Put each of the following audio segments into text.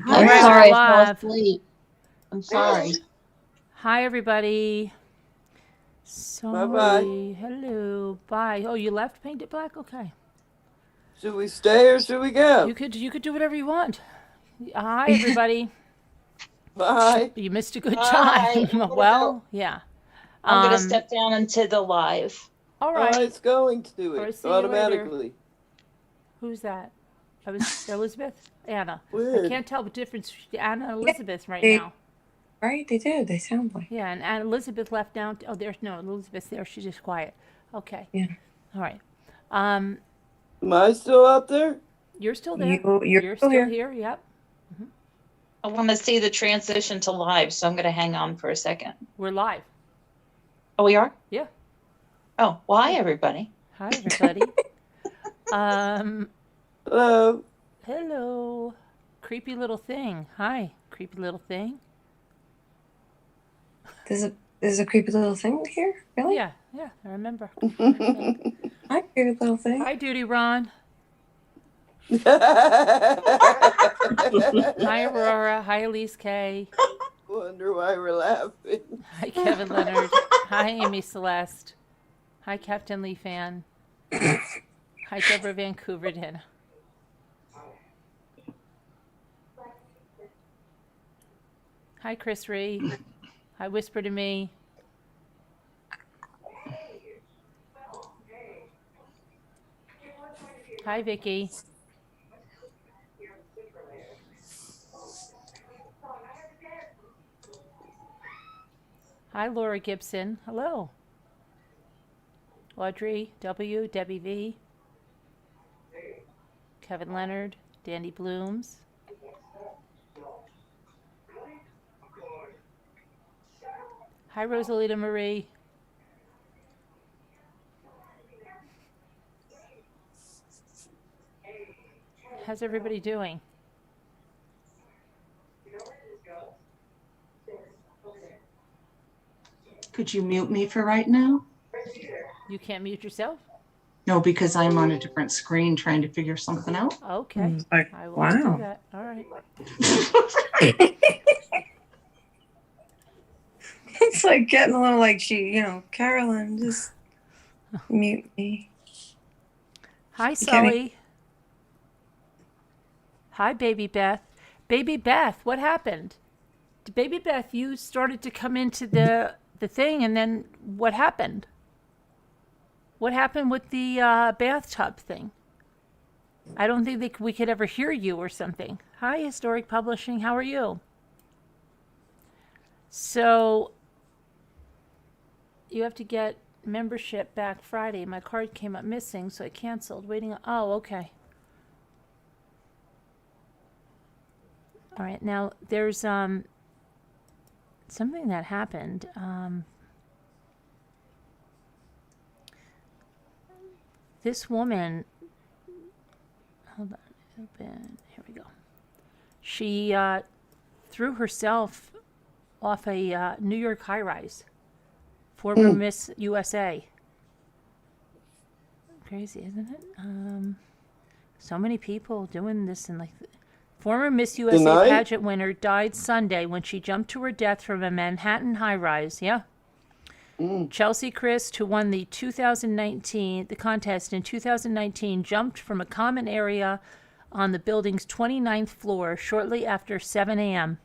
I'm Hi. sorry, I fell Live. asleep. I'm sorry. Hi, everybody. Bye-bye. Sorry. Hello. Bye. Oh, you left Paint It Black? Okay. Should we stay or should we go? You could do whatever you want. Hi, everybody. Bye. You missed a good Hi. time. Well, yeah. I'm gonna step down into the live. All right. It's going to All right, it see you later. automatically. Who's that? I was Elizabeth? Anna. Weird. I can't tell the difference between Anna and Elizabeth right They- now. Right? They do. They sound like. Yeah, and Elizabeth left down. Oh, there's no Elizabeth's there. She's just quiet. Okay. Yeah. All right. Am I still out there? You're still there. You're still here. Yep. I want to see the transition to live, so I'm gonna hang on for a second. We're live. Oh, we are? Yeah. Oh, well, hi, everybody. Hi, everybody. Hello. Hello. Creepy little thing. Hi, creepy little thing. There's a creepy little thing here? Really? Yeah, I remember. Hi, creepy little thing. Hi, Duty Ron. Wonder Hi, Aurora. Hi, Elise K. why we're laughing. Hi, Kevin Leonard. Hi, Amy Celeste. Hi, Captain Lee Fan. Hi, Deborah Vancouverton. Hi, Chris Ree. Hi, Whisper to Me. Hi, Vicky. Hi, Laura Gibson. Hello. Audrey W, Debbie V, Kevin Leonard, Dandy Blooms. Hi, Rosalita Marie. How's everybody doing? Could you mute me for right now? You can't mute yourself? No, because I'm on a different screen trying to figure something out. Okay. Like, I will wow. do that. All right. It's like getting a little like Carolyn, just mute me. Hi, You can't Sully. Hi, Baby Beth. Baby Beth, what happened? Baby Beth, you started to come into the thing, and then what happened? What happened with the bathtub thing? I don't think we could ever hear you or something. Hi, Historic Publishing. How are you? So, you have to get membership back Friday. My card came up missing, so I canceled. Waiting. Oh, okay. All right. Now, there's something that happened. This woman, hold on, open, here we go. She threw herself off a New York high-rise, former Miss USA. Crazy, isn't it? So many people doing this, and former Miss USA Tonight? pageant winner died Sunday when she jumped to her death from a Manhattan high-rise. Yeah. Cheslie Kryst, who won the contest in 2019, jumped from a common area on the building's 29th floor shortly after 7 a.m.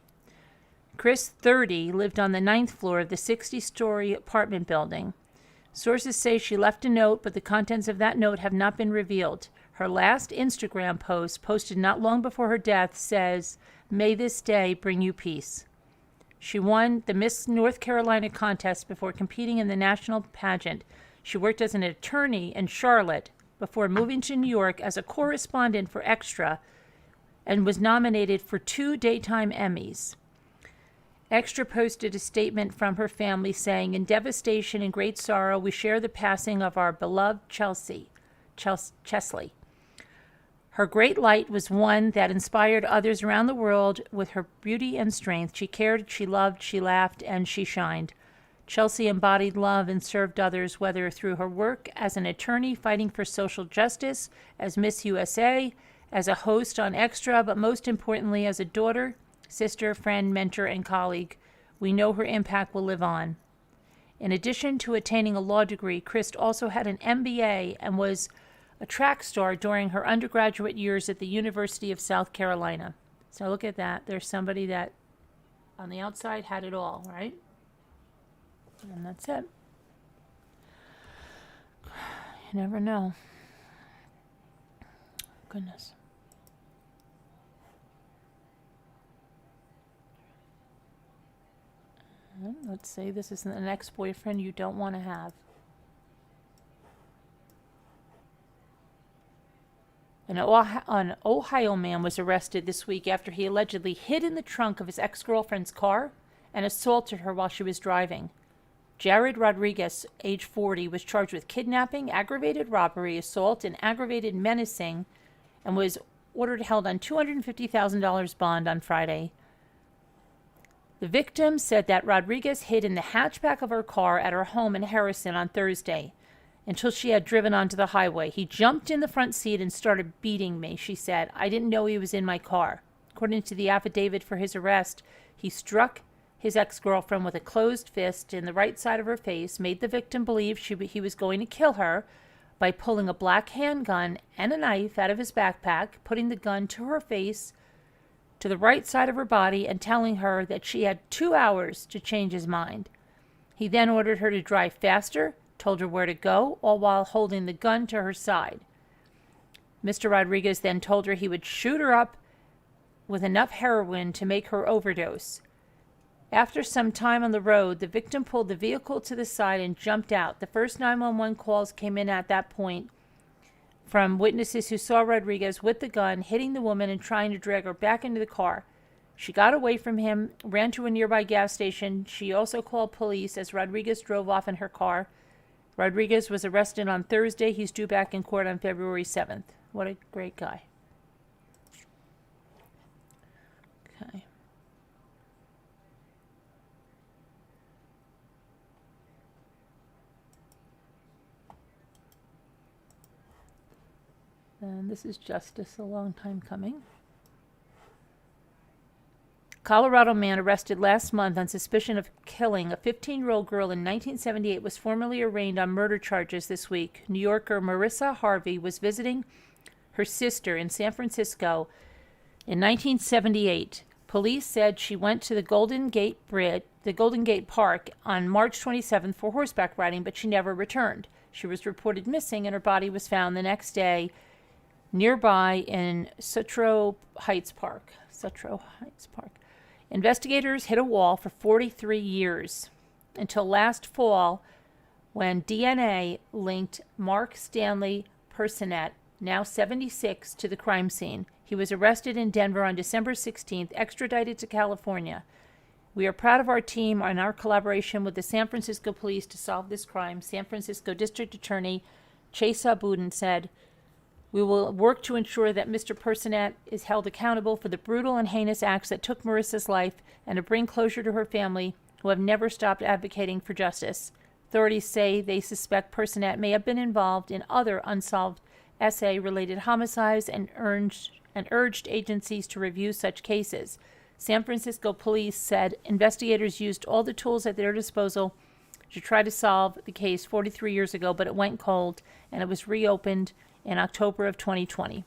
Kryst, 30, lived on the 9th floor of the 60-story apartment building. Sources say she left a note, but the contents of that note have not been revealed. Her last Instagram post, posted not long before her death, says, "May this day bring you peace." She won the Miss North Carolina contest before competing in the national pageant. She worked as an attorney in Charlotte before moving to New York as a correspondent for Extra and was nominated for 2 daytime Emmys. Extra posted a statement from her family saying, "In devastation and great sorrow, we share the passing of our beloved Cheslie. Her great light was one that inspired others around the world with her beauty and strength. She cared, she loved, she laughed, and she shined. Cheslie embodied love and served others, whether through her work as an attorney fighting for social justice, as Miss USA, as a host on Extra, but most importantly as a daughter, sister, friend, mentor, and colleague. We know her impact will live on. In addition to attaining a law degree, Kryst also had an MBA and was a track star during her undergraduate years at the University of South Carolina. So look at that. There's somebody that on the outside had it all, right? And that's it. You never know. Goodness. Let's say this is an ex-boyfriend you don't want to have. An Ohio man was arrested this week after he allegedly hid in the trunk of his ex-girlfriend's car and assaulted her while she was driving. Jared Rodriguez, age 40, was charged with kidnapping, aggravated robbery, assault, and aggravated menacing, and was ordered held on $250,000 bond on Friday. The victim said that Rodriguez hid in the hatchback of her car at her home in Harrison on Thursday until she had driven onto the highway. He jumped in the front seat and started beating me, she said. I didn't know he was in my car. According to the affidavit for his arrest, he struck his ex-girlfriend with a closed fist in the right side of her face, made the victim believe he was going to kill her by pulling a black handgun and a knife out of his backpack, putting the gun to her face, to the right side of her body, and telling her that she had 2 hours to change his mind. He then ordered her to drive faster, told her where to go, all while holding the gun to her side. Mr. Rodriguez then told her he would shoot her up with enough heroin to make her overdose. After some time on the road, the victim pulled the vehicle to the side and jumped out. The first 911 calls came in at that point from witnesses who saw Rodriguez with the gun, hitting the woman and trying to drag her back into the car. She got away from him, ran to a nearby gas station. She also called police as Rodriguez drove off in her car. Rodriguez was arrested on Thursday. He's due back in court on February 7th. What a great guy. Okay. And this is justice, a long time coming. Colorado man arrested last month on suspicion of killing a 15-year-old girl in 1978 was formally arraigned on murder charges this week. New Yorker Marissa Harvey was visiting her sister in San Francisco in 1978. Police said she went to the Golden Gate Park on March 27th for horseback riding, but she never returned. She was reported missing, and her body was found the next day nearby in Sutro Heights Park. Investigators hit a wall for 43 years until last fall when DNA linked Mark Stanley Personette, now 76, to the crime scene. He was arrested in Denver on December 16th, extradited to California. We are proud of our team and our collaboration with the San Francisco police to solve this crime, San Francisco District Attorney Chesa Boudin said. We will work to ensure that Mr. Personette is held accountable for the brutal and heinous acts that took Marissa's life and to bring closure to her family, who have never stopped advocating for justice. Authorities say they suspect Personette may have been involved in other unsolved SA-related homicides and urged agencies to review such cases. San Francisco police said investigators used all the tools at their disposal to try to solve the case 43 years ago, but it went cold and it was reopened in October of 2020.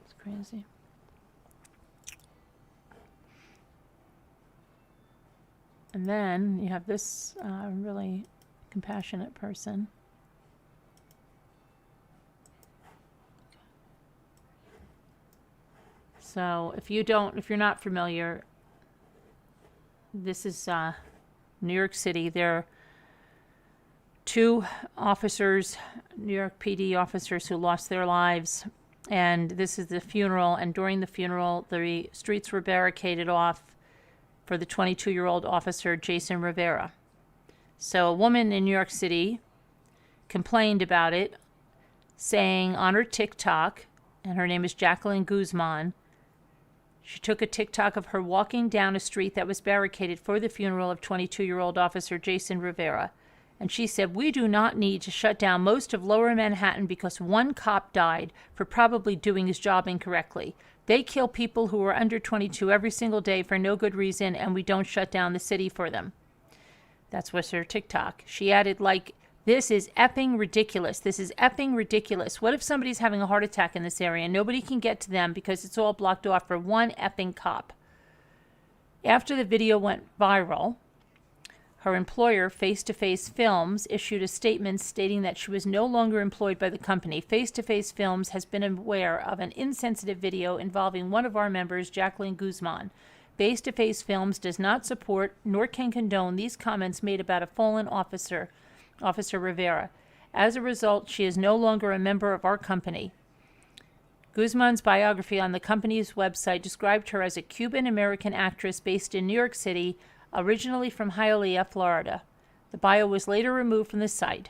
It's crazy. And then you have this really compassionate person. So if you're not familiar, this is New York City. There are 2 officers, New York PD officers, who lost their lives. And this is the funeral. And during the funeral, the streets were barricaded off for the 22-year-old officer, Jason Rivera. So a woman in New York City complained about it, saying on her TikTok, and her name is Jacqueline Guzman, she took a TikTok of her walking down a street that was barricaded for the funeral of 22-year-old officer Jason Rivera. And she said, "We do not need to shut down most of Lower Manhattan because one cop died for probably doing his job incorrectly. They kill people who are under 22 every single day for no good reason, and we don't shut down the city for them." That's what's her TikTok. She added, like, "This is effing ridiculous. This is effing ridiculous. What if somebody's having a heart attack in this area and nobody can get to them because it's all blocked off for one effing cop?" After the video went viral, her employer, Face to Face Films, issued a statement stating that she was no longer employed by the company. Face to Face Films has been aware of an insensitive video involving one of our members, Jacqueline Guzman. Face to Face Films does not support nor can condone these comments made about a fallen officer, Officer Rivera. As a result, she is no longer a member of our company. Guzman's biography on the company's website described her as a Cuban-American actress based in New York City, originally from Hialeah, Florida. The bio was later removed from the site.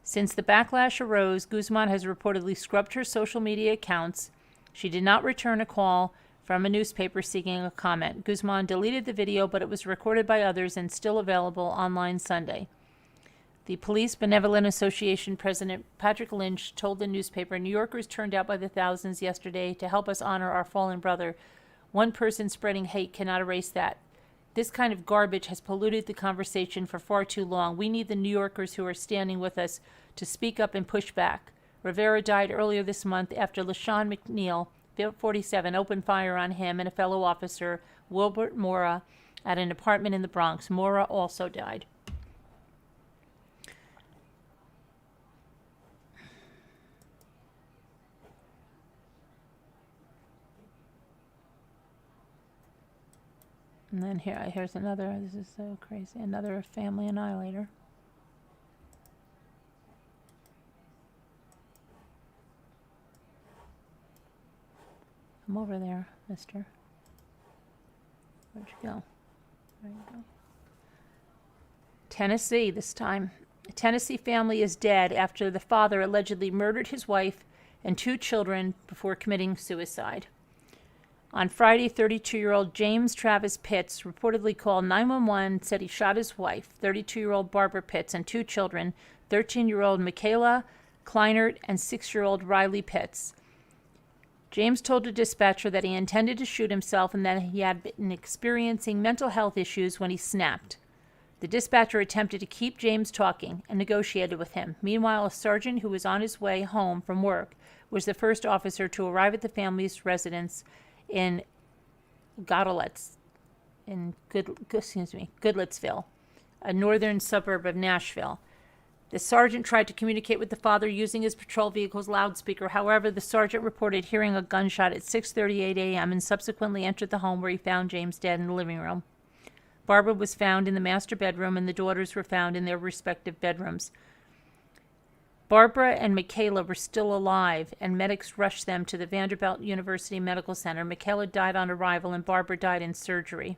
Since the backlash arose, Guzman has reportedly scrubbed her social media accounts. She did not return a call from a newspaper seeking a comment. Guzman deleted the video, but it was recorded by others and still available online Sunday. The Police Benevolent Association President Patrick Lynch told the newspaper, "New Yorkers turned out by the thousands yesterday to help us honor our fallen brother. One person spreading hate cannot erase that. This kind of garbage has polluted the conversation for far too long. We need the New Yorkers who are standing with us to speak up and push back." Rivera died earlier this month after LaShawn McNeil, 47, opened fire on him and a fellow officer, Wilbert Mora, at an apartment in the Bronx. Mora also died. And then here's another, this is so crazy, another family annihilator. Come over there, mister. Where'd you go? There you go. Tennessee this time. A Tennessee family is dead after the father allegedly murdered his wife and 2 children before committing suicide. On Friday, 32-year-old James Travis Pitts reportedly called 911, said he shot his wife, 32-year-old Barbara Pitts, and 2 children, 13-year-old Michaela Kleinert and 6-year-old Riley Pitts. James told a dispatcher that he intended to shoot himself and that he had been experiencing mental health issues when he snapped. The dispatcher attempted to keep James talking and negotiated with him. Meanwhile, a sergeant who was on his way home from work was the first officer to arrive at the family's residence in Goodlettsville, a northern suburb of Nashville. The sergeant tried to communicate with the father using his patrol vehicle's loudspeaker. However, the sergeant reported hearing a gunshot at 6:38 a.m. and subsequently entered the home where he found James dead in the living room. Barbara was found in the master bedroom and the daughters were found in their respective bedrooms. Barbara and Michaela were still alive, and medics rushed them to the Vanderbilt University Medical Center. Michaela died on arrival, and Barbara died in surgery.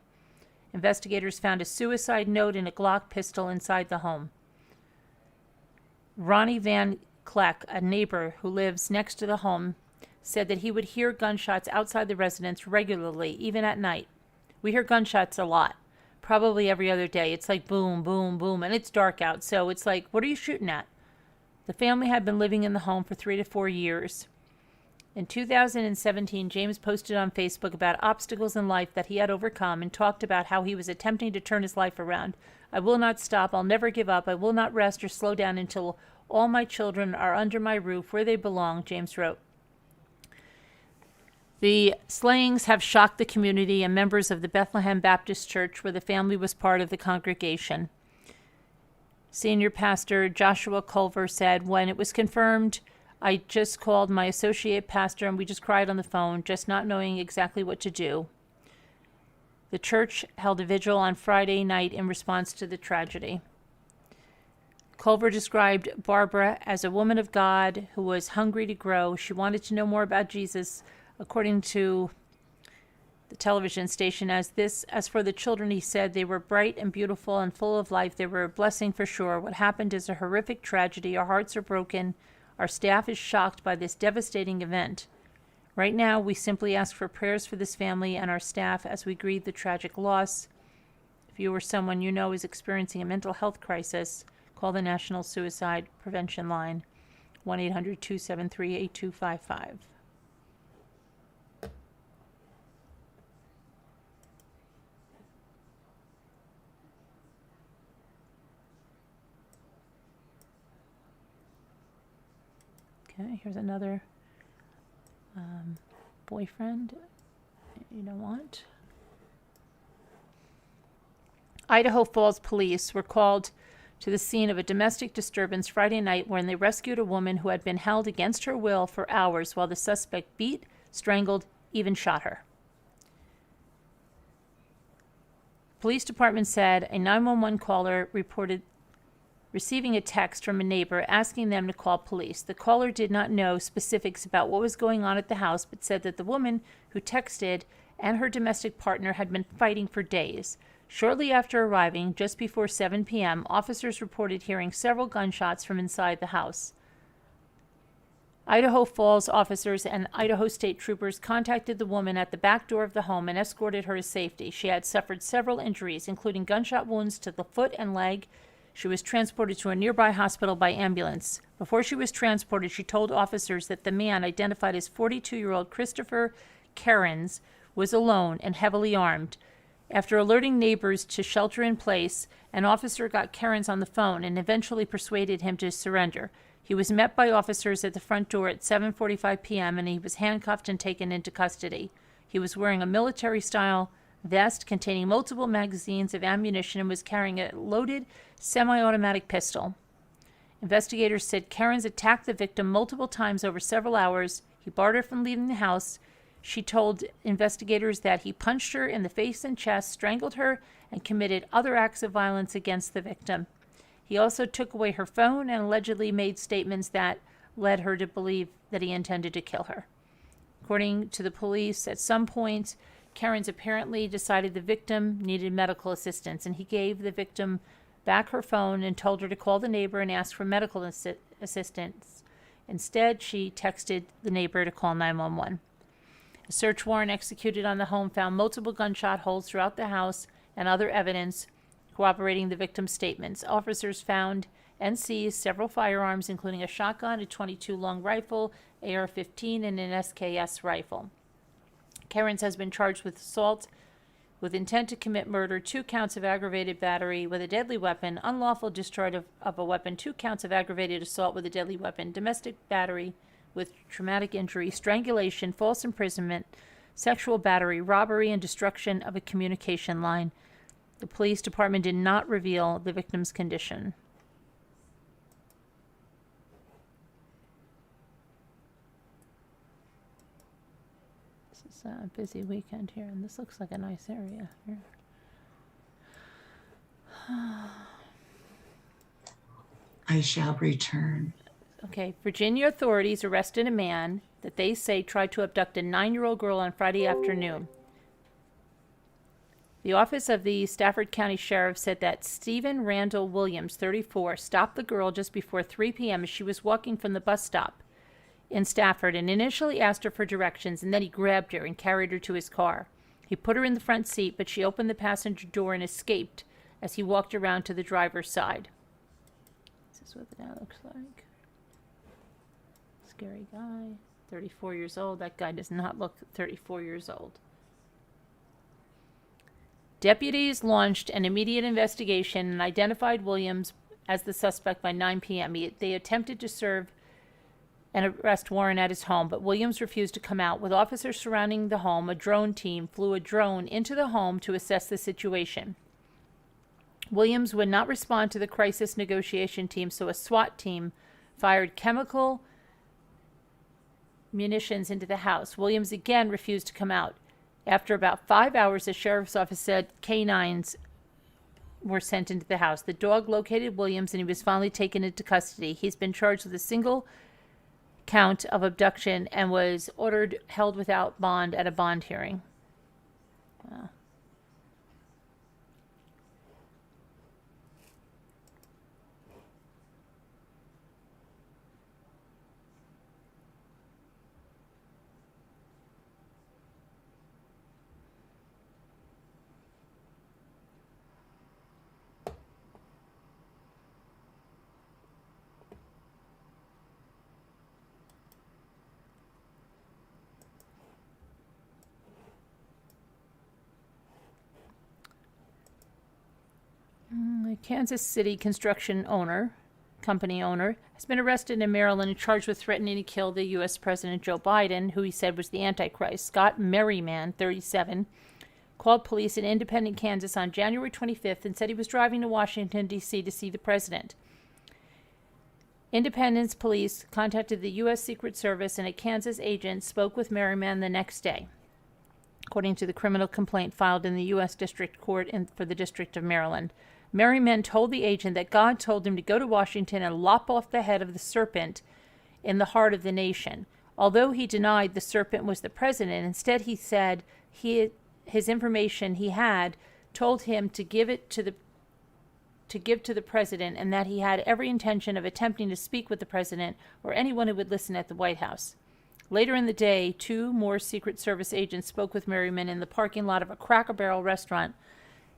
Investigators found a suicide note and a Glock pistol inside the home. Ronnie Van Kleck, a neighbor who lives next to the home, said that he would hear gunshots outside the residence regularly, even at night. "We hear gunshots a lot, probably every other day. It's like boom, boom, boom, and it's dark out, so it's like, what are you shooting at?" The family had been living in the home for 3 to 4 years. In 2017, James posted on Facebook about obstacles in life that he had overcome and talked about how he was attempting to turn his life around. "I will not stop. I'll never give up. I will not rest or slow down until all my children are under my roof where they belong," James wrote. The slayings have shocked the community and members of the Bethlehem Baptist Church, where the family was part of the congregation. Senior pastor Joshua Culver said, "When it was confirmed, I just called my associate pastor and we just cried on the phone, just not knowing exactly what to do." The church held a vigil on Friday night in response to the tragedy. Culver described Barbara as a woman of God who was hungry to grow. She wanted to know more about Jesus, according to the television station. As for the children, he said, they were bright and beautiful and full of life. They were a blessing for sure. What happened is a horrific tragedy. Our hearts are broken. Our staff is shocked by this devastating event. Right now, we simply ask for prayers for this family and our staff as we grieve the tragic loss. If you or someone you know is experiencing a mental health crisis, call the National Suicide Prevention Line, 1-800-273-8255. Okay, here's another boyfriend you don't want. Idaho Falls police were called to the scene of a domestic disturbance Friday night when they rescued a woman who had been held against her will for hours while the suspect beat, strangled, even shot her. Police department said a 911 caller reported receiving a text from a neighbor asking them to call police. The caller did not know specifics about what was going on at the house, but said that the woman who texted and her domestic partner had been fighting for days. Shortly after arriving, just before 7 p.m., officers reported hearing several gunshots from inside the house. Idaho Falls officers and Idaho State troopers contacted the woman at the back door of the home and escorted her to safety. She had suffered several injuries, including gunshot wounds to the foot and leg. She was transported to a nearby hospital by ambulance. Before she was transported, she told officers that the man, identified as 42-year-old Christopher Cairns, was alone and heavily armed. After alerting neighbors to shelter in place, an officer got Cairns on the phone and eventually persuaded him to surrender. He was met by officers at the front door at 7:45 p.m. and he was handcuffed and taken into custody. He was wearing a military-style vest containing multiple magazines of ammunition and was carrying a loaded semi-automatic pistol. Investigators said Cairns attacked the victim multiple times over several hours. He barred her from leaving the house. She told investigators that he punched her in the face and chest, strangled her, and committed other acts of violence against the victim. He also took away her phone and allegedly made statements that led her to believe that he intended to kill her. According to the police, at some point, Cairns apparently decided the victim needed medical assistance, and he gave the victim back her phone and told her to call the neighbor and ask for medical assistance. Instead, she texted the neighbor to call 911. A search warrant executed on the home found multiple gunshot holes throughout the house and other evidence corroborating the victim's statements. Officers found and seized several firearms, including a shotgun, a .22 long rifle, AR-15, and an SKS rifle. Cairns has been charged with assault with intent to commit murder, 2 counts of aggravated battery with a deadly weapon, unlawful discharge of a weapon, 2 counts of aggravated assault with a deadly weapon, domestic battery with traumatic injury, strangulation, false imprisonment, sexual battery, robbery, and destruction of a communication line. The police department did not reveal the victim's condition. This is a busy weekend here, and this looks like a nice area here. I shall return. Okay, Virginia authorities arrested a man that they say tried to abduct a 9-year-old girl on Friday afternoon. The office of the Stafford County Sheriff said that Stephen Randall Williams, 34, stopped the girl just before 3 p.m. as she was walking from the bus stop in Stafford and initially asked her for directions, and then he grabbed her and carried her to his car. He put her in the front seat, but she opened the passenger door and escaped as he walked around to the driver's side. This is what the guy looks like. Scary guy, 34 years old. That guy does not look 34 years old. Deputies launched an immediate investigation and identified Williams as the suspect by 9 p.m. They attempted to serve an arrest warrant at his home, but Williams refused to come out. With officers surrounding the home, a drone team flew a drone into the home to assess the situation. Williams would not respond to the crisis negotiation team, so a SWAT team fired chemical munitions into the house. Williams again refused to come out. After about 5 hours, the sheriff's office said canines were sent into the house. The dog located Williams, and he was finally taken into custody. He's been charged with a single count of abduction and was ordered held without bond at a bond hearing. Wow. Kansas City construction company owner, has been arrested in Maryland and charged with threatening to kill the U.S. President Joe Biden, who he said was the Antichrist. Scott Merriman, 37, called police in Independent, Kansas on January 25th and said he was driving to Washington, D.C. to see the president. Independence police contacted the U.S. Secret Service, and a Kansas agent spoke with Merriman the next day, according to the criminal complaint filed in the U.S. District Court for the District of Maryland. Merriman told the agent that God told him to go to Washington and lop off the head of the serpent in the heart of the nation. Although he denied the serpent was the president, instead he said his information he had told him to give to the president, and that he had every intention of attempting to speak with the president or anyone who would listen at the White House. Later in the day, 2 more Secret Service agents spoke with Merriman in the parking lot of a Cracker Barrel restaurant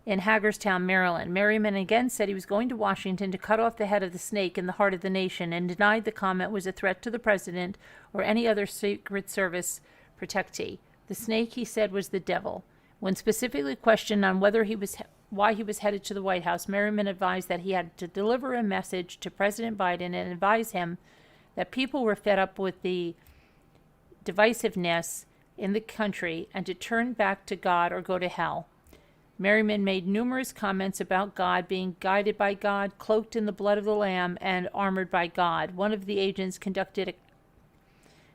in Hagerstown, Maryland. Merriman again said he was going to Washington to cut off the head of the snake in the heart of the nation, and denied the comment was a threat to the president or any other Secret Service protectee. The snake, he said, was the devil. When specifically questioned on why he was headed to the White House, Merriman advised that he had to deliver a message to President Biden and advise him that people were fed up with the divisiveness in the country and to turn back to God or go to hell. Merriman made numerous comments about God being guided by God, cloaked in the blood of the Lamb, and armored by God. One of the agents conducted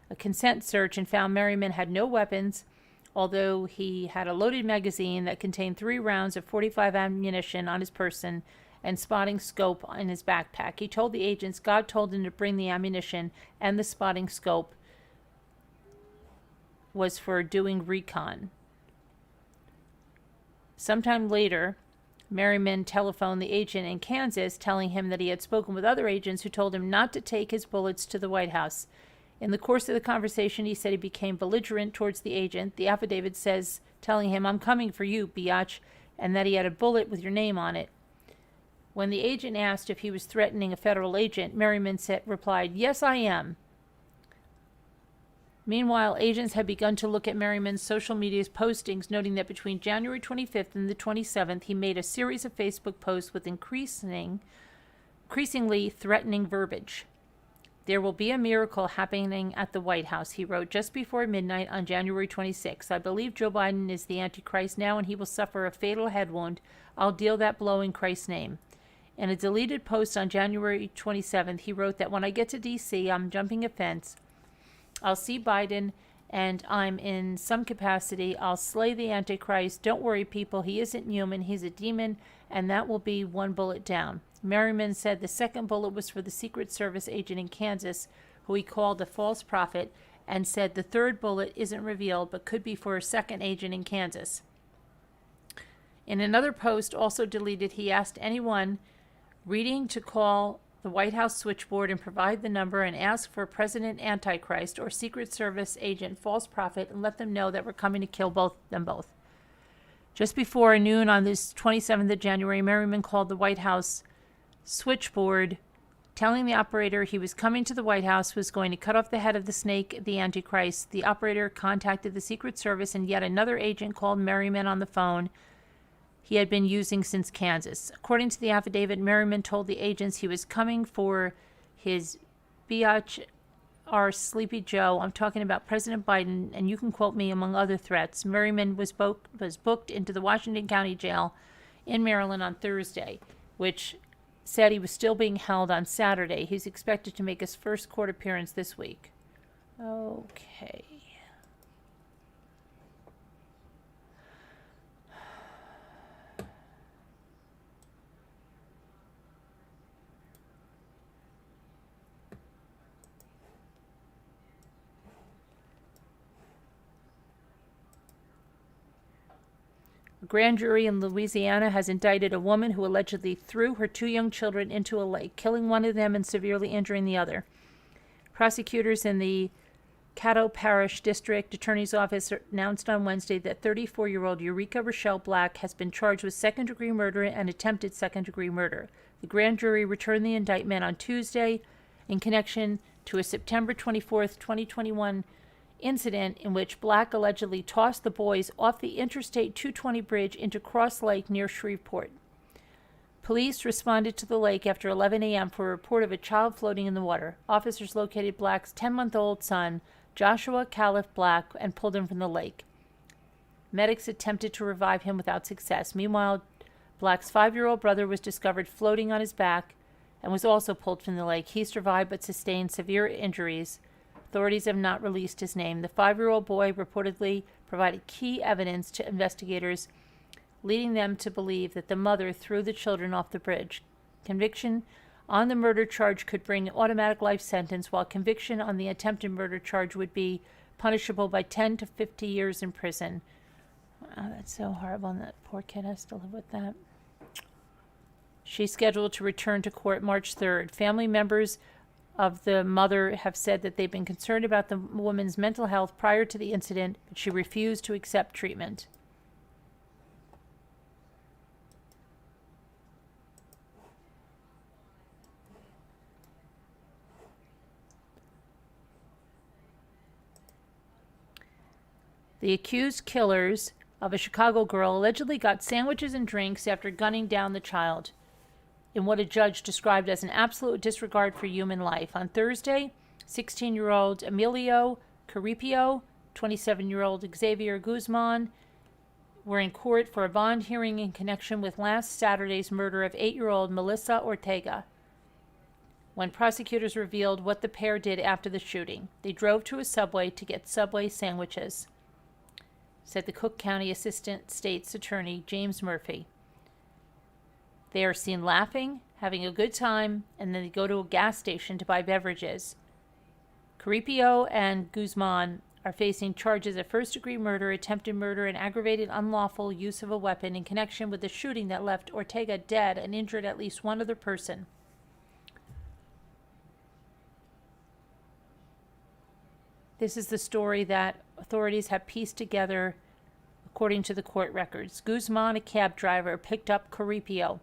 a consent search and found Merriman had no weapons, although he had a loaded magazine that contained 3 rounds of .45 ammunition on his person and spotting scope in his backpack. He told the agents God told him to bring the ammunition, and the spotting scope was for doing recon. Sometime later, Merriman telephoned the agent in Kansas, telling him that he had spoken with other agents who told him not to take his bullets to the White House. In the course of the conversation, he said he became belligerent towards the agent. The affidavit says, telling him, "I'm coming for you, biatch," and that he had a bullet with your name on it. When the agent asked if he was threatening a federal agent, Merriman replied, "Yes, I am." Meanwhile, agents had begun to look at Merriman's social media postings, noting that between January 25th and the 27th, he made a series of Facebook posts with increasingly threatening verbiage. "There will be a miracle happening at the White House," he wrote just before midnight on January 26. "I believe Joe Biden is the Antichrist now, and he will suffer a fatal head wound. I'll deal that blow in Christ's name." In a deleted post on January 27th, he wrote that when I get to D.C., I'm jumping a fence. I'll see Biden, and I'm in some capacity. I'll slay the Antichrist. Don't worry, people. He isn't human. He's a demon, and that will be 1 bullet down. Merriman said the second bullet was for the Secret Service agent in Kansas, who he called a false prophet, and said the 3rd bullet isn't revealed, but could be for a second agent in Kansas. In another post, also deleted, he asked anyone reading to call the White House switchboard and provide the number and ask for President Antichrist or Secret Service agent false prophet and let them know that we're coming to kill them both. Just before noon on this 27th of January, Merriman called the White House switchboard, telling the operator he was coming to the White House, was going to cut off the head of the snake, the Antichrist. The operator contacted the Secret Service, and yet another agent called Merriman on the phone he had been using since Kansas. According to the affidavit, Merriman told the agents he was coming for his biatch or Sleepy Joe. I'm talking about President Biden, and you can quote me among other threats. Merriman was booked into the Washington County Jail in Maryland on Thursday, which said he was still being held on Saturday. He's expected to make his first court appearance this week. Okay. A grand jury in Louisiana has indicted a woman who allegedly threw her 2 young children into a lake, killing one of them and severely injuring the other. Prosecutors in the Caddo Parish District Attorney's Office announced on Wednesday that 34-year-old Eureka Rochelle Black has been charged with second-degree murder and attempted second-degree murder. The grand jury returned the indictment on Tuesday in connection to a September 24, 2021 incident in which Black allegedly tossed the boys off the Interstate 220 bridge into Cross Lake near Shreveport. Police responded to the lake after 11 a.m. for a report of a child floating in the water. Officers located Black's 10-month-old son, Joshua Caliph Black, and pulled him from the lake. Medics attempted to revive him without success. Meanwhile, Black's 5-year-old brother was discovered floating on his back and was also pulled from the lake. He survived but sustained severe injuries. Authorities have not released his name. The 5-year-old boy reportedly provided key evidence to investigators, leading them to believe that the mother threw the children off the bridge. Conviction on the murder charge could bring an automatic life sentence, while conviction on the attempted murder charge would be punishable by 10 to 50 years in prison. Oh, that's so horrible, and that poor kid has to live with that. She's scheduled to return to court March 3rd. Family members of the mother have said that they've been concerned about the woman's mental health prior to the incident, but she refused to accept treatment. The accused killers of a Chicago girl allegedly got sandwiches and drinks after gunning down the child in what a judge described as an absolute disregard for human life. On Thursday, 16-year-old Emilio Caripio, 27-year-old Xavier Guzman were in court for a bond hearing in connection with last Saturday's murder of 8-year-old Melissa Ortega. When prosecutors revealed what the pair did after the shooting, they drove to a Subway to get Subway sandwiches, said the Cook County Assistant State's Attorney James Murphy. They are seen laughing, having a good time, and then they go to a gas station to buy beverages. Caripio and Guzman are facing charges of first-degree murder, attempted murder, and aggravated unlawful use of a weapon in connection with the shooting that left Ortega dead and injured at least one other person. This is the story that authorities have pieced together according to the court records. Guzman, a cab driver, picked up Caripio,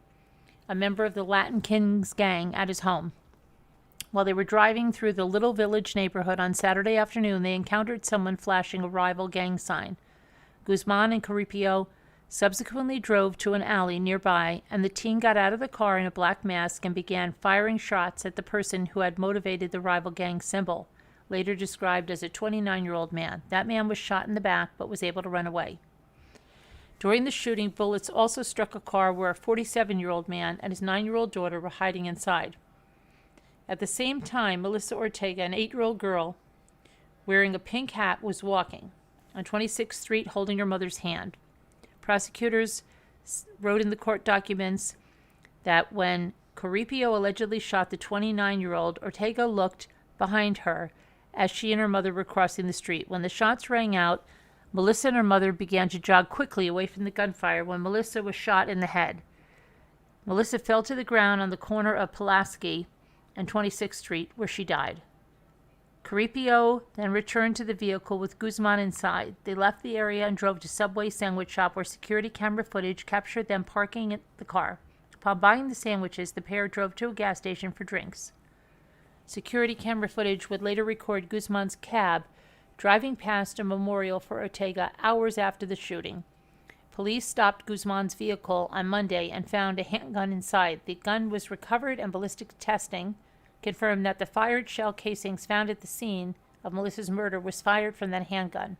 a member of the Latin Kings gang, at his home. While they were driving through the Little Village neighborhood on Saturday afternoon, they encountered someone flashing a rival gang sign. Guzman and Caripio subsequently drove to an alley nearby, and the teen got out of the car in a black mask and began firing shots at the person who had motivated the rival gang symbol, later described as a 29-year-old man. That man was shot in the back but was able to run away. During the shooting, bullets also struck a car where a 47-year-old man and his 9-year-old daughter were hiding inside. At the same time, Melissa Ortega, an 8-year-old girl wearing a pink hat, was walking on 26th Street holding her mother's hand. Prosecutors wrote in the court documents that when Caripio allegedly shot the 29-year-old, Ortega looked behind her as she and her mother were crossing the street. When the shots rang out, Melissa and her mother began to jog quickly away from the gunfire when Melissa was shot in the head. Melissa fell to the ground on the corner of Pulaski and 26th Street, where she died. Caripio then returned to the vehicle with Guzman inside. They left the area and drove to Subway sandwich shop, where security camera footage captured them parking at the car. Upon buying the sandwiches, the pair drove to a gas station for drinks. Security camera footage would later record Guzman's cab driving past a memorial for Ortega hours after the shooting. Police stopped Guzman's vehicle on Monday and found a handgun inside. The gun was recovered, and ballistic testing confirmed that the fired shell casings found at the scene of Melissa's murder was fired from that handgun.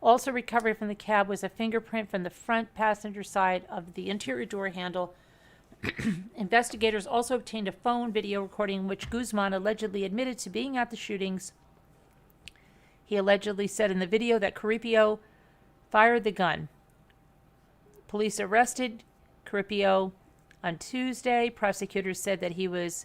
Also recovered from the cab was a fingerprint from the front passenger side of the interior door handle. Investigators also obtained a phone video recording in which Guzman allegedly admitted to being at the shootings. He allegedly said in the video that Caripio fired the gun. Police arrested Caripio on Tuesday. Prosecutors said that he was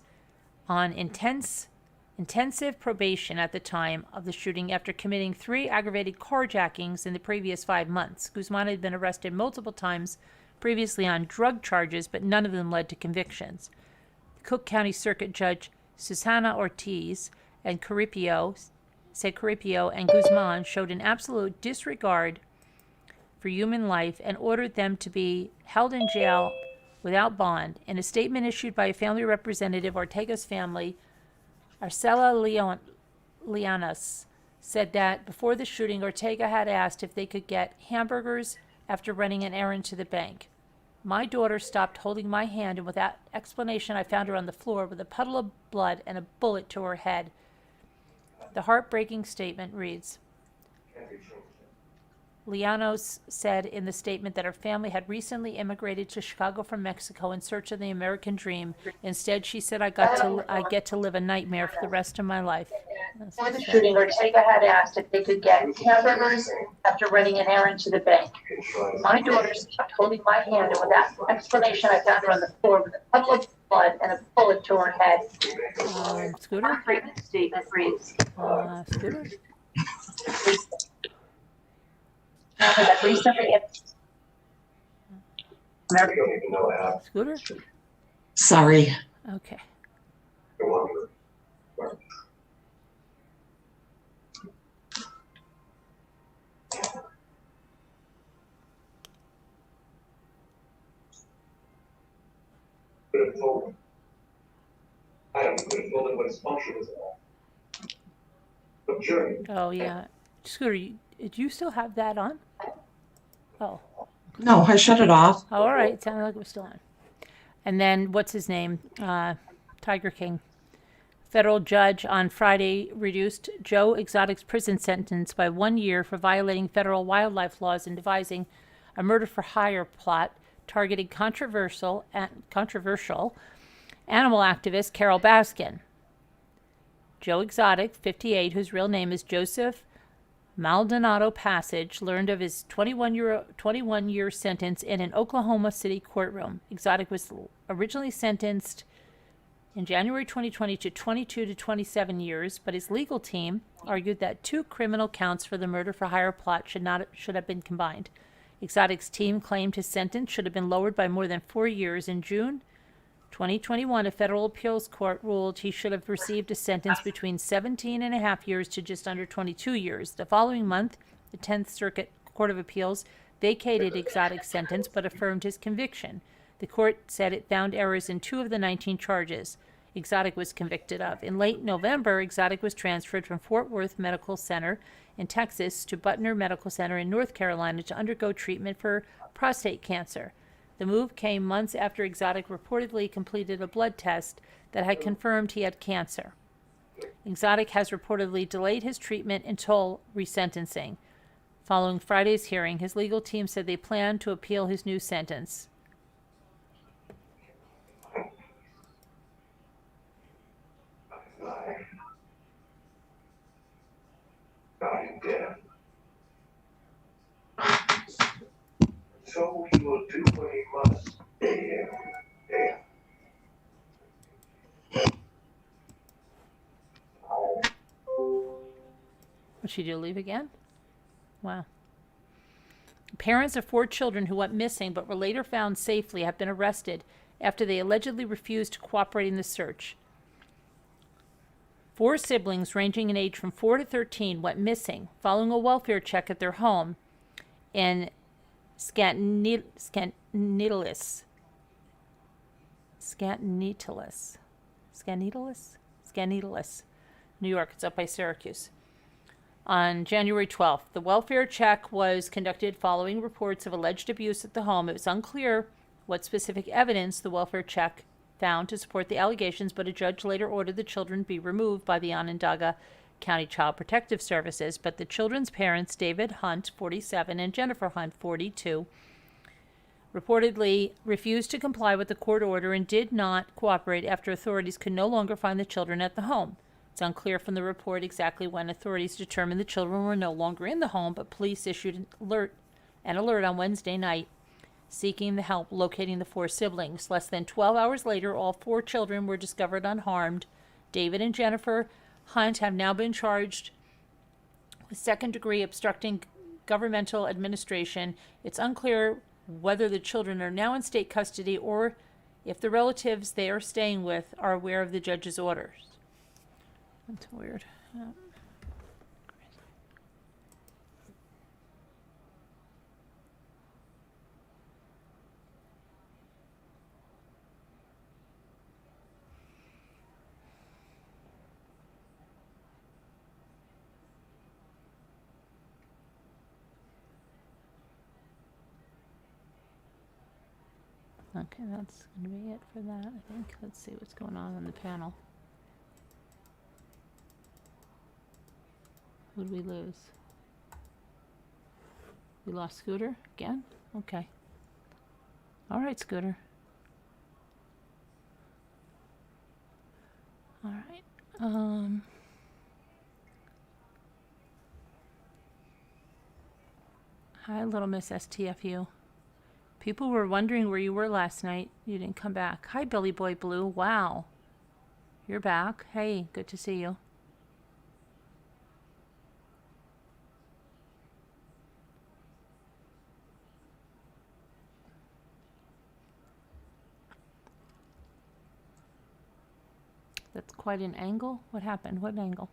on intensive probation at the time of the shooting after committing 3 aggravated carjackings in the previous 5 months. Guzman had been arrested multiple times previously on drug charges, but none of them led to convictions. Cook County Circuit Judge Susana Ortiz and Caripio and Guzman showed an absolute disregard for human life and ordered them to be held in jail without bond. In a statement issued by a family representative, Ortega's family, Arcela Llanos, said that before the shooting, Ortega had asked if they could get hamburgers after running an errand to the bank. My daughter stopped holding my hand, and without explanation, I found her on the floor with a puddle of blood and a bullet to her head. The heartbreaking statement reads, Llanos said in the statement that her family had recently immigrated to Chicago from Mexico in search of the American dream. Instead, she said, I get to live a nightmare for the rest of my life. Before the shooting, Ortega had asked if they could get hamburgers after running an errand to the bank. My daughter stopped holding my hand, and without explanation, I found her on the floor with a puddle of blood and a bullet to her head. Scooter? Heartbreaking statement reads, Scooter? that recently Scooter? Sorry. Okay. Oh, yeah. Scooter, did you still have that on? Oh. No, I shut it off. Oh, all right. It sounded like it was still on. And then, what's his name? Tiger King. Federal judge on Friday reduced Joe Exotic's prison sentence by 1 year for violating federal wildlife laws and devising a murder-for-hire plot targeting controversial animal activist Carol Baskin. Joe Exotic, 58, whose real name is Joseph Maldonado Passage, learned of his 21-year sentence in an Oklahoma City courtroom. Exotic was originally sentenced in January 2020 to 22 to 27 years, but his legal team argued that 2 criminal counts for the murder-for-hire plot should have been combined. Exotic's team claimed his sentence should have been lowered by more than 4 years. In June 2021, a federal appeals court ruled he should have received a sentence between 17 and a half years to just under 22 years. The following month, the 10th Circuit Court of Appeals vacated Exotic's sentence but affirmed his conviction. The court said it found errors in 2 of the 19 charges Exotic was convicted of. In late November, Exotic was transferred from Fort Worth Medical Center in Texas to Butner Medical Center in North Carolina to undergo treatment for prostate cancer. The move came months after Exotic reportedly completed a blood test that had confirmed he had cancer. Exotic has reportedly delayed his treatment until resentencing. Following Friday's hearing, his legal team said they plan to appeal his new sentence. So he will do what he must. What'd she do, leave again? Wow. Parents of 4 children who went missing but were later found safely have been arrested after they allegedly refused to cooperate in the search. 4 siblings ranging in age from 4 to 13 went missing following a welfare check at their home in Scanetalis, New York. It's up by Syracuse. On January 12th, the welfare check was conducted following reports of alleged abuse at the home. It was unclear what specific evidence the welfare check found to support the allegations, but a judge later ordered the children be removed by the Onondaga County Child Protective Services. But the children's parents, David Hunt, 47, and Jennifer Hunt, 42, reportedly refused to comply with the court order and did not cooperate after authorities could no longer find the children at the home. It's unclear from the report exactly when authorities determined the children were no longer in the home, but police issued an alert on Wednesday night seeking the help locating the 4 siblings. Less than 12 hours later, all 4 children were discovered unharmed. David and Jennifer Hunt have now been charged with second-degree obstructing governmental administration. It's unclear whether the children are now in state custody or if the relatives they are staying with are aware of the judge's orders. That's weird. Yeah. Okay, that's going to be it for that, I think. Let's see what's going on the panel. Who did we lose? We lost Scooter again? Okay. All right, Scooter. All right. Hi, little Miss STFU. People were wondering where you were last night. You didn't come back. Hi, Billy Boy Blue. Wow. You're back. Hey, good to see you. That's quite an angle. What happened? What angle?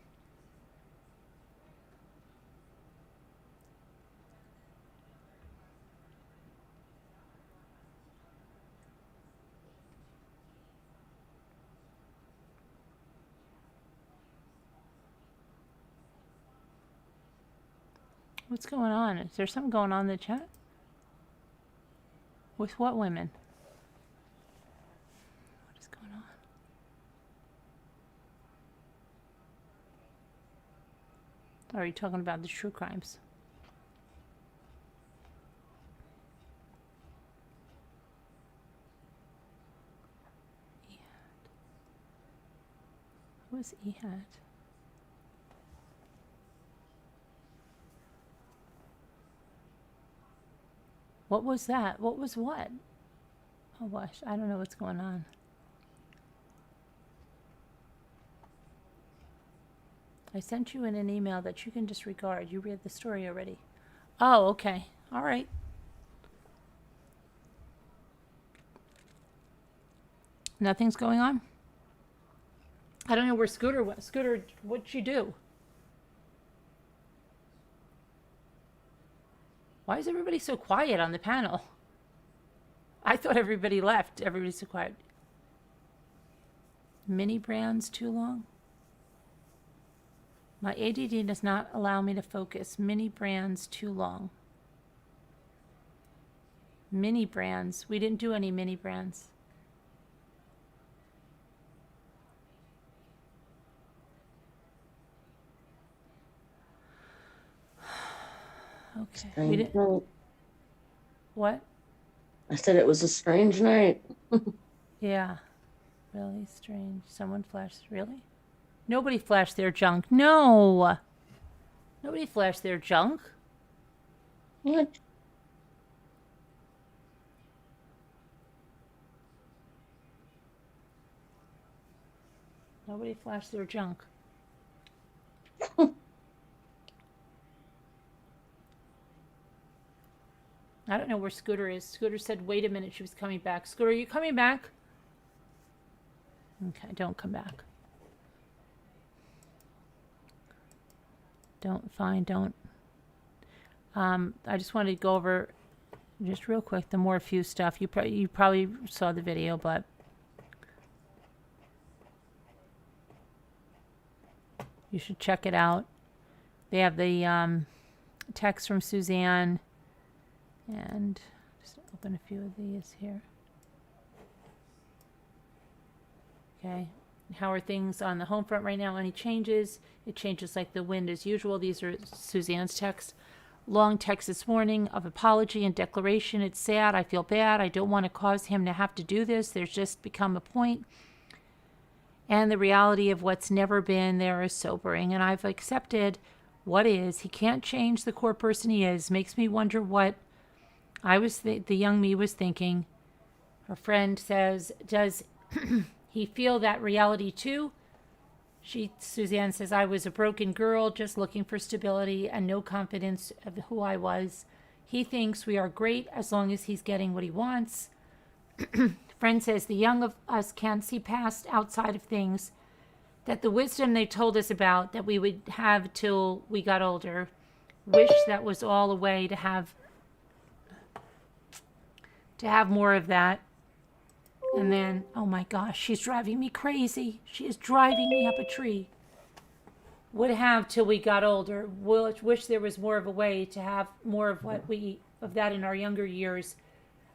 What's going on? Is there something going on in the chat? With what women? What is going on? Are you talking about the true crimes? Who is Ehad? What was that? What was what? Oh gosh, I don't know what's going on. I sent you in an email that you can disregard. You read the story already. Oh, okay. All right. Nothing's going on? I don't know where Scooter went. Scooter, what'd you do? Why is everybody so quiet on the panel? I thought everybody left. Everybody's so quiet. Mini brands too long? My ADD does not allow me to focus. Mini brands too long. Mini brands. We didn't do any mini brands. Okay. Strange We didn't. night. What? I said it was a strange night. Yeah. Really strange. Someone flashed. Really? Nobody flashed their junk. No. Nobody flashed their junk. What? Nobody flashed their junk. I don't know where Scooter is. Scooter said, wait a minute, she was coming back. Scooter, are you coming back? Okay, don't come back. Don't. I just wanted to go over, just real quick, the Morphew stuff. You probably saw the video, but you should check it out. They have the text from Suzanne. And just open a few of these here. Okay. How are things on the home front right now? Any changes? It changes like the wind as usual. These are Suzanne's texts. Long text this morning of apology and declaration. It's sad. I feel bad. I don't want to cause him to have to do this. There's just become a point. And the reality of what's never been there is sobering. And I've accepted what is. He can't change the core person he is. Makes me wonder what the young me was thinking. Her friend says, does he feel that reality too? Suzanne says, I was a broken girl just looking for stability and no confidence of who I was. He thinks we are great as long as he's getting what he wants. Friend says, the young of us can't see past outside of things, that the wisdom they told us about that we would have till we got older. Wish that was all a way to have more of that. And then, oh my gosh, she's driving me crazy. She is driving me up a tree. Would have till we got older. Wish there was more of a way to have more of of that in our younger years.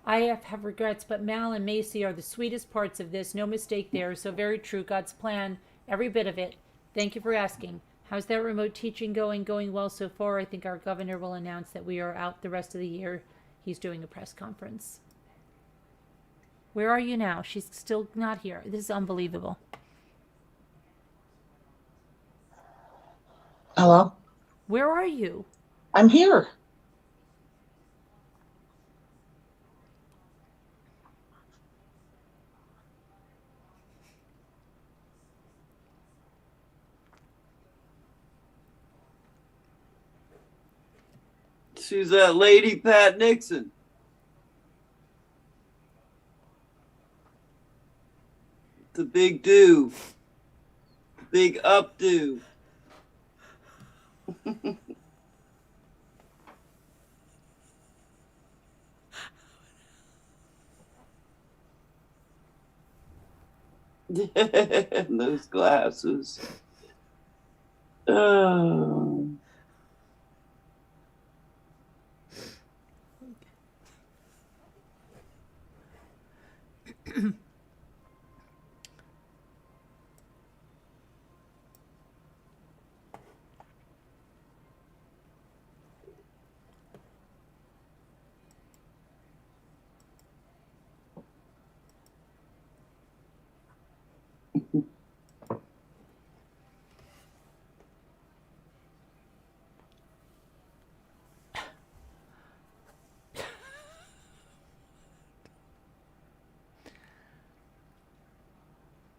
I have regrets, but Mal and Macy are the sweetest parts of this. No mistake there. So very true. God's plan, every bit of it. Thank you for asking. How's that remote teaching going? Going well so far. I think our governor will announce that we are out the rest of the year. He's doing a press conference. Where are you now? She's still not here. This is unbelievable. Hello? Where are you? I'm here. She's that lady, Pat Nixon. The big do. Big updo. Those glasses. Oh.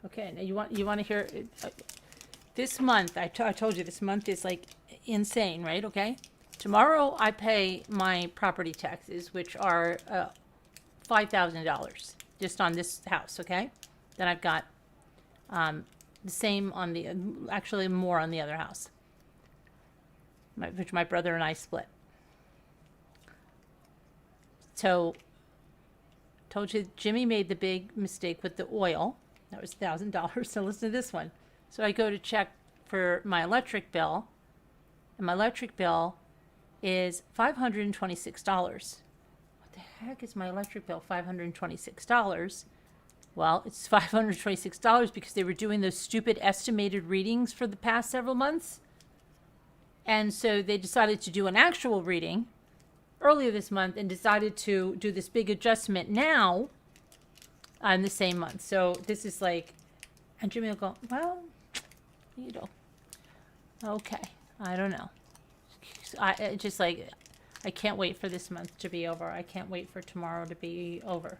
Okay, now you want to hear this month. I told you this month is like insane, right? Okay, tomorrow I pay my property taxes, which are $5,000 just on this house. Okay, then I've got the same on the actually more on the other house, which my brother and I split. So told you Jimmy made the big mistake with the oil. That was $1,000. So listen to this one. So I go to check for my electric bill, and my electric bill is $526. What the heck is my electric bill? $526. Well, it's $526 because they were doing those stupid estimated readings for the past several months. And so they decided to do an actual reading earlier this month and decided to do this big adjustment now in the same month. So this is like, and Jimmy will go, well, you know, okay, I don't know. I just like, I can't wait for this month to be over. I can't wait for tomorrow to be over.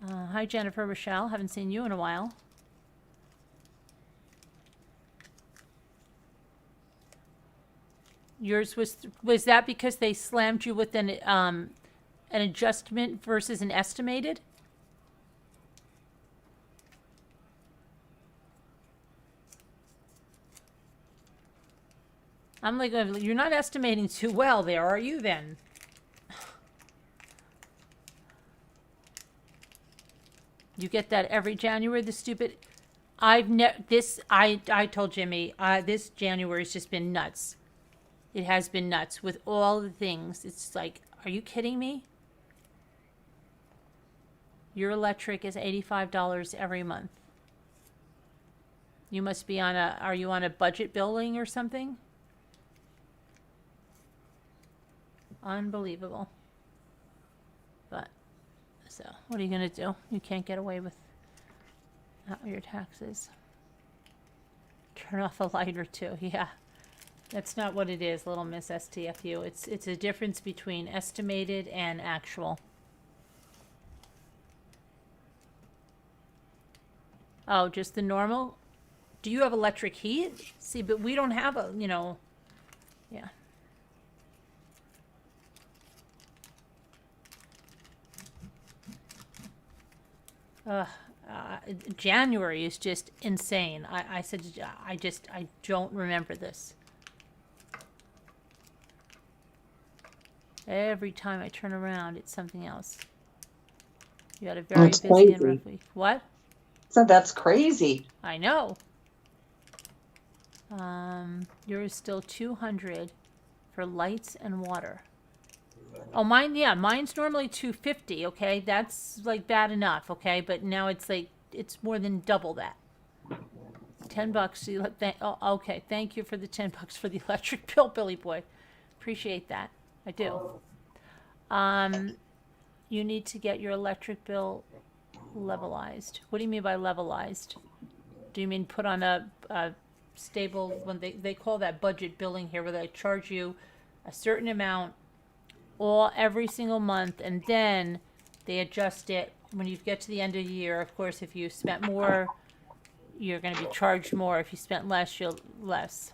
Hi, Jennifer Rochelle. Haven't seen you in a while. Yours was that because they slammed you with an adjustment versus an estimated? I'm like, you're not estimating too well there, are you then? You get that every January, the stupid. I told Jimmy, this January's just been nuts. It has been nuts with all the things. It's like, are you kidding me? Your electric is $85 every month. You must be are you on a budget billing or something? Unbelievable. But, so, what are you going to do? You can't get away with your taxes. Turn off a light or two, yeah. That's not what it is, little Miss STFU. It's a difference between estimated and actual. Oh, just the normal? Do you have electric heat? See, but we don't have a, yeah. January is just insane. I said, I don't remember this. Every time I turn around, it's something else. You had a very That's busy and crazy. rough week. What? So that's crazy. I know. Yours still $200 for lights and water. Oh, mine's normally $2.50. Okay, that's like bad enough. Okay, but now it's like it's more than double that. $10. Okay, thank you for the $10 for the electric bill, Billy Boy. Appreciate that. I do. You need to get your electric bill levelized. What do you mean by levelized? Do you mean put on a stable, when they call that budget billing here, where they charge you a certain amount every single month, and then they adjust it when you get to the end of the year. Of course, if you spent more, you're going to be charged more. If you spent less, you'll less.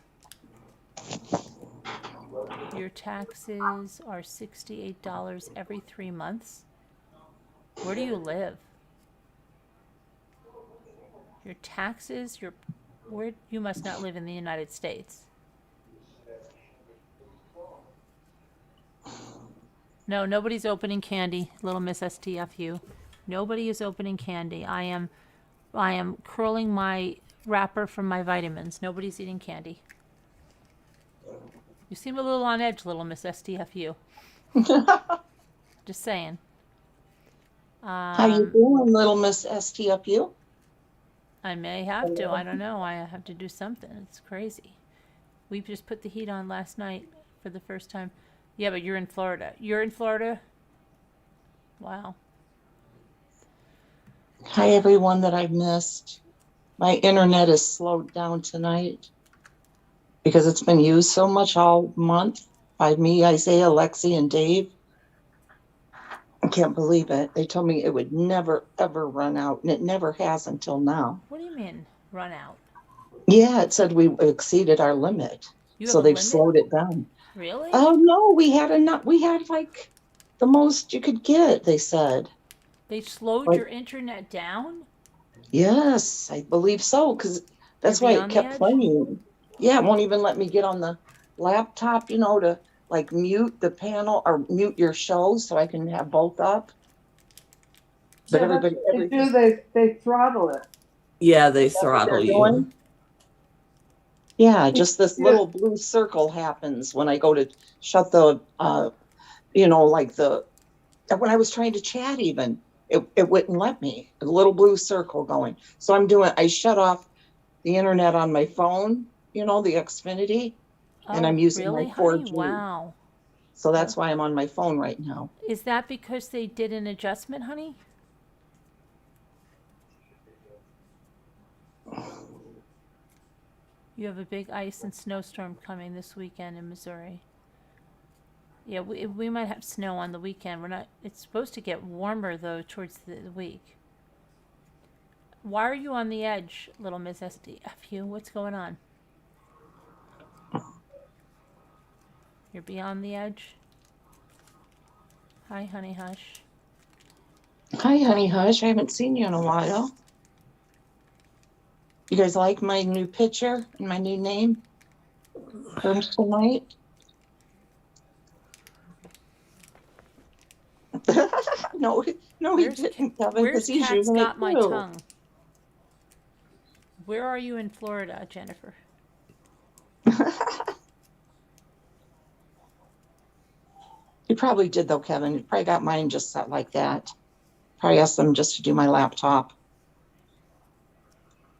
Your taxes are $68 every 3 months. Where do you live? Your taxes, you must not live in the United States. No, nobody's opening candy, little Miss STFU. Nobody is opening candy. I am curling my wrapper from my vitamins. Nobody's eating candy. You seem a little on edge, little Miss STFU. Just saying. How you doing, little Miss STFU? I may have to. I don't know. I have to do something. It's crazy. We just put the heat on last night for the first time. Yeah, but you're in Florida. You're in Florida? Wow. Hi, everyone that I've missed. My internet is slowed down tonight because it's been used so much all month by me, Isaiah, Lexi, and Dave. I can't believe it. They told me it would never, ever run out, and it never has until now. What do you mean, run out? Yeah, it said we exceeded our limit, so they've slowed it down. Really? Oh no, we had like the most you could get. They said they slowed your internet down. Yes, I believe so, because that's why it kept playing. Yeah, it won't even let me get on the laptop, to like mute the panel or mute your shows so I can have both up. But they throttle it. Yeah, they throttle you. Yeah, just this little blue circle happens when I go to shut the, when I was trying to chat even, it wouldn't let me, a little blue circle going. So I shut off the internet on my phone, the Xfinity, and I'm using my 4G. Honey? Wow. So that's why I'm on my phone right now. Is that because they did an adjustment, honey? You have a big ice and snowstorm coming this weekend in Missouri. Yeah, we might have snow on the weekend. It's supposed to get warmer though towards the week. Why are you on the edge, little Miss SDFU? What's going on? You're beyond the edge? Hi, honey hush. Hi, honey hush. I haven't seen you in a while. You guys like my new picture and my new name? Comes tonight. No, he didn't, Kevin. Where's He's Cat's using got it my too. tongue? Where are you in Florida, Jennifer? You probably did though, Kevin. You probably got mine just set like that. Probably asked them just to do my laptop.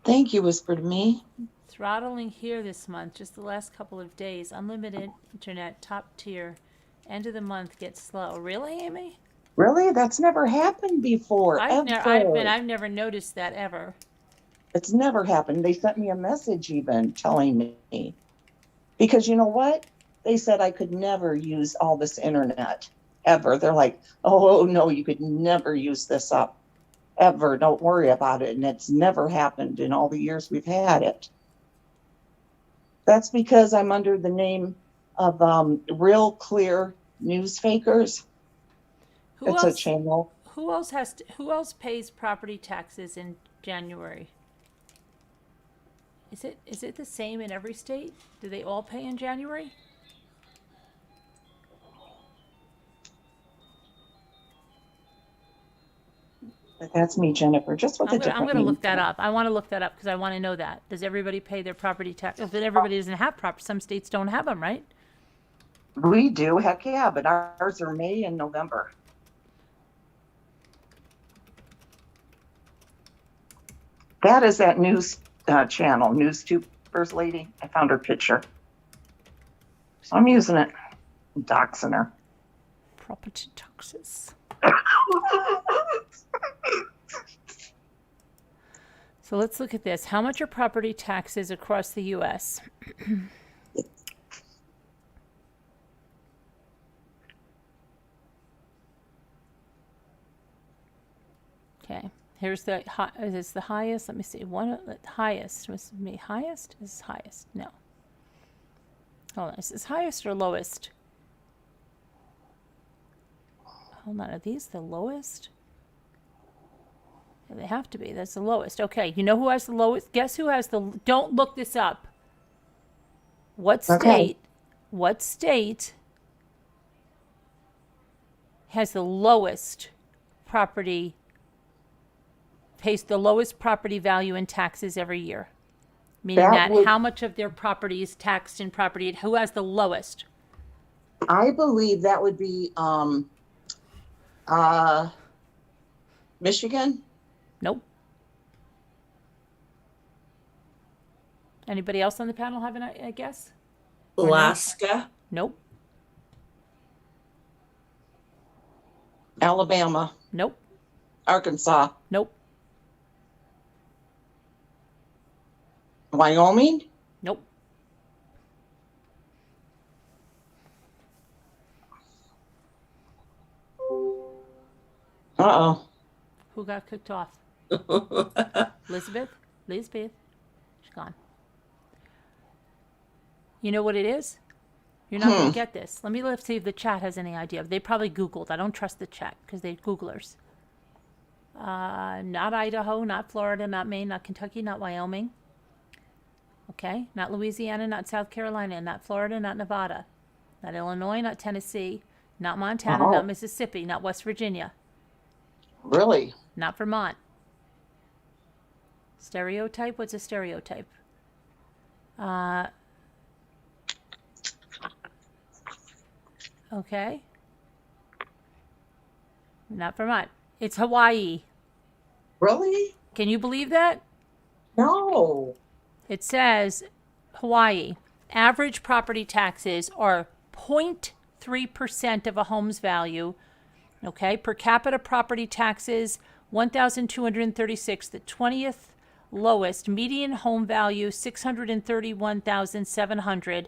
Thank you, Whisper to Me. Throttling here this month, just the last couple of days. Unlimited internet, top tier. End of the month gets slow. Really, Amy? Really? That's never happened before. I've never noticed that ever. It's never happened. They sent me a message even telling me. Because you know what? They said I could never use all this internet ever. They're like, oh no, you could never use this up ever. Don't worry about it. And it's never happened in all the years we've had it. That's because I'm under the name of Real Clear News Fakers. It's a channel. Who else pays property taxes in January? Is it the same in every state? Do they all pay in January? That's me, Jennifer. Just with a different I'm going to name. look that up. I want to look that up because I want to know that. Does everybody pay their property tax? But everybody doesn't have property. Some states don't have them, right? We do, heck yeah, but ours are May and November. That is that news channel, News Tubers lady. I found her picture. So I'm using it. I'm doxing her. Property taxes. So let's look at this. How much are property taxes across the U.S.? Okay, here's the is this the highest? Let me see. Highest was me. Highest is highest. No. Hold on. Is this highest or lowest? Hold on. Are these the lowest? Yeah, they have to be. That's the lowest. Okay. You know who has the lowest? Guess who has the? Don't look this up. What state? Okay. What state has the lowest property? Pays the lowest property value in taxes every year? Meaning that how much of their property is taxed in property? Who has the lowest? I believe that would be Michigan. Nope. Anybody else on the panel have a guess? Alaska. Nope. Alabama. Nope. Arkansas. Nope. Wyoming. Nope. Uh-oh. Who got kicked off? Elizabeth? Elizabeth. She's gone. You know what it is? You're not going to get this. Let's see if the chat has any idea. They probably Googled. I don't trust the chat because they're Googlers. Not Idaho, not Florida, not Maine, not Kentucky, not Wyoming. Okay? Not Louisiana, not South Carolina, not Florida, not Nevada. Not Illinois, not Tennessee, not Montana, not Mississippi, not West Virginia. Really? Not Vermont. Stereotype? What's a stereotype? Okay. Not Vermont. It's Hawaii. Really? Can you believe that? No. It says Hawaii. Average property taxes are 0.3% of a home's value. Okay. Per capita property taxes, $1,236, the 20th lowest. Median home value, $631,700.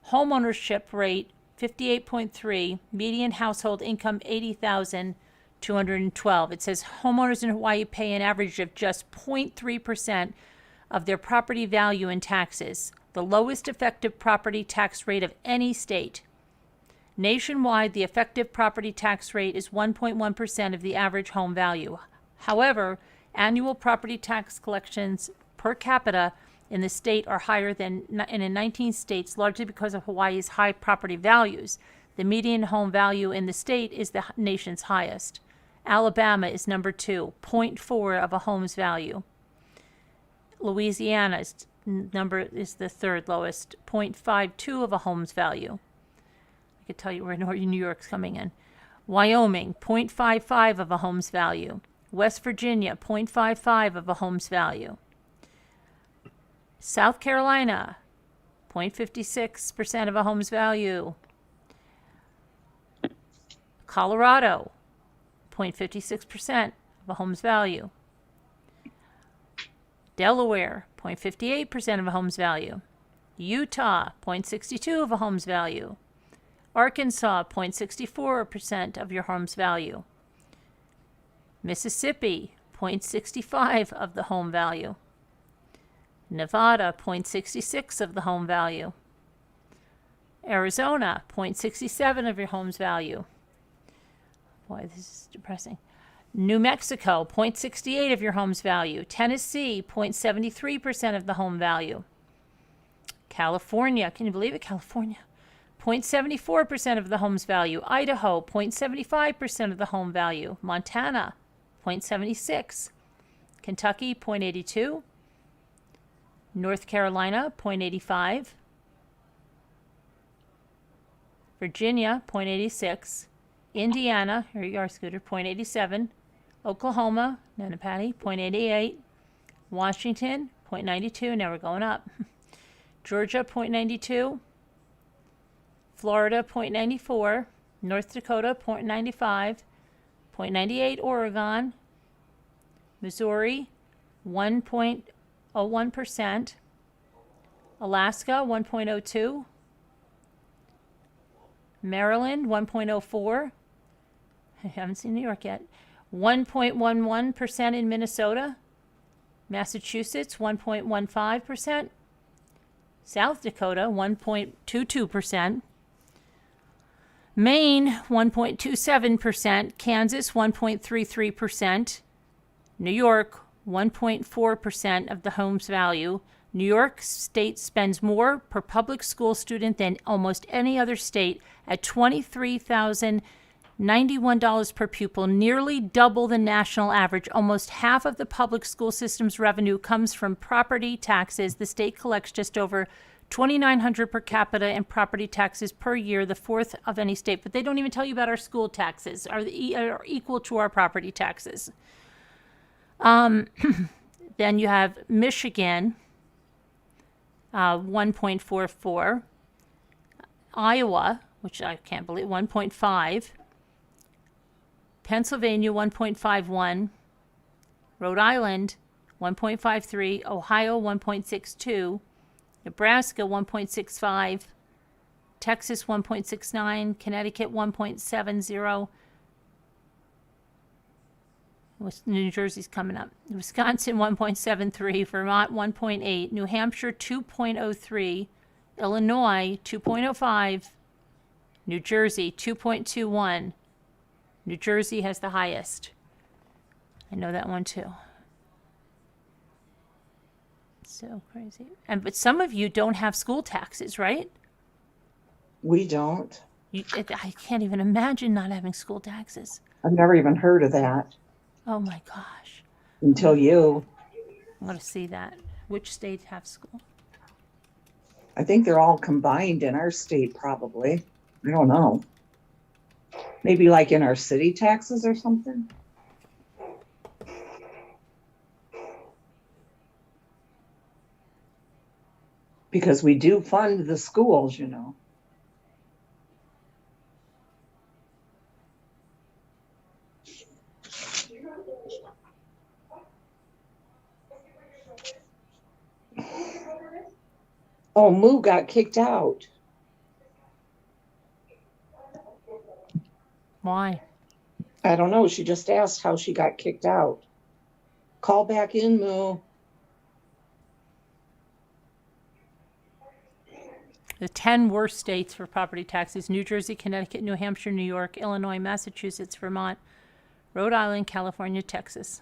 Home ownership rate, 58.3. Median household income, $80,212. It says homeowners in Hawaii pay an average of just 0.3% of their property value in taxes, the lowest effective property tax rate of any state. Nationwide, the effective property tax rate is 1.1% of the average home value. However, annual property tax collections per capita in the state are higher than in 19 states, largely because of Hawaii's high property values. The median home value in the state is the nation's highest. Alabama is number 2, 0.4 of a home's value. Louisiana's number is the third lowest, 0.52 of a home's value. I could tell you where New York's coming in. Wyoming, 0.55 of a home's value. West Virginia, 0.55 of a home's value. South Carolina, 0.56% of a home's value. Colorado, 0.56% of a home's value. Delaware, 0.58% of a home's value. Utah, 0.62 of a home's value. Arkansas, 0.64% of your home's value. Mississippi, 0.65 of the home value. Nevada, 0.66 of the home value. Arizona, 0.67 of your home's value. Boy, this is depressing. New Mexico, 0.68 of your home's value. Tennessee, 0.73% of the home value. California, can you believe it? California, 0.74% of the home's value. Idaho, 0.75% of the home value. Montana, 0.76. Kentucky, 0.82. North Carolina, 0.85. Virginia, 0.86. Indiana, here you are, Scooter, 0.87. Oklahoma, Nanapati, 0.88. Washington, 0.92. Now we're going up. Georgia, 0.92. Florida, 0.94. North Dakota, 0.95. 0.98 Oregon. Missouri, 1.01%. Alaska, 1.02. Maryland, 1.04. I haven't seen New York yet. 1.11% in Minnesota. Massachusetts, 1.15%. South Dakota, 1.22%. Maine, 1.27%. Kansas, 1.33%. New York, 1.4% of the home's value. New York State spends more per public school student than almost any other state at $23,091 per pupil, nearly double the national average. Almost half of the public school system's revenue comes from property taxes. The state collects just over $2,900 per capita in property taxes per year, the fourth of any state. But they don't even tell you about our school taxes, are equal to our property taxes. Then you have Michigan, 1.44. Iowa, which I can't believe, 1.5. Pennsylvania, 1.51. Rhode Island, 1.53. Ohio, 1.62. Nebraska, 1.65. Texas, 1.69. Connecticut, 1.70. New Jersey's coming up. Wisconsin, 1.73. Vermont, 1.8. New Hampshire, 2.03. Illinois, 2.05. New Jersey, 2.21. New Jersey has the highest. I know that one too. So crazy. But some of you don't have school taxes, right? We don't. I can't even imagine not having school taxes. I've never even heard of that Oh my gosh. until you. I want to see that. Which states have school? I think they're all combined in our state, probably. I don't know. Maybe like in our city taxes or something. Because we do fund the schools, you know. Oh, Moo got kicked out. Why? I don't know. She just asked how she got kicked out. Call back in, Moo. The 10 worst states for property taxes: New Jersey, Connecticut, New Hampshire, New York, Illinois, Massachusetts, Vermont, Rhode Island, California, Texas.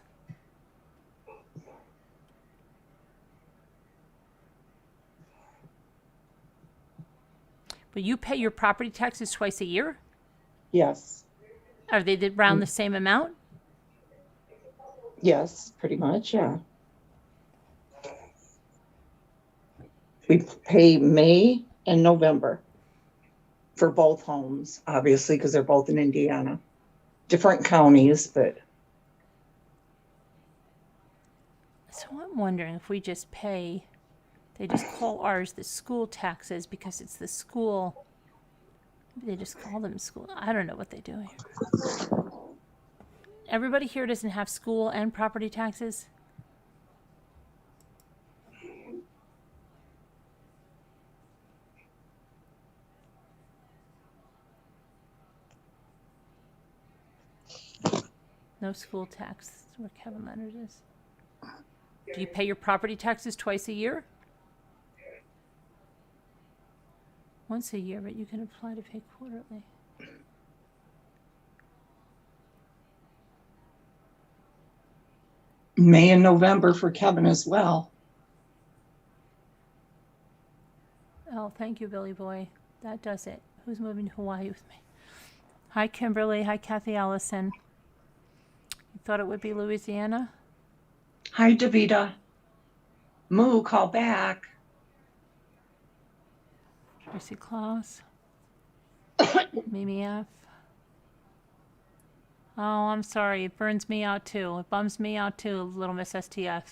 But you pay your property taxes twice a year? Yes. Are they around the same amount? Yes, pretty much, yeah. We pay May and November for both homes, obviously, because they're both in Indiana. Different counties, but. So I'm wondering if we just pay, they just call ours the school taxes because it's the school. They just call them school. I don't know what they do here. Everybody here doesn't have school and property taxes? No school tax. That's where Kevin Leonard is. Do you pay your property taxes twice a year? Once a year, but you can apply to pay quarterly. May and November for Kevin as well. Oh, thank you, Billy Boy. That does it. Who's moving to Hawaii with me? Hi, Kimberly. Hi, Kathy Allison. You thought it would be Louisiana? Hi, Davida. Moo, call back. Tracy Claus. Mimi F. Oh, I'm sorry. It burns me out too. It bums me out too, little Miss STF.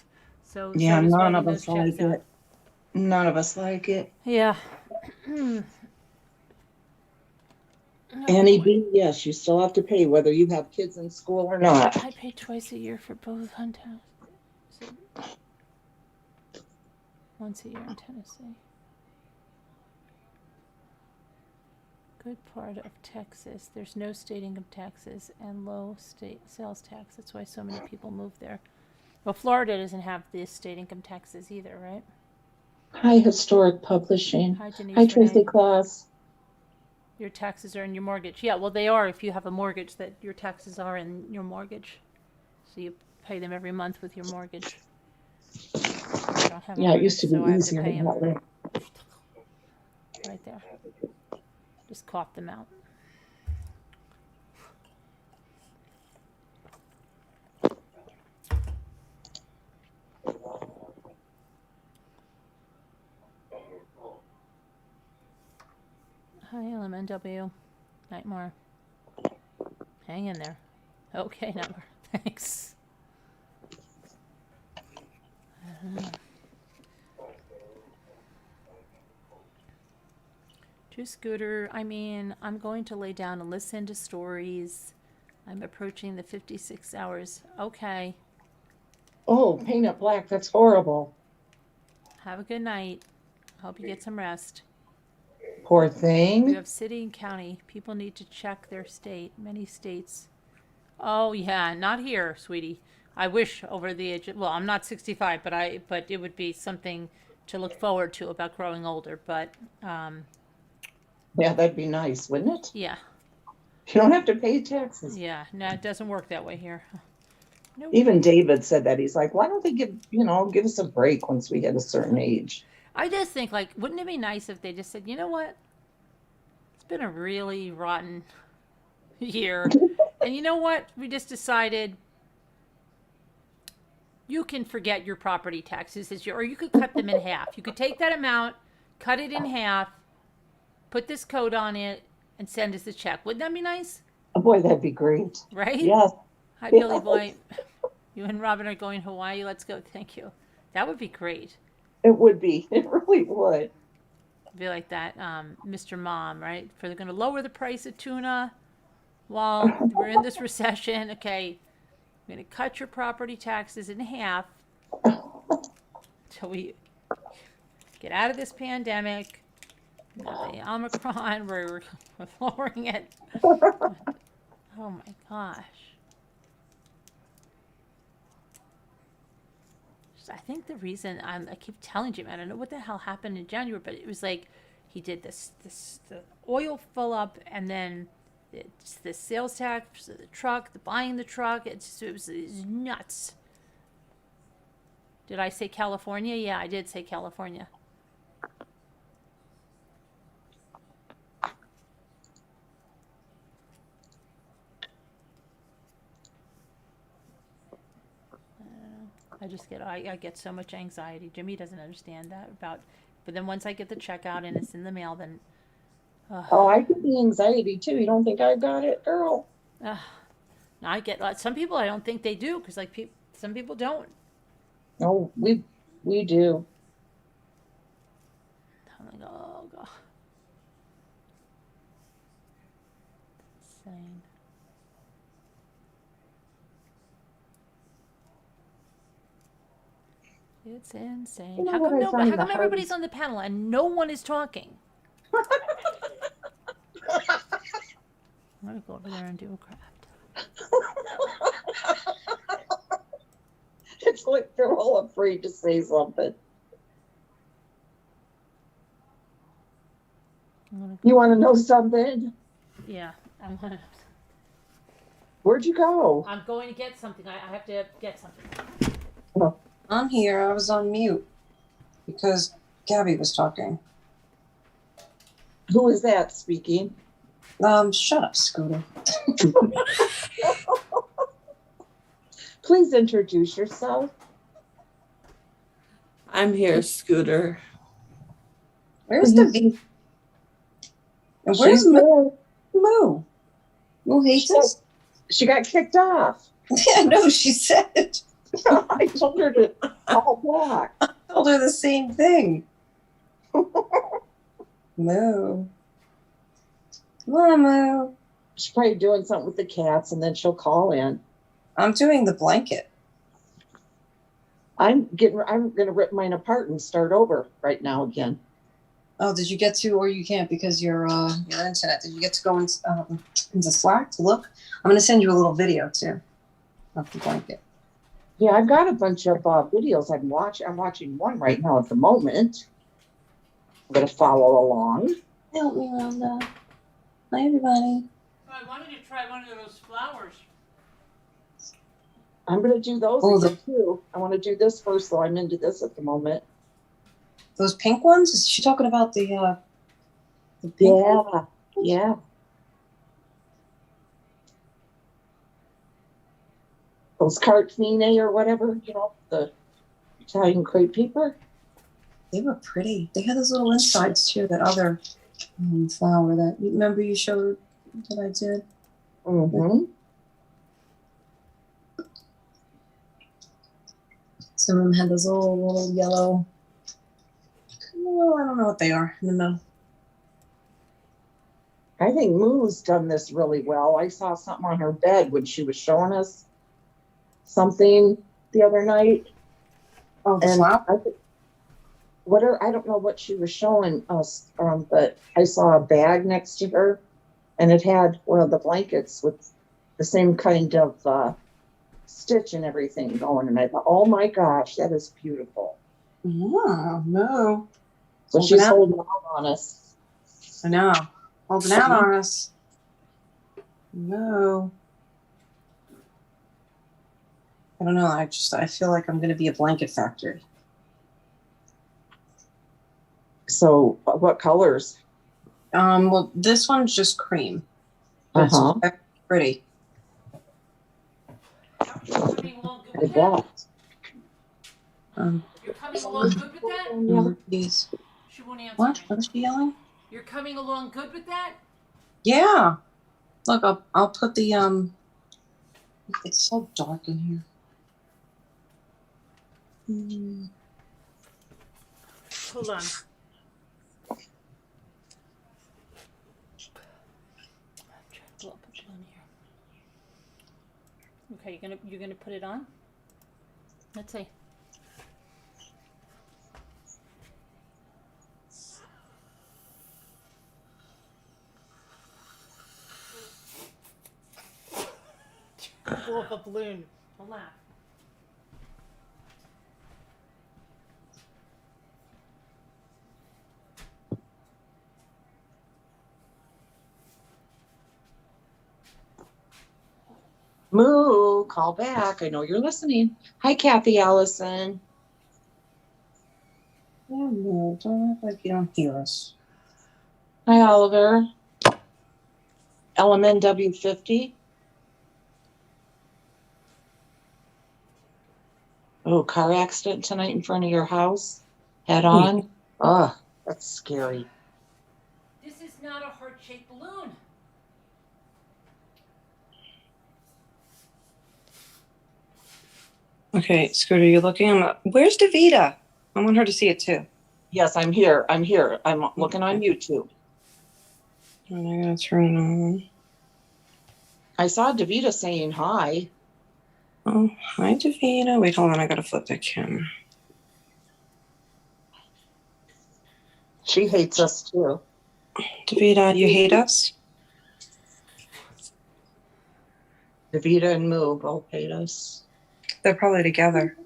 So Yeah, so does none writing of those us checks like out. it. None of us like it. Yeah. Annie B, yes, you still have to pay whether you have kids in school or not. I pay twice a year for both hunters. Once a year in Tennessee. Good part of Texas. There's no state income taxes and low state sales tax. That's why so many people move there. Well, Florida doesn't have the state income taxes either, right? Hi, Historic Publishing. Hi, Denise. Hi, Tracy Renee. Claus. Your taxes are in your mortgage. Yeah, well, they are if you have a mortgage, that your taxes are in your mortgage. So you pay them every month with your mortgage. I don't have a Yeah, it used to mortgage, be so I have to easier pay 'em that way. right there. Just cough them out. Hi, LMNW. Nightmare. Hang in there. Okay, Nightmare. Thanks. To Scooter, I mean, I'm going to lay down and listen to stories. I'm approaching the 56 hours. Okay. Oh, paint it black. That's horrible. Have a good night. Hope you get some rest. Poor You thing. have city and county. People need to check their state. Many states. Oh yeah, not here, sweetie. I wish over the age. Well, I'm not 65, but it would be something to look forward to about growing older. But Yeah, that'd be nice, wouldn't it? yeah, You don't have to pay taxes. yeah. No, it doesn't work that way here. No. Even David said that. He's like, why don't they give us a break once we hit a certain age? I just think, like, wouldn't it be nice if they just said, you know what? It's been a really rotten year. And you know what? We just decided you can forget your property taxes this year, or you could cut them in half. You could take that amount, cut it in half, put this code on it, and send us a check. Wouldn't that be nice? Oh boy, that'd be great. Right? Yes. Hi, Billy Boy. You and Robin are going to Hawaii. Let's go. Thank you. That would be great. It would be. It really would. Be like that, Mr. Mom, right? For they're going to lower the price of tuna while we're in this recession. Okay, we're going to cut your property taxes in half until we get out of this pandemic. Now the Omicron, we're lowering it. Oh my gosh. I think the reason I keep telling Jim, I don't know what the hell happened in January, but it was like he did the oil fill up, and then it's the sales tax, the truck, the buying the truck. It was nuts. Did I say California? Yeah, I did say California. I get so much anxiety. Jimmy doesn't understand that but then once I get the check out and it's in the mail, then. Oh, I get the anxiety too. You don't think I got it, girl? I get some people. I don't think they do because some people don't. No, we do. I'm like, oh god, insane. It's insane. You know How what I come, find how come the everybody's hardest- on the panel and no one is talking? I'm gonna go over there and do a crap. It's like they're all afraid to say something. You want to know something? Yeah, Where'd you go? I'm going to get something. I have to get something. I'm here. I was on mute because Gabby was talking. Who is that speaking? Shut up, Scooter. Please introduce yourself. I'm here, Scooter. Where's the V? And where's She's there. Moo. Moo hates us? She got kicked off. Yeah, no, she said. I told her to call back. I told her the same thing. Moo. Come on, Moo. She's probably doing something with the cats, and then she'll call in. I'm doing the blanket. I'm gonna rip mine apart and start over right now again. Oh, did you get to, or you can't because your internet? Did you get to go into Slack to look? I'm gonna send you a little video too of the blanket. Yeah, I've got a bunch of videos I'm watching one right now at the moment. I'm gonna follow along. Help me, Rhonda. Hi, everybody. I wanted to try one of those flowers. I'm gonna do those Oh, again too. I want to do this first, though. I'm into this at the moment. Those pink ones? Is she talking about the pink Yeah, yeah. Those cartine or whatever, the Italian crepe paper. They were pretty. They had those little insides too. That other flower that you remember you showed that I did. Mm-hmm. Some of them had those little yellow. Well, I don't know what they are in the middle. I think Moo's done this really well. I saw something on her bed when she was showing us something the other night. Oh, the And flower? I don't know what she was showing us, but I saw a bag next to her, and it had one of the blankets with the same kind of stitch and everything going. And I thought, oh my gosh, that is beautiful. Yeah, no. So she's holding out on us. I know. Holding out on us. No. I don't know. I feel like I'm going to be a blanket factory. So what colors? Well, this one's just cream. It's very pretty. You're coming along good with that? You're coming along good with that? Please. She won't answer What? me. What is she yelling? You're coming along good with that? Yeah. Look, I'll put the It's so dark in here. Hold on. Okay, you're gonna put it on? Let's see. Blow up a balloon. Don't laugh. Moo, call back. I know you're listening. Hi, Kathy Allison. Oh, no, don't act like you don't hear us. Hi, Oliver. LMNW50. Oh, car accident tonight in front of your house? Head on? Oh, that's scary. This is not a heart-shaped balloon. Okay, Scooter, you're looking. Where's Davita? I want her to see it too. Yes, I'm here. I'm looking on YouTube. And I'm gonna turn it on. I saw Davita saying hi. Oh, hi, Davita. Wait, hold on. I gotta flip the camera. She hates us too. Davita, you hate us? Davita and Moo both hate us. They're probably together.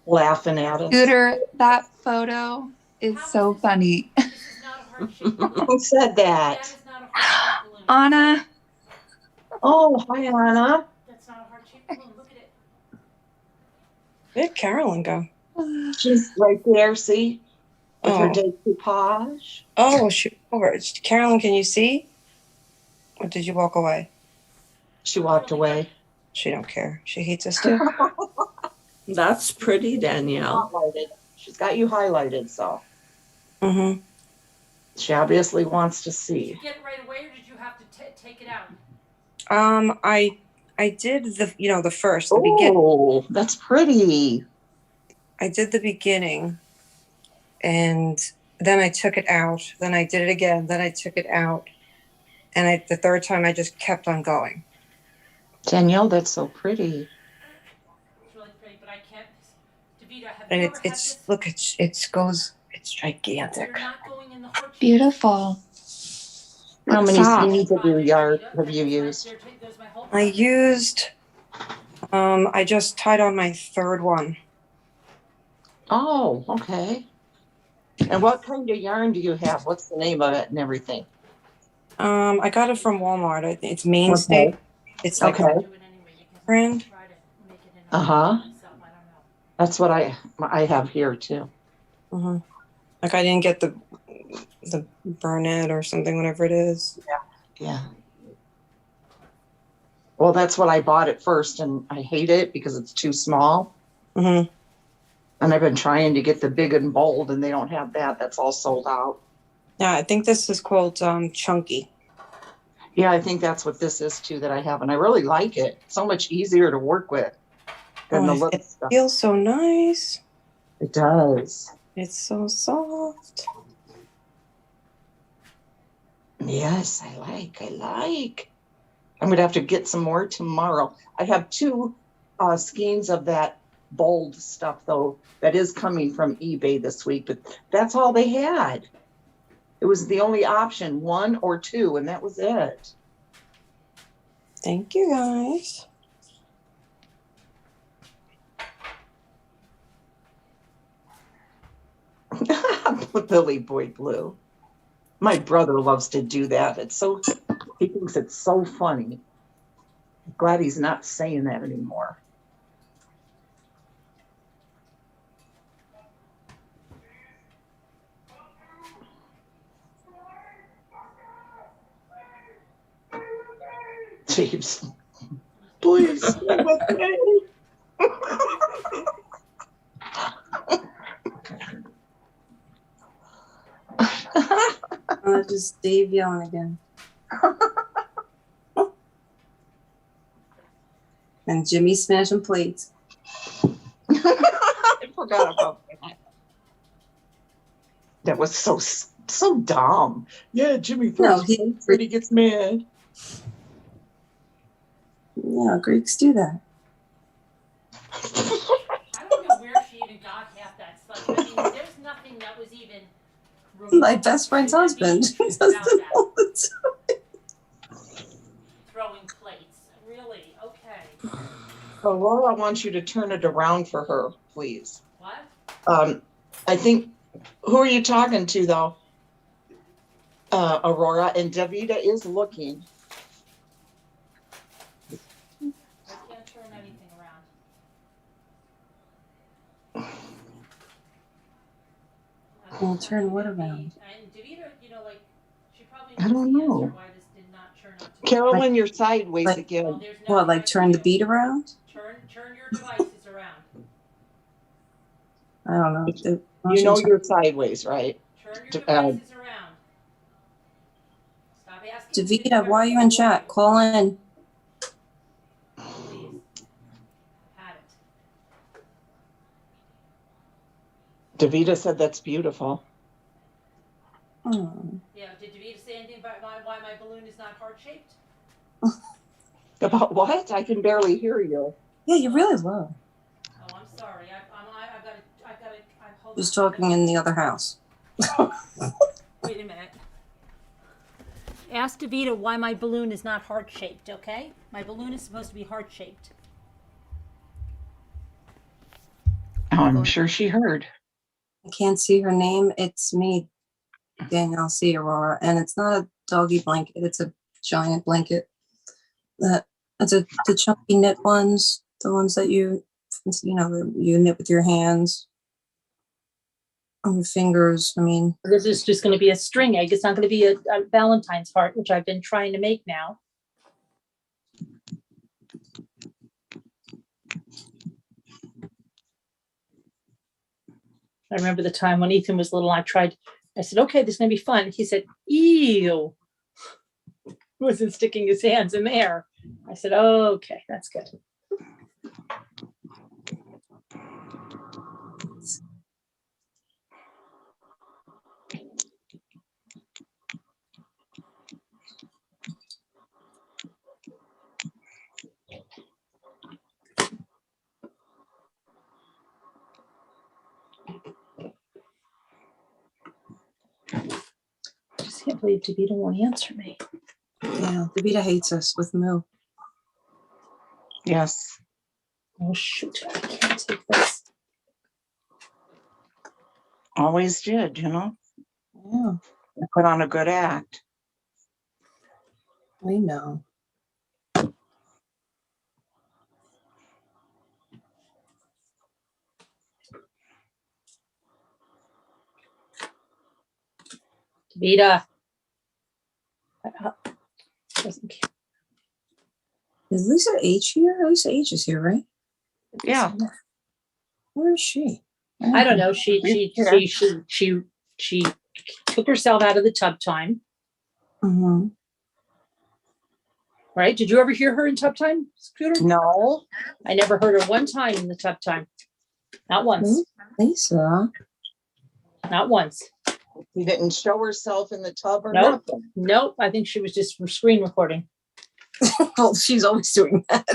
Laughing at us. Scooter, that photo is so funny. This is not a heart-shaped balloon. Who said That that? is not a heart-shaped balloon. Anna, Oh, hi, Anna. That's not a heart-shaped balloon. Look at it. Where'd Carolyn go? She's right there, see? With her Oh. decoupage. Oh, shoot over. Carolyn, can you see? Or did you walk away? She walked away. She don't care. She hates us too. That's pretty, Danielle. Spotlighted. She's got you highlighted, so Mm-hmm. she obviously wants to see. Did you get it right away, or did you have to take it out? I did the first, the beginning. Oh, that's pretty. I did the beginning, and then I took it out. Then I did it again. Then I took it out, and the third time I just kept on going. Danielle, that's so pretty. It's really pretty, but I can't. Davida, have And you ever had it's this? look, it's gigantic. You're not going in the heart shape. Beautiful. How many Soft. scenes of your yard have you used? There's my whole I used. I just tied on my third one. Oh, okay. And what kind of yarn do you have? What's the name of it and everything? I got it from Walmart. I think it's Mainstay. Okay. It's like Okay. brand. Uh-huh. That's what I have here too. Mm-hmm. Like I didn't get the Burnett or something, whatever it is. Yeah. Well, that's what I bought at first, and I hate it because it's too small. Mm-hmm. And I've been trying to get the big and bold, and they don't have that. That's all sold out. Yeah, I think this is called Chunky. Yeah, I think that's what this is too that I have, and I really like it. It's so much easier to work with than the little It stuff. feels so nice. It does. It's so soft. Yes, I like. I'm gonna have to get some more tomorrow. I have 2 skeins of that bold stuff though that is coming from eBay this week, but that's all they had. It was the only option, 1 or 2, and that was it. Thank you, guys. Billy Boy Blue. My brother loves to do that. He thinks it's so funny. I'm glad he's not saying that anymore. Jeeves, please stay with me. Just Dave yelling again. And Jimmy smashing plates. I forgot about that. That was so dumb. Yeah, Jimmy throws plates when he gets mad. Yeah, Greeks do that. I don't know where she even got half that stuff. I mean, there's nothing that was even. My best friend's husband does it all the time. Throwing plates. Really? Okay. Aurora wants you to turn it around for her, please. What? I think, who are you talking to though? Aurora, and Davida is looking. I can't turn anything around. Well, turn what around? And Davida, she probably I don't know. why this did not turn out to Carolyn, you're sideways again. Well, there's no What, like turn the beat around? Turn your devices around. I don't know. You know you're sideways, right? Turn your devices around. Stop asking. Davida, why are you in chat? Call in. Please. Had it. Davida said that's beautiful. Oh. Yeah, did Davida say anything about why my balloon is not heart-shaped? About what? I can barely hear you. Yeah, you're really low. Oh, I'm sorry. I've got to. Who's talking in the other house? Wait a minute. Ask Davida why my balloon is not heart-shaped, okay? My balloon is supposed to be heart-shaped. Oh, I'm sure she heard. I can't see her name. It's me, Danielle C. Aurora, and it's not a doggy blanket. It's a giant blanket. It's the chunky knit ones, the ones that you knit with your hands on your fingers. I mean, This is just going to be a string egg. It's not going to be a Valentine's heart, which I've been trying to make now. I remember the time when Ethan was little, I said, okay, this is gonna be fun. He said, ew. He wasn't sticking his hands in there. I said, oh, okay, that's good. I just can't believe Davida won't answer me. Yeah, Davida hates us with Moo. Yes. Oh, shoot, I can't take this. Always did, you know? Yeah, I put on a good act. we know. Davida. Doesn't care. Is Lisa H here? Lisa H is here, right? Yeah. Where is she? I don't know. She took herself out of the tub time. Mm-hmm. Right? Did you ever hear her in tub time, Scooter? No. I never heard her one time in the tub time. Not once. Lisa. Not once. She didn't show herself in the tub or Nope. nothing. Nope. I think she was just for screen recording. Well, she's always doing that.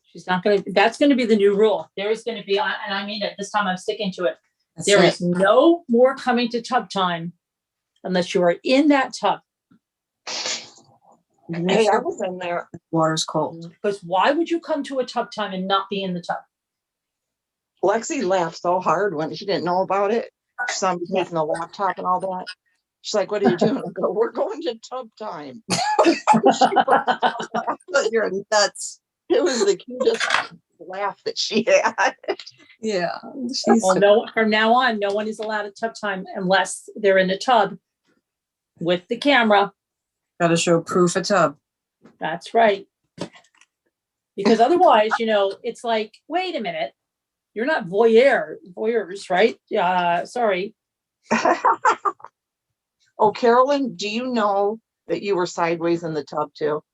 She's not going to, that's going to be the new rule. There is going to be, and I mean it, this time I'm sticking to it. There is no more coming to tub time unless you are in that tub. Hey, I was in there. Water's cold. Because why would you come to a tub time and not be in the tub? Lexi laughed so hard when she didn't know about it. Somebody taking the laptop and all that. She's like, what are you doing? I go, we're going to tub time. You're nuts. It was the cutest laugh that she had. Yeah. Well, no, from now on, no one is allowed at tub time unless they're in the tub with the camera. Got to show proof of tub. That's right. Because otherwise, you know, it's like, wait a minute. You're not voyeurs, right? Sorry. Oh, Carolyn, do you know that you were sideways in the tub too?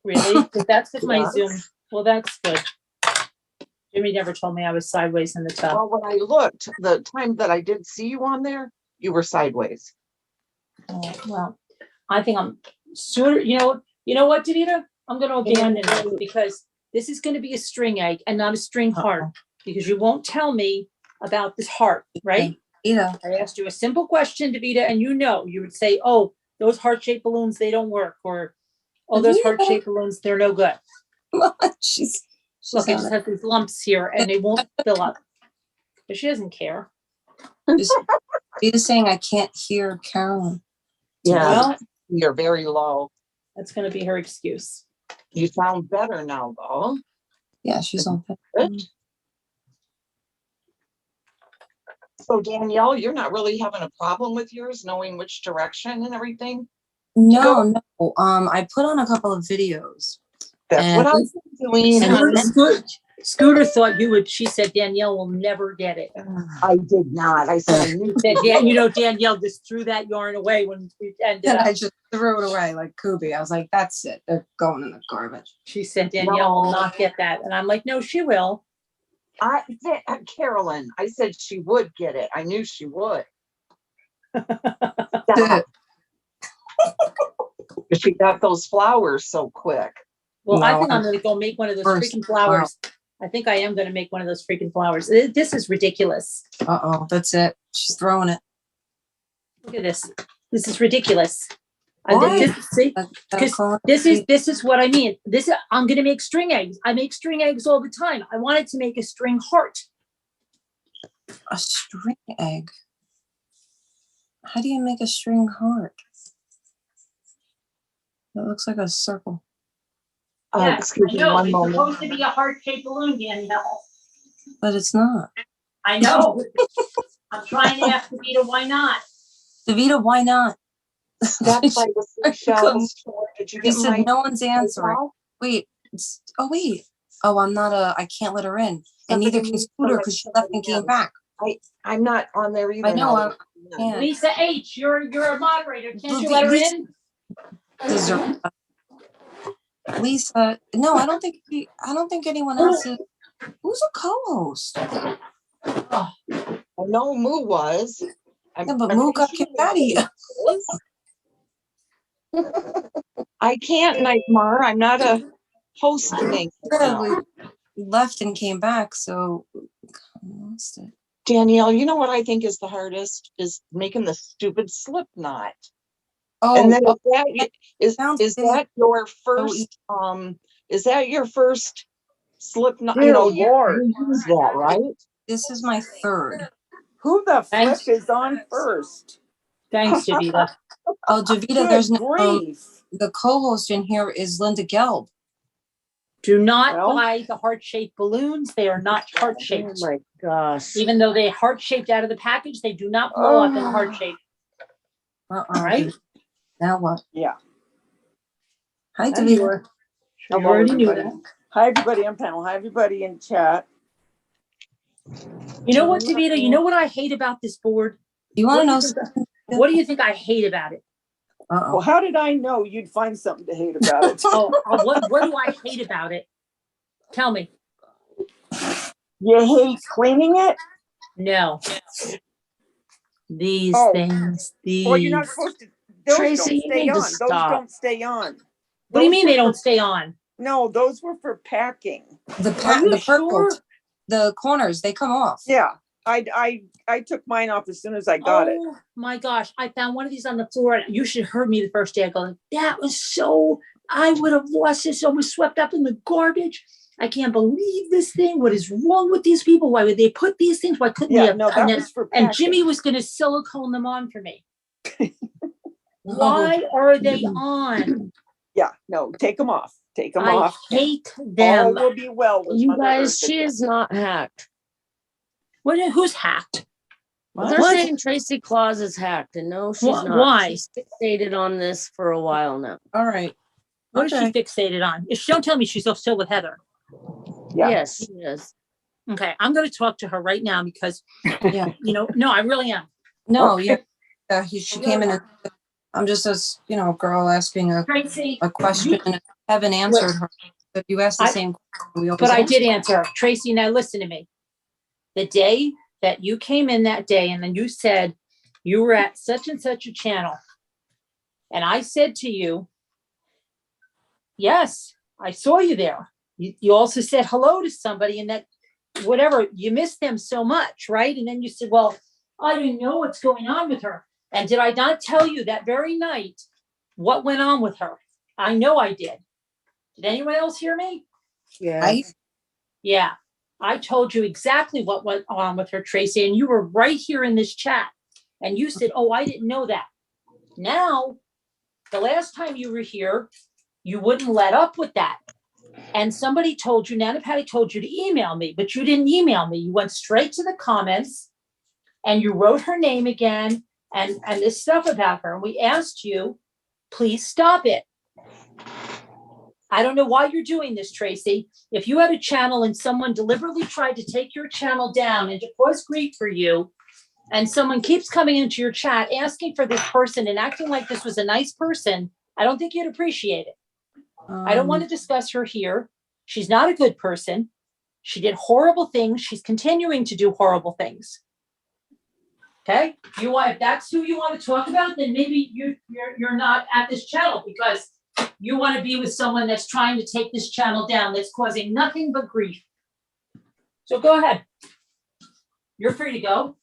Really? That's with my Yes. Zoom. Well, that's good. Jimmy never told me I was sideways in the tub. Well, when I looked, the time that I did see you on there, you were sideways. Oh, well, I think I'm sooner, you know what, Davida? I'm going to abandon it because this is going to be a string egg and not a string heart because you won't tell me about this heart, right? Yeah. I asked you a simple question, Davida, and you would say, oh, those heart-shaped balloons, they don't work, or oh, those heart-shaped balloons, they're no good. She's Look, it just has these lumps here and they won't fill up. But she doesn't care. She's saying I can't hear Carolyn. Yeah, Well, you're very low. that's going to be her excuse. You sound better now, though. Yeah, she's on. Good. So Danielle, you're not really having a problem with yours, knowing which direction and everything? No. I put on a couple of videos. That's what I was doing. Scooter thought you would. She said Danielle will never get it. I did not. I said I knew. Danielle just threw that yarn away when we ended up. I just threw it away like Kubi. I was like, that's it. They're going in the garbage. She said Danielle will not get that. And I'm like, no, she will. Carolyn, I said she would get it. I knew she would. She got those flowers so quick. Well, I think I'm going to go make one of those freaking flowers. I think I am going to make one of those freaking flowers. This is ridiculous. Uh-oh, that's it. She's throwing it. Look at this. This is ridiculous. Why? Because this is what I mean. I'm going to make string eggs. I make string eggs all the time. I wanted to make a string heart. A string egg? How do you make a string heart? It looks like a circle. Yeah, excuse I know. me, It's one supposed moment. to be a heart-shaped balloon, Danielle. But it's not. I know. I'm trying to ask Davida why not. Davida, why not? That's like the seashells. Did you He get said my no one's answering. PayPal? Wait. Oh, wait. oh, I can't let her in. And neither can Scooter because she left and came back. I'm not on there either. I know, now. I can't. Lisa H, you're a moderator. Can't you let her in? Lisa, no, I don't think anyone else is. Who's a co-host? I know Moo was. Yeah, but Moo got kicked out of here. I can't, Nightmare. I'm not a host name. Yeah, we left and came back, so lost it. Danielle, you know what I think is the hardest is making the stupid slip knot. Oh, and then is that your first slip knot? Dear Lord. You use that, right? This is my third. Who the flip is on first? Thanks, Javita. Oh, Javita, Good there's no grief. the co-host in here is Linda Gelb. Do not Well. buy the heart-shaped balloons. They are not Oh heart-shaped. my gosh. Even though they're heart-shaped out of the package, they do not blow up in heart shape. All right? Now what? Yeah. Hi, I'm Davita. sure. You Hello, already knew everybody. that. Hi, everybody on panel. Hi, everybody in chat. You know what, Davita? You know what I hate about this board? You want to know? What do you think I hate about it? Well, how did I know you'd find something to hate about it? What do I hate about it? Tell me. You hate cleaning it? No. These things. These. Well, you're not supposed to. Those Tracy, you don't stay need to on. Those stop. don't stay on. What do you mean they were don't stay on? No, those were for packing. The purple, sure? the corners, they come off. Yeah, I took mine off as soon as I got it. Oh my gosh, I found one of these on the floor, and you should have heard me the first day. I go, that was so. I would have lost this. Almost swept up in the garbage. I can't believe this thing. What is wrong with these people? Why would they put these things? Why couldn't they have no, done that it? was for packing. And Jimmy was going to silicone them on for me. Why are they on? Yeah, no, take them off. Take them I off. hate them. All will be well with You Mother guys, Earth. she is not hacked. Who's hacked? They're saying Tracy Claus is hacked, and no, she's not. Why? She's fixated on this for a while now. All right. What is she fixated on? Don't tell me she's still with Heather. Yeah. Yes, she is. Okay, I'm going to talk to her right now because, Yeah. No, I really am. No, Okay. yeah. She came in. I'm just a girl asking a question, and I haven't answered her. If you ask the same question, but I did answer her. Tracy, now listen to me. The day that you came in that day, and then you said you were at such and such a channel, and I said to you, yes, I saw you there. You also said hello to somebody, and that whatever, you missed them so much, right? And then you said, well, I didn't know what's going on with her. And did I not tell you that very night what went on with her? I know I did. Did anyone else hear me? Yeah. Yeah. I told you exactly what went on with her, Tracy, and you were right here in this chat. And you said, oh, I didn't know that. Now, the last time you were here, you wouldn't let up with that. And somebody told you, Nana Patty told you to email me, but you didn't email me. You went straight to the comments and you wrote her name again and this stuff about her. And we asked you, please stop it. I don't know why you're doing this, Tracy. If you had a channel and someone deliberately tried to take your channel down and to cause grief for you, and someone keeps coming into your chat asking for this person and acting like this was a nice person, I don't think you'd appreciate it. I don't want to discuss her here. She's not a good person. She did horrible things. She's continuing to do horrible things. Okay, if that's who you want to talk about, then maybe you're not at this channel because you want to be with someone that's trying to take this channel down, that's causing nothing but grief. So go ahead. You're free to go.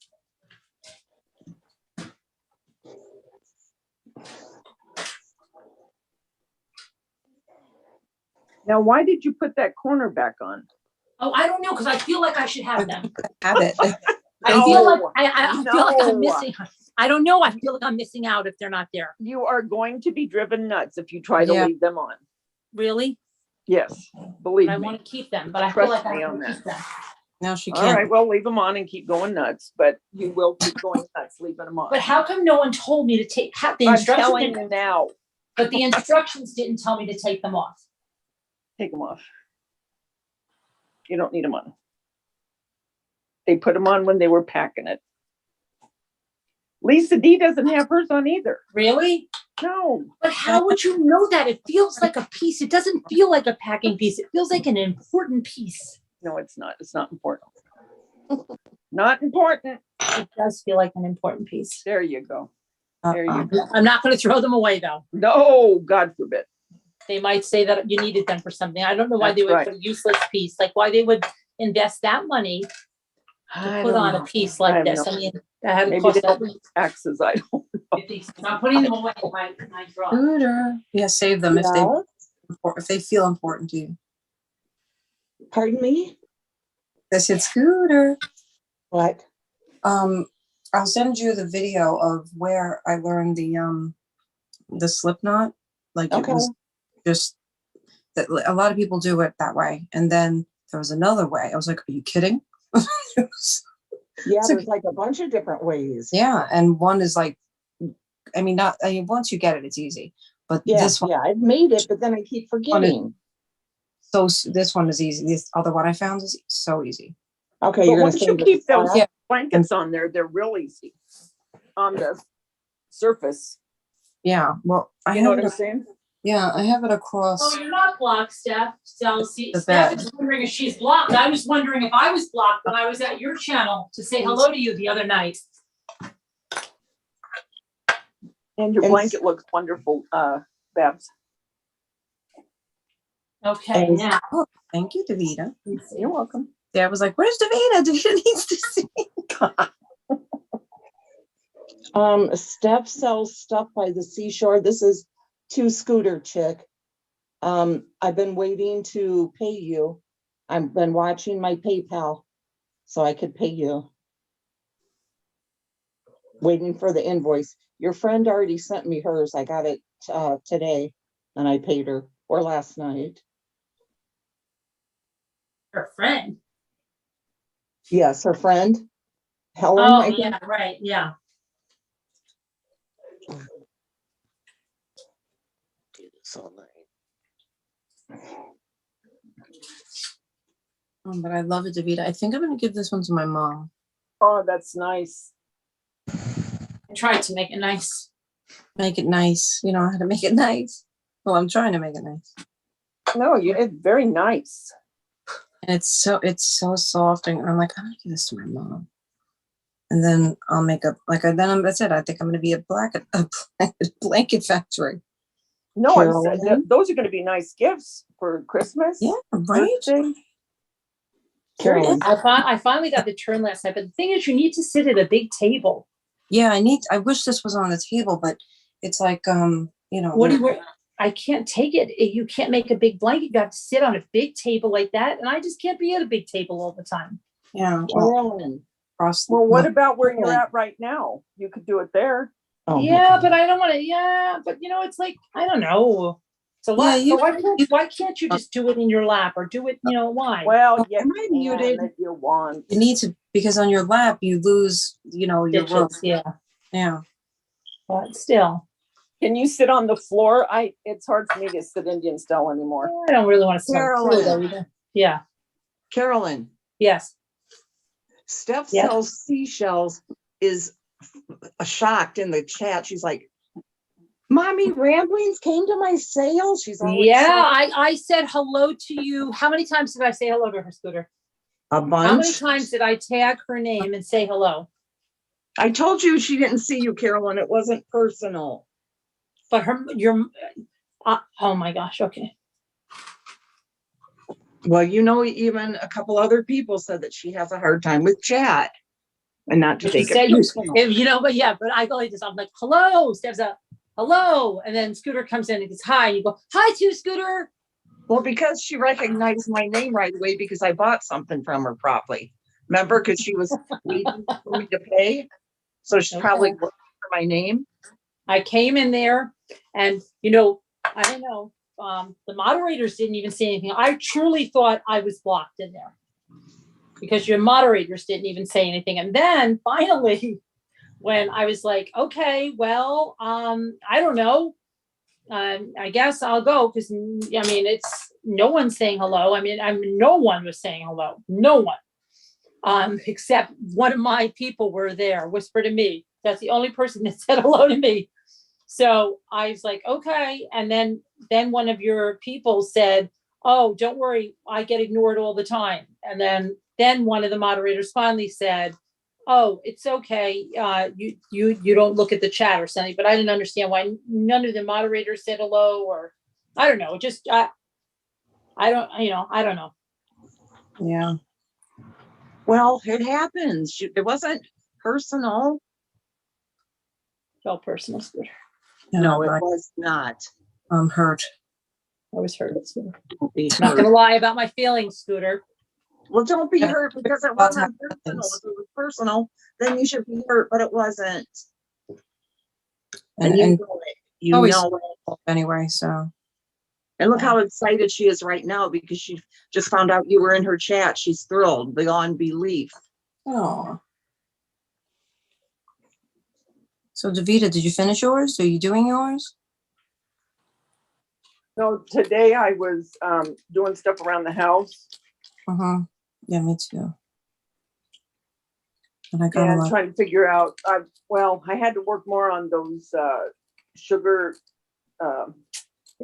Now, why did you put that corner back on? Oh, I don't know, because I feel like I should have them. Have it. I feel like I feel like I'm missing. I don't know. I feel like I'm missing out if they're not there. You are going to be driven nuts if you try to leave them on. Really? Yes, believe me. I want to keep them, but I feel like I have to keep them. Now she All can't. right, well, leave them on and keep going nuts, but you will keep going nuts leaving them on. But how come no one told me to take the I'm instructions? telling you now. But the instructions didn't tell me to take them off. Take them off. You don't need them on. They put them on when they were packing it. Lisa D doesn't have hers on either. Really? No. But how would you know that? It feels like a piece. It doesn't feel like a packing piece. It feels like an important piece. No, it's not. It's not important. Not important. It does feel like an important piece. There you go. There you go. I'm not going to throw them away, though. No, God forbid. They might say that you needed them for something. I don't know why That's they would right. put a useless piece. Like why they would invest that money to put on a piece like this. I mean, that had to Maybe cost they that. don't taxes. I don't know. I'm putting them away in my drawer. Scooter. Yeah, save them if they feel important to you. Pardon me? I said Scooter. What? I'll send you the video of where I learned the slip knot. Like it was just that a lot of people do it that way. And then there was another way. I was like, are you kidding? Yeah, there's like a bunch of different ways. Yeah. And one is like, once you get it, it's easy. But this one, I've made it, but then I keep forgetting. So this one is easy. This other one I found is so easy. Okay, But you're once you gonna keep those blankets on there, they're real easy on the surface. Yeah. Well, You know what I'm saying? Yeah, I have it across. Oh, you're not blocked, Steph. So see, The Steph bed. is wondering if she's blocked. I was wondering if I was blocked when I was at your channel to say hello to you the other night. And your blanket looks wonderful, Babs. Okay, now. Oh, thank you, Davida. You're welcome. Yeah, I was like, where's Davida? Davida needs to see. Steph sells stuff by the seashore. This is to Scooter Chick. I've been waiting to pay you. I've been watching my PayPal so I could pay you. Waiting for the invoice. Your friend already sent me hers. I got it today and I paid her, or last night. Her friend. Yes, her friend. Helen. Oh, I think. yeah, right, yeah. Do this all night. But I love it, Davida. I think I'm going to give this one to my mom. Oh, that's nice. I tried to make it nice. Make it nice. You know how to make it nice. Well, I'm trying to make it nice. No, it's very nice. And it's so soft, and I'm like, I'm gonna give this to my mom, and then I'll make a that's it. I think I'm gonna be a blanket factory. No, those are going to be nice gifts for Christmas. Yeah, right. Birthday. Carolyn. I finally got the turn last night, but the thing is, you need to sit at a big table. Yeah, I wish this was on the table, but it's like I can't take it. You can't make a big blanket. You have to sit on a big table like that. And I just can't be at a big table all the time. Yeah. Carolyn. Well, what about where you're at right now? You could do it there. Oh, yeah, but I don't want to. Yeah, but it's like, I don't know. So why can't you just do it in your lap or do it, why? Well, yeah, am I muted? If you want. You need to, because on your lap, you lose, your rope. Yeah. Yeah. But still. Can you sit on the floor? It's hard for me to sit Indian style anymore. I don't really want to sit Carolyn. on the floor either. Yeah. Carolyn. Yes. Steph sells seashells is shocked in the chat. She's like, Mommy Ramblings came to my sale. She's all excited. I said hello to you. How many times did I say hello to her, Scooter? A bunch. How many times did I tag her name and say hello? I told you she didn't see you, Carolyn. It wasn't personal. But oh my gosh. Okay. Well, even a couple other people said that she has a hard time with chat and not to take it personal. But I go like this. I'm like, hello, Steph's up. Hello. And then Scooter comes in and goes, hi. You go, hi to Scooter. Well, because she recognized my name right away because I bought something from her probably. Remember? Because she was waiting for me to pay. So she's probably looking for my name. I came in there and, I don't know. The moderators didn't even say anything. I truly thought I was blocked in there because your moderators didn't even say anything. And then finally, when I was like, okay, well, I don't know. I guess I'll go because, I mean, it's, no one's saying hello. I mean, no one was saying hello. No one. Except one of my people were there, whispered to me. That's the only person that said hello to me. So I was like, okay. And then one of your people said, oh, don't worry, I get ignored all the time. And then one of the moderators finally said, oh, it's okay. You don't look at the chat or something, but I didn't understand why none of the moderators said hello, or I don't know. Just, I don't know. Yeah. Well, it happens. It wasn't personal. Felt personal. No, it was not. I'm hurt. I was hurt. Don't be Not hurt. gonna lie about my feelings, Scooter. Well, don't be Yeah. hurt because it wasn't personal. If it was personal, then you should be hurt, but it wasn't. And you know it. You always know it. Anyway, so. And look how excited she is right now because she just found out you were in her chat. She's thrilled beyond belief. Oh. So Davida, did you finish yours? Are you doing yours? So today I was doing stuff around the house Uh-huh. Yeah, me too. And I got and a lot. trying to figure out, I had to work more on those sugar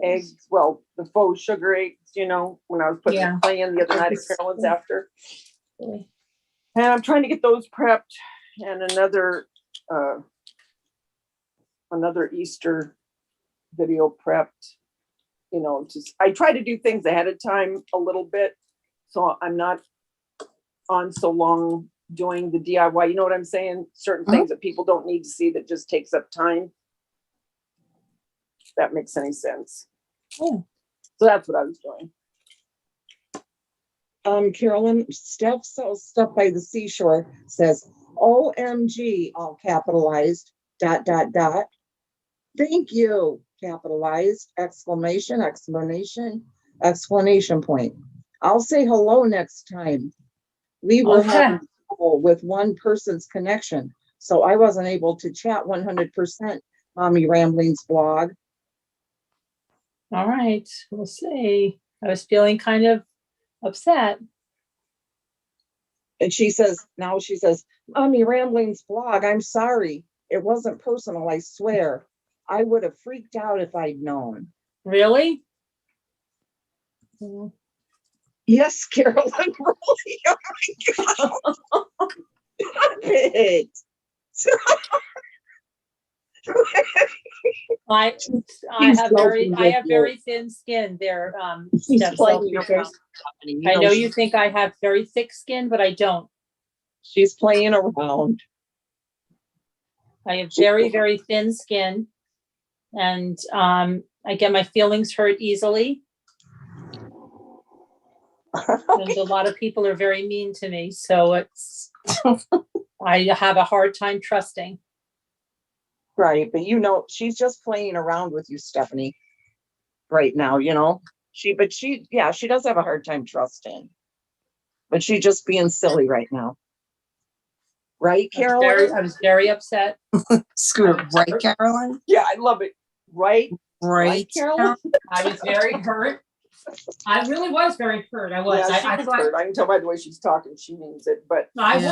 eggs, well, the faux sugar eggs, when I was putting the clay in the other night at Carolyn's after. And I'm trying to get those prepped and another Easter video prepped. I try to do things ahead of time a little bit, so I'm not on so long doing the DIY. You know what I'm saying? Certain things that people don't need to see that just takes up time. If that makes any sense. Yeah. So that's what I was doing. Carolyn, Steph sells stuff by the seashore, says OMG, all capitalized, ... Thank you, capitalized, exclamation, explanation point. I'll say hello next time. We were having trouble with one person's connection, so I wasn't able to chat 100%. Mommy Ramblings blog. All right, we'll see. I was feeling kind of upset. And she says, Mommy Ramblings blog, I'm sorry. It wasn't personal, I swear. I would have freaked out if I'd known. Really? Yes, Carolyn, really? Oh my God. Stop it. I have very thin skin there. Steph, because I know you think I have very thick skin, but I don't. She's playing around. I have very, very thin skin, and I get my feelings hurt easily. And a lot of people are very mean to me, so it's I have a hard time trusting. Right, but she's just playing around with you, Stephanie. Right now, she does have a hard time trusting, but she's just being silly right now. Right, Carolyn? I was very upset. Scooter, right, Carolyn? Yeah, I love it. Right, Carolyn? I was very hurt. I really was very hurt. I was. Yeah, she was hurt. I can tell by the way she's talking. She means it, but I was.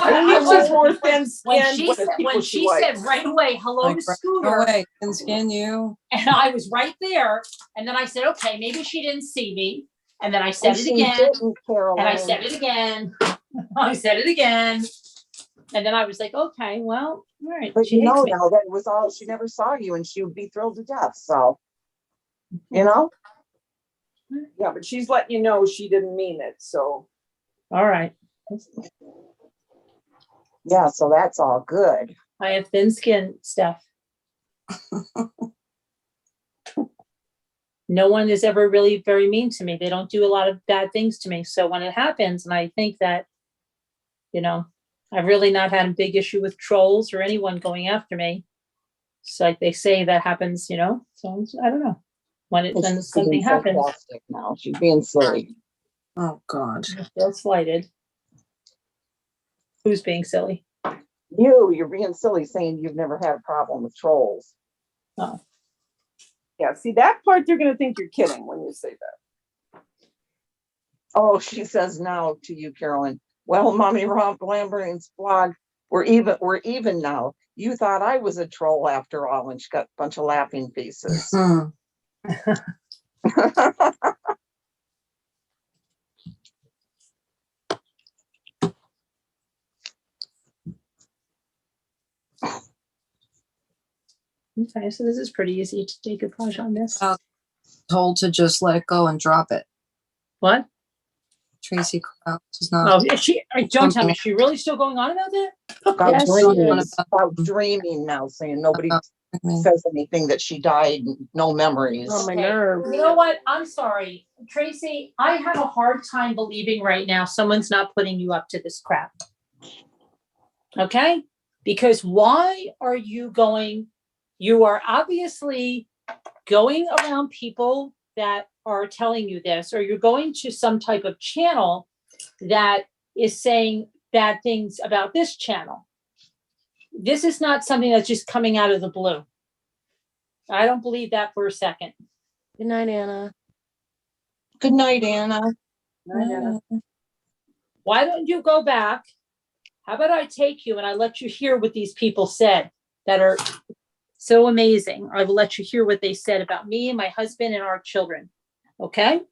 was more thin-skinned. When she said right away, hello to Scooter. No way, thin-skin you. And I was right there. And then I said, okay, maybe she didn't see me. And then I said it again. And I said it again. I said it again. And then I was like, okay, well, all right. But now that was all, she never saw you and she would be thrilled to death. So, Yeah, but she's letting you know she didn't mean it. So, all right. Yeah, so that's all good. I have thin skin, Steph. No one is ever really very mean to me. They don't do a lot of bad things to me. So when it happens, and I think that, I've really not had a big issue with trolls or anyone going after me. So like they say that happens, so I don't know. When something happens. Now she's being silly. Oh God. I feel slighted. Who's being silly? You're being silly saying you've never had a problem with trolls. Oh. Yeah, see that part, they're gonna think you're kidding when you say that. Oh, she says now to you, Carolyn. Well, Mommy Lambrine's blog, we're even now. You thought I was a troll after all, and she got a bunch of laughing faces. Hmm. Okay, so this is pretty easy to take a pause on this. Told to just let it go and drop it. What? Tracy Krause is not. Oh, is she? Don't tell me. Is she really still going on about that? About Yes, she dreaming, is. about dreaming now, saying nobody says anything that she died, no memories. Oh, my Okay. nerves. You know what? I'm sorry, Tracy. I have a hard time believing right now someone's not putting you up to this crap. Okay? Because why are you going? You are obviously going around people that are telling you this, or you're going to some type of channel that is saying bad things about this channel. This is not something that's just coming out of the blue. I don't believe that for a second. Good night, Anna. Good night, Anna. Why don't you go back? How about I take you and I let you hear what these people said that are so amazing. I will let you hear what they said about me and my husband and our children. Okay?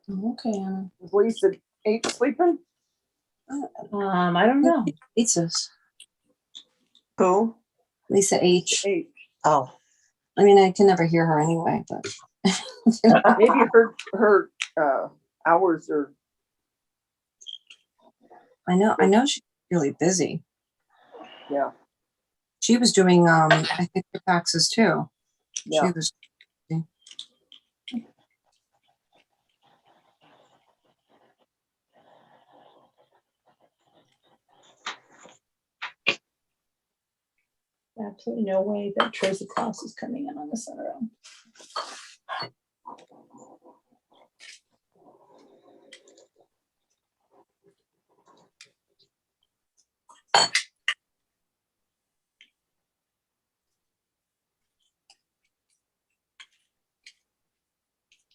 Okay, Anna. Is Lisa 8 sleeping? I don't know. Lisa's. Who? Lisa H. 8. Oh. I mean, I can never hear her anyway, but Maybe her hours are. I know she's really busy. Yeah. She was doing I think her taxes too. Yeah. She was Absolutely no way that Tracy Klaus is coming in on the center row.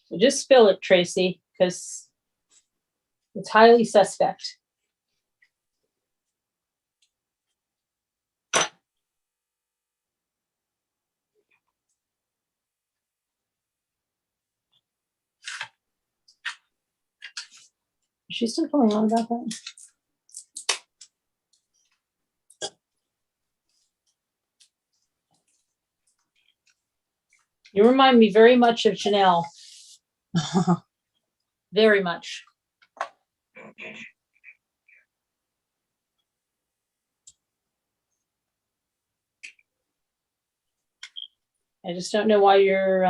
So just spill it, Tracy, because it's highly suspect. She's still going on about that. You remind me very much of Janelle. Very much. I just don't know why you're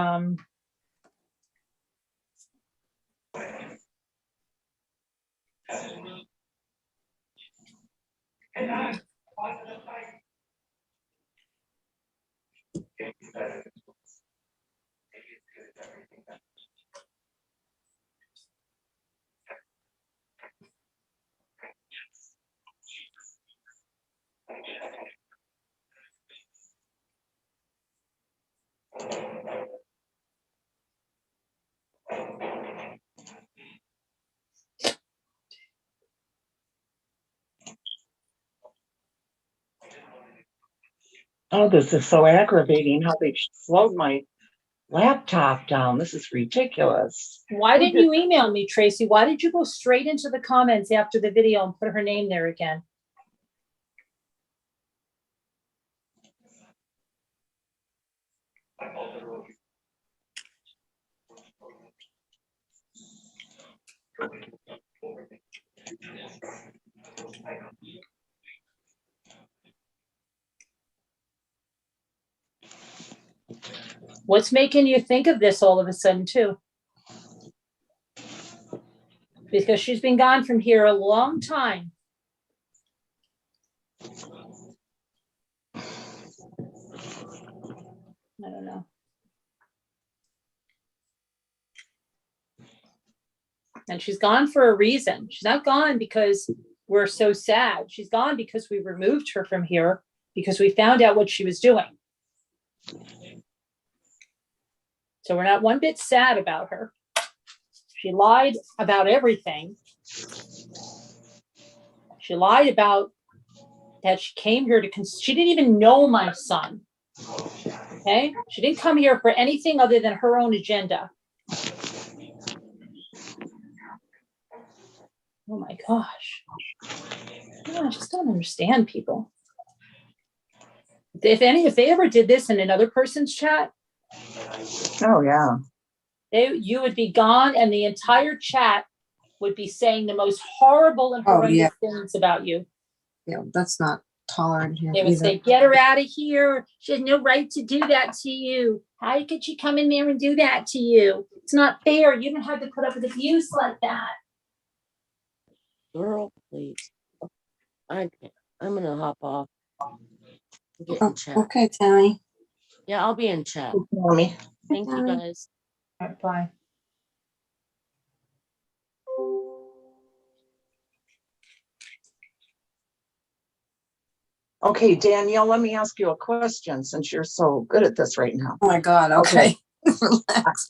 Oh, this is so aggravating how they slowed my laptop down. This is ridiculous. Why didn't you email me, Tracy? Why did you go straight into the comments after the video and put her name there again? What's making you think of this all of a sudden, too? Because she's been gone from here a long time. I don't know. And she's gone for a reason. She's not gone because we're so sad. She's gone because we removed her from here because we found out what she was doing. So we're not one bit sad about her. She lied about everything. She lied about that she came here she didn't even know my son. Okay? She didn't come here for anything other than her own agenda. Oh my gosh. I just don't understand people. If they ever did this in another person's chat, Oh, yeah. you would be gone and the entire chat would be saying the most horrible and horrendous things about you. Yeah, that's not tolerated here They would either. say, get her out of here. She has no right to do that to you. How could she come in there and do that to you? It's not fair. You don't have to put up with abuse like that. Girl, please. I'm gonna hop off. Get in chat. Okay, Tammy. Yeah, I'll be in chat. Mommy. Thank you guys. All right, bye. Okay, Danielle, let me ask you a question since you're so good at this right now. Oh my God. Okay. Relax.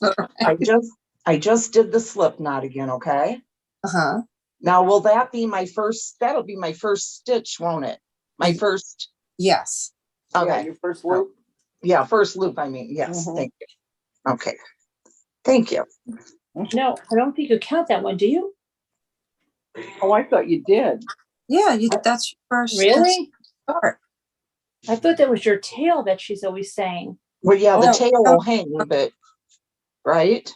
I just did the slip knot again, okay? Uh-huh. Now, will that be that'll be my first stitch, won't it? My first. Yes. Okay. Yeah, your first loop. Yeah, first loop, I mean, yes, Mhm. thank you. Okay, thank you. No, I don't think you count that one, do you? Oh, I thought you did. Yeah, that's your first Really? start. I thought that was your tail that she's always saying. Well, yeah, the No. tail will hang, but, right?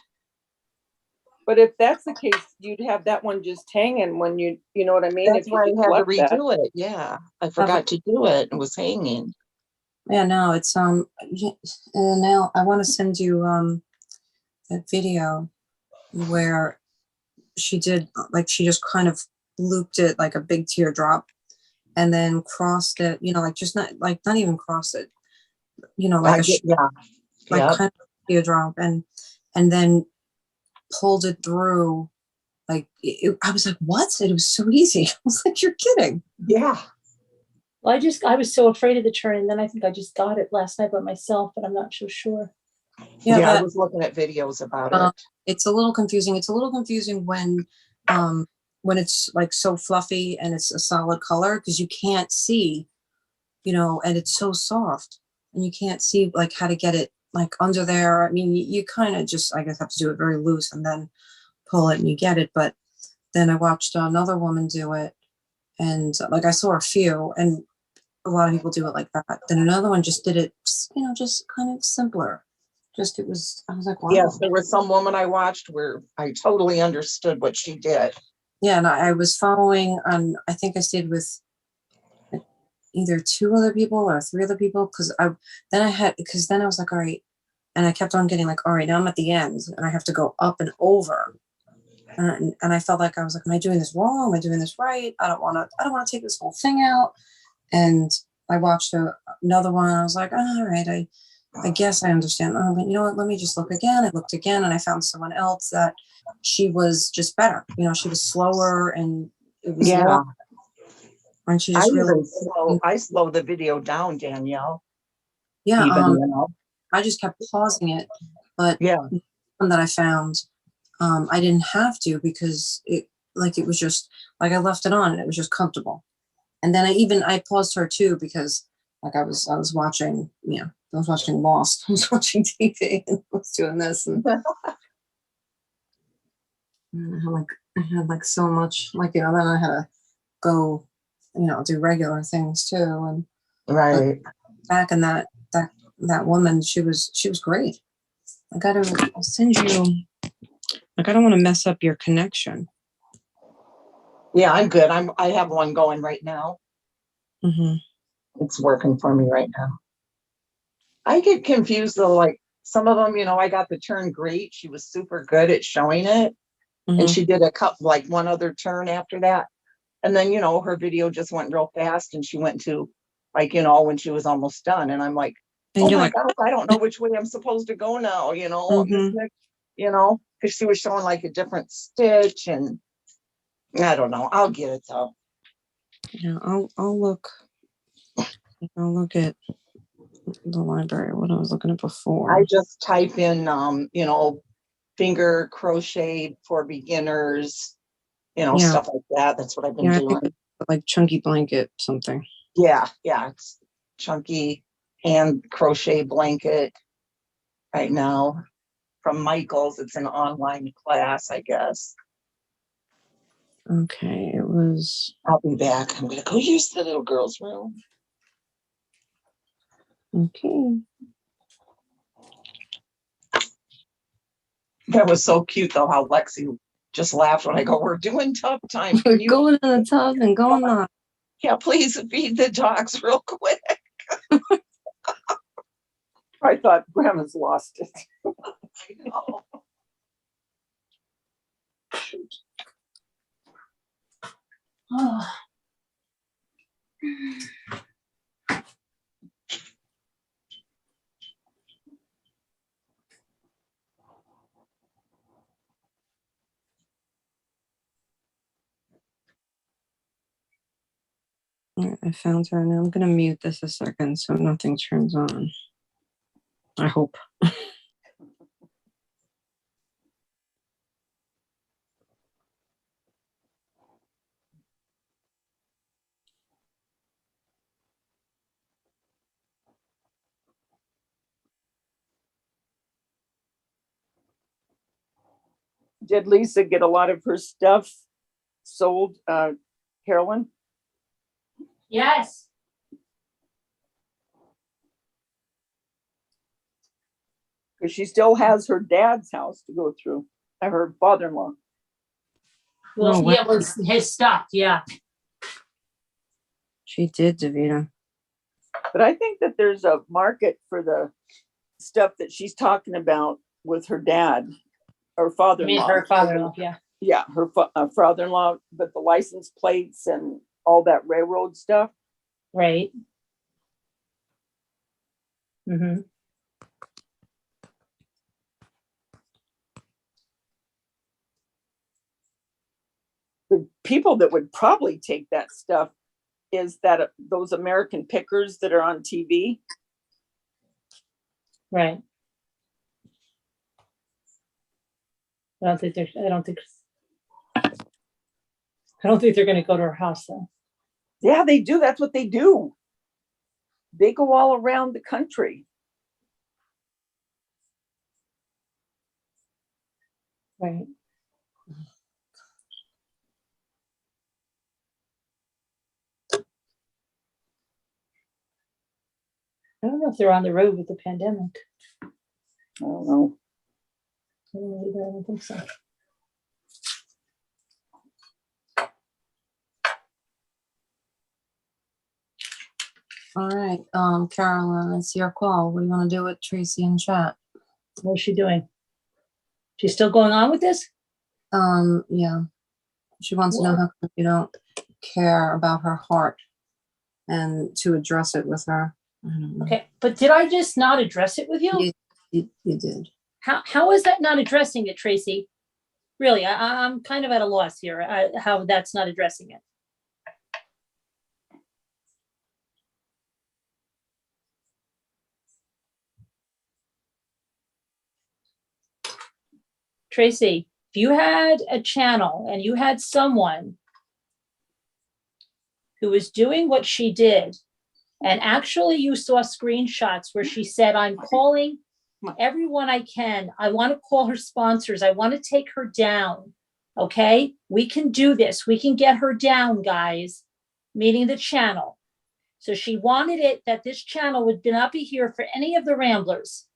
But if that's the case, you'd have that one just hanging when you know what I mean? That's If why you I just had to left that. redo it, yeah. I forgot to do it, it was hanging. Yeah, no, it's and now I want to send you that video where she did she just kind of looped it like a big teardrop and then crossed it, like just not even cross it, like kind of teardrop and then pulled it through. I was like, what? It was so easy. I was like, you're kidding. Yeah. Well, I was so afraid of the turn, and then I think I just got it last night by myself, but I'm not so sure. Yeah, I was looking at videos about it. It's a little confusing. It's a little confusing when it's like so fluffy and it's a solid color because you can't see, and it's so soft and you can't see like how to get it like under there. I mean, you kind of just, I guess, have to do it very loose and then pull it and you get it. But then I watched another woman do it and I saw a few and a lot of people do it like that. Then another one just did it, just kind of simpler. I was like, wow. Yes, there was some woman I watched where I totally understood what she did. Yeah, and I was following on, I think I stayed with either 2 other people or 3 other people because then I was like, all right. And I kept on getting like, all right, now I'm at the end and I have to go up and over. And I felt like I was like, am I doing this wrong? Am I doing this right? I don't want to take this whole thing out. And I watched another one. And I was like, oh, all right, I guess I understand. Oh, but you know what? Let me just look again. I looked again and I found someone else that she was just better. She was slower and it was long. And she just I slow the video down, Danielle. Yeah. I just kept pausing it, but yeah, the one that I found, I didn't have to because it was just like I left it on and it was just comfortable. And then I paused her too because I was watching, I was watching Lost. I was watching TV and I was doing this and I had so much then I had to go, do regular things too. And right back in that woman, she was great. I'll send you. I don't want to mess up your connection. Yeah, I'm good. I have one going right now. Mm-hmm. It's working for me right now. I get confused though, like some of them, I got the turn great. She was super good at showing it. Mm-hmm. And she did one other turn after that. And then, her video just went real fast and she went to when she was almost done. And I'm like, oh my God, I don't know which way I'm supposed to go now, Mm-hmm. this next, because she was showing like a different stitch, and I don't know. I'll get it though. Yeah, I'll look. I'll look at the library, what I was looking at before. I just type in, you know, finger crochet for beginners, you know, Yeah. stuff like that. That's what I've been Yeah, I doing. think it's like chunky blanket something. Yeah, it's chunky hand crochet blanket right now from Michael's. It's an online class, I guess. Okay, it was. I'll be back. I'm gonna go use the little girl's room. Okay. That was so cute though, how Lexi just laughed when I go, we're doing tough time. We're going in the tub and going on. Yeah, please feed the dogs real quick. I thought Grandma's lost it. I know. Oh. I found her, and I'm gonna mute this a second so nothing turns on. I hope. Did Lisa get a lot of her stuff sold, Carolyn? Yes. Because she still has her dad's house to go through, her father-in-law. Well, No, yeah, it was his stuff. Yeah. She did, Davina. But I think that there's a market for the stuff that she's talking about with her dad or I father-in-law. mean, her father-in-law. Yeah. Yeah, her father-in-law, but the license plates and all that railroad stuff. Right. Mm-hmm. The people that would probably take that stuff is that those American pickers that are on TV. Right. I don't think they're going to go to her house though. Yeah, they do. That's what they do. They go all around the country. Right. I don't know if they're on the road with the pandemic. I don't know. I don't think so. All right, Carolyn, it's your call. What do you want to do with Tracy in chat? What's she doing? She's still going on with this? Yeah. She wants to know how come you don't care about her heart and to address it with her. I don't know. Okay, but did I just not address it with you? You did. How is that not addressing it, Tracy? Really, I'm kind of at a loss here. How that's not addressing it. Tracy, if you had a channel and you had someone who was doing what she did, and actually you saw screenshots where she said, I'm calling everyone I can. I want to call her sponsors. I want to take her down. Okay, we can do this. We can get her down, guys, meaning the channel. So she wanted it that this channel would not be here for any of the ramblers.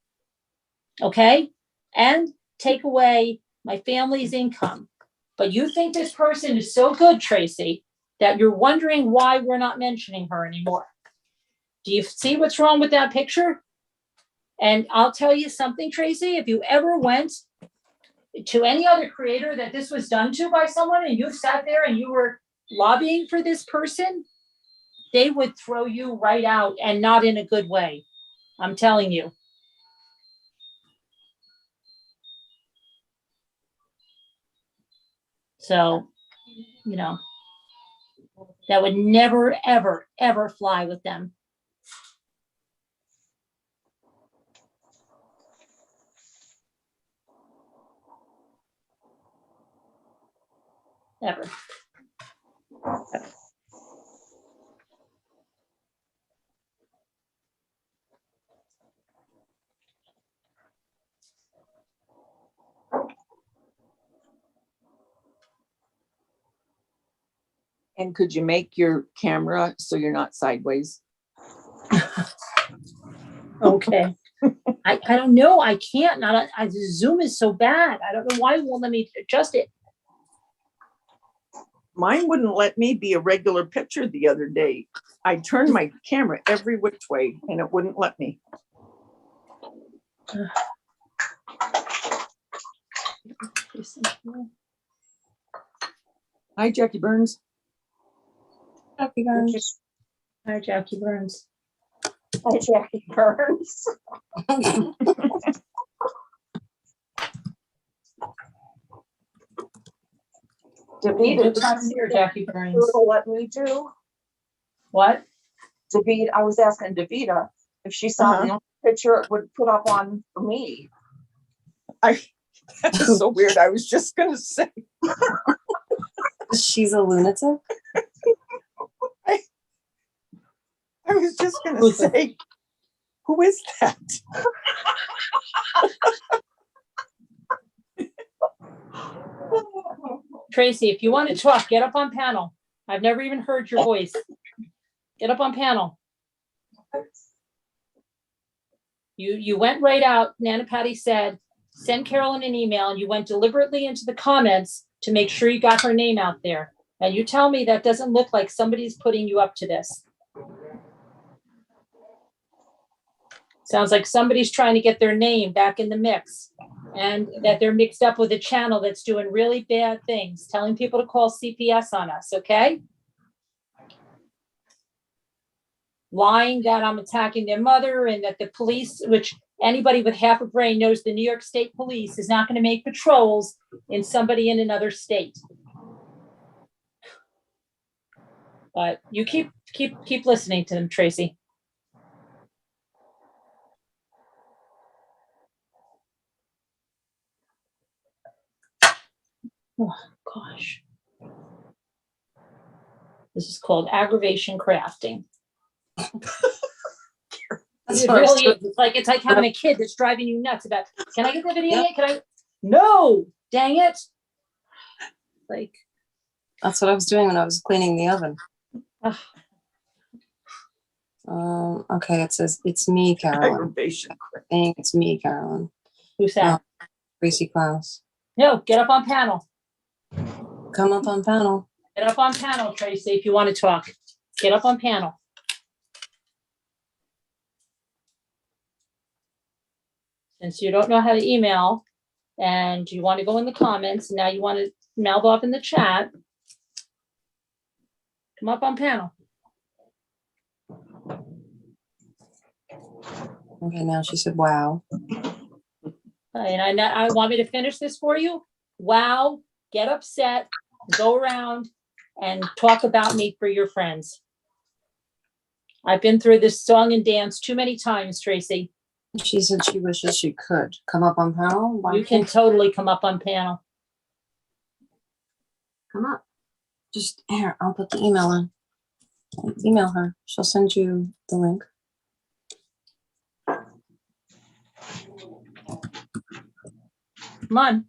Okay, and take away my family's income. But you think this person is so good, Tracy, that you're wondering why we're not mentioning her anymore. Do you see what's wrong with that picture? And I'll tell you something, Tracy, if you ever went to any other creator that this was done to by someone and you sat there and you were lobbying for this person, they would throw you right out, and not in a good way. I'm telling you. So, you know, that would never, ever, ever fly with them. Ever. And could you make your camera so you're not sideways? Okay. I don't know. I can't. Not. Zoom is so bad. I don't know why it won't let me adjust it. Mine wouldn't let me be a regular picture the other day. I turned my camera every which way and it wouldn't let me. Hi, Jackie Burns. Jackie Burns. Hi, Jackie Burns. Hi, Jackie Burns. Good time here, Jackie Burns. Let me do. What? David, I was asking Davida if she saw the only picture it would put up on for me. That's so weird. I was just gonna say. She's a lunatic. I was just gonna say, who is that? Tracy, if you want to talk, get up on panel. I've never even heard your voice. Get up on panel. You went right out. Nana Patty said, send Carolyn an email, and you went deliberately into the comments to make sure you got her name out there. And you tell me that doesn't look like somebody's putting you up to this. Sounds like somebody's trying to get their name back in the mix, and that they're mixed up with a channel that's doing really bad things, telling people to call CPS on us, okay? Lying that I'm attacking their mother and that the police, which anybody with half a brain knows the New York State Police is not going to make patrols in somebody in another state. But you keep listening to them, Tracy. Oh, gosh. This is called aggravation crafting. It really is. It's like having a kid that's driving you nuts about, can I get the video? Can I? No, dang it. Like, That's what I was doing when I was cleaning the oven. Okay, it says it's me, Carolyn. Aggravation. I think it's me, Carolyn. Who's that? Tracy Klaus. No, get up on panel. Come up on panel. Get up on panel, Tracy, if you want to talk. Get up on panel. Since you don't know how to email and you want to go in the comments, now you want to mouth off in the chat, come up on panel. Okay, now she said, wow. And I want me to finish this for you. Wow, get upset, go around and talk about me for your friends. I've been through this song and dance too many times, Tracy. She said she wishes she could come up on panel. Why You can totally come up on panel. come up. Just here, I'll put the email in. Email her. She'll send you the link. Come on.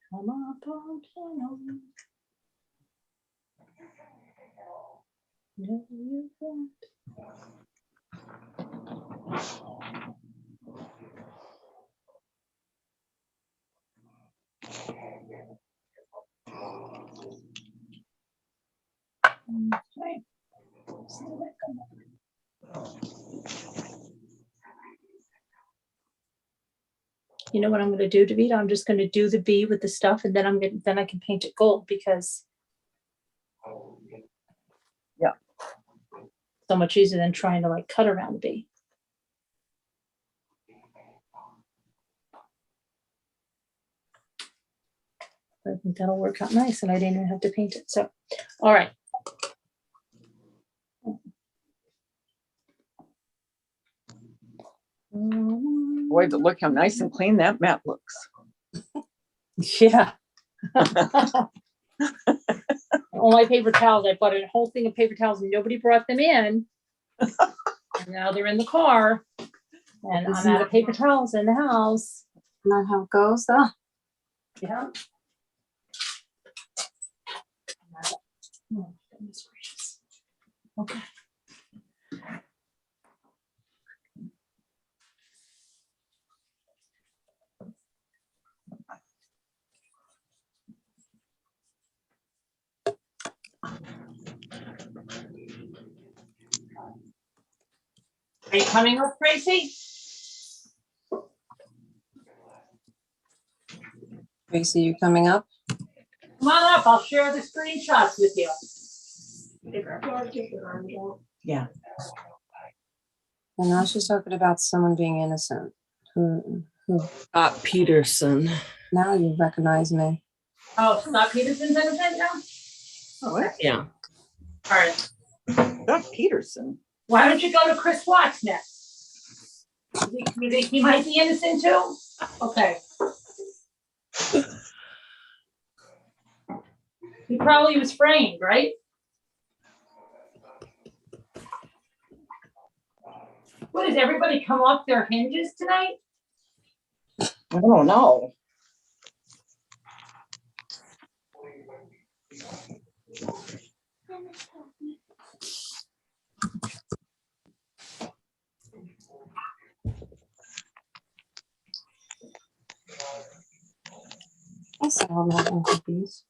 Come up on panel. No, you won't. Okay. You know what I'm going to do, Davida? I'm just going to do the B with the stuff, and then I can paint it gold because so much easier than trying to like cut around the B. I think that'll work out nice, and I didn't even have to paint it. So, all right. Boy, but look how nice and clean that mat looks. Yeah. All my paper towels, I bought a whole thing of paper towels and nobody brought them in. And now they're in the car and I'm out of paper towels in the house. Not how it goes though. Yeah. Oh, goodness gracious. Okay. Are you coming up, Tracy? Tracy, you coming up? Come on up. I'll share the screenshots with you. Yeah. And now she's talking about someone being innocent. Who? Scott Peterson. Now you recognize me. Oh, Scott Peterson's innocent now? Oh, Yeah. All right. Doug Peterson. Why don't you go to Chris Watts next? You think he might be innocent too? Okay. He probably was framed, right? What, does everybody come off their hinges tonight? I don't know. I saw them having cookies.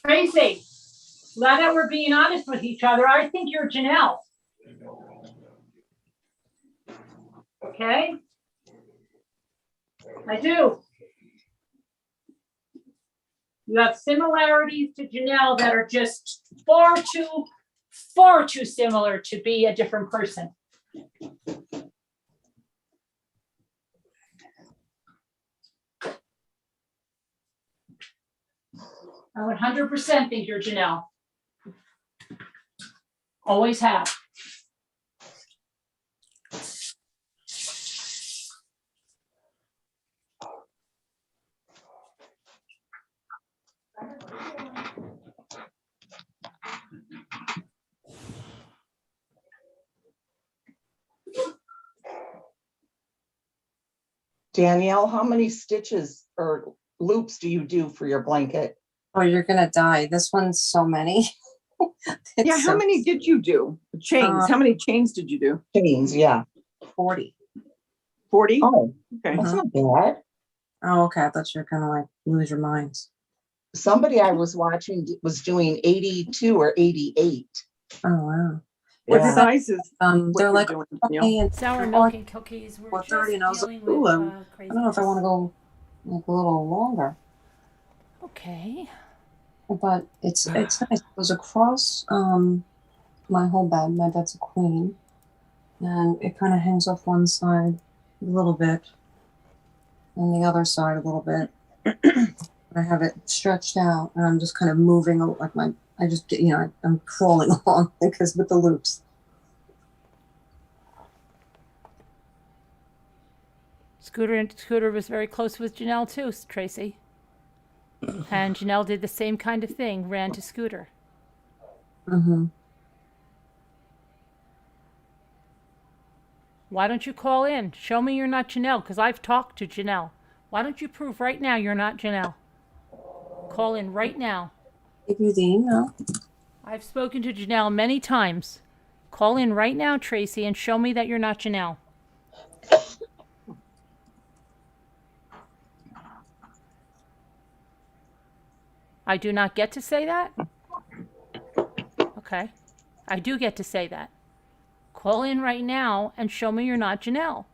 Tracy, now that we're being honest with each other, I think you're Janelle. Okay? I do. You have similarities to Janelle that are just far too similar to be a different person. I 100% think you're Janelle. Always have. Danielle, how many stitches or loops do you do for your blanket? Oh, you're gonna die. This one's so many. Yeah, how many did you do? Chains. How many chains did you do? Chains, yeah. 40. 40? Oh, Okay. that's not bad. Oh, okay. I thought you were gonna like lose your minds. Somebody I was watching was doing 82 or 88. Oh wow. What Yeah. sizes? They're you're like doing, 20 and Sour milk and cookies. We're just 4:30, and I was like, dealing ooh, with I don't know if I want to go like a little longer. Okay. But it's nice. It goes across my whole bed. My bed's a queen, and it kind of hangs off one side a little bit, and the other side a little bit. I have it stretched out, and I'm just kind of moving like I just get, I'm crawling along because with the loops. Scooter was very close with Janelle too, Tracy. And Janelle did the same kind of thing, ran to Scooter. Mm-hmm. Why don't you call in? Show me you're not Janelle, because I've talked to Janelle. Why don't you prove right now you're not Janelle? Call in right now. Give you the email. I've spoken to Janelle many times. Call in right now, Tracy, and show me that you're not Janelle. I do not get to say that? Okay. I do get to say that. Call in right now and show me you're not Janelle.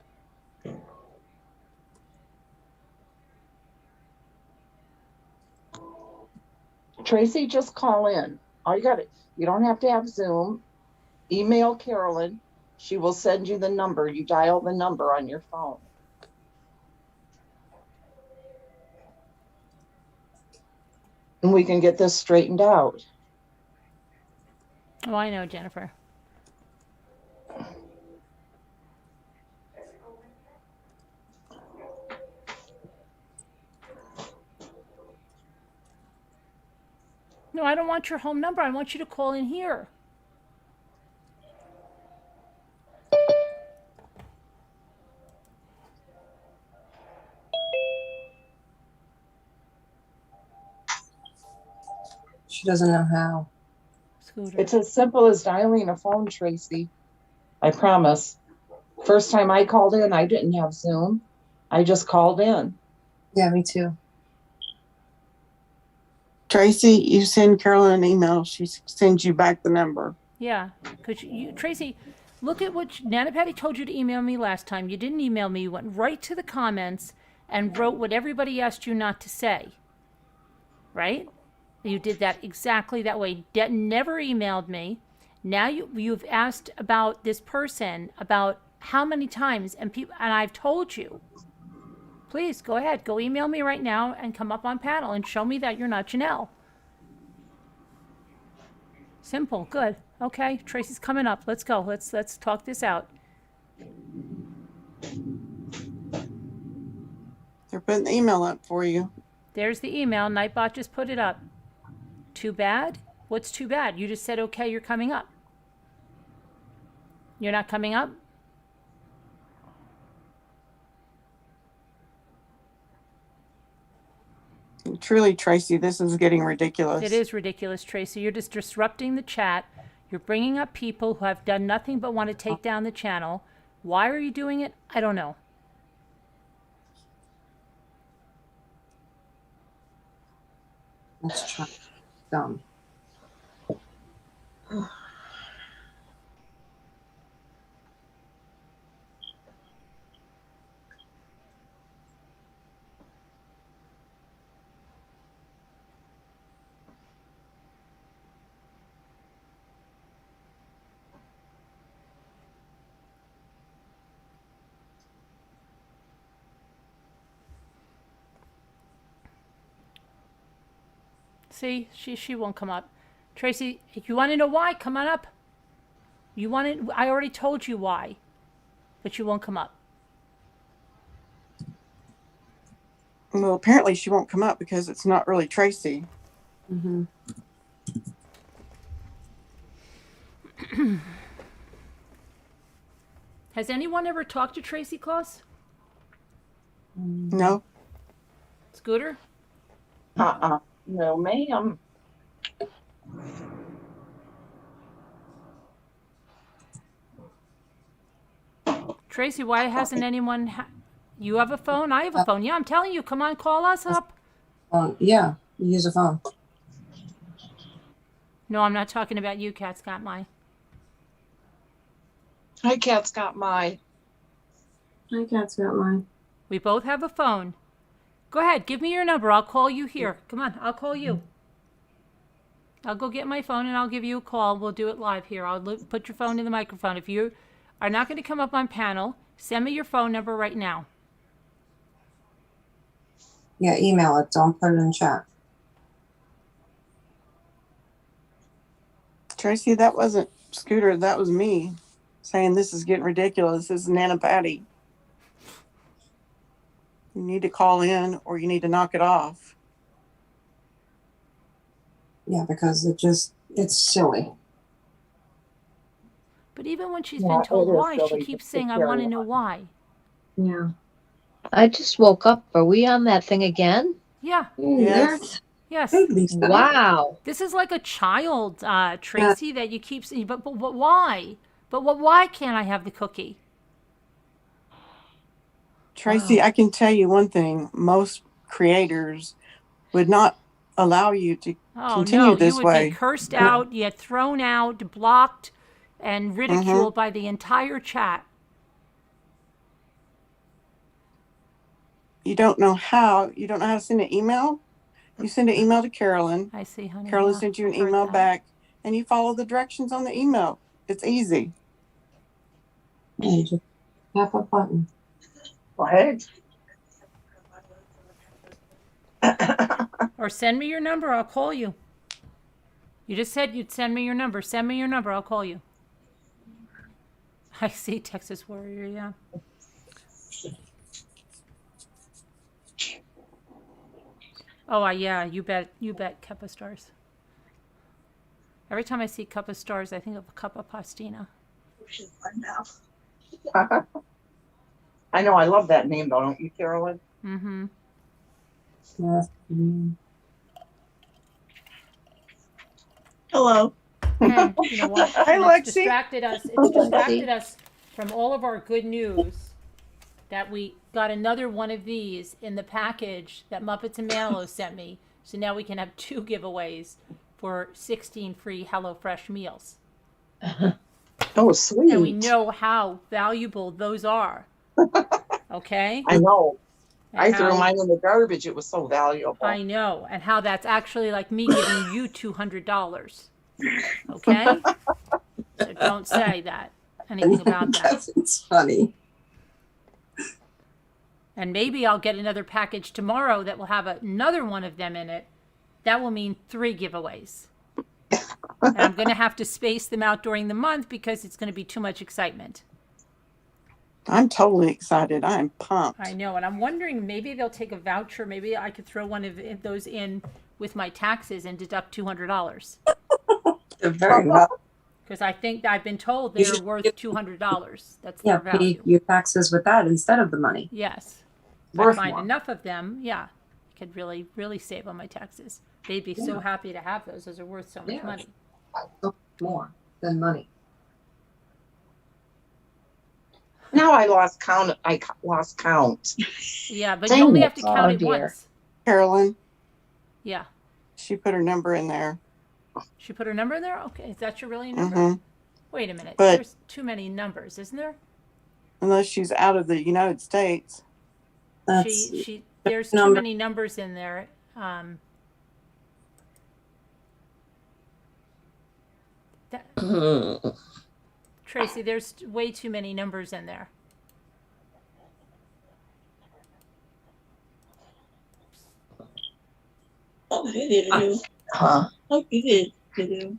Tracy, just call in. All you don't have to have Zoom. Email Carolyn. She will send you the number. You dial the number on your phone. and we can get this straightened out. Oh, I know, Jennifer. No, I don't want your home number. I want you to call in here. She doesn't know how. Scooter. It's as simple as dialing a phone, Tracy. I promise. First time I called in, I didn't have Zoom. I just called in. Yeah, me too. Tracy, you send Carolyn an email. She sends you back the number. Yeah, because Tracy, look at what Nana Patty told you to email me last time. You didn't email me. You went right to the comments and wrote what everybody asked you not to say. Right? You did that exactly that way. Never emailed me. Now you've asked about this person about how many times, and I've told you. Please go ahead, go email me right now and come up on panel and show me that you're not Janelle. Simple, good. Okay, Tracy's coming up. Let's go. Let's talk this out. They're putting the email up for you. There's the email. Nightbot just put it up. Too bad? What's too bad? You just said, okay, you're coming up. You're not coming up? Truly, Tracy, this is getting ridiculous. It is ridiculous, Tracy. You're just disrupting the chat. You're bringing up people who have done nothing but want to take down the channel. Why are you doing it? I don't know. Let's try. Dumb. See, she won't come up. Tracy, if you want to know why, come on up. You want it? I already told you why, but you won't come up. Well, apparently she won't come up because it's not really Tracy. Mm-hmm. Has anyone ever talked to Tracy Kloss? No. Scooter? No, ma'am. Tracy, why hasn't anyone? You have a phone? I have a phone. Yeah, I'm telling you. Come on, call us up. Yeah, you use a phone. No, I'm not talking about you. Cat's got mine. Hi, Cat's got mine. My cat's got mine. We both have a phone. Go ahead. Give me your number. I'll call you here. Come on. I'll call you. I'll go get my phone and I'll give you a call. We'll do it live here. I'll put your phone in the microphone. If you are not going to come up on panel, send me your phone number right now. Yeah, email it. Don't put it in chat. Tracy, that wasn't Scooter. That was me saying this is getting ridiculous. This is Nana Patty. You need to call in or you need to knock it off. Yeah, because it's silly. But even when she's been told why, she silly, keeps just saying, I carry want to on. know why. Yeah. I just woke up. Are we on that thing again? Yeah. Yes. Yes. Wow. This is like a child, Tracy, that you keep saying, but why? But why can't I have the cookie? Tracy, Wow. I can tell you one thing. Most creators would not allow you to continue this you would way. be cursed out, yet thrown out, blocked, and ridiculed by the entire chat. You don't know how. You don't know how to send an email. You send an email to Carolyn. I see, honey. Carolyn Yeah, sent you an I've heard email that. back, and you follow the directions on the email. It's easy. And just tap a button. What? Or send me your number, I'll call you. You just said you'd send me your number. Send me your number, I'll call you. I see Texas Warrior, yeah. Oh, yeah, you bet, Cup of Stars. Every time I see Cup of Stars, I think of a cup of pastina. I know, I love that name though, don't you, Carolyn? Mm-hmm. Yes. Hello. And you know what? Hi, And Lexi. It's distracted us from all of our good news that we got another one of these in the package that Muppets and Manilow sent me. So now we can have 2 giveaways for 16 free HelloFresh meals. Oh, sweet. And we know how valuable those are. Okay? I know. And I threw how- mine in the garbage. It was so valuable. I know. And how that's actually like me giving you $200. Okay? So don't say that. Anything about that. It's funny. And maybe I'll get another package tomorrow that will have another one of them in it. That will mean 3 giveaways. And I'm going to have to space them out during the month because it's going to be too much excitement. I'm totally excited. I'm pumped. I know. And I'm wondering, maybe they'll take a voucher. Maybe I could throw one of those in with my taxes and deduct $200. Very well. Because I think I've been told they're worth $200. That's Yeah, their value. pay your taxes with that instead of the money. Yes. If Worth I find more. enough of them, yeah, I could really, really save on my taxes. They'd be so happy to have those. Those are worth so much money. More than money. Now I lost count. I lost count. Yeah, but Dang you only it. have to count Oh, it dear. once. Carolyn, Yeah. she put her number in there. She put her number in there? Okay. Is that your really number? Mm-hmm. Wait a minute. But- There's too many numbers, isn't there? Unless she's out of the United States. That's There's too number. many numbers in there. Tracy, there's way too many numbers in there. Oh, you did do. Huh? Oh, you did do.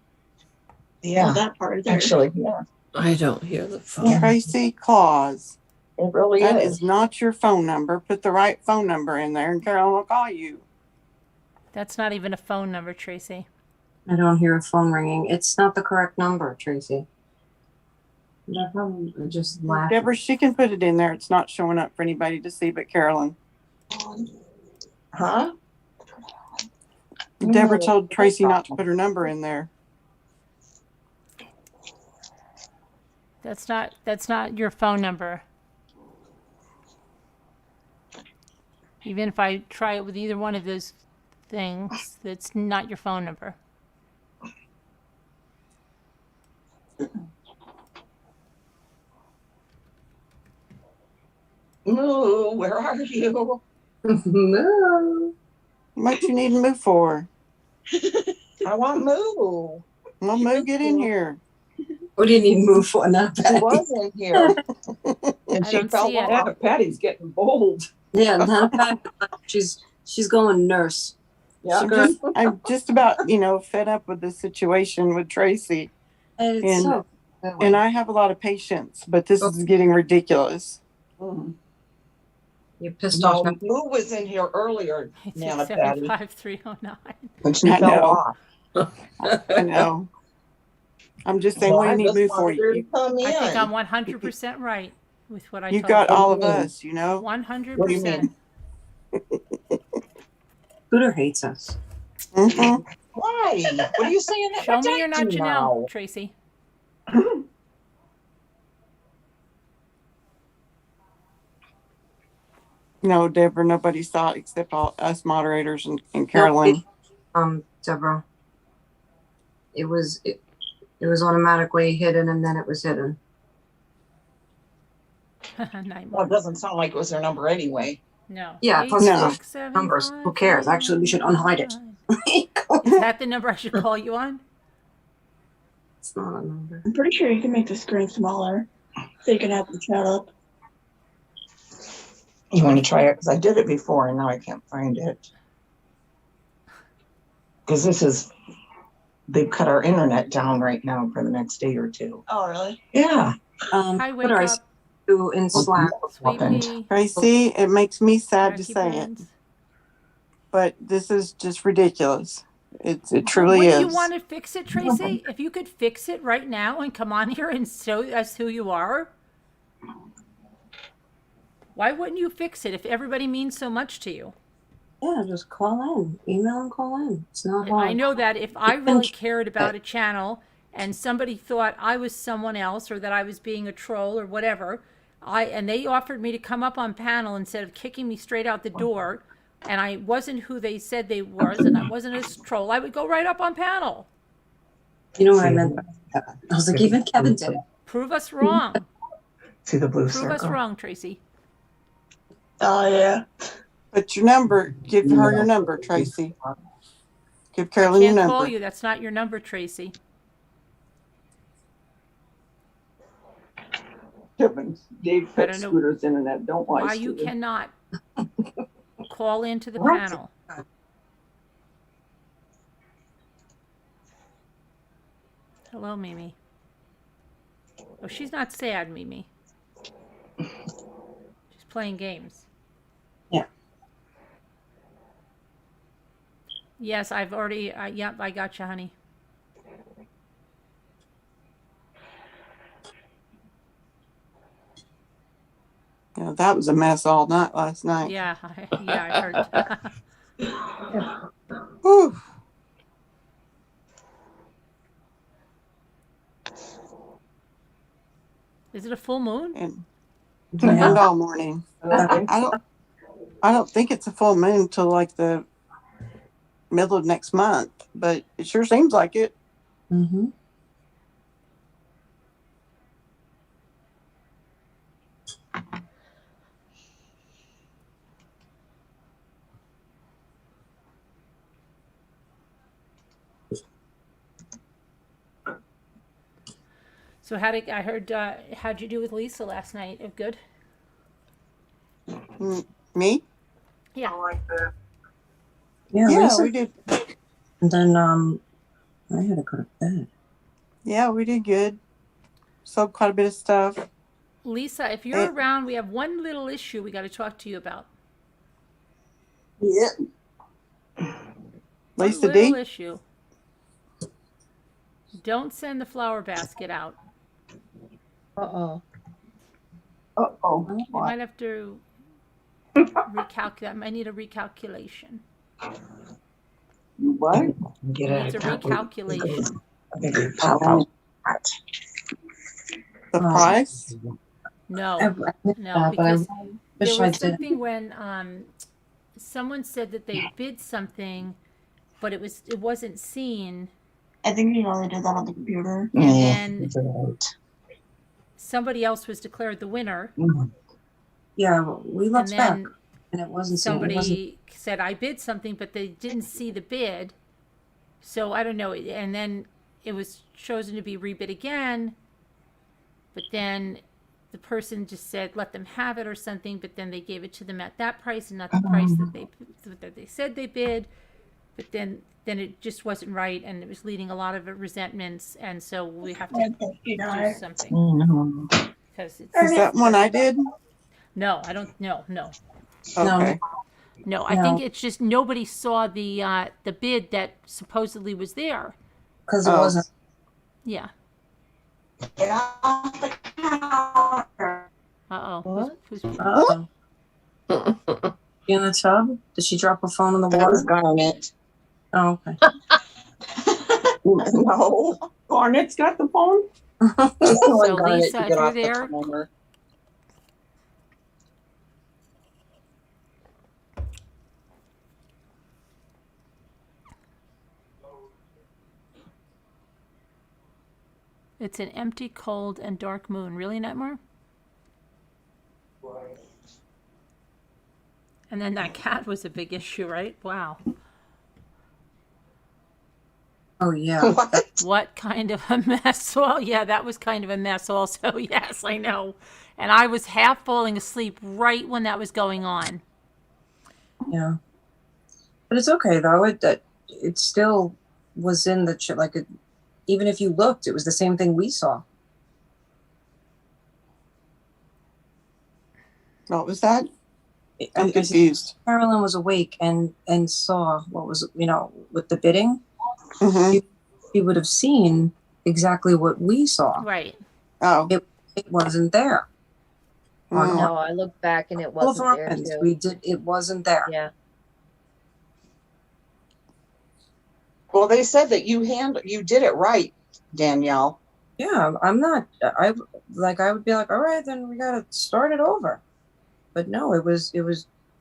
Yeah. Oh, that part there. Actually, yeah. I don't hear the phone. Tracy Claus. It really That is. is not your phone number. Put the right phone number in there and Carolyn will call you. That's not even a phone number, Tracy. I don't hear a phone ringing. It's not the correct number, Tracy. No problem. I just laugh. Deborah, she can put it in there. It's not showing up for anybody to see but Carolyn. Huh? Deborah told Tracy not to put her number in there. That's not your phone number. Even if I try it with either one of those things, that's not your phone number. Moo, where are you? No. What you need to move for? I want Moo. Well, Moo, get in here. What do you need to move for? Not She Patty. was in here. And I she don't fell see it. off. Yeah, Patty's getting bold. Yeah, not Patty. She's going nurse. Yeah. I'm just about, fed up with this situation with Tracy. And it's And- so And I have a lot of patience, but this is getting ridiculous. you're pissed No, off. Moo was in here earlier, Nana Patty, 675-309. when she I fell know. off. I know. I'm just saying, what do you need to move for? You come in. I think I'm 100% right with what I You told got you. all of us, 100%. What do you mean? Pooter hates us. Mm-hmm. Why? What are you saying? That Show me you're not to Janelle, now? Tracy. No, Deborah, nobody saw it except all us moderators and Carolyn. Deborah. It was automatically hidden and then it was hidden. 9 Well, more. it doesn't sound like it was her number anyway. No. Yeah, plus No. 867 numbers. Who cares? Actually, we should unhide it. Is that the number I should call you on? It's not a number. I'm pretty sure you can make the screen smaller so you can have the chat up. You want to try it? Because I did it before and now I can't find it. because they've cut our internet down right now for the next day or two. Oh, really? Yeah. Hi, What wake do I up, do in Slack? sweet pea, Tracy, it makes me sad to Jackie say it, Burns. but this is just ridiculous. It But truly wouldn't you is. want to fix it, Tracy? If you could fix it right now and come on here and show us who you are, why wouldn't you fix it if everybody means so much to you? Yeah, just call in, email and call in. It's not hard. I know that if I really cared about a channel and somebody thought I was someone else or that I was being a troll or whatever, and they offered me to come up on panel instead of kicking me straight out the door, and I wasn't who they said they was, and I wasn't a troll, I would go right up on panel. You know what I meant by that? I was like, even Kevin did it. Prove us wrong. See the blue Prove circle? us wrong, Tracy. Oh, yeah. But your number, give her your number, Tracy. Give I Carolyn your can't call number. you. That's not your number, Tracy. Kevin, Dave I cut don't know Scooter's internet. Don't lie, why you Scooter. cannot call into the panel. Hello, Mimi. Oh, she's not sad, Mimi. She's playing games. Yeah. Yes, I've already, yep, I got you, honey. Yeah, that was a mess all night last night. Yeah, I heard. Whew. Is it a full moon? And all morning. I don't think it's a full moon until like the middle of next month, but it sure seems like it. Mm-hmm. So I heard, how'd you do with Lisa last night? Good? Me? Yeah. Yeah, Yeah, Lisa. we did. And then I had to go to bed. Yeah, we did good. Sold quite a bit of stuff. Lisa, if you're around, we have one little issue we got to talk to you about. Yeah. One Lisa little D? issue. Don't send the flower basket out. Uh-oh. Uh-oh. You might have to recalculate. I might need a recalculation. You what? It's a recalculation. The price? No, No, no, because there wish I was did. something when someone said that they bid something, but it wasn't seen, I think you only did that on the computer. and then somebody else was declared the winner, Yeah, we and looked back, then and it wasn't seen. It wasn't. somebody said I bid something, but they didn't see the bid, so I don't know. And then it was chosen to be rebid again, but then the person just said let them have it or something, but then they gave it to them at that price and not the price that they said they bid, but then it just wasn't right, and it was leading a lot of resentments, and so we have to do something because it's. Is that one I did? No, I don't. No. Okay. No, I think it's just nobody saw the bid that supposedly was there. Because it wasn't. Yeah. Get off the counter. Uh-oh. What? Uh-oh. You in the tub? Did she drop her phone in the That water? was Garnet. Oh, okay. No. Garnet's got the phone? So Lisa, if you're there, it's an empty, cold, and dark moon. Really, Netmar? And then that cat was a big issue, right? Wow. Oh, yeah. What kind of a mess? Well, yeah, that was kind of a mess also. Yes, I know. And I was half falling asleep right when that was going on. Yeah. But it's okay, though. it still was in the chat. Like, even if you looked, it was the same thing we saw. What was that? I'm I said confused. Carolyn was awake and saw what was, with the bidding. Mm-hmm. She would have seen exactly what we saw. Right. Oh. It wasn't there. No, I looked back and it All of wasn't our there ends, too. it wasn't there. Yeah. Well, they said that you did it right, Danielle. Yeah, I'm not, I would be like, all right, then we gotta start it over. But no, it was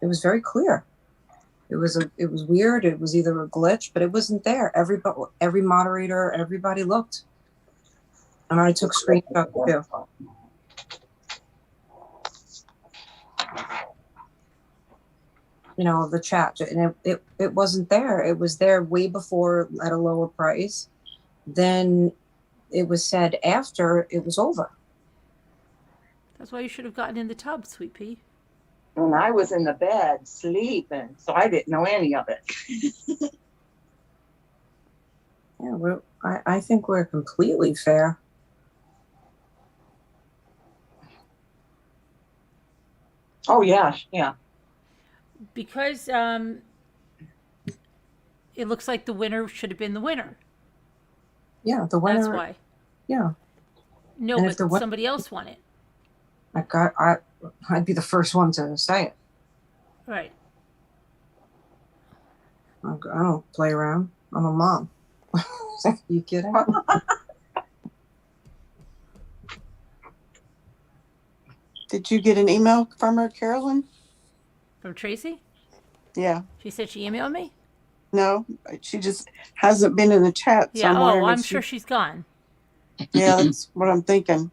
very clear. It was weird. It was either a glitch, but it wasn't there. Every moderator, everybody looked. And I took screenshots too. Of the chat, and it wasn't there. It was there way before at a lower price. Then it was said after it was over. That's why you should have gotten in the tub, Sweet Pea. And I was in the bed sleeping, so I didn't know any of it. Yeah, I think we're completely fair. Oh yeah, yeah. Because it looks like the winner should have been the winner. Yeah, the winner. That's why. Yeah. No, And but somebody else won it. I'd be the first one to say it. Right. I don't play around. I'm a mom. You kidding? Did you get an email from her, Carolyn? From Tracy? Yeah. She said she emailed me? No, she just hasn't been in the chat. Yeah, So I'm sure she's gone. Yeah, that's what I'm thinking.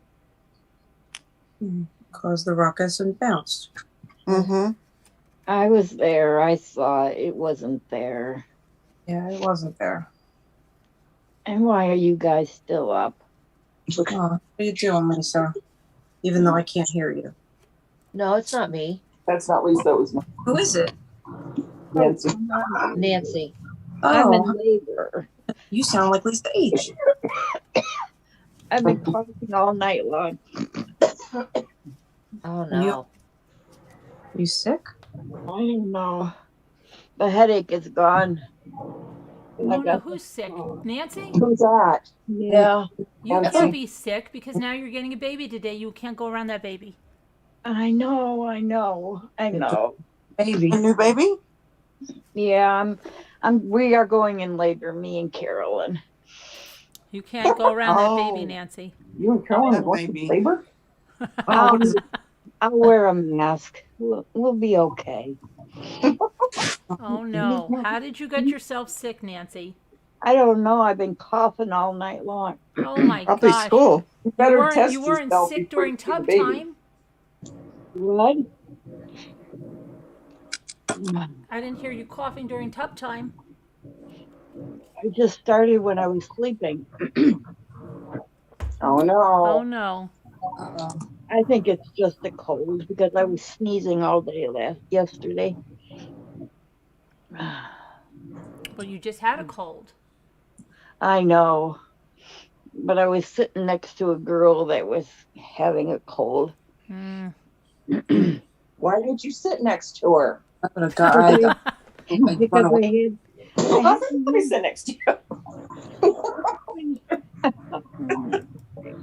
Caused the ruckus and bounced. Mm-hmm. I was there. I saw it. It wasn't there. Yeah, it wasn't there. And why are you guys still up? Oh, what are you doing, Lisa? Even though I can't hear you. No, it's not me. That's not Lisa, it was Who is it? Nancy. Nancy. Oh, I'm in labor. You sound like Lisa H. I've been coughing all night long. Oh no. You sick? I don't know. The headache is gone. Oh no, who's sick? Nancy? Who's that? Yeah. You can't be sick because now you're getting a baby today. You can't go around that baby. I know. Baby. A new baby? Yeah, we are going in labor, me and Carolyn. You can't go around that baby, Nancy. You and Carolyn are going to labor? I'll wear a mask. We'll be okay. Oh no. How did you get yourself sick, Nancy? I don't know. I've been coughing all night long. Oh my Probably gosh. school. You weren't sick during tub time? What? I didn't hear you coughing during tub time. I just started when I was sleeping. Oh no. Oh no. I think it's just a cold because I was sneezing all day yesterday. Well, you just had a cold. I know. But I was sitting next to a girl that was having a cold. Mm. Why did you sit next to her? Because I sit next to you.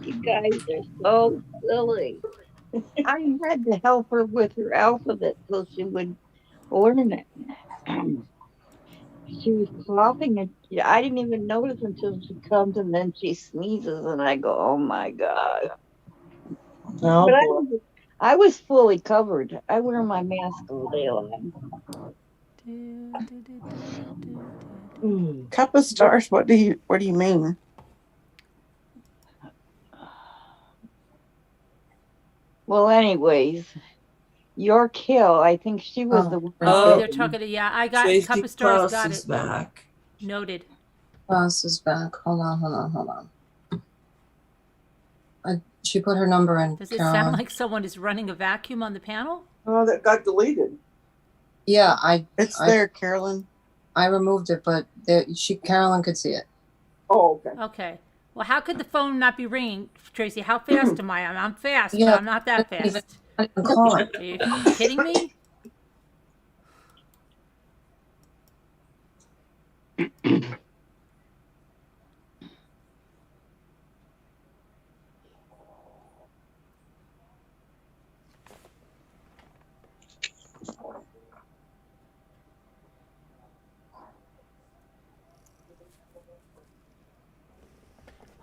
You guys are so silly. I had to help her with her alphabet so she would learn it. She was coughing and I didn't even notice until she comes and then she sneezes and I go, oh my God. Oh, but I was fully covered. I wear my mask all day long. Cup of stars. What do you mean? Well, anyways, your kill. I think she was the one. Oh, they're talking to I got Cheslie Cup of Stars. Got is it. back. Noted. Ross is back. Hold on. She put her number in. Does it sound like someone is running a vacuum on the panel? Oh, that got deleted. Yeah, It's there, Carolyn. I removed it, but Carolyn could see it. Oh, okay. Okay. Well, how could the phone not be ringing, Tracy? How fast am I? I'm fast, Yeah, but I'm not that I didn't fast. even call it. Are you kidding me?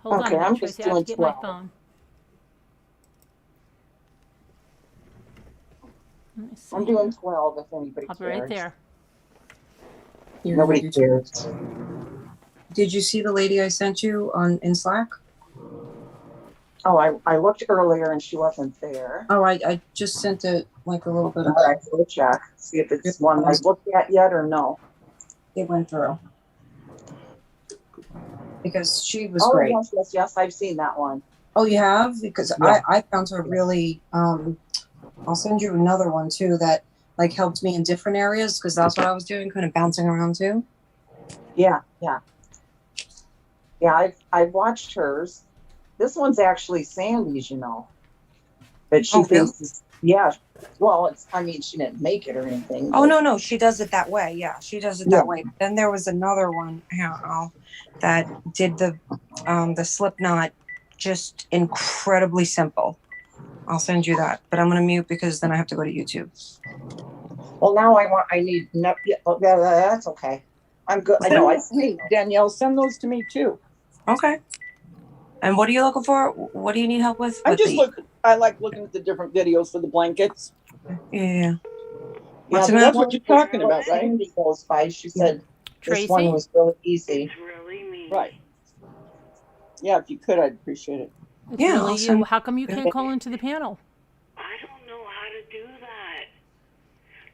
Hold on a Okay, minute, I'm just Tracy. I have to doing get my 12. phone. Let me see. I'm doing 12 if anybody I'll be cares. right there. Nobody cares. Did you see the lady I sent you in Slack? Oh, I looked earlier and she wasn't there. Oh, I just sent it like a little bit. All right, we'll check. See if it's one I looked at yet or no. It went through. Because she was Oh, great. yes, I've seen that one. Oh, you have? Because Yeah. I found her really, I'll send you another one too that like helped me in different areas because that's what I was doing, kind of bouncing around too. Yeah. I've watched hers. This one's actually Sandy's, But she thinks, yeah. Well, she didn't make it or anything. Oh, no, she does it that way. Yeah, she does it that way. Then there was another one that did the slip knot just incredibly simple. I'll send you that, but I'm going to mute because then I have to go to YouTube. Well, now I need, no, yeah, that's okay. I'm good. I know. Hey, Danielle, send those to me too. Okay. And what are you looking for? What do you need help with? I like looking at the different videos for the blankets. Yeah. Yeah, that's what you're talking about, right? Sandy goes by. She said Tracy? this one was really easy. Right. Yeah, if you could, I'd appreciate it. It's really you. How come you can't call into the panel? I don't know how to do that.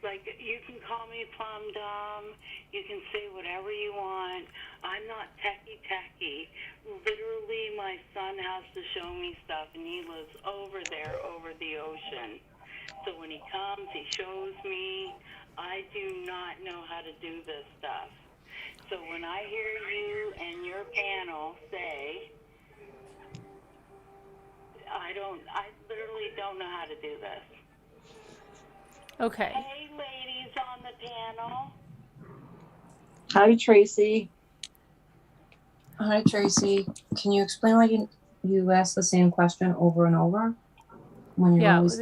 Like, you can call me plum dumb. You can say whatever you want. I'm not techie. Literally, my son has to show me stuff, and he lives over there, over the ocean. So when he comes, he shows me. I do not know how to do this stuff. So when I hear you and your panel say, I literally don't know how to do this. Okay. Hey, ladies on the panel. Hi, Tracy. Hi, Tracy. Can you explain why you asked the same question over and over? When you're always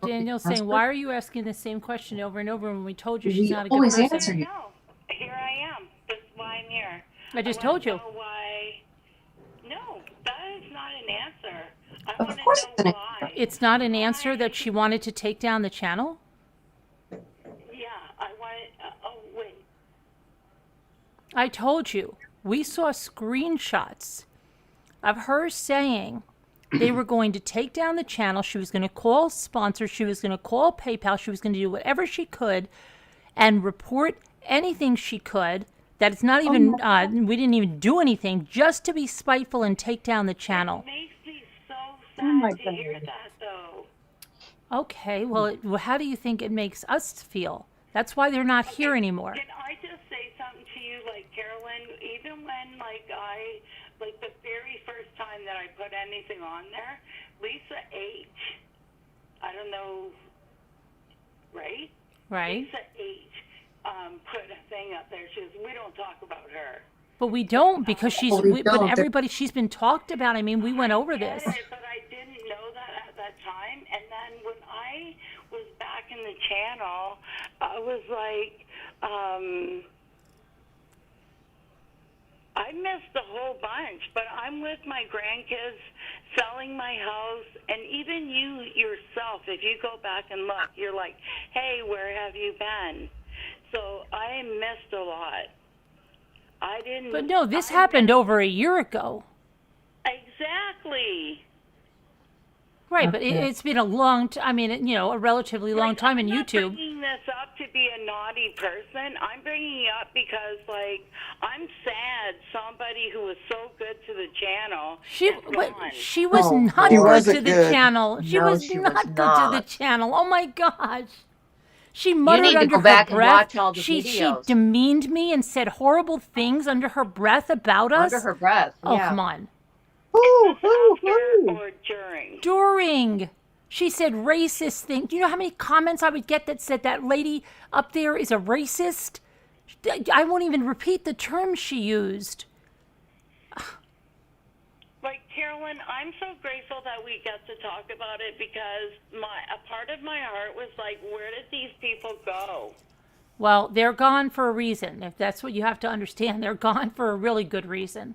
Daniel's saying, why are you asking the same question over and over when we told you she's not a good always person? answer you. No, here I am. That's why I'm here. I just told you. No, that is not an answer. I Of want to course know why. It's not an answer that she wanted to take down the channel? Yeah, I wanted. Oh, wait. I told you. We saw screenshots of her saying they were going to take down the channel. She was going to call sponsors. She was going to call PayPal. She was going to do whatever she could and report anything she could. That it's not even, we didn't even do anything just to be spiteful and take down the channel. It makes me so sad to hear that, though. Okay, well, how do you think it makes us feel? That's why they're not here anymore. Can I just say something to you, like, Carolyn, even when, like, the very first time that I put anything on there, Lisa H., I don't know, right? Right. Lisa H. Put a thing up there. She says, we don't talk about her. But we don't because but everybody, she's been talked about. I mean, we went over this. But I didn't know that at that time. And then when I was back in the channel, I was like, I missed a whole bunch, but I'm with my grandkids, selling my house, and even you yourself, if you go back and look, you're like, hey, where have you been? So I missed a lot. I didn't. But no, this happened over a year ago. Exactly. Right, but it's been a long a relatively long time in YouTube. I'm not bringing this up to be a naughty person. I'm bringing it up because, like, I'm sad somebody who was so good to the channel she was not good to the channel. She was not good to the channel. Oh, my gosh. She muttered need to under go back her and breath. watch all the She videos. demeaned me and said horrible things under her breath about us. Under her breath. Oh, yeah. come on. Or during? During. She said racist thing. Do you know how many comments I would get that said that lady up there is a racist? I won't even repeat the term she used. Like, Carolyn, I'm so grateful that we get to talk about it because a part of my heart was like, where did these people go? Well, they're gone for a reason. If that's what you have to understand, they're gone for a really good reason.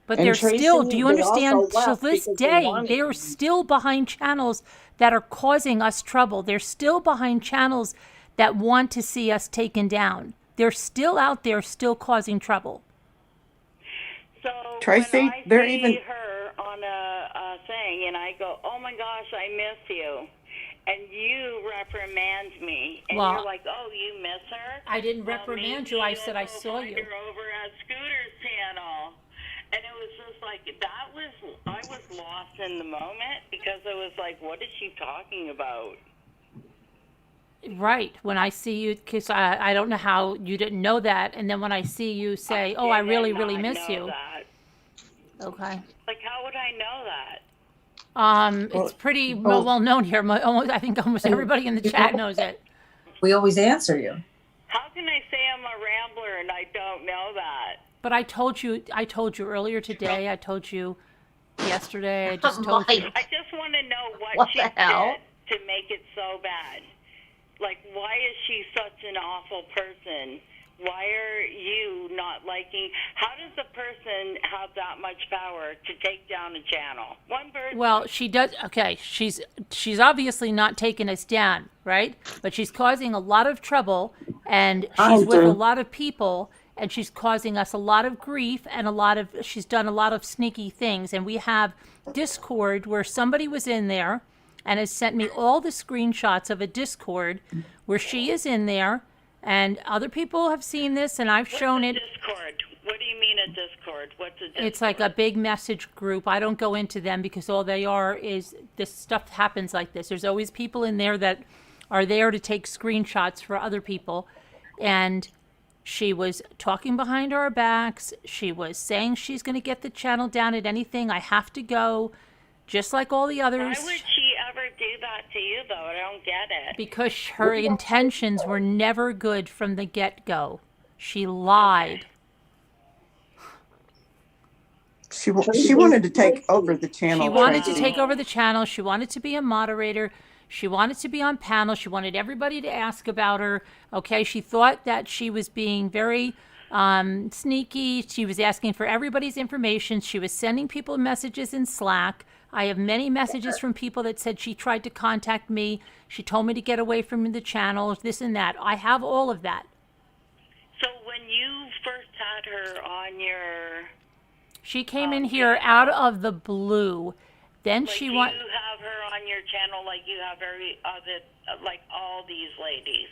But And they're Tracy, still, do you they understand, also to left this because they day, wanted they are to. still behind channels that are causing us trouble. They're still behind channels that want to see us taken down. They're still out there, still causing trouble. So Tracy, when I they're see even her on a thing and I go, oh my gosh, I miss you, and you reprimand me, and Well, you're like, oh, you miss her? I didn't reprimand you. I said I saw you. You're over at Scooter's channel. And it was just like, I was lost in the moment because I was like, what is she talking about? Right. When I see you, because I don't know how you didn't know that. And then when I see you say, oh, I really, really miss you. That. Okay. Like, how would I know that? It's pretty well known here. I think almost everybody in the chat knows it. We always answer you. How can I say I'm a rambler and I don't know that? But I told you earlier today. I told you yesterday. I just told you. I just want to know What she the hell? did to make it so bad. Like, why is she such an awful person? Why are you not liking? How does a person have that much power to take down a channel? One person. Well, she does. Okay, she's obviously not taking us down, right? But she's causing a lot of trouble, and she's with a lot of people, and she's causing us a lot of grief and she's done a lot of sneaky things. And we have Discord where somebody was in there and has sent me all the screenshots of a Discord where she is in there, and other people have seen this, and I've shown it. Discord. What do you mean a Discord? What's a Discord? It's like a big message group. I don't go into them because all they are is this stuff happens like this. There's always people in there that are there to take screenshots for other people. And she was talking behind our backs. She was saying she's going to get the channel down at anything. I have to go, just like all the others. Why would she ever do that to you, though? I don't get it. Because her intentions were never good from the get-go. She lied. she wanted to take over the channel. She wanted to Tracy. take over the channel. She wanted to be a moderator. She wanted to be on panel. She wanted everybody to ask about her. Okay, she thought that she was being very sneaky. She was asking for everybody's information. She was sending people messages in Slack. I have many messages from people that said she tried to contact me. She told me to get away from the channel, this and that. I have all of that. So when you first had her on your... She came in here out of the blue. Then Like, she you went. have her on your channel like you have like all these ladies.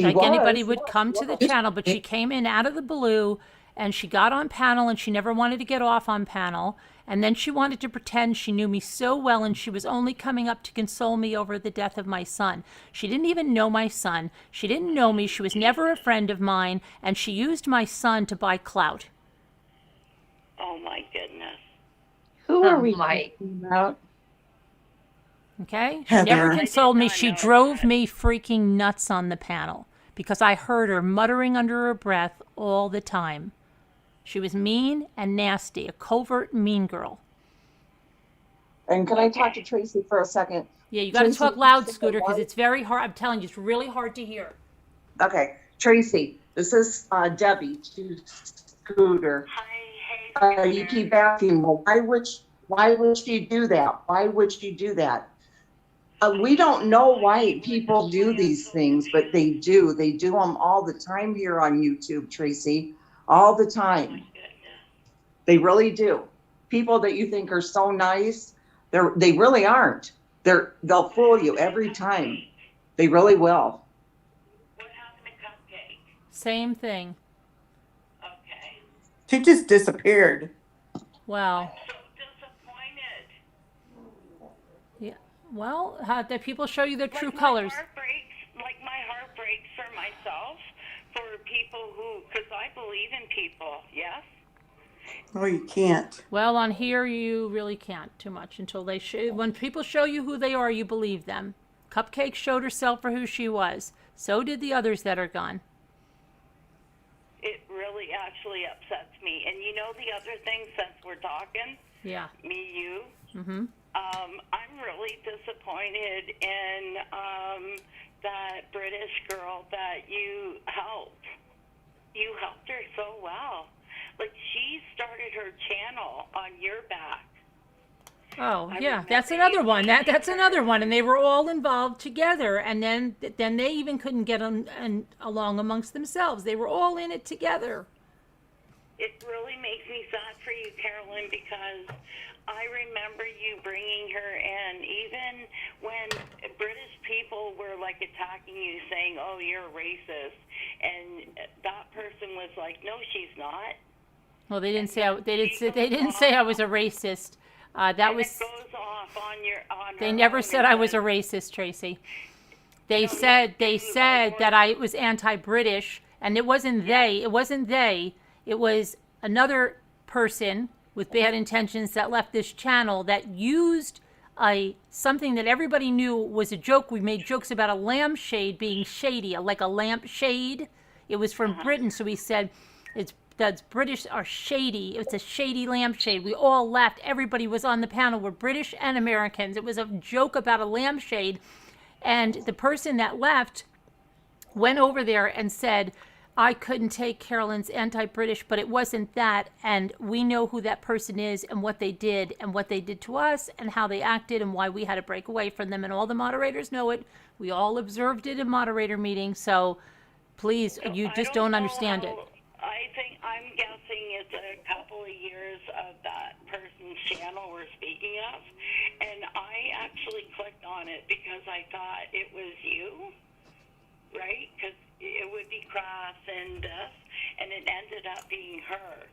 Like anybody would come to the channel, but she came in out of the blue and she got on panel and she never wanted to get off on panel. And then she wanted to pretend she knew me so well and she was only coming up to console me over the death of my son. She didn't even know my son. She didn't know me. She was never a friend of mine. And she used my son to buy clout. Oh my goodness. Who are we talking about? Okay? She Heather. never consoled me. She drove me freaking nuts on the panel because I heard her muttering under her breath all the time. She was mean and nasty, a covert mean girl. And can I talk to Tracy for a second? Yeah, you got to Tracy, talk loud, Scooter, because it's very hard. I'm telling you, it's really hard to hear. Okay, Tracy, this is Debbie to Scooter. You keep asking, well, why would she do that? Why would she do that? We don't know why people do these things, but they do. They do them all the time here on YouTube, Tracy, all the time. They really do. People that you think are so nice, they really aren't. They'll fool you every time. They really will. Same thing. She just disappeared. Well. Yeah. Well, that people show you their true Like, colors. My heart breaks for myself, for people who, because I believe in people, yes? Oh, you can't. Well, on here you really can't too much until they when people show you who they are, you believe them. Cupcake showed herself for who she was. So did the others that are gone. It really actually upsets me. And you know the other thing, since we're talking, Yeah. me, you, Mm-hmm. I'm really disappointed in that British girl that you helped. You helped her so well. Like, she started her channel on your back. Oh, yeah, that's another one. That's another one, and they were all involved together, and then they even couldn't get along amongst themselves. They were all in it together. It really makes me sad for you, Carolyn, because I remember you bringing her in, even when British people were like attacking you, saying, "Oh, you're a racist," and that person was like, "No, she's not." Well, they didn't say they didn't say I was a racist. That was. It goes off on They her never own said I was a racist, Tracy. They said that I was anti-British, and it wasn't they. It wasn't they. It was another person with bad intentions that left this channel that used something that everybody knew was a joke. We made jokes about a lampshade being shady, like a lampshade. It was from Britain, so we said that's British are shady. It's a shady lampshade. We all laughed. Everybody was on the panel. We're British and Americans. It was a joke about a lampshade. And the person that left went over there and said, I couldn't take Carolyn's anti-British, but it wasn't that. And we know who that person is and what they did to us and how they acted and why we had to break away from them. And all the moderators know it. We all observed it in moderator meetings. So please, you just don't understand it. I'm guessing it's a couple of years of that person's channel we're speaking of. And I actually clicked on it because I thought it was you, right? Because it would be Cross and this, and it ended up being her.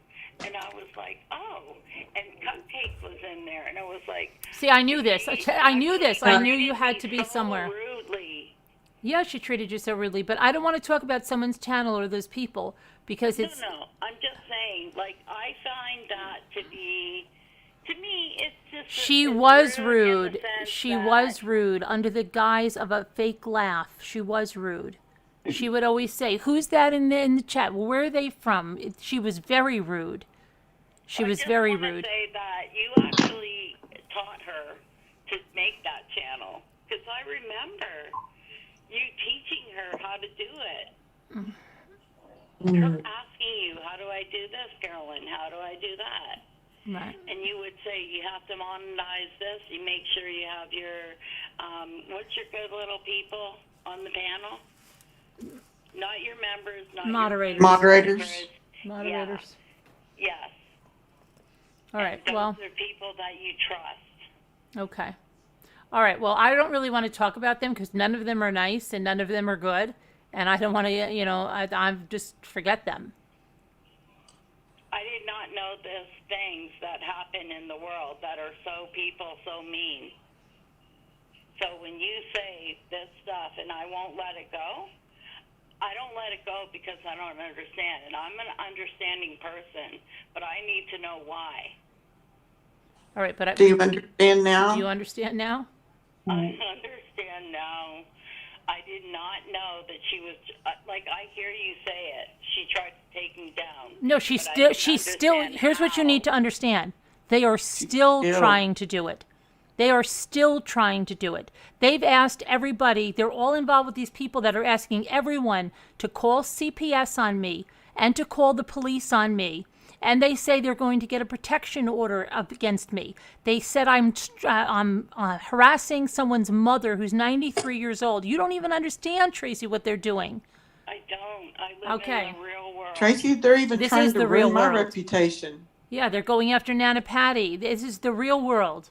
And I was like, oh, and Cupcake was in there, and I was like... See, I knew this. I knew this. I knew you had to be somewhere. Rudely. Yeah, she treated you so rudely, but I don't want to talk about someone's channel or those people because it's... No, I'm just saying, like, I find that to be... To me, it's just... She was rude. She was rude under the guise of a fake laugh. She was rude. She would always say, who's that in the chat? Well, where are they from? She was very rude. She was very rude. I say that you actually taught her to make that channel. Because I remember you teaching her how to do it. Her asking you, how do I do this, Carolyn? How do I do that? Right. And you would say, you have to monetize this. You make sure you have your, what's your good little people on the panel? Not your members, not moderators. Moderators. Moderators. Yeah. Yes. All right. And those well. are people that you trust. Okay. All right. Well, I don't really want to talk about them because none of them are nice and none of them are good, and I don't want to. I'm just forget them. I did not know there's things that happen in the world that are so mean. So when you say this stuff and I won't let it go, I don't let it go because I don't understand. And I'm an understanding person, but I need to know why. All right, but do you understand now? Do you understand now? I understand now. I did not know that she was, like, I hear you say it. She tried to take me down. No, she's still, here's what you need to understand. They are still trying to do it. They are still trying to do it. They've asked everybody, they're all involved with these people that are asking everyone to call CPS on me and to call the police on me. And they say they're going to get a protection order against me. They said I'm harassing someone's mother who's 93 years old. You don't even understand, Tracy, what they're doing. I don't. I live in the real world. Tracy, they're even trying to ruin my reputation. Yeah, they're going after Nana Patty. This is the real world.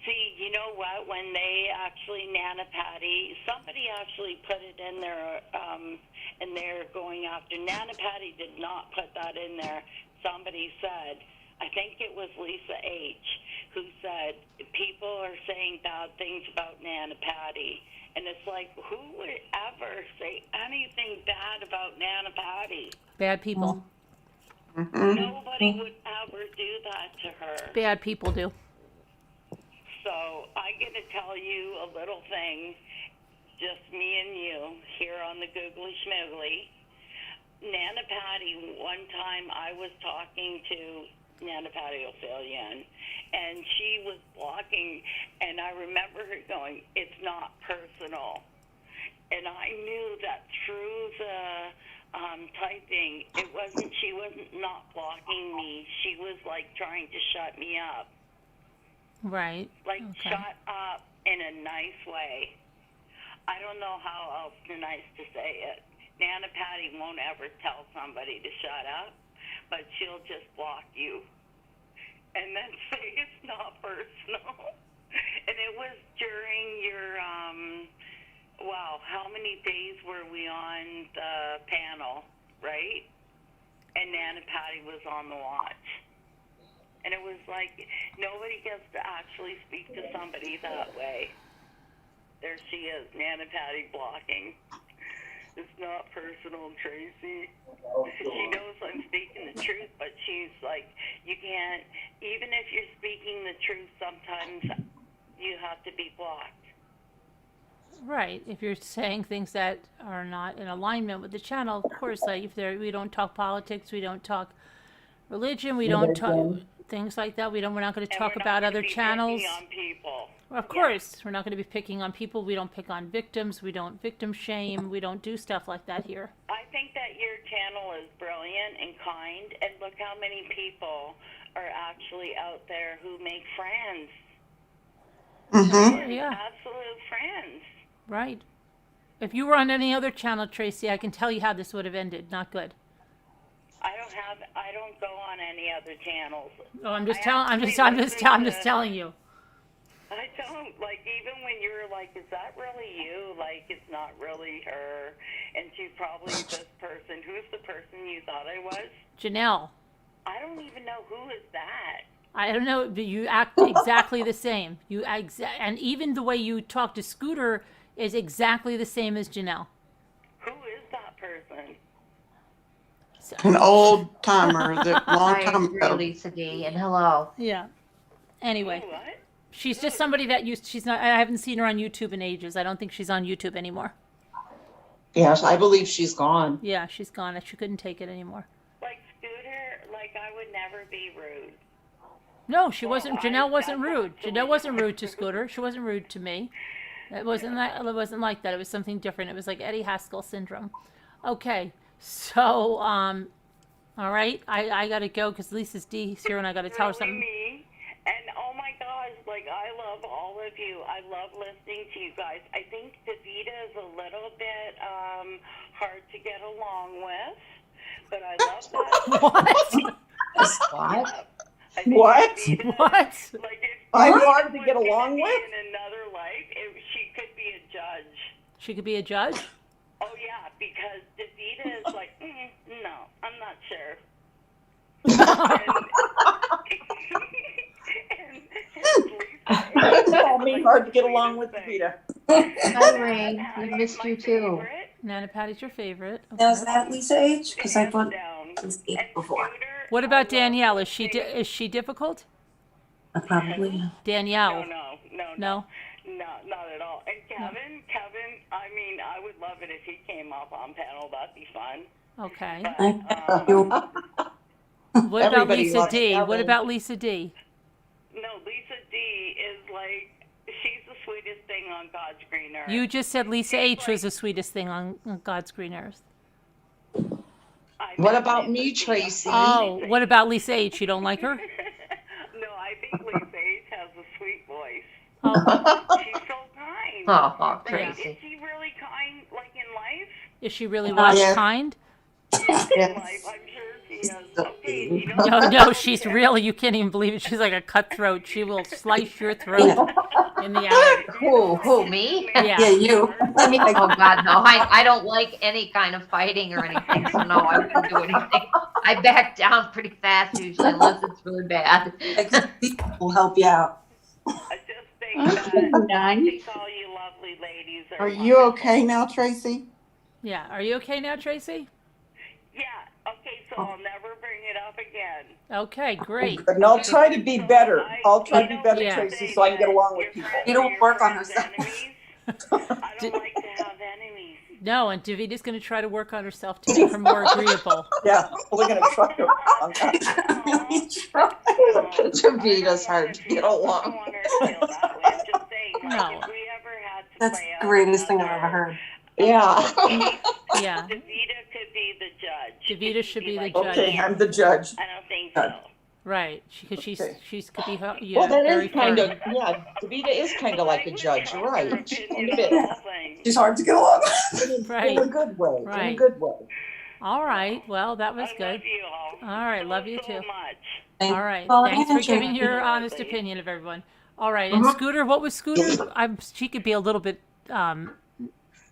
See, you know what? When they actually, Nana Patty, somebody actually put it in there, and they're going after. Nana Patty did not put that in there. Somebody said, I think it was Lisa H., who said people are saying bad things about Nana Patty. And it's like, who would ever say anything bad about Nana Patty? Bad people. Nobody would ever do that to her. Bad people do. So I get to tell you a little thing, just me and you, here on the Googly Schmoogly. Nana Patty, one time I was talking to Nana Patty will fill you in, and she was blocking, and I remember her going, it's not personal. And I knew that through the typing, she wasn't not blocking me. She was like trying to shut me up. Right. Like Okay. shut up in a nice way. I don't know how else nice to say it. Nana Patty won't ever tell somebody to shut up, but she'll just block you and then say it's not personal. And it was during your, wow, how many days were we on the panel, right? And Nana Patty was on the watch. And it was like, nobody gets to actually speak to somebody that way. There she is, Nana Patty blocking. It's not personal, Tracy. She knows I'm speaking the truth, but she's like, you can't, even if you're speaking the truth, sometimes you have to be blocked. Right. If you're saying things that are not in alignment with the channel, of course, like if we don't talk politics, we don't talk religion, we don't talk things like that. We're not going to talk about other channels. On people. Of course, we're not going to be picking on people. We don't pick on victims. We don't victim shame. We don't do stuff like that here. I think that your channel is brilliant and kind, and look how many people are actually out there who make friends. Yeah. Absolute friends. Right. If you were on any other channel, Tracy, I can tell you how this would have ended. Not good. I don't go on any other channels. Oh, I'm just telling you. I don't, like, even when you're like, is that really you? Like, it's not really her. And she's probably this person. Who's the person you thought I was? Janelle. I don't even know who is that. I don't know, but you act exactly the same. And even the way you talk to Scooter is exactly the same as Janelle. Who is that person? An old timer that long time agree, ago. Lisa D. And hello. Yeah. Anyway. What? She's just somebody that she's not, I haven't seen her on YouTube in ages. I don't think she's on YouTube anymore. Yes, I believe she's gone. Yeah, she's gone. She couldn't take it anymore. Like Scooter, like I would never be rude. No, she wasn't. Janelle wasn't rude. Janelle wasn't rude to Scooter. She wasn't rude to me. It wasn't like that. It was something different. It was like Eddie Haskell syndrome. Okay, so all right, I gotta go because Lisa's D's here and I gotta tell her something. Me. And oh my gosh, like I love all of you. I love listening to you guys. I think Davida is a little bit hard to get along with, but I love that. What? What? What? What? Like if I'm Davida hard to was get gonna along be with? in another life, she could be a judge. She could be a judge? Oh yeah, because Davida is like, no, I'm not sure. It's called me hard to get along with Davida. Hi, Rain. We missed you too. Nana Patty's your favorite. Okay. Now, is that Lisa H? Because I thought it was H before. What about Danielle? Is she difficult? Probably. Yeah. Danielle. No, not at all. And Kevin, I mean, I would love it if he came up on panel. That'd be fun. Okay. But, What about Everybody Lisa loves D? Kevin. What about Lisa D? no, Lisa D is like, she's the sweetest thing on God's green earth. You just said Lisa H was the sweetest thing on God's green earth. What about me, Tracy? Oh, what about Lisa H? You don't like her? No, I think Lisa H has a sweet voice. Oh, She's so kind. Oh, Like, Tracy. is she really kind, like in life? is she really was Yeah. kind? In life, I'm sure she is. No, she's really, you can't even believe it. She's like a cutthroat. She will slice your throat in the alley. Who, me? Yeah. you. Oh God, no. I don't like any kind of fighting or anything, so no, I wouldn't do anything. I back down pretty fast usually, unless it's really bad. We'll help you out. I just think that I think all you lovely ladies Are you okay now, Tracy? Yeah. Are you okay now, Tracy? Yeah. Okay, so I'll never bring it up again. Okay, great. And I'll try to be better. I'll try to be better, Yeah. Tracy, so I can get along with people. It'll work on herself. I don't like to have enemies. No, and Davita's going to try to work on herself to make her more agreeable. Yeah, we're gonna try to. Davita's hard to get along. No. That's the greatest thing I've ever heard. Yeah. Yeah. Davita could be the judge. Davita should be the judge. Okay, I'm the judge. I don't think so. Right. Because she's could be Well, that very is kind firm. of, yeah, Davita is kind of like a judge, you're right. She's kind of it. She's hard to get along. Right. In a good way, in a Right. good way. All right. Well, that was good. Love you all. All right. Love you too. Much. All right. Well, Thanks for Andrew. giving your honest opinion of everyone. All right. And Scooter, what was Scooter? She could be a little bit What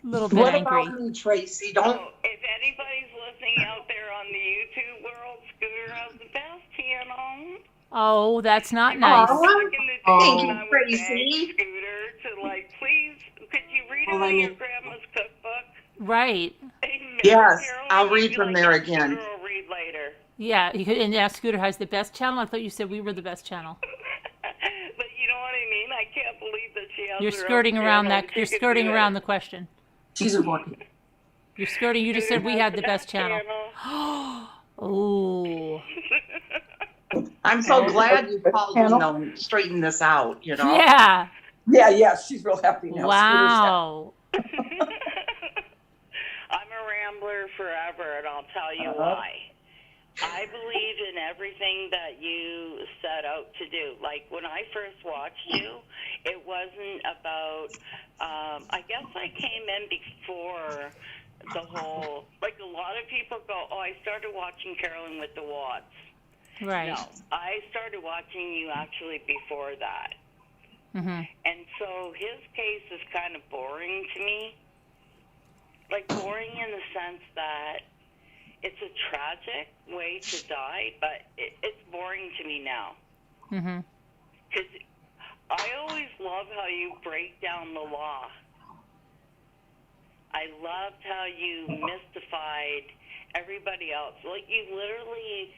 angry. about me, Tracy? Don't. If anybody's listening out there on the YouTube world, Scooter has the best channel. Oh, that's not nice. Thank you, Tracy. Scooter to like, please, could you read Well, about I mean- your grandma's cookbook? Right. Yes, Carolyn, I'll you'd read be from like, there "Yes, again." Scooter will read later. Yeah. And yeah, Scooter has the best channel. I thought you said we were the best channel. But you know what I mean? I can't believe that she has You're her own skirting around channel that. and she You're could skirting do around it. the question. She's important. You're skirting. You just said we had the best channel. Oh. I'm so glad you called, straighten this out, you know? Yeah. Yeah, she's real happy now. Wow. I'm a rambler forever, and I'll tell you why. I believe in everything that you set out to do. Like when I first watched you, it wasn't about, I guess I came in before the whole, like a lot of people go, oh, I started watching Carolyn with the Watts. Right. No, I started watching you actually before that. Mm-hmm. And so his case is kind of boring to me. Like boring in the sense that it's a tragic way to die, but it's boring to me now. Mm-hmm. Because I always love how you break down the law. I loved how you mystified everybody else. Like you literally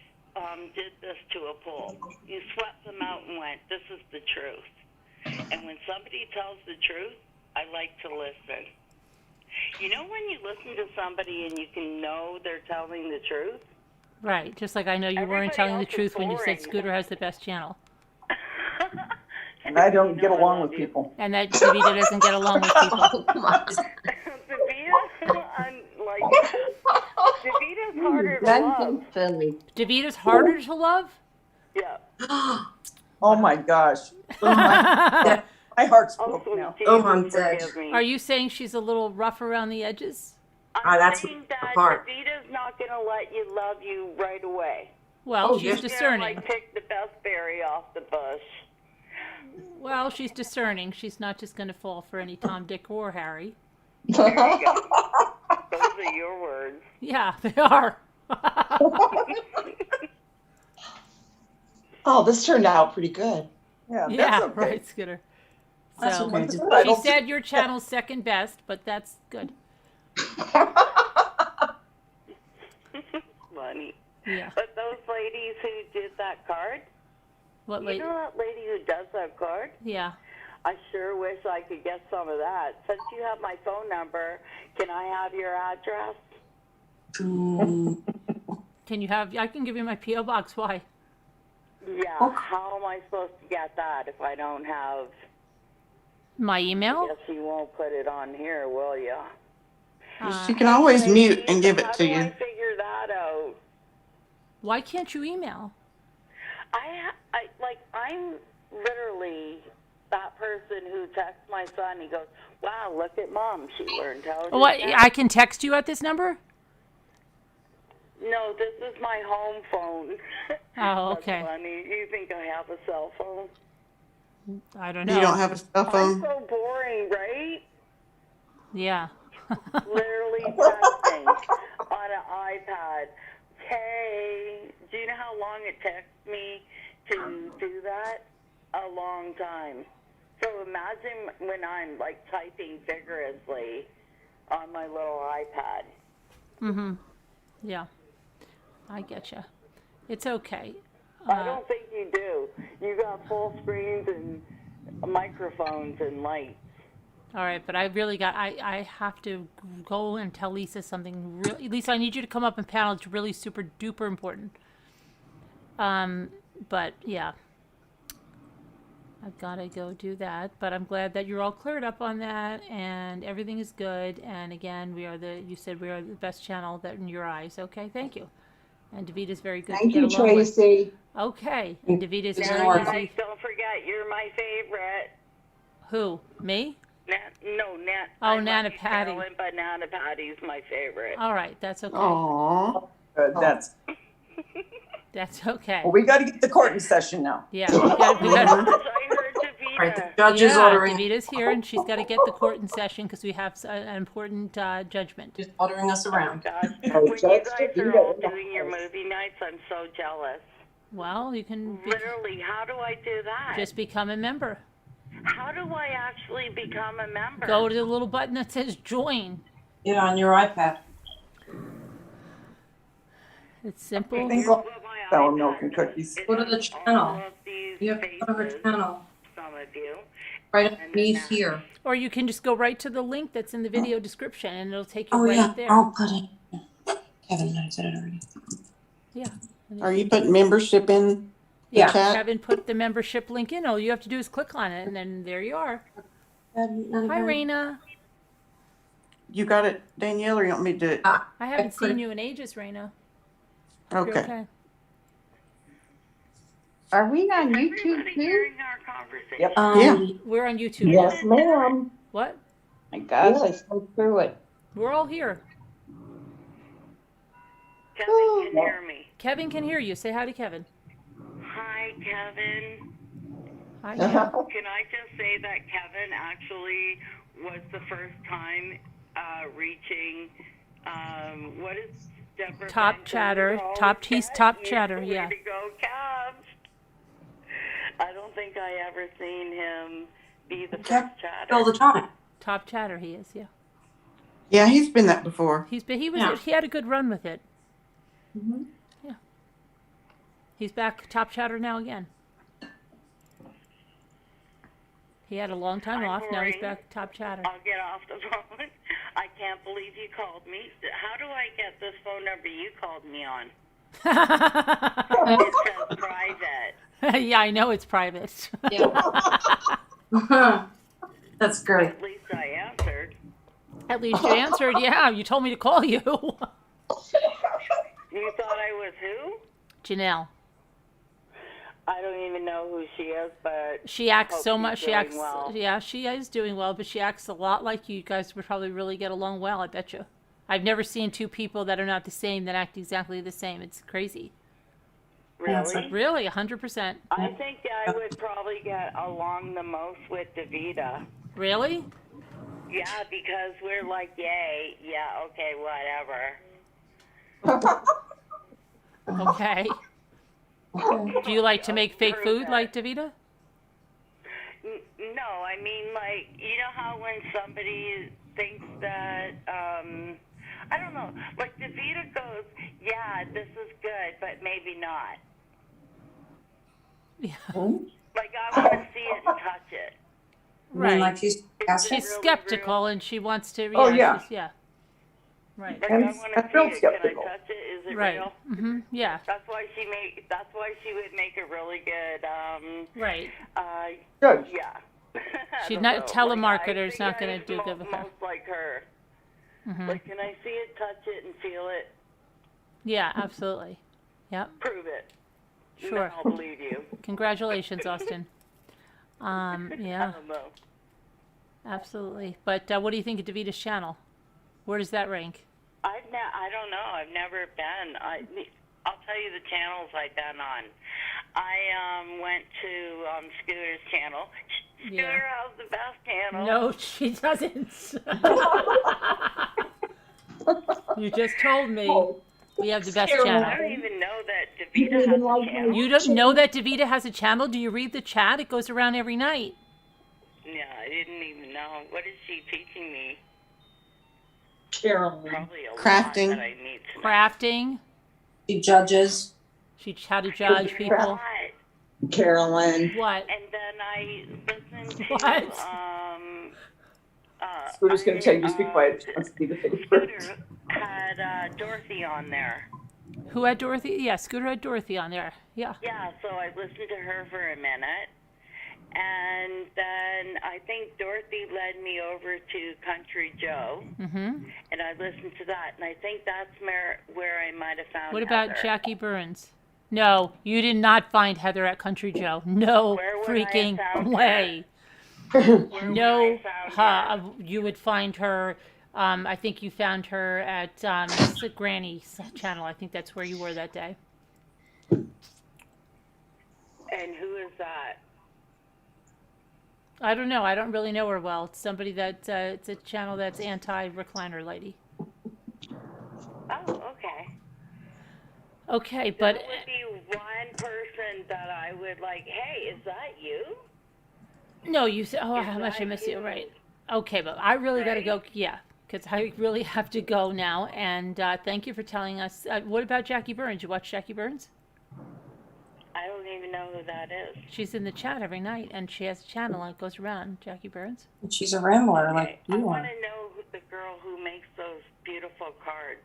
did this to a pool. You swept them out and went, this is the truth. And when somebody tells the truth, I like to listen. You know when you listen to somebody and you can know they're telling the truth? Right. Just like I know you weren't Everybody telling the else is truth when you said boring. Scooter has the best channel. And I don't get along with people. And that Davita doesn't get along with people. Davita, I'm like, Davita's harder to love. Davita's harder to love? Yeah. Oh my gosh. My heart's broken now. Oh, I'm dead. Are you saying she's a little rough around the edges? That's saying the that part. Davita's not going to let you love you right away. Well, she's She's discerning. gonna, like, pick the best berry off the bush. Well, she's discerning. She's not just going to fall for any Tom, Dick, or Harry. There you go. Those are your words. Yeah, they are. Oh, this turned out pretty good. Yeah, that's Yeah, okay. right, Scooter. That's So okay. I she don't said your channel's second best, but that's good. Funny. Yeah. But those ladies who did that card, What you lady? know that lady who does that card? Yeah. I sure wish I could get some of that. Since you have my phone number, can I have your address? Can you have? I can give you my PO box. Why? Yeah. How am I supposed to get that if I don't have? My email? Guess you won't put it on here, will you? She can always mute and give it How to do you. I figure that out? Why can't you email? I'm literally that person who texts my son. He goes, "Wow, look at mom. She learned how to." What? text." I can text you at this number? No, this is my home phone. Oh, That's okay. funny. You think I have a cell phone? I don't know. You don't have a cell I'm phone? so boring, right? Yeah. Literally texting on an iPad. Hey, do you know how long it takes me to do that? A long time. So imagine when I'm like typing vigorously on my little iPad. Mm-hmm. Yeah. I get you. It's okay. I don't think you do. You got full screens and microphones and lights. All right, but I really I have to go and tell Lisa something. Lisa, I need you to come up and panel. It's really super duper important. But yeah, I've got to go do that. But I'm glad that you're all cleared up on that and everything is good. And again, you said we are the best channel that in your eyes. Okay, thank you. And Davita's very good Thank to you, get along with. Tracy. Okay, and Davita's Now, very guys, easy. don't forget, you're my favorite. Who? Me? Nat. Oh, I love Nana you, Patty. Carolyn, but Nana Patty's my favorite. All right, that's okay. Aw. Good, that's, That's okay. well, we got to get the court in session now. Yeah, we got. I heard Davita. Right, the judge is Yeah, ordering, Davita's here, and she's got to get the court in session because we have an important judgment. just ordering us around. God, when you guys are all doing your movie nights, I'm so jealous. Well, you can Literally, how do I do that? just become a member. How do I actually become a member? Go to the little button that says join. Yeah, on your iPad. It's simple. I think sour milk and cookies. Go to the channel. You have to go to her channel. Some of you. Right underneath here. Or you can just go right to the link that's in the video description, and it'll take you Oh right yeah, there. I'll put it. Kevin, I said it already. Yeah. Are you putting membership in the Yeah, chat? Kevin put the membership link in. All you have to do is click on it, and then there you are. Hi, Raina. You got it, Danielle, or you want me to do it? I haven't seen you in ages, Raina. You're Okay. Are we on YouTube too? Yep. Yeah. We're on YouTube. Yes, ma'am. What? My gosh, I slipped through it. We're all here. Kevin can hear me. Kevin can hear you. Say hi to Kevin. Hi, Kevin. Hi, Kevin. Can I just say that Kevin actually was the first time reaching, what is Deborah Top Benton's chatter. role? He's top Yes, chatter, way yeah. to go, Kev. I don't think I ever seen him be the first chatter. All the time. Top chatter he is, yeah. Yeah, he's been that before. He Yeah. had a good run with it. Mm-hmm. Yeah. He's back top chatter now again. He had a long time off. Now he's back top chatter. I'll get off the phone. I can't believe you called me. How do I get this phone number you called me on? It says private. Yeah, I know it's private. That's great. At least I answered. At least you answered. Yeah, you told me to call you. You thought I was who? Janelle. I don't even know who she is, but She acts hope so she's much. She doing acts. well. Yeah, she is doing well, but she acts a lot like you. You guys would probably really get along well. I bet you. I've never seen two people that are not the same that act exactly the same. It's crazy. Really? Really, 100%. I think I would probably get along the most with Davita. Really? Yeah, because we're like, yay, yeah, okay, whatever. Okay. Do you like to make fake food like Davita? No, I mean, like, you know how when somebody thinks that, I don't know, like Davita goes, yeah, this is good, but maybe not. Yeah. Like, I want to see it and touch it. Right. Like she's She's skeptical and she wants to. Oh, yeah. Yeah. Right. Like, I'm- I want I to feel see it. skeptical. Can I touch it? Is it Right. real? Mm-hmm. Yeah. That's why she would make a really good, Right. Good. yeah. She's I not don't know. telemarketer's Like, I not gonna think do I'm good with her. Most like her. Mm-hmm. Like, can I see it, touch it, and feel it? Yeah, absolutely. Yep. Prove it. Sure. Then I'll believe you. Congratulations, Austin. I Yeah, don't know. absolutely. But what do you think of Davita's channel? Where does that rank? I don't know. I've never been. I'll tell you the channels I've been on. I went to Scooter's channel. Scooter has the best channel. No, she doesn't. You just told me we have the best I channel. don't even know that Davita has a channel. You don't know that Davita has a channel? Do you read the chat? It goes around every night. Yeah, I didn't even know. What is she teaching me? Carolyn. Probably a Crafting. lot that I need to know. Crafting. She judges. How to judge people. Carolyn. What? And then I listened to What? Scooter's gonna tell you just be quiet. She wants to be the favorite. Scooter had Dorothy on there. Who had Dorothy? Yeah, Scooter had Dorothy on there. Yeah. Yeah, so I listened to her for a minute. And then I think Dorothy led me over to Country Joe. Mm-hmm. And I listened to that. And I think that's where I might have found What about Heather. Jackie Burns? No, you did not find Heather at Country Joe. No Where would I freaking have found way. No, you would find her. I think you found her at Granny's channel. I think that's where you were that day. And who is that? I don't know. I don't really know her well. It's somebody that it's a channel that's anti-recliner lady. Oh, okay. Okay, but That would be one person that I would like, hey, is that you? no, you said, oh, how much I miss you, right? Okay, but I really got to go. Yeah, because I really have to go now. And thank you for telling us. What about Jackie Burns? You watch Jackie Burns? I don't even know who that is. She's in the chat every night, and she has a channel and it goes around. Jackie Burns. And she's a rambler like I you want are. to know the girl who makes those beautiful cards.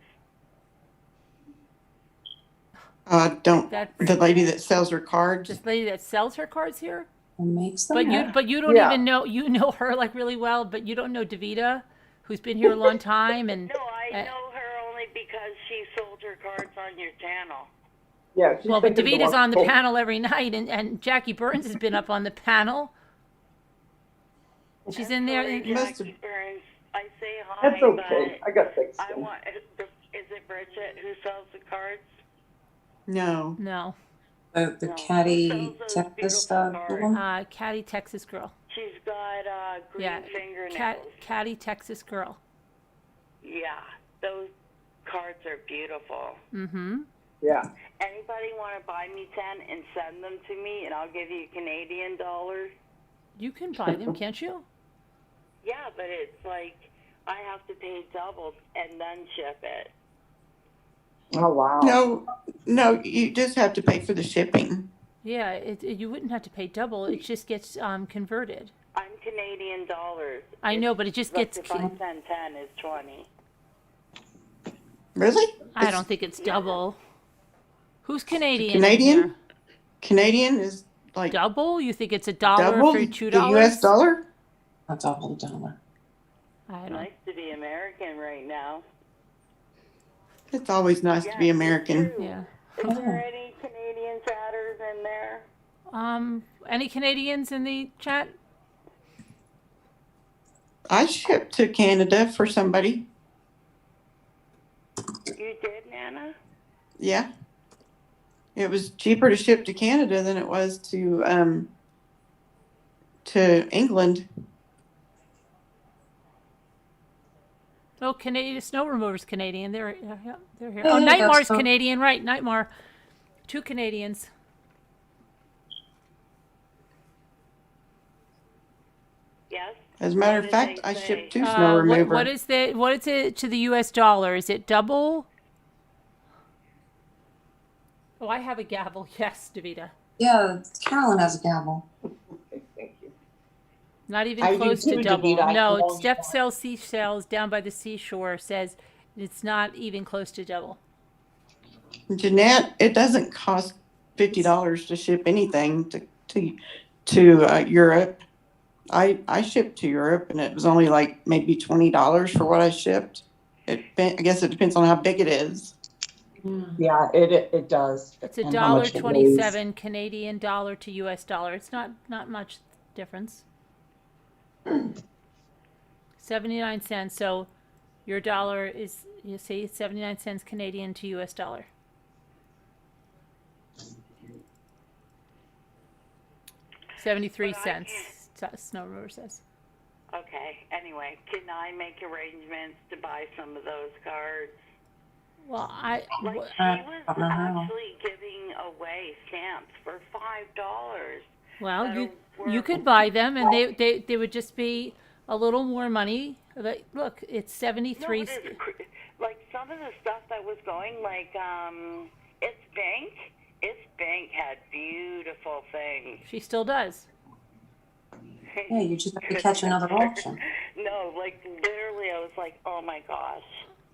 The lady that sells her cards. This lady that sells her cards here. And makes them. But you don't even know. You know her like really well, but you don't know Davita, who's been here a long time. And No, I know her only because she sold her cards on your channel. Yeah. well, but Davita's on the panel every night, and Jackie Burns has been up on the panel. She's in there. Jackie Burns, I say hi. That's okay. I got thick I skin. want. Is it Bridget who sells the cards? No. No. The catty Texas woman. Catty Texas girl. She's got green fingernails. Catty Texas girl. Yeah, those cards are beautiful. Mm-hmm. Yeah. Anybody want to buy me 10 and send them to me, and I'll give you Canadian dollars? You can buy them, can't you? Yeah, but it's like I have to pay double and then ship it. Oh, wow. No, you just have to pay for the shipping. Yeah, you wouldn't have to pay double. It just gets converted. I'm Canadian dollars. I know, but it just gets. If I send 10 is 20. Really? I don't think it's double. Who's Canadian? Canadian? Canadian is like double? You think it's $1 double for $2? the US dollar? A double dollar. I don't. Nice to be American right now. It's always nice to be American. Yeah. Is there any Canadian chatters in there? Any Canadians in the chat? I shipped to Canada for somebody. You did, Nana? Yeah. It was cheaper to ship to Canada than it was to England. Oh, Canadian snow remover's Canadian. They're here. Yeah, Oh, yeah, Nightmar's that's so- Canadian, right? Nightmar. 2 Canadians. Yes. As a matter of fact, I shipped 2 snow remover. What is it to the US dollar? Is it double? Oh, I have a gavel. Yes, Davita. Yeah, Carolyn has a gavel. Thank you. Not even I do close to too, double. Davita. I No, can it's only Steph one. sells seashells down by the seashore says it's not even close to double. Jeanette, it doesn't cost $50 to ship anything to Europe. I shipped to Europe and it was only like maybe $20 for what I shipped. I guess it depends on how big it is. Yeah, it does. It's and how much it weighs. $1.27 Canadian dollar to US dollar. It's not much difference. 79 cents. So Your dollar is, you see, 79 cents Canadian to US dollar. $0.73, Snow River says. Okay, anyway, can I make arrangements to buy some of those cards? Well, Like, she was actually giving away stamps for $5. well, you could buy them, and they would just be a little more money. But look, it's 73. No, like some of the stuff that was going, like It's Bank had beautiful things. She still does. Yeah, you just have to catch another auction. No, like literally, I was like, oh my gosh,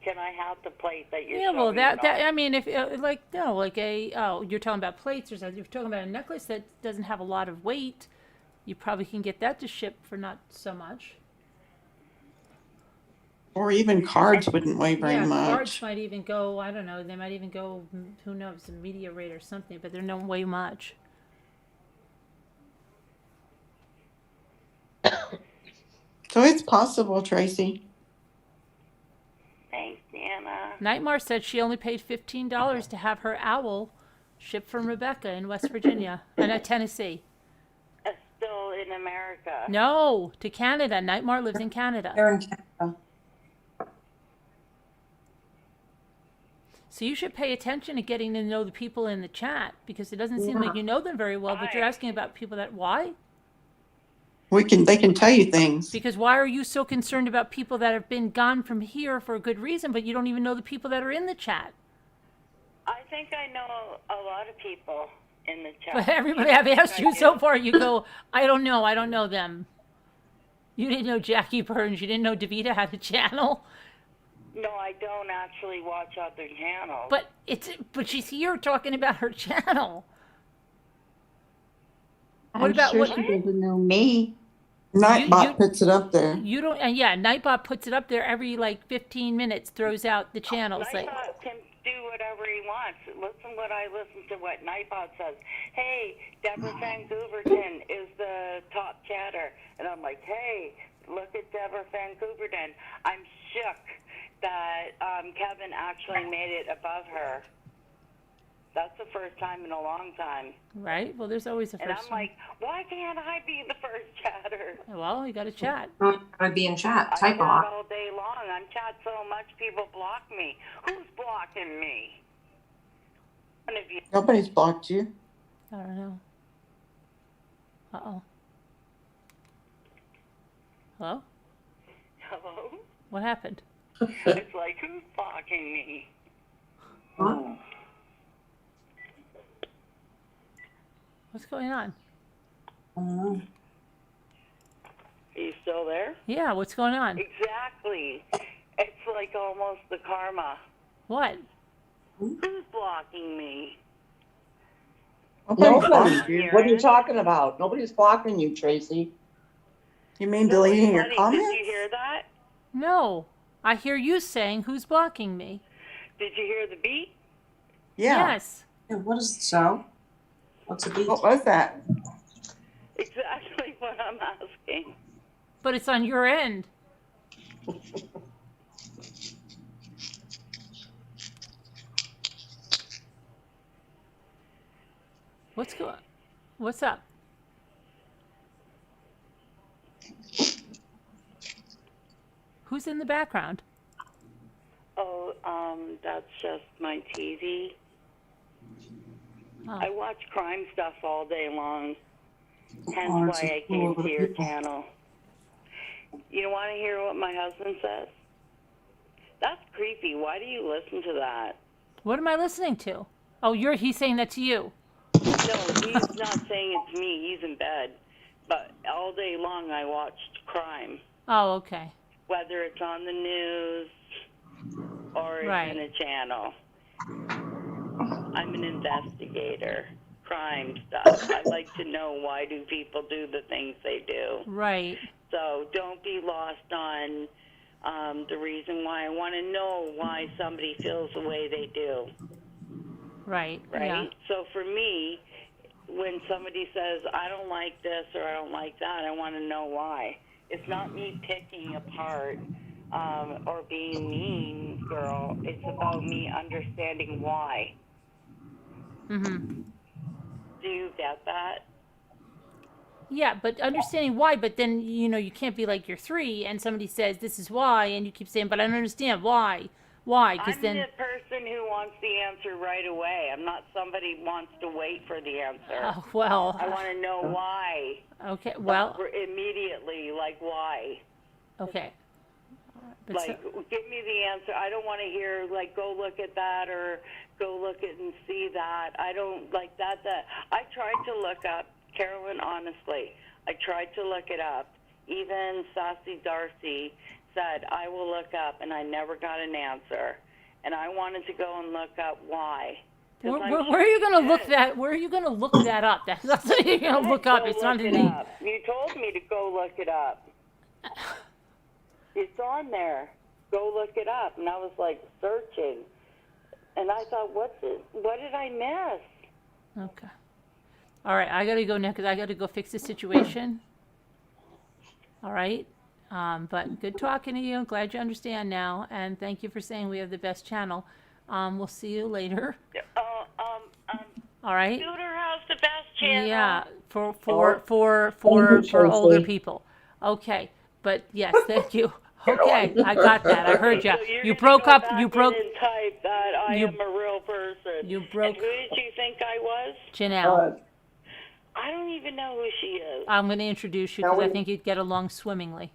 can I have the plate that you're Yeah, well, showing that me? I mean, if like no, like you're talking about plates or something. If you're talking about a necklace that doesn't have a lot of weight, you probably can get that to ship for not so much. Or even cards wouldn't weigh very much. Cards might even go. I don't know. They might even go. Who knows? A media rate or something, but they don't weigh much. So it's possible, Tracy. Thanks, Anna. Nightmare said she only paid $15 to have her owl shipped from Rebecca in West Virginia and Tennessee. Still in America. No, to Canada. Nightmare lives in Canada. They're in Canada. So you should pay attention to getting to know the people in the chat, because it doesn't seem like you know them very well, but you're asking about people that, why? They can tell you things. Because why are you so concerned about people that have been gone from here for a good reason, but you don't even know the people that are in the chat? I think I know a lot of people in the chat. But everybody I've asked you so far, you go, I don't know them. You didn't know Jackie Burns, you didn't know Davita had a channel. No, I don't actually watch other channels. But she's here talking about her channel. I'm sure she doesn't know me. Nightbot puts it up there. You don't, and yeah, Nightbot puts it up there every like 15 minutes, throws out the channels. Nightbot can do whatever he wants. Listen to what Nightbot says. Hey, Deborah Van Gooverton is the top chatter. And I'm like, hey, look at Deborah Van Gooverton. I'm shook that Kevin actually made it above her. That's the first time in a long time. Right? Well, there's always a first time. And I'm like, why can't I be the first chatter? Well, you got to chat. I'd be in chat. I Type a chat lot. all day long. I'm chat so much people block me. Who's blocking me? One of you. Nobody's blocked you. I don't know. Uh-oh. Hello? Hello? What happened? It's like, who's blocking me? Huh? What's going on? Are you still there? Yeah, what's going on? Exactly. It's like almost the karma. What? Who's blocking me? Nobody. What are you talking about? Nobody's blocking you, Tracy. You mean deleting your comments? Did you hear that? No. I hear you saying, who's blocking me? Did you hear the beat? Yeah. Yes. Yeah, what is it, so? What's a beat? What was that? Exactly what I'm asking. But it's on your end. What's up? Who's in the background? Oh, that's just my TV. Oh. I watch crime stuff all day long. Hence why I came to your channel. You want to hear what my husband says? That's creepy. Why do you listen to that? What am I listening to? Oh, he's saying that to you. No, he's not saying it to me. He's in bed. But all day long I watched crime. Oh, okay. Whether it's on the news or it's in a channel. I'm an investigator. Crime stuff. I like to know why do people do the things they do. Right. So don't be lost on the reason why. I want to know why somebody feels the way they do. Right. Right? Yeah. So for me, when somebody says, I don't like this or I don't like that, I want to know why. It's not me picking apart or being mean, girl. It's about me understanding why. Mm-hmm. Do you get that? Yeah, but understanding why, but then, you can't be like, you're 3 and somebody says, this is why, and you keep saying, but I don't understand why. Why? Because I'm then. the person who wants the answer right away. I'm not somebody who wants to wait for the answer. Oh, well. I want to know why. Okay, well. Immediately, like why. Okay. But like, give me the answer. I don't want to hear, like, go look at that or go look at and see that. I don't like that. I tried to look up, Carolyn, honestly, I tried to look it up. Even Sassy Darcy said, I will look up, and I never got an answer. And I wanted to go and look up why. Where are you going to look that? Where are you going to look that up? That's what you're going to look up. It's not in the. You told me to go look it up. It's on there. Go look it up. And I was like searching, and I thought, what did I miss? Okay. All right, I gotta go now because I gotta go fix the situation. All right. But good talking to you. Glad you understand now, and thank you for saying we have the best channel. We'll see you later. All right. Scooter has the best channel. Yeah, for older people. Okay, but yes, thank you. Okay, I got that. I heard you. So you broke up. You broke. And type that I am a real person. You broke. And who did you think I was? Janelle. I don't even know who she is. I'm going to introduce you because I think you'd get along swimmingly.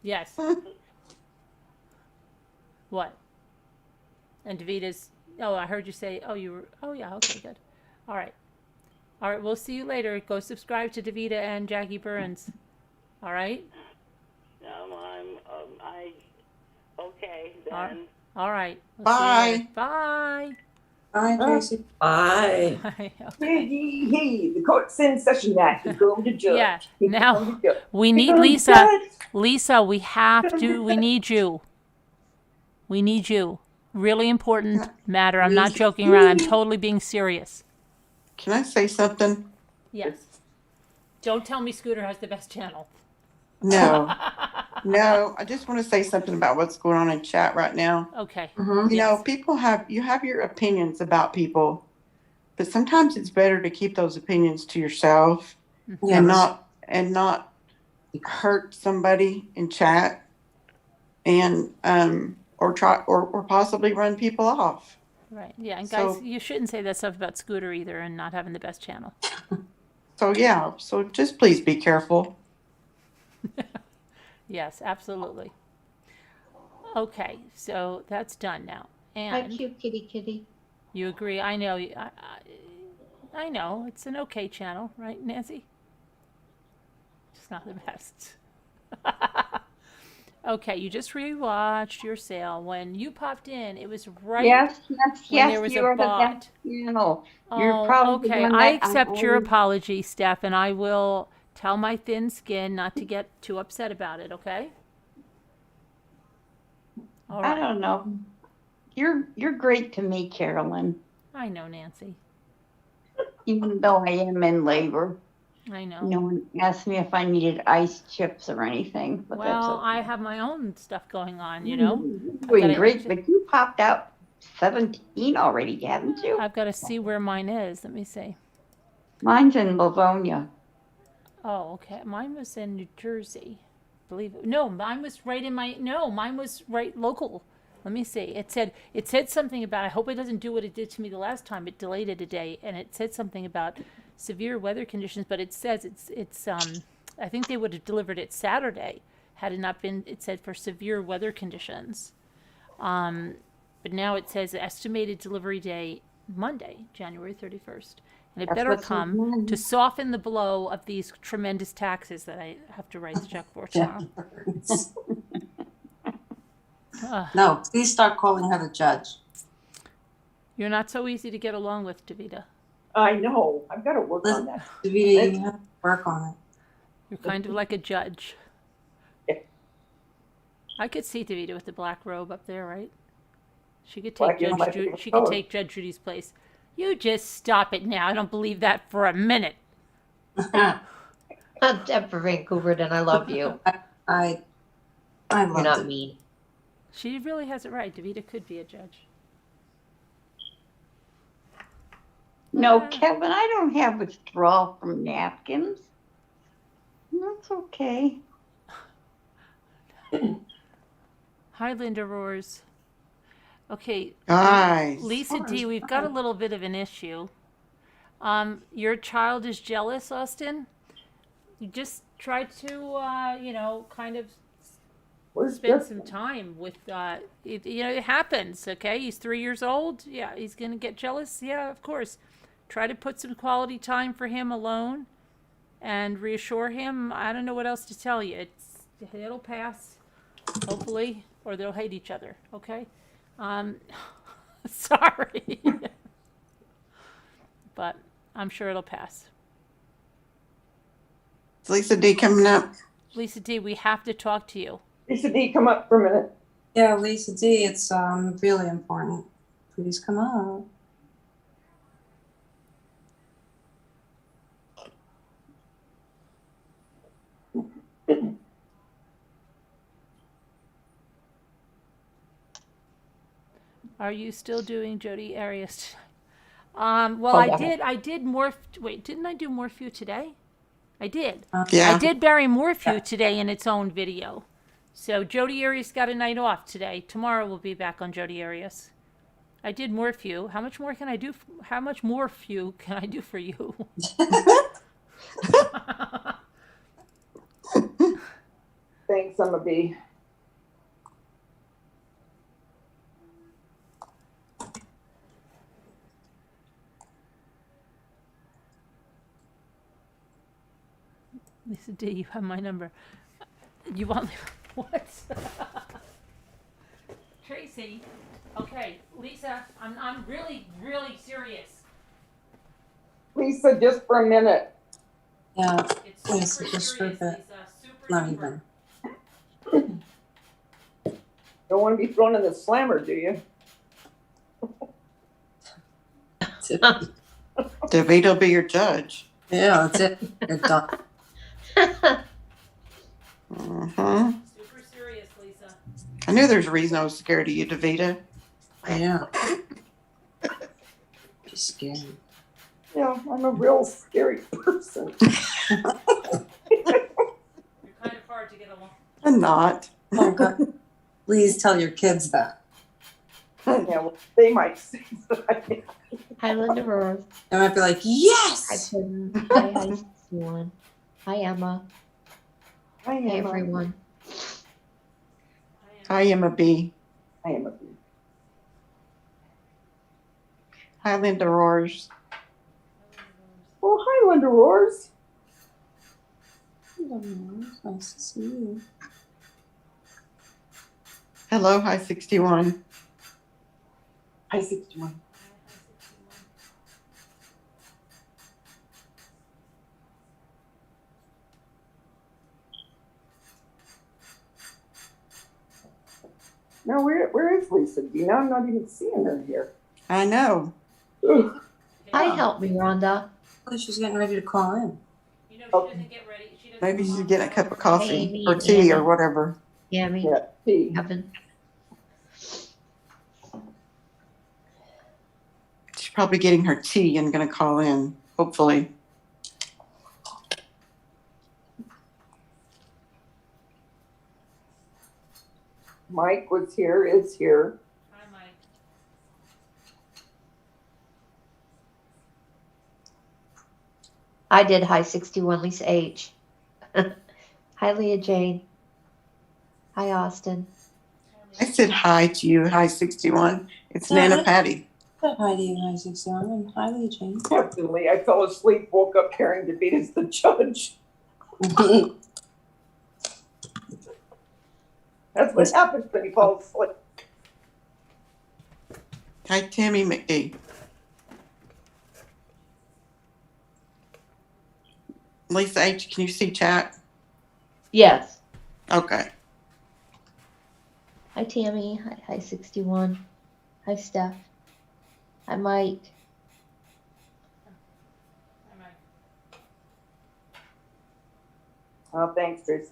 Yes. What? And Davita's. Oh, I heard you say. Oh, you were. Oh, yeah. Okay, good. All right. All right. We'll see you later. Go subscribe to Davita and Jackie Burns. All right. Okay then. All right. Bye. Bye. Bye, Tracy. Bye. The court's in session now. He's going to judge. Yeah. Now we need Lisa. Lisa, we need you. We need you. Really important matter. I'm not joking around. I'm totally being serious. Can I say something? Yes. Don't tell me Scooter has the best channel. No. No, I just want to say something about what's going on in chat right now. Okay. You know, people have your opinions about people, but sometimes it's better to keep those opinions to yourself and not hurt somebody in chat and or possibly run people off. Right. Yeah, and guys, you shouldn't say that stuff about Scooter either and not having the best channel. So just please be careful. Yes, absolutely. Okay, so that's done now. And Hi, cute kitty. you agree? I know. I know. It's an okay channel, right, Nancy? It's not the best. Okay, you just rewatched your sale. When you popped in, it was right Yes, when there was you a are the bot. best channel. Oh, You're probably okay. the one I that accept your always- apology, Steph, and I will tell my thin skin not to get too upset about it, okay? All I right. don't know. You're great to me, Carolyn. I know, Nancy. Even though I am in labor. I know. No one asked me if I needed ice chips or anything, but that's Well, okay. I have my own stuff going on, you know? You're doing gotta- great, but you popped out 17 already, haven't you? I've got to see where mine is. Let me see. Mine's in Livonia. Oh, okay. Mine was in New Jersey. Believe it. No, mine was right in my. No, mine was right local. Let me see. It said something about. I hope it doesn't do what it did to me the last time. It delayed it a day, and it said something about severe weather conditions. But it says it's. I think they would have delivered it Saturday had it not been. It said for severe weather conditions. But now it says estimated delivery day Monday, January 31st. And it That's better what's come in to soften the blow of these tremendous taxes that I have to write the check for tomorrow. No, please start calling her the judge. You're not so easy to get along with, Davita. I know. I've got to work on that. Davita, you have to work on it. You're kind of like a judge. I could see Davita with the black robe up there, right? She could take she could take Judge Judy's place. You just stop it now. I don't believe that for a minute. I'm Deb for Vancouver, and I love you. I I You're loved not it. mean. She really has it right. Davita could be a judge. No, Kevin, I don't have withdrawal from napkins. That's okay. Hi, Linda Roars. Okay. Guys. Lisa D, we've got a little bit of an issue. Your child is jealous, Austin. You just try to, kind of spend some time with, it happens, okay? He's 3 years old. Yeah, he's going to get jealous. Yeah, of course. Try to put some quality time for him alone and reassure him. I don't know what else to tell you. It'll pass, hopefully, or they'll hate each other, okay? Sorry. But I'm sure it'll pass. Is Lisa D coming up? Lisa D, we have to talk to you. Lisa D, come up for a minute. Yeah, Lisa D, it's really important. Please come up. Are you still doing Jodi Arias? Well, I did morph. Wait, didn't I do Morphew today? I did. Yeah. I did Barry Morphew today in its own video. So Jodi Arias got a night off today. Tomorrow we'll be back on Jodi Arias. I did Morphew. How much more can I do? How much Morphew can I do for you? Thanks, Emma B. Lisa D, you have my number. You want what? Tracy. Okay, Lisa, I'm really, really serious. Lisa, just for a minute. Yeah, It's please, super just for a serious, bit. Lisa. Super Not duper. even. Don't want to be thrown in the slammer, do you? Davita will be your judge. Yeah, that's it. You're done. Mm-hmm. Super serious, Lisa. I knew there's a reason I was scared of you, Davita. Yeah. Just scared. Yeah, I'm a real scary person. You're kind of hard to get along. I'm not. Oh, God. Please tell your kids that. Yeah, well, they might say that. Hi, Linda Rose. They might be like, yes! Hi, Susan. Hi, Emma. Hi, Hey, Emma. everyone. Hi, Emma B. Hi, Emma B. Hi, Linda Roars. Oh, hi, Linda Roars. Nice to see you. Hello, hi 61. Hi, 61. Now, where is Lisa D? Now I'm not even seeing her here. I know. Ugh. Hi, help me, Rhonda. Oh, she's getting ready to call in. You know, she Oh. doesn't get ready. She doesn't Maybe she's come getting a home cup till of her- coffee Amy, or tea or Anna. whatever. Yeah, me. Yeah, T. Kevin. She's probably getting her tea and going to call in, hopefully. Mike was here, is here. Hi, Mike. I did hi 61, Lisa H. Hi, Leah Jane. Hi, Austin. I said hi to you, hi 61. It's Yeah, Nana Patty. Hi to you, guys. And hi, Lee Jane. Definitely. I fell asleep, woke up carrying Davita's the judge. That's what happens when you fall asleep. Hi, Tammy McGee. Lisa H, can you see chat? Yes. Okay. Hi, Tammy. Hi, 61. Hi, Steph. Hi, Mike. Hi, Mike. Oh, thanks, Bruce.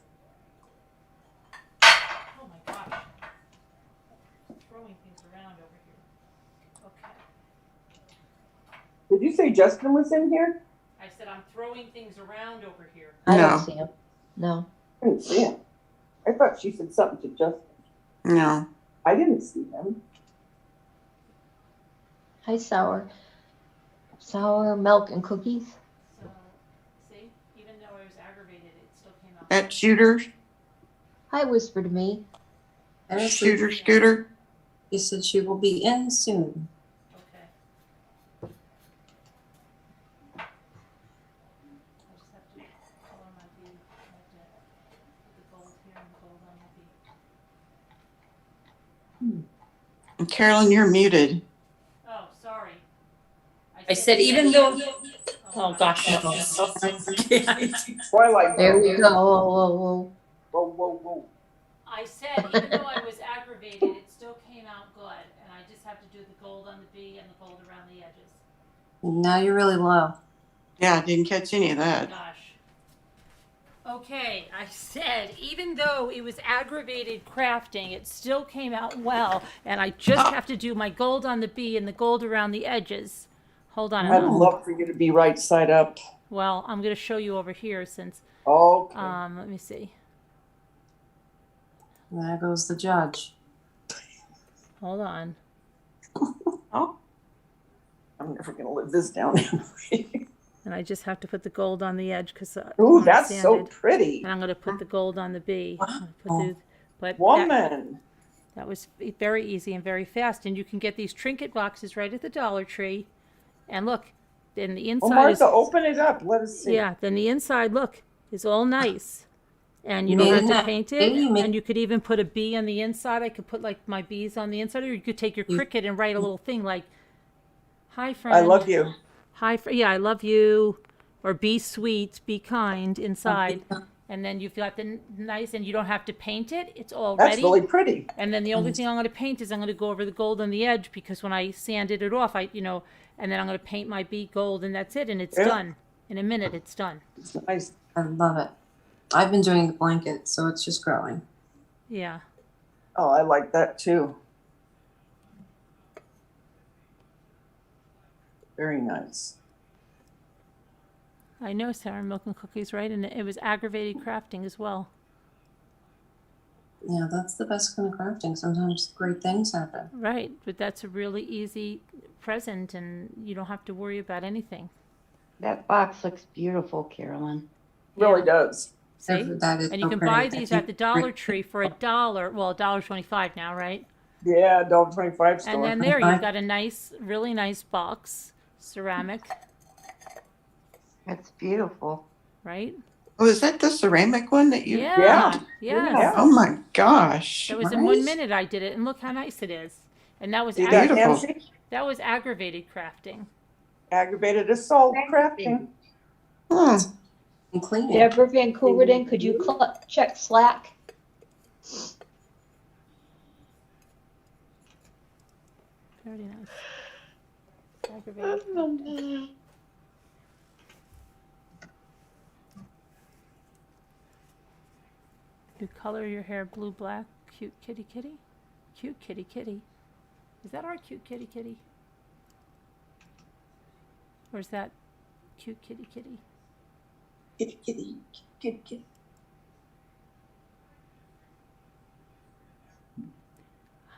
throwing things around over here. Okay. Did you say Justin was in here? I said I'm throwing things around over here. I No. don't see him. No. I didn't see him. I thought she said something to Justin. No. I didn't see him. Hi, Sour. Sour milk and cookies. So, see, even though I was aggravated, it still came out. That shooter, Hi, Whisper to me. shooter, scooter. He said she will be in soon. Okay. I just have to color my bee. I have to put the gold here and the gold on the bee. And Carolyn, you're muted. Oh, sorry. I said even though, oh gosh. Twilight. There we go. Whoa, whoa, whoa. I said even though I was aggravated, it still came out good, and I just have to do the gold on the bee and the gold around the edges. Now you're really low. Yeah, I didn't catch any of that. Gosh. Okay, I said even though it was aggravated crafting, it still came out well, and I just have to do my gold on the bee and the gold around the edges. Hold on. I'd love for you to be right side up. Well, I'm going to show you over here since. Okay. Let me see. There goes the judge. Hold on. Oh. I'm never going to live this down. And I just have to put the gold on the edge because. Ooh, that's so pretty. And I'm going to put the gold on the bee. But Woman. That was very easy and very fast. And you can get these trinket boxes right at the Dollar Tree. And look, then the inside Martha, open it up. Let us see. Yeah, then the inside, look, is all nice. And you don't have to paint it. And you could even put a bee on the inside. I could put like my bees on the inside. Or you could take your cricket and write a little thing like, hi, friend. I love you. Hi, yeah, I love you. Or be sweet, be kind inside. And then you've got the nice, and you don't have to paint it. It's all ready. That's really pretty. And then the only thing I'm going to paint is I'm going to go over the gold on the edge because when I sanded it off, and then I'm going to paint my bee gold, and that's it, and it's done. In a minute, it's done. It's nice. I love it. I've been doing the blanket, so it's just growing. Yeah. Oh, I like that too. Very nice. I know, Sarah, milk and cookies, right? And it was aggravated crafting as well. Yeah, that's the best kind of crafting. Sometimes great things happen. Right, but that's a really easy present, and you don't have to worry about anything. That box looks beautiful, Carolyn. Really does. See? And you can buy these at the Dollar Tree for $1. Well, $1.25 now, right? Yeah, $1.25 store. And then there you've got a nice, really nice box, ceramic. That's beautiful. Right? Oh, is that the ceramic one that you? Yeah. Yes. Oh my gosh. It was in 1 minute I did it, and look how nice it is. And that was that was aggravated crafting. Aggravated assault crafting. And cleaning. Deborah Van Coverden, could you check Slack? Very nice. Aggravated. You color your hair blue, black, cute kitty kitty. Cute kitty kitty. Is that our cute kitty kitty? Or is that cute kitty kitty? Kitty, kitty, kitty, kitty.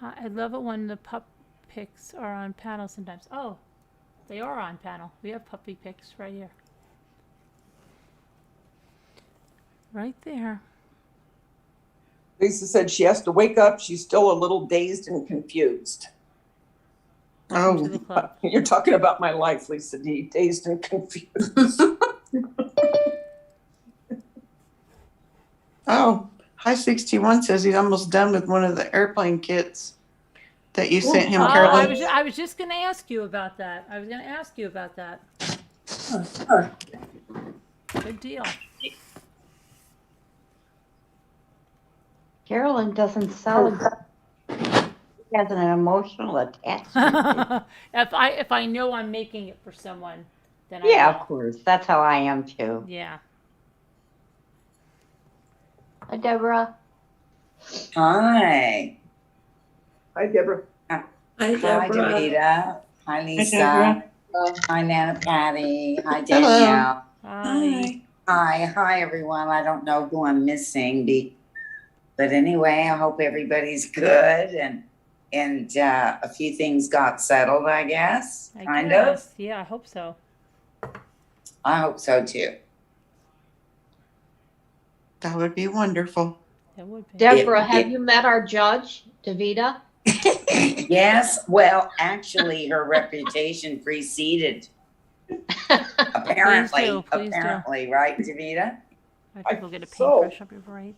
I love it when the pup pics are on panel sometimes. Oh, they are on panel. We have puppy pics right here. Right there. Lisa said she has to wake up. She's still a little dazed and confused. Oh, you're talking about my life, Lisa D. Dazed and confused. Oh, High 61 says he's almost done with one of the airplane kits that you sent him, Carolyn. I was just going to ask you about that. I was going to ask you about that. Good deal. Carolyn doesn't sound she has an emotional attachment. If I know I'm making it for someone, then yeah, of course. That's how I am too. Yeah. Hi, Deborah. Hi. Hi, Deborah. Hi, Hi, Deborah. Davita. Hi, Lisa. Deborah. Hi, Nana Patty. Hi, Hello. Danielle. Hi. Hi, everyone. I don't know who I'm missing, but anyway, I hope everybody's good and a few things got settled, I guess. Kind of. Yeah, I hope so. I hope so too. That would be wonderful. It would be. Deborah, have you met our judge, Davita? Yes. Well, actually, her reputation preceded. Apparently, Please do. apparently, right, Davita? I think we'll get a paintbrush. I'll be right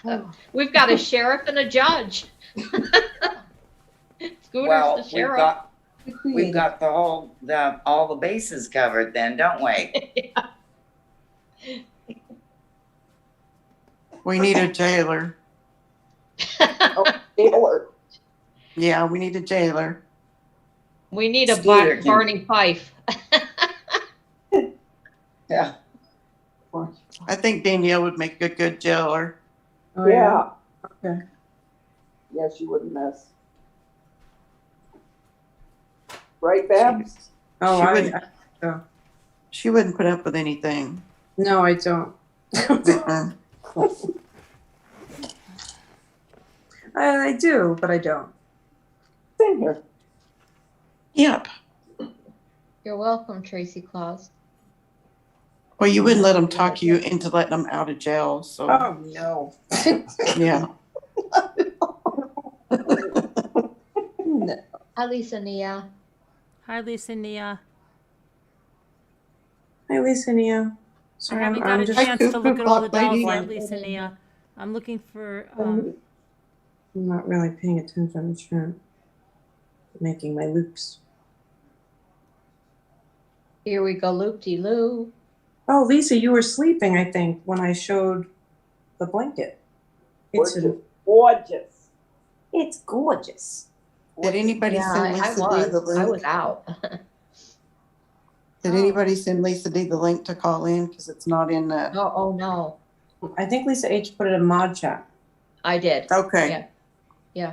there. We've got a sheriff and a judge. Scooter's Well, the sheriff. we've got all the bases covered then, don't we? We need a jailer. Jailer. Yeah, we need a jailer. We need a Scooter can- Barney Fife. Yeah. I think Danielle would make a good jailer. Oh, yeah. Okay. Yeah, she wouldn't miss. Right, Babs? She wouldn't put up with anything. No, I don't. I do, but I don't. Same here. Yep. You're welcome, Tracy Claus. Well, you wouldn't let them talk you into letting them out of jail, so. Oh, no. Yeah. No. Hi, Lisa Nia. Hi, Lisa Nia. Hi, Lisa Nia. I Sorry, haven't I'm got a just chance to look at all the dolls lady. yet, Lisa Nia. I'm looking for. I'm not really paying attention. I'm sure. Making my loops. Here we go, loop-de-loo. Oh, Lisa, you were sleeping, I think, when I showed the blanket. It's Gorgeous. It's gorgeous. Did anybody Yeah, send I Lisa D the was. link? I was out. Did anybody send Lisa D the link to call in? Because it's not in the. Oh, no. I think Lisa H put it in mod chat. I did. Okay. Yeah. Yeah.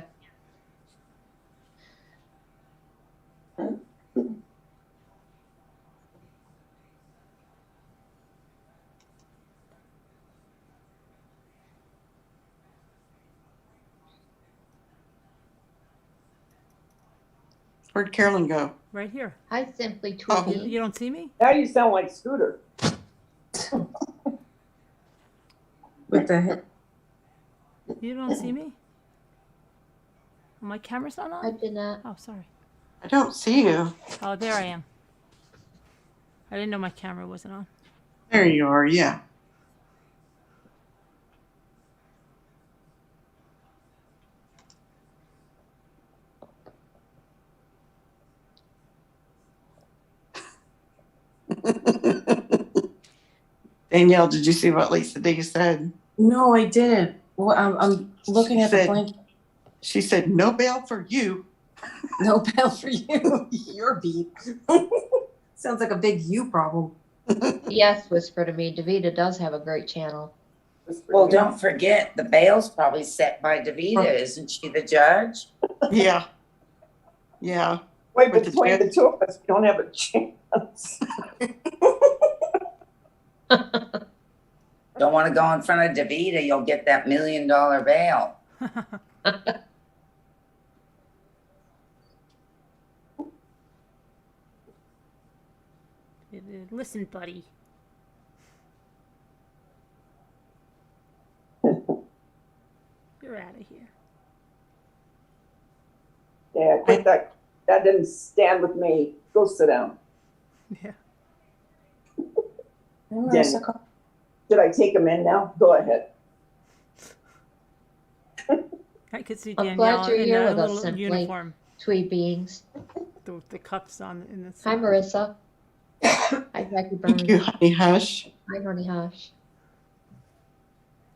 Where'd Carolyn go? Right here. I simply Oh. tweeted. You don't see me? Now you sound like Scooter. With the hit. You don't see me? My camera's not I on? did not. Oh, sorry. I don't see you. Oh, there I am. I didn't know my camera wasn't on. There you are, yeah. Danielle, did you see what Lisa D said? No, I didn't. Well, I'm looking at the blanket. She said, no bail for you. No bail for you. You're beat. Sounds like a big you problem. Yes, whisper to me. Davita does have a great channel. Well, don't forget, the bail's probably set by Davita, isn't she the judge? Yeah. Yeah. Wait, With between the two of us, we don't have a chance. Don't want to go in front of Davita, you'll get that $1 million bail. Listen, buddy. You're out of here. Yeah, quit that. That didn't stand with me. Go sit down. Yeah. Jen, did I take him in now? Go ahead. I could see I'm Danielle glad you're in here a with us, little Simply. uniform. Tweet beings. The cuffs on in the. Hi, Marissa. Hi, Jackie Burns. Thank you, Honey Hush. Hi, Honey Hush.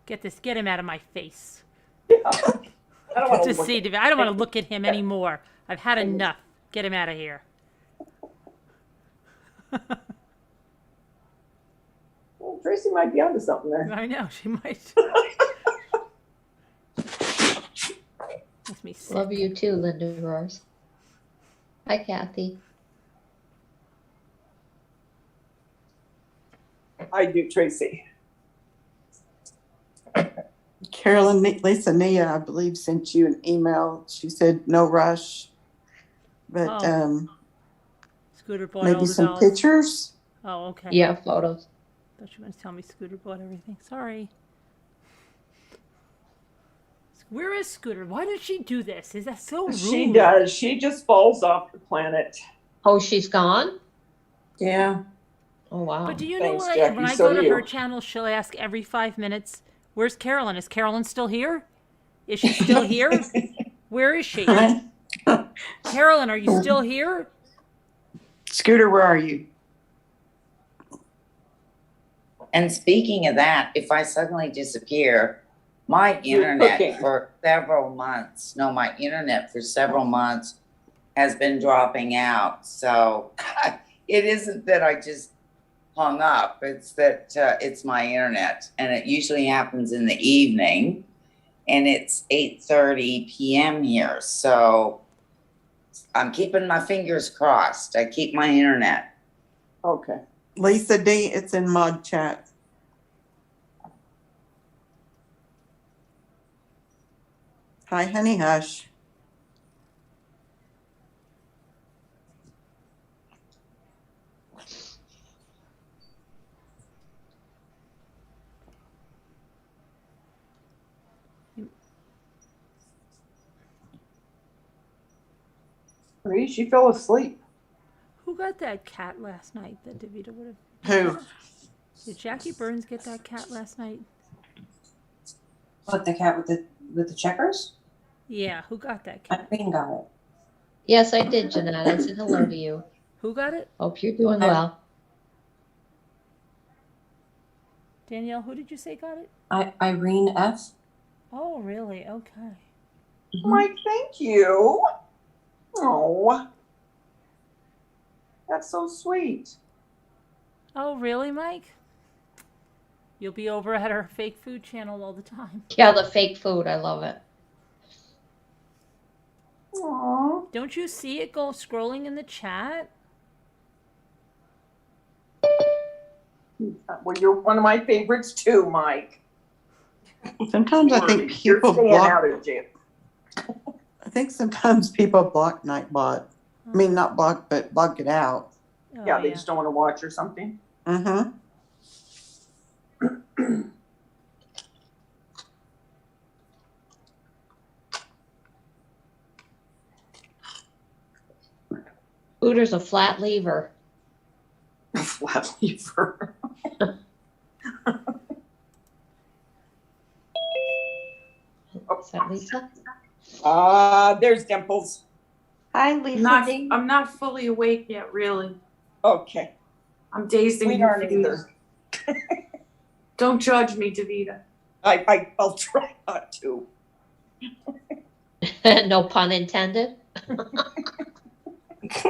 Get him out of my face. I don't want To to see, I don't want to look at him anymore. I've had enough. Get him out of here. Well, Tracy might be onto something there. I know she might. Makes me sick. Love you too, Linda Roars. Hi, Kathy. I do, Tracy. Carolyn, Lisa Nia, I believe, sent you an email. She said no rush, but Scooter bought all maybe the some dolls. pictures. Oh, okay. Yeah, photos. Thought you were going to tell me Scooter bought everything. Sorry. Where is Scooter? Why did she do this? Is that so rude? She does. She just falls off the planet. Oh, she's gone? Yeah. Oh, wow. But do you Thanks, know what? Jackie, When I so go do to her you. channel, she'll ask every 5 minutes, "Where's Carolyn? Is Carolyn still here? Is she still here? Where is she? Carolyn, are you still here?" Scooter, where are you? And speaking of that, if I suddenly disappear, my You're internet cooking. for several months, no, my internet for several months has been dropping out. So it isn't that I just hung up, it's that it's my internet. And it usually happens in the evening, and it's 8:30 p.m. here. So I'm keeping my fingers crossed. I keep my internet. Okay. Lisa D, it's in mod chat. Hi, honey hush. She fell asleep. Who got that cat last night that Davita would have? Who? Did Jackie Burns get that cat last night? What, the cat with the checkers? Yeah, who got that cat? Irene got it. Yes, I did, Jeanette. I said hello to you. Who got it? Hope you're doing well. Danielle, who did you say got it? Irene F. Oh, really? Okay. Mike, thank you. Oh, that's so sweet. Oh, really, Mike? You'll be over at our fake food channel all the time. Yeah, the fake food. I love it. Aw. Don't you see it go scrolling in the chat? Well, you're one of my favorites too, Mike. Sometimes I think You're people staying block. out of jail. I think sometimes people block Nightbot. I mean, not block, but block it out. Oh, Yeah, they just don't want to watch or something. Mm-hmm. Scooter's a flat lever. Flat lever. Is that Lisa? There's Dimples. Hi, Lisa. I'm not fully awake yet, really. Okay. I'm dazed and We aren't confused. either. Don't judge me, Davita. I'll try not to. No pun intended.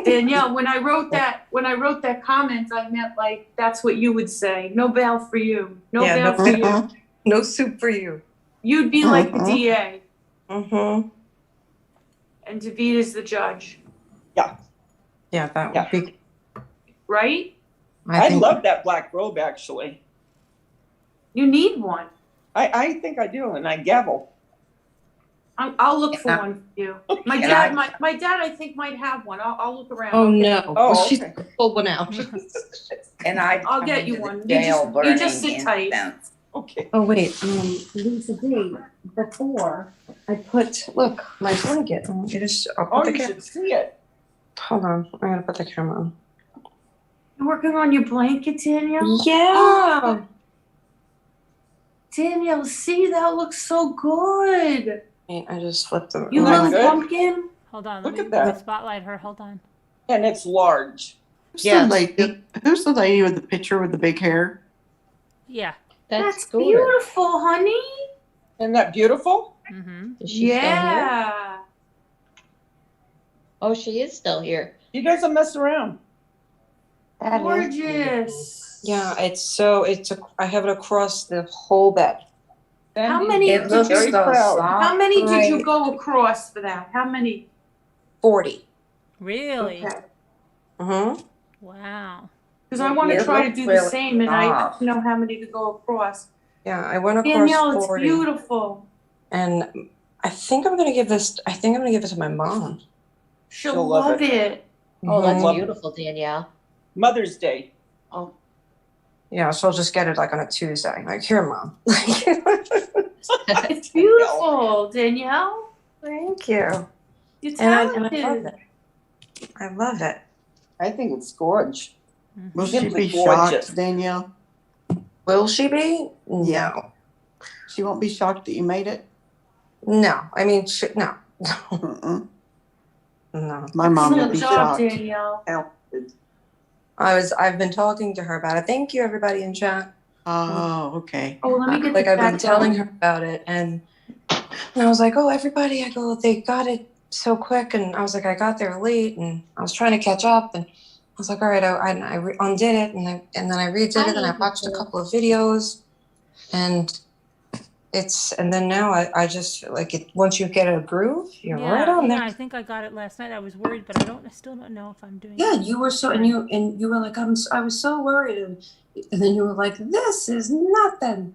Danielle, when I wrote that comment, I meant like that's what you would say. No bail for you. No bail for you. No soup for you. You'd be like the DA, Mm-hmm. and Davita's the judge, Yeah, that would be. right? I love that black robe, actually. You need one. I think I do, and I gavel. I'll look for Yeah. one for you. My And dad, I- my dad, I think might have one. I'll look around. Oh Okay. no! Oh, She's okay. pulled one out. And I I'll get you one. You just sit tight. Okay. Oh wait, Lisa D. Before I put my blanket. I'll Oh, put the you should see it. Hold on, I gotta put the camera on. You working on your blanket, Danielle? Yeah. Danielle, see, that looks so good. Wait, I just flipped them. You Isn't that love good? pumpkin? Hold on, Look let at me that. spotlight her. Hold on. And it's large. Who's the lady with the picture with the big hair? Yeah. That's Scooter. beautiful, honey. Isn't that beautiful? Mm-hmm. Is she still here? Yeah. Oh, she is still here. She doesn't mess around. That is Gorgeous. Yeah, I have it across the whole bed. How many It did looks you, so soft. how many did you Right. go across for that? How many? 40. Really? Okay. Mm-hmm. Wow. Because I want to It try to looks do the really same, and I soft. don't know how many to go across. Yeah, I went across Danielle, it's 40. beautiful. And I think I'm gonna give this. I think I'm gonna give it to my mom. She'll love it. Oh, that's Mhm. beautiful, Danielle. Mother's Day. Oh, Yeah, she'll just get it like on a Tuesday. Like, here, mom. It's beautiful, Danielle. Thank you. You're And I talented. love it. I love it. I think it's gorgeous. Will she Simply be gorgeous. shocked, Danielle? Will she be? Yeah. No. She won't be shocked that you made it? No. I mean, no. Mm-mm. No. My mom would Excellent be job, shocked. Danielle. I've been talking to her about it. Thank you, everybody in chat. Oh, okay. Oh, let me get Like, the I've been back telling going. her about it, and I was like, oh, everybody. I go, they got it so quick, and I was like, I got there late, and I was trying to catch up, and I was like, all right, I undid it, and then I redid it, and I watched a couple of videos, and then now I just feel like it. Once you get a groove, you're right on there. I think I got it last night. I was worried, but I still don't know if I'm doing Yeah, it. you were so, and you were like, I was so worried, and then you were like, this is nothing.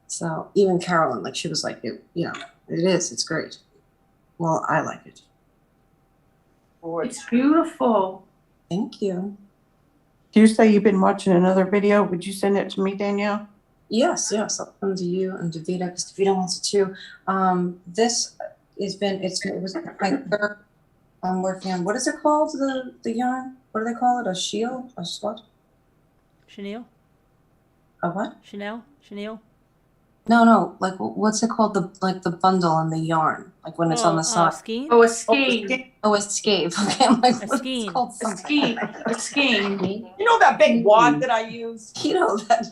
So even Carolyn, like, she was like, it is, it's great. Well, I like it. It's beautiful. Thank you. Do you say you've been watching another video? Would you send it to me, Danielle? Yes, I'll come to you and Davida, because Davida wants it too. This it was my third. I'm working on, what is it called? The yarn? What do they call it? A shield? A what? Chenille? A what? Chanel? Chenille? No. Like, what's it called? The bundle and the yarn, like when it's on the side. Skein? Oh, a skein. Oh, a skein. Okay, I'm like, A what's skein. it called? A skein. A skein. You know that big wad that I use? You know that.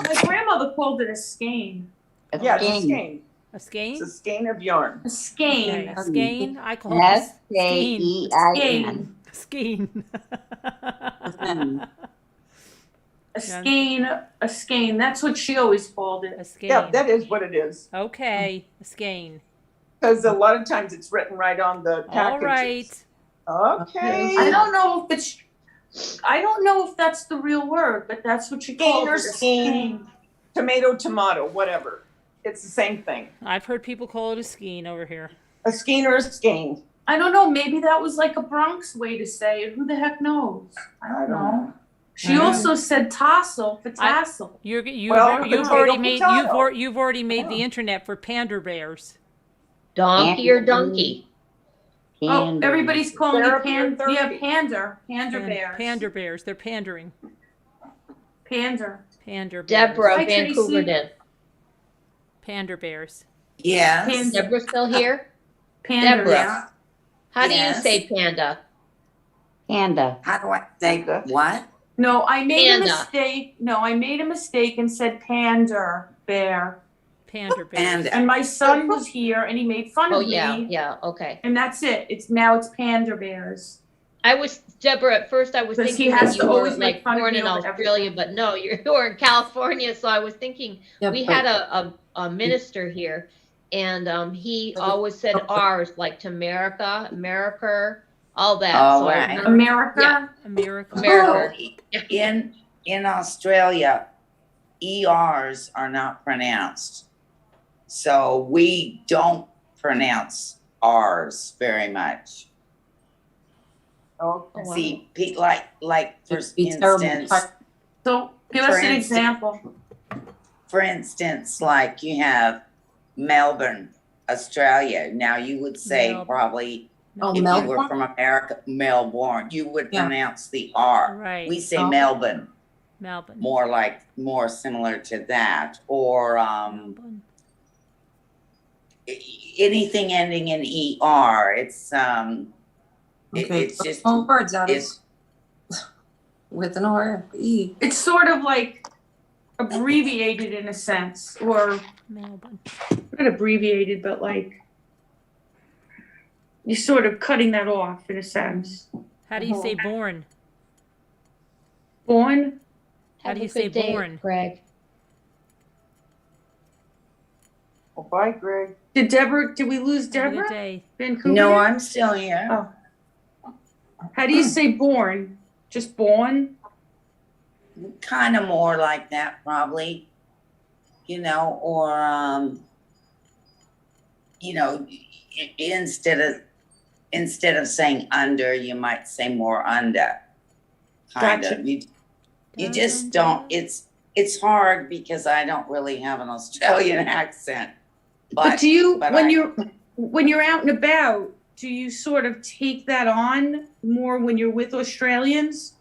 My grandmother called it a skein. Yeah, it's a skein. A skein? It's a skein of yarn. A skein. Okay, a skein? I call it skein. S-K-E-I-N. Skein. A skein. That's what she always called it. A skein. Yeah, that is what it is. Okay, a skein. Because a lot of times it's written right on the packages. All right. Okay. I don't know if that's the real word, but that's what she called Skein or it. A skein. Tomato, whatever. It's the same thing. I've heard people call it a skein over here. A skein or a skein. I don't know. Maybe that was like a Bronx way to say it. Who the heck knows? I don't know. She also said tassel for tassel. You've potato, already made potato. you've already made the internet for panda bears. donkey or donkey? Oh, everybody's calling it Therapy or therapy? pander bears. Panda bears. They're pandering. Pander. Pander bears. Deborah, Hi, Vancouver Tracy. did. Pander bears. Yes. Pander. Deborah still here? Pander. Deborah. Yeah. How do Yes. you say panda? Panda. How do I say what? No, I made Panda. a mistake. No, I made a mistake and said pander bear. Pander bears. Panda. And my son was here and he made fun Oh, of me. yeah, okay. And that's it. It's pander bears. I was, Deborah, at first I was 'Cause he thinking has that to you were always make like fun of born me in over Australia, but no, you're in California, so I was thinking, Yeah, we but- had a minister here, and he always said ours, like to America, all that. Oh, So I right. remember- America. Yeah, America. America. In Australia, ERs are not pronounced. So we don't pronounce R's very much. Okay. See, like for It'd be terrible. instance, So give For us an instance- example. for instance, like you have Melbourne, Australia. Now you would say Melbourne. probably Oh, if you Melbourne? were from America, Melbourne, you would Yeah. pronounce the R. Right. We say Oh. Melbourne, Melbourne. more similar to that, or Melbourne. anything ending in ER. It's Okay. it's just all words out it's with an R. E. It's sort of like abbreviated in a sense, or Melbourne. not abbreviated, but like you're sort of cutting that off in a sense. How do you say born? Born. How Have do a you say good day, born? Greg? Well, bye, Greg. Did we lose Have a good Deborah? day. Vancouver? No, I'm still here. Oh. How do you say born? Just born? Kind of more like that, probably. You know, or you know, instead of saying under, you might say more under. Kind Gotcha. of. You just don't. It's hard because I don't really have an Australian accent. But do you, when you're out and about, do you sort of take that on more when you're with Australians?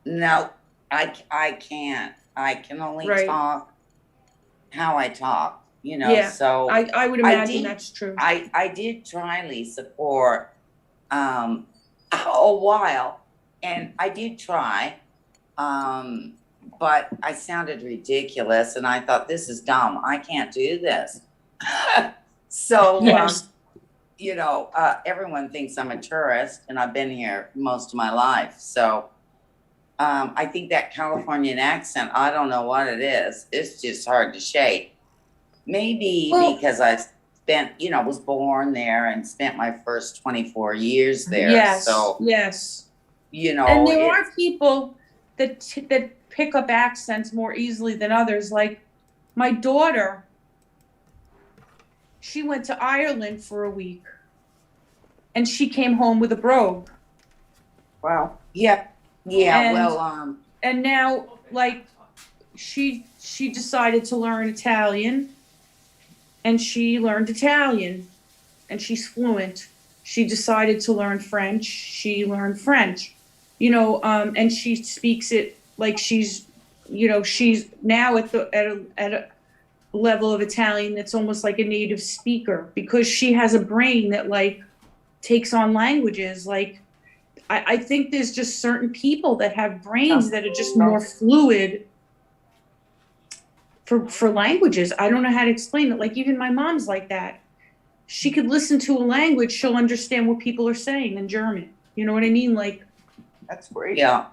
No, I can't. I can only Right. talk how I talk, you know. Yeah, So I would imagine that's true. I did try, Lisa, for a while, and I did try, but I sounded ridiculous, and I thought, this is dumb. I can't do this. So, Yes. you know, everyone thinks I'm a tourist, and I've been here most of my life. So I think that Californian accent, I don't know what it is. It's just hard to shake. Maybe because I spent, you know, was born there and spent my first 24 years there. Yes, So, yes. you know, And there are people that pick up accents more easily than others. Like my daughter, she went to Ireland for a week, and she came home with a brogue. Wow. Yeah. Yeah. And- Well, And now, like, she decided to learn Italian, and she learned Italian, and she's fluent. She decided to learn French. She learned French, you know, and she speaks it like she's, you know, she's now at a level of Italian that's almost like a native speaker, because she has a brain that like takes on languages. Like, I think there's just certain people that have brains that are just more fluid for languages. I don't know how to explain it. Like even my mom's like that. She could listen to a language, she'll understand what people are saying in German. You know what I mean? Like, that's great. Yeah.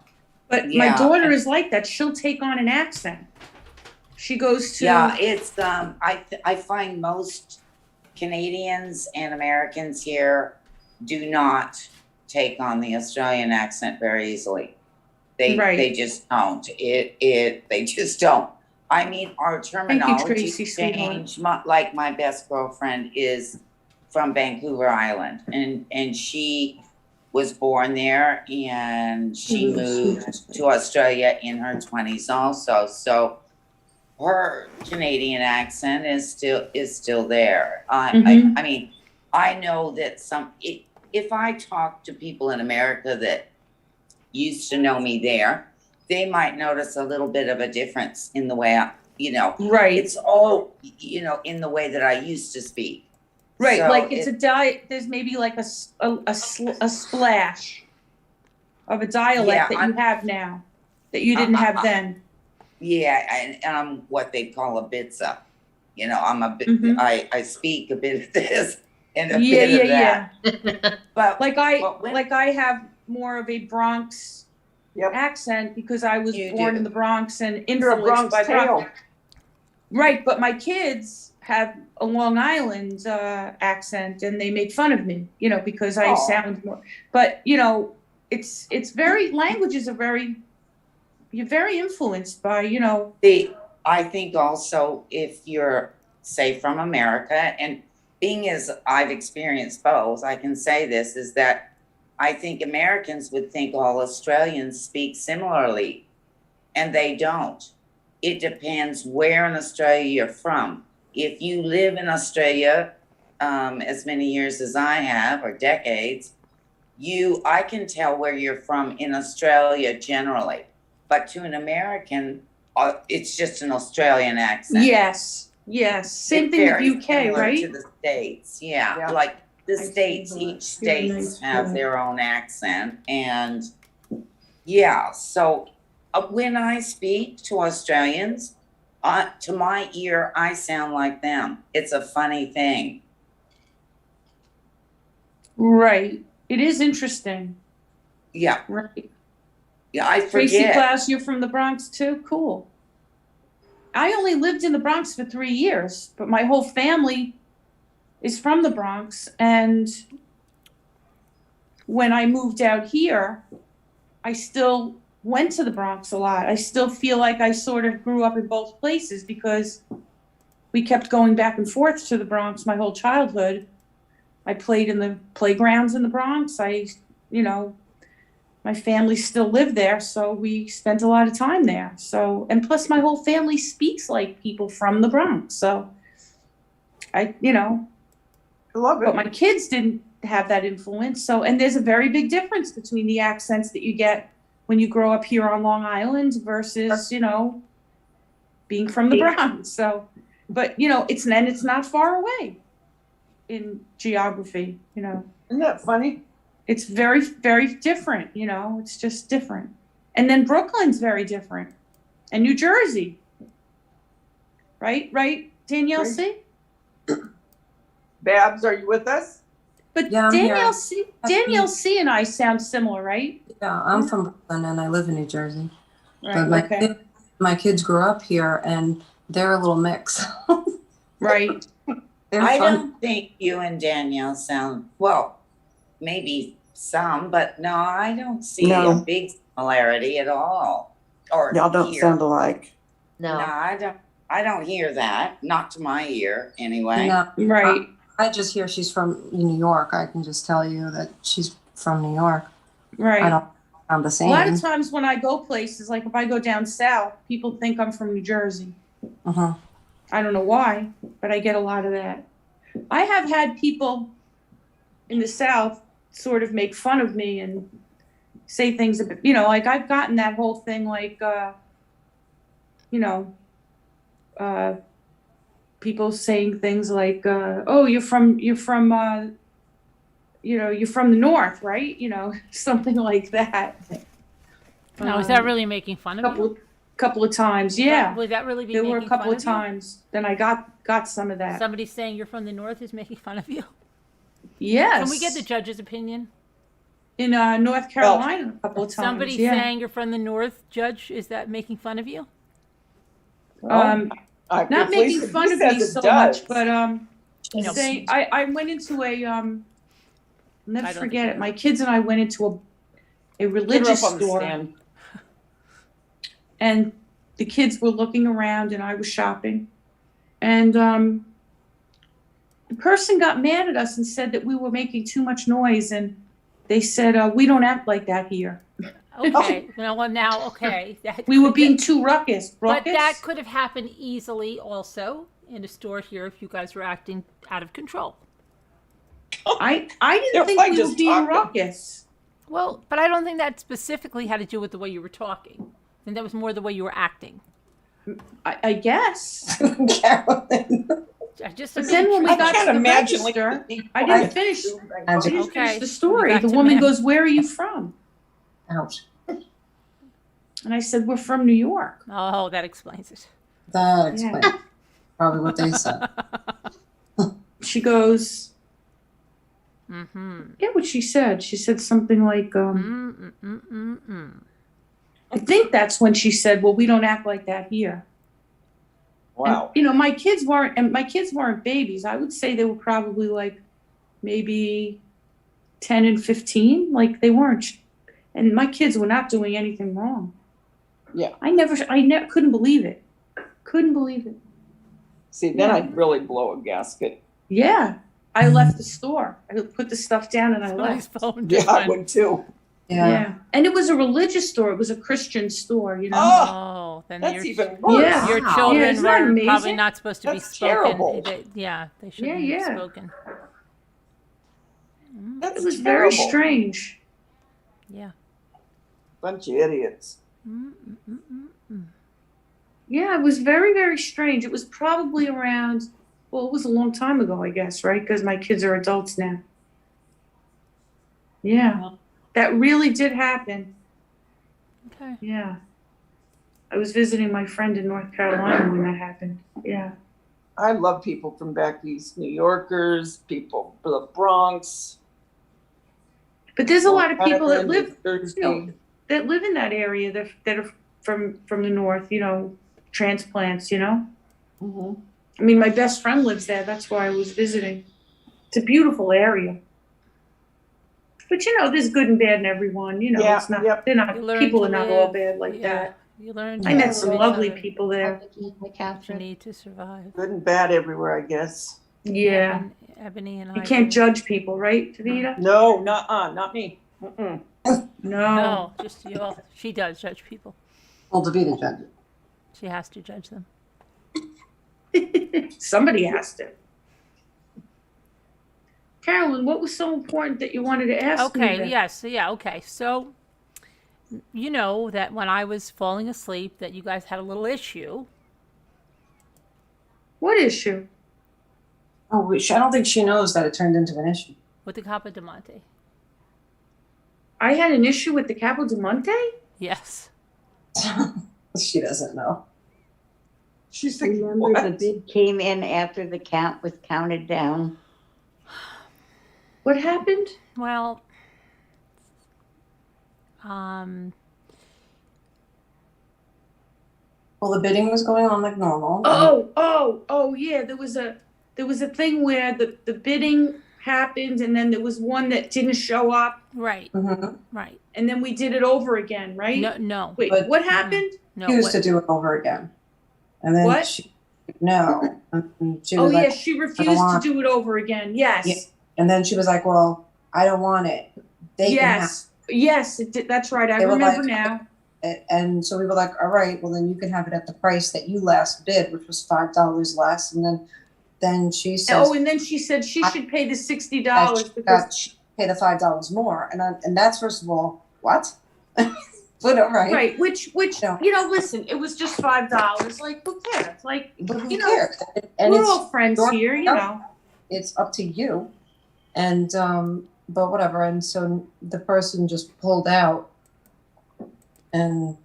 But my daughter is like that. She'll take on an accent. She goes to it's I find most Canadians and Americans here do not take on the Australian accent very easily. They just don't. They just don't. I mean, our terminology Tracy, sweetheart. changed. Like my best girlfriend is from Vancouver Island, and she was born there, and she moved to Australia in her 20s also. So her Canadian accent is still there. I mean, I know that if I talk to people in America that used to know me there, they might notice a little bit of a difference in the way I, you know, it's all, you know, in the way that I used to speak. Right, So like it's there's maybe like a splash of a dialect that you have now that you didn't have then. Yeah, and I'm what they call a bitsa. You know, I'm a bit, I speak a bit of this and a bit of that. But like I have more of a Bronx accent because I was born in the Bronx and influenced by Bronx. Right, but my kids have a Long Island accent, and they make fun of me, you know, because I sound more. But you know, it's very languages are you're very influenced by, you know. I think also if you're say from America, and being as I've experienced both, I can say this is that I think Americans would think all Australians speak similarly, and they don't. It depends where in Australia you're from. If you live in Australia as many years as I have, or decades, I can tell where you're from in Australia generally. But to an American, it's just an Australian accent. Yes. Same thing with UK, right? To the States, yeah. Like the States, each state have their own accent, and yeah. So when I speak to Australians, to my ear, I sound like them. It's a funny thing. Right. It is interesting. Yeah. Right. Yeah, I forget. Tracy Klaus, you're from the Bronx too? Cool. I only lived in the Bronx for 3 years, but my whole family is from the Bronx. And when I moved out here, I still went to the Bronx a lot. I still feel like I sort of grew up in both places because we kept going back and forth to the Bronx my whole childhood. I played in the playgrounds in the Bronx. My family still lived there, so we spent a lot of time there. So, and plus my whole family speaks like people from the Bronx. So I love it. But my kids didn't have that influence. So, and there's a very big difference between the accents that you get when you grow up here on Long Island versus, being from the Bronx. So, but it's not far away in geography, Isn't that funny? It's very, very different, it's just different. And then Brooklyn's very different. And New Jersey. Right, Danielle C? Babs, are you with us? But Yeah, I'm here. Danielle C and I sound similar, right? Yeah, I'm from Brooklyn and I live in New Jersey. Right, But my kids grew up here and they're a little mix. Right. I don't think you and Danielle sound, well, maybe some, but no, I don't see a big similarity at all. Or Y'all don't hear. sound alike. No, I don't hear that. Not to my ear, anyway. No, right. I just hear she's from New York. I can just tell you that she's from New York. Right. I don't sound the same. A lot of times when I go places, like if I go down south, people think I'm from New Jersey. Uh-huh. I don't know why, but I get a lot of that. I have had people in the South sort of make fun of me and say things about, like I've gotten that whole thing like, people saying things like, oh, you're from the North, right? Something like that. Now, is that really making fun of you? Couple of times, yeah. Would that really be There making were a couple fun of of you? times. Then I got some of that. Somebody saying you're from the North is making fun of you? Yes. Can we get the judge's opinion? In North Carolina, a couple of times. Somebody saying you're from the North, Judge, is that making fun of you? Not making fun of me so much, but saying I went into a I'll never forget it. My kids and I went into a religious store. And the kids were looking around and I was shopping. And the person got mad at us and said that we were making too much noise. And they said, we don't act like that here. Okay. Okay. We were being too ruckus. But that could have happened easily also in a store here if you guys were acting out of control. I didn't think we were being ruckus. Well, but I don't think that specifically had to do with the way you were talking. I think that was more the way you were acting. I guess. Carolyn. But then when we got to the register, I didn't finish the story. The woman goes, "Where are you from?" Ouch. And I said, "We're from New York." Oh, that explains it. That explains probably what they said. She goes, Get what she said. She said something like, I think that's when she said, "Well, we don't act like that here." Wow. And, my kids weren't babies. I would say they were probably like maybe 10 and 15. Like they weren't, and my kids were not doing anything wrong. Yeah. I never couldn't believe it. Couldn't believe it. See, then I'd really blow a gasket. Yeah. I left the store. I put the stuff down and I left. Yeah, I would too. Yeah. And it was a religious store. It was a Christian store, Oh, then that's even worse. Yeah. Your children Isn't that were amazing? probably not supposed to be That's spoken. terrible. They shouldn't be spoken. That's It was very terrible. strange. Yeah. Bunch of idiots. Yeah, it was very, very strange. It was probably around, well, it was a long time ago, I guess, right? Because my kids are adults now. Yeah. That really did happen. Okay. Yeah. I was visiting my friend in North Carolina when that happened. Yeah. I love people from back east, New Yorkers, people from the Bronx. But there's a lot of people that Long live, Island, Jersey. that live in that area that are from the North, transplants, you know? Mhm. I mean, my best friend lives there. That's why I was visiting. It's a beautiful area. But you know, there's good and bad in everyone. You know, Yeah, it's not. yep. They're not. You learn People to are not all live. bad like Yeah, that. you learn I to met live some with lovely other- people there. what you need to survive. Good and bad everywhere, I guess. Yeah. Ebony and You I. can't did. judge people, right, Davida? No, not me. Mm-mm. No. No, just you. Well, she does judge people. Well, Davida judge it. She has to judge them. Somebody has to. Carolyn, what was so important that you wanted to ask me? Okay. then? Yes. Yeah. Okay. So, you know that when I was falling asleep, that you guys had a little issue. What issue? Oh, I don't think she knows that it turned into an issue. With the Capo di Monte. I had an issue with the Capo di Monte? Yes. She doesn't know. She's like, Remember the what? bid came in after the count was counted down? What happened? Well, Well, the bidding was going on like normal. Oh, yeah. There was a thing where the bidding happened and then there was one that didn't show up right. Mm-hmm. Right. and then we did it over again, right? No. Wait, But- what happened? No. She used what- to do it over again. And then What? no. And she Oh, was yeah, like, she "I don't refused to want-" do it over again. Yes. Yeah. And then she was like, well, I don't want it. They can have Yes, it did. That's right. I They were remember like- now. it. And so we were like, all right, well, then you can have it at the price that you last bid, which was $5 less. And then she says, Oh, and then she said she should pay the that $60 she because got- she pay the $5 more. And that's, first of all, what? But all right. right, which No. you know, listen, it was just $5. Like, who cares? Like, But who you know, cares? And we're it's all friends your- here, you know. It's up to you. And but whatever. And so the person just pulled out. And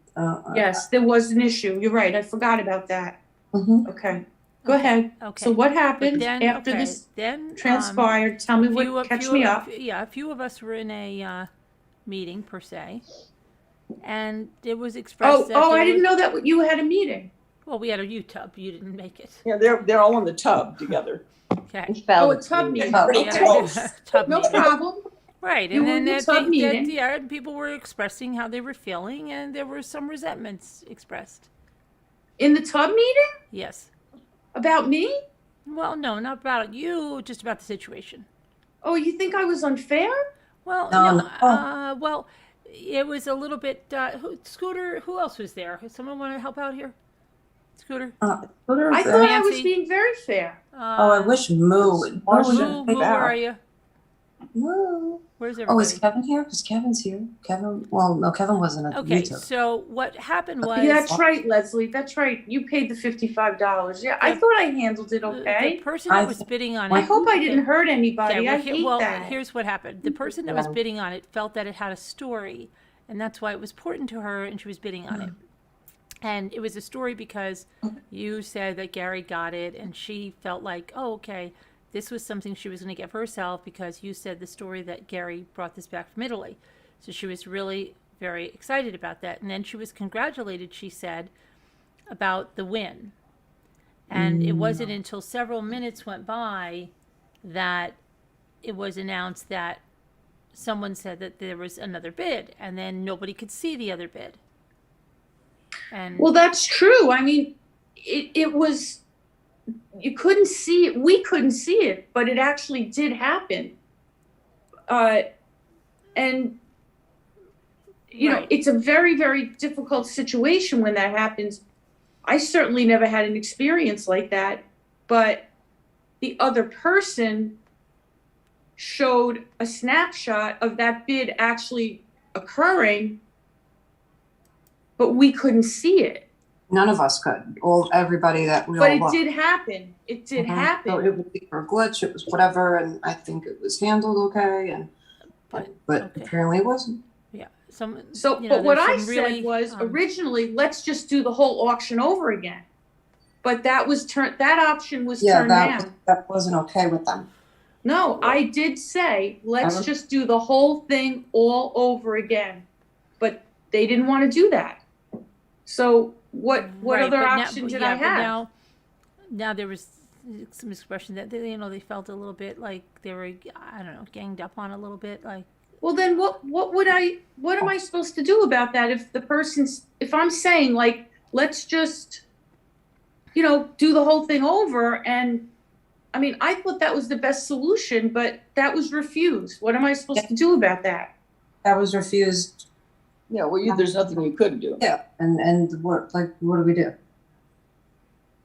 Yes, there was an issue. You're right. I forgot about that. Mhm. Okay. Go ahead. Okay. So what But happened then, after okay, this then transpired? Tell me what, catch me up. Yeah, a few of us were in a meeting per se, and it was expressed. that I there didn't was- know that you had a meeting. Well, we had a U-tub. You didn't make it. Yeah, they're all in the tub together. Okay. Fell Oh, a tub asleep. meeting. Pretty Okay. close. Tub No meeting. problem. Right, You and were then in the that, tub meeting. yeah, and people were expressing how they were feeling, and there were some resentments expressed. In the tub meeting? Yes. About me? Well, no, not about you, just about the situation. Oh, you think I was unfair? Well, No, no, no. well, it was a little bit. Scooter, who else was there? Someone want to help out here? Scooter. I thought I was Nancy? being very fair. oh, I wish Moo would. Moo, where are you? Moo. Where's Oh, everybody? is Kevin here? Because Kevin's here. Kevin, well, no, Kevin wasn't at the Okay, YouTube. so what happened was Yeah, that's right, Leslie. That's right. You paid the $55. Yeah, I The- thought I handled it the okay. person that was bidding on it. I hope I didn't hurt anybody. Okay, I well, hate well, that. here's what happened. The person that was Yeah. bidding on it felt that it had a story, and that's why it was important to her, and she was bidding on it. And it was a story because you said that Gary got it, and she felt like, oh, okay, this was something she was going to get for herself because you said the story that Gary brought this back from Italy. So she was really very excited about that. And then she was congratulated, she said, about the win. And it wasn't until several minutes went by that it was announced that someone said that there was another bid, and then nobody could see the other bid. And Well, that's true. I mean, it was, you couldn't see it. We couldn't see it, but it actually did happen. And, you know, Right. it's a very, very difficult situation when that happens. I certainly never had an experience like that, but the other person showed a snapshot of that bid actually occurring, but we couldn't see it. None of us could. Everybody that we But all it looked. did happen. It did happen. So it was either a glitch, it was whatever, and I think it was handled okay, and but okay. apparently it wasn't. yeah, some. So, you know, but what there's I some said really, was um, originally, let's just do the whole auction over again. But that was that option was Yeah, turned down. that wasn't okay with them. No, I did say, let's Uh-huh. just do the whole thing all over again. But they didn't want to do that. So what Right, other but now- option did yeah, I but have? Now there was some expression that they felt a little bit like they were, I don't know, ganged up on a little bit, like. Well, then what am I supposed to do about that if I'm saying like, let's just, do the whole thing over? And I mean, I thought that was the best solution, but that was refused. What am I supposed to do about that? That was refused. Yeah, well, there's nothing you could do. Yeah, and what do we do?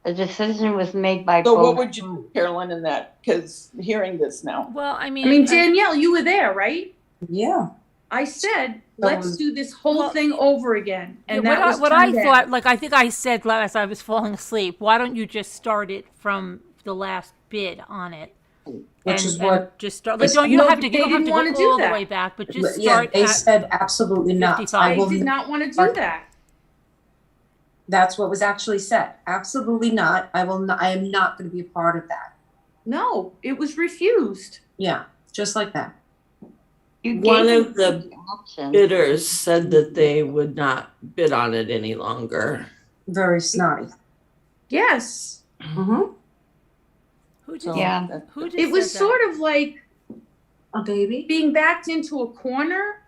The decision was made by So both. what would you do, Carolyn, in that? Because hearing this now. Well, I mean, Danielle, you were there, right? Yeah. I said, That let's was- do this whole thing over again. And Yeah, that was what I turned down. thought, like I think I said as I was falling asleep, why don't you just start it from the last bid on it? Which is what. Just start. Like, you don't have to go all the way back, but just Yeah, start. they at said absolutely not. 55. They did not want to do that. That's what was actually said. Absolutely not. I will not. I am not going to be a part of that. No, it was refused. Yeah, just like that. One of the bidders said that they would not bid on it any longer. Very snotty. Yes. Mm-hmm. Who So, Yeah. Who It was sort of like a baby being backed into a corner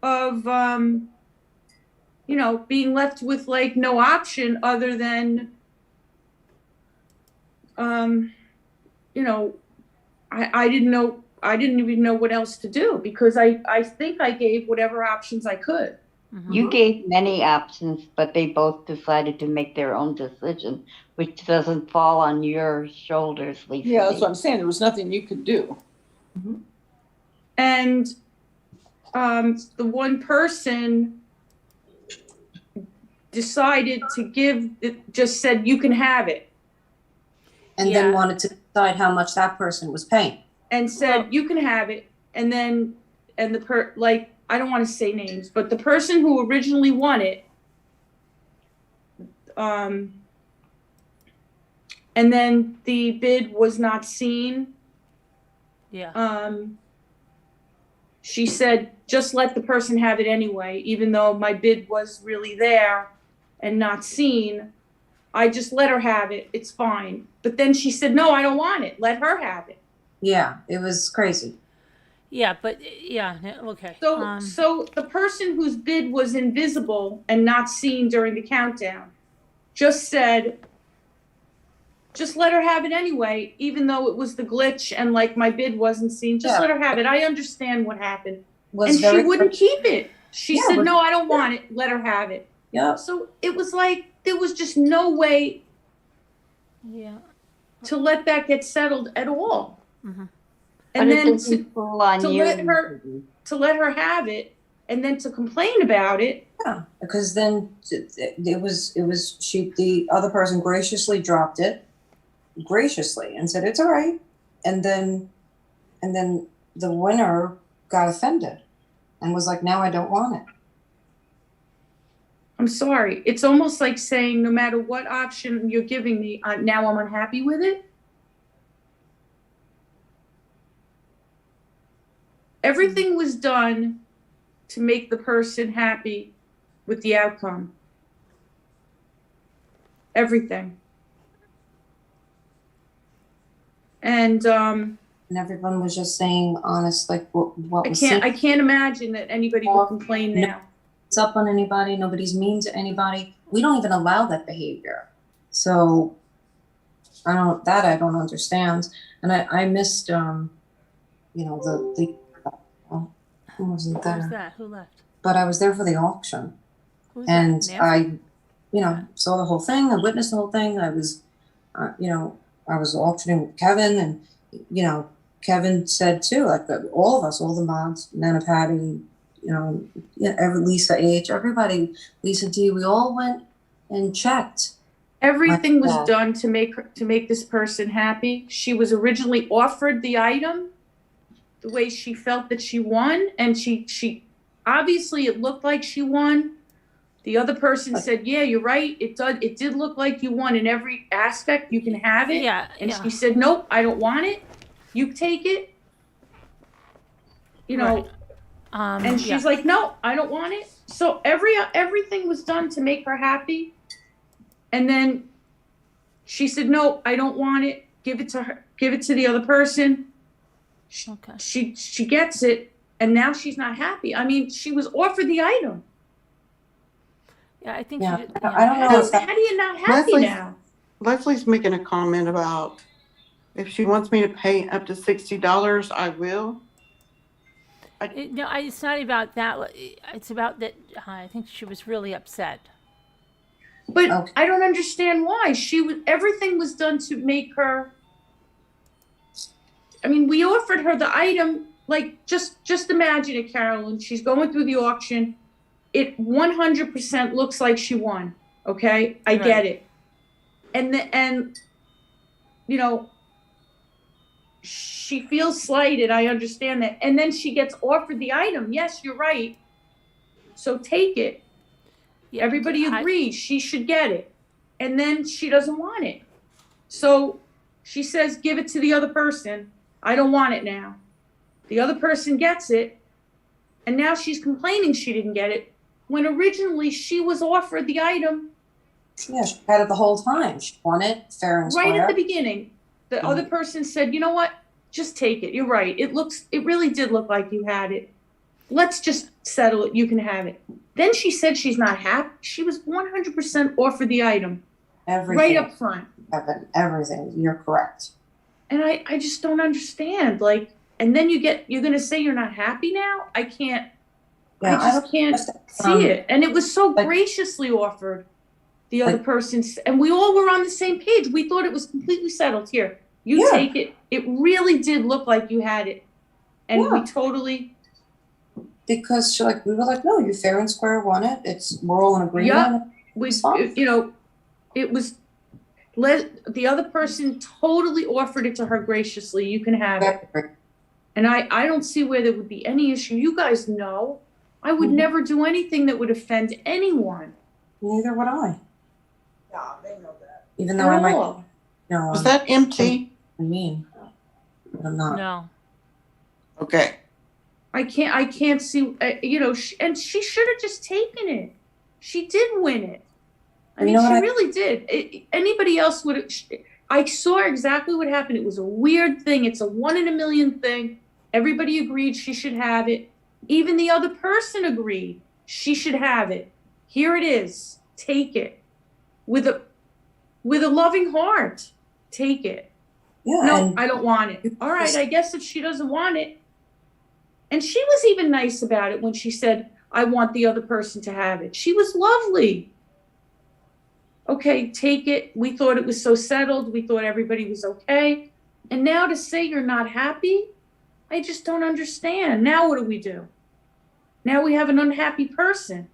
of being left with like no option other than I didn't even know what else to do because I think I gave whatever options I could. You gave many options, but they both decided to make their own decision, which doesn't fall on your shoulders, Lisa. Yeah, that's what I'm saying. There was nothing you could do. And the one person decided to just said, you can have it. And then wanted to decide how much that person was paying. And said, you can have it. And then, I don't want to say names, but the person who originally won it, and then the bid was not seen. Yeah. She said, just let the person have it anyway, even though my bid was really there and not seen. I just let her have it. It's fine. But then she said, no, I don't want it. Let her have it. Yeah, it was crazy. Yeah, but okay. So the person whose bid was invisible and not seen during the countdown just said, just let her have it anyway, even though it was the glitch and like my bid wasn't seen. Just let her have it. I understand what happened. And she wouldn't keep it. She said, no, I don't want it. Let her have it. Yeah. So it was like, there was just no way to let that get settled at all. And then to let her have it and then to complain about it. Yeah, because then the other person graciously dropped it and said it's all right, and then the winner got offended and was like, now I don't want it. I'm sorry. It's almost like saying no matter what option you're giving me, now I'm unhappy with it. Everything was done to make the person happy with the outcome. Everything. And everyone was just saying honest, like what was said. I can't imagine that anybody would complain now. It's up on anybody. Nobody's mean to anybody. We don't even allow that behavior. So I don't understand. And I missed who wasn't there. Who was that? Who left? But I was there for the auction. Who's And that? I saw the whole thing. I witnessed the whole thing. I was I was auctioning with Kevin, and Kevin said too, like all of us, all the mods, Nana Patty, Lisa H, everybody, Lisa D, we all went and checked. Everything was done to make this person happy. She was originally offered the item the way she felt that she won, and she obviously it looked like she won. The other person said, yeah, you're right. It did look like you won in every aspect. You can have it. Yeah. And she said, nope, I don't want it. You take it. Right. And she's like, no, I don't want it. So everything was done to make her happy. And then she said, no, I don't want it. Give it to her. Give it to the other person. Okay. She gets it. And now she's not happy. I mean, she was offered the item. Yeah, I think Yeah, she did. I don't know if How do you not happy now? Leslie's making a comment about if she wants me to pay up to $60, I will. It's not about that. It's about that. I think she was really upset. But I don't understand why. Everything was done to make her. I mean, we offered her the item. Like, just imagine it, Carolyn. She's going through the auction. It 100% looks like she won. Okay, I get it. And you know, she feels slighted. I understand that. And then she gets offered the item. Yes, you're right. So take it. Yeah, everybody agrees she should get it. And then she doesn't want it. So she says, give it to the other person. I don't want it now. The other person gets it. And now she's complaining she didn't get it, when originally she was offered the item. Yeah, she had it the whole time. She won it fair and square. Right at the beginning. The other person said, you know what? Just take it. You're right. It really did look like you had it. Let's just settle it. You can have it. Then she said she's not happy. She was 100% offered the item. Everything. Right up front. Everything. You're correct. And I just don't understand. Like, and then you're going to say you're not happy now? I can't. Yeah, I just can't see it. And it was so graciously offered. The other person, and we all were on the same page. We thought it was completely settled. Here, you take it. It really did look like you had it. And we totally. Because we were like, no, you fair and square won it. We're all in agreement. Yeah, it was, the other person totally offered it to her graciously. You can have it. And I don't see where there would be any issue. You guys know, I would never do anything that would offend anyone. Neither would I. Yeah, they know that. Even though I might, Was that empty? I mean, but I'm not. No. Okay. I can't see, and she should have just taken it. She did win it. I mean, she really did. Anybody else would have. I saw exactly what happened. It was a weird thing. It's a 1 in a million thing. Everybody agreed she should have it. Even the other person agreed she should have it. Here it is. Take it. With a loving heart. Take it. Yeah. No, I don't want it. All right, I guess if she doesn't want it. And she was even nice about it when she said, I want the other person to have it. She was lovely. Okay, take it. We thought it was so settled. We thought everybody was okay. And now to say you're not happy, I just don't understand. Now what do? Now we have an unhappy person.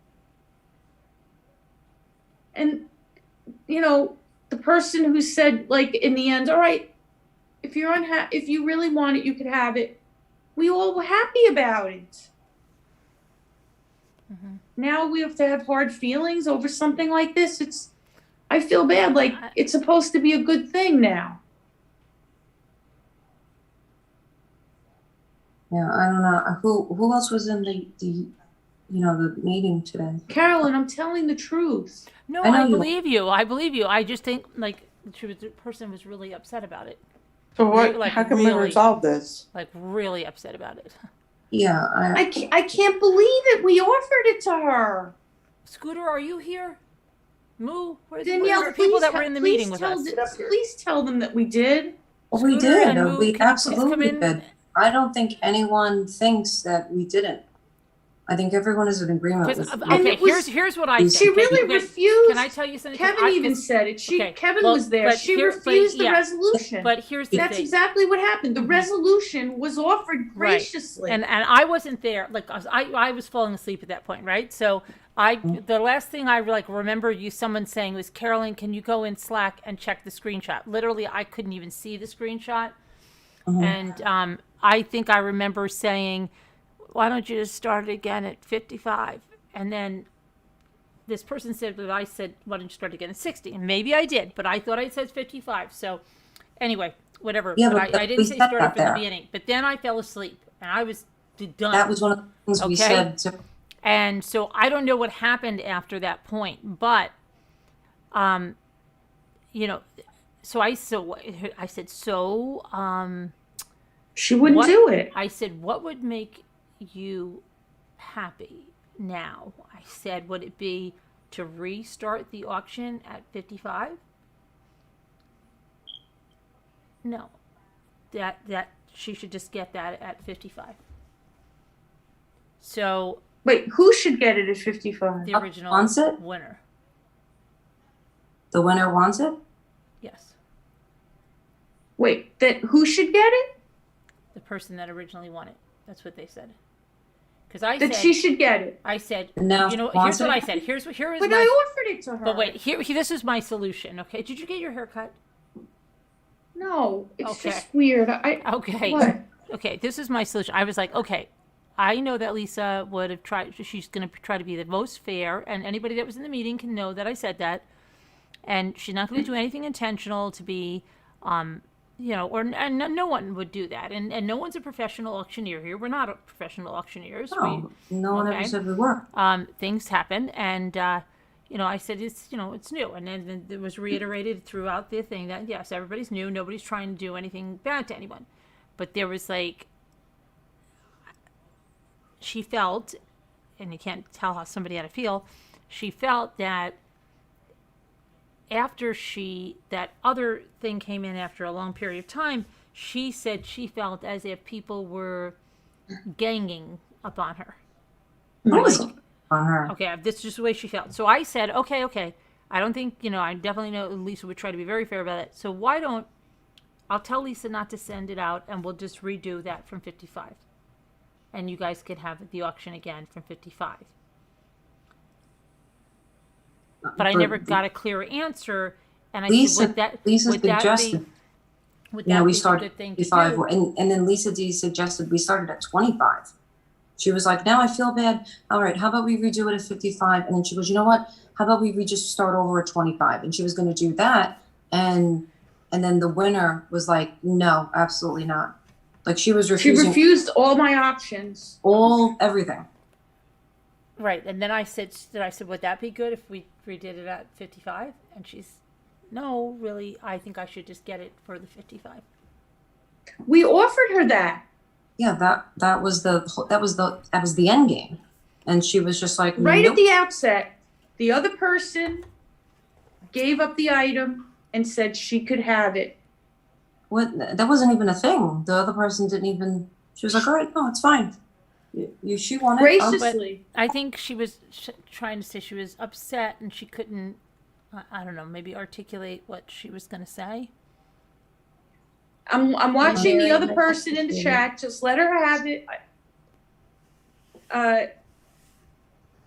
And, the person who said, in the end, all right, if you really want it, you could have it. We all were happy about it. Mm-hmm. Now we have to have hard feelings over something like this. I feel bad. It's supposed to be a good thing now. Yeah, I don't know. Who else was in the meeting today? Carolyn, I'm telling the truth. No, I believe you. I just think the person was really upset about it. So how can we resolve this? Really upset about it. Yeah. I can't believe it. We offered it to her. Scooter, are you here? Moo, Danielle, people that were in the meeting with us. Please tell them that we did. Well, we did. We absolutely did. I don't think anyone thinks that we didn't. I think everyone is in agreement with okay, here's what I said. She really refused. Can I tell you something? Kevin even said it. Kevin was there. She refused the resolution. But here's the thing. That's exactly what happened. The resolution was offered graciously. Right. And I wasn't there. I was falling asleep at that point, right? So the last thing I remember someone saying was, Carolyn, can you go in Slack and check the screenshot? Literally, I couldn't even see the screenshot. Mm-hmm. And I think I remember saying, why don't you just start it again at 55? And then this person said that I said, why don't you start again at 60? And maybe I did, but I thought I said 55. So anyway, whatever. Yeah, but I didn't say start it from the beginning. But then I fell asleep and I was done. That was one of the things we said. And so I don't know what happened after that point, but, you know, so I said, she wouldn't what- do it. I said, what would make you happy now? I said, would it be to restart the auction at 55? No, that she should just get that at 55. So Wait, who should get it at 55? the original Wants it? winner. The winner wants it? Yes. Wait, that who should get it? The person that originally won it. That's what they said. Because I That said she should get it. I said, No, you know, wants here's what it? I said. Here is But my. I offered it to her. But wait, here, this is my solution. Okay, did you get your hair cut? No, it's Okay. just weird. Okay. What? Okay, this is my solution. I was like, okay, I know that Lisa would have tried. She's going to try to be the most fair, and anybody that was in the meeting can know that I said that. And she's not going to do anything intentional to be, you know, and no one would do that. And no one's a professional auctioneer here. We're not professional auctioneers. No, no one ever said we were. Things happen, and you know, I said it's new, and then it was reiterated throughout the thing that yes, everybody's new. Nobody's trying to do anything bad to anyone, but there was like she felt, and you can't tell how somebody had to feel. She felt that after that other thing came in after a long period of time, she said she felt as if people were ganging up on her. On her. Okay, this is just the way she felt. So I said, okay. I don't think, you know, I definitely know Lisa would try to be very fair about it. So why don't, I'll tell Lisa not to send it out and we'll just redo that from 55. And you guys could have the auction again from 55. But I never got a clear answer. And I said, Lisa would that suggested, would yeah, that we be a started good thing at to 55, do? and then Lisa D suggested we started at 25. She was like, now I feel bad. All right, how about we redo it at 55? And then she goes, you know what? How about we just start over at 25? And she was going to do that. And then the winner was like, no, absolutely not. Like she was refusing. She refused all my options. Everything. Right. And then I said, would that be good if we redid it at 55? And she's, no, really, I think I should just get it for the 55. We offered her that. Yeah, that was the end game. And she was just like, right nope. at the outset, the other person gave up the item and said she could have it. What? That wasn't even a thing. The other person didn't even. She was like, all right, no, it's fine. She wanted it. Graciously. But I think she was trying to say she was upset and she couldn't, I don't know, maybe articulate what she was going to say. I'm watching the other person in the chat. Just let her have it.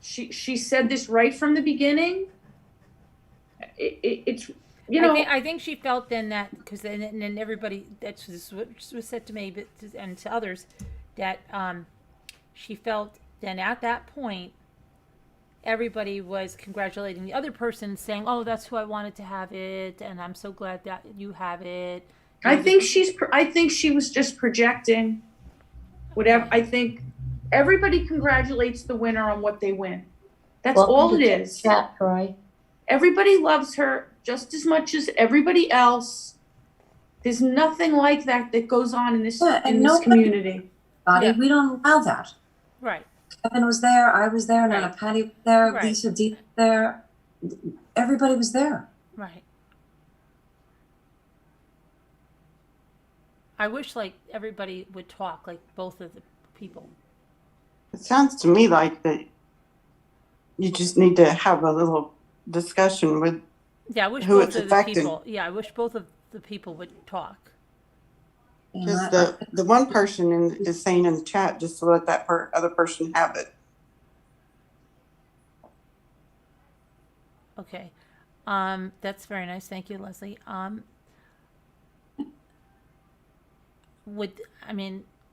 She said this right from the beginning. It's you know. I think she felt then that because then everybody this is what was said to me, and to others, that she felt then at that point everybody was congratulating the other person, saying, "Oh, that's who I wanted to have it, and I'm so glad that you have it." I think she was just projecting. Whatever. I think everybody congratulates the winner on what they win. That's all it is. Chat, Troy. Everybody loves her just as much as everybody else. There's nothing like that goes on in this community. We don't allow that. Right. Kevin was there. I was there. Nana Patty was there. Right. Lisa D was there. Everybody was there. Right. I wish like everybody would talk, like both of the people. It sounds to me like that you just need to have a little discussion with I wish who both it's of affecting. the people. Yeah, I wish both of the people would talk. Because the one person is saying in the chat just to let that other person have it. Okay. That's very nice. Thank you, Leslie.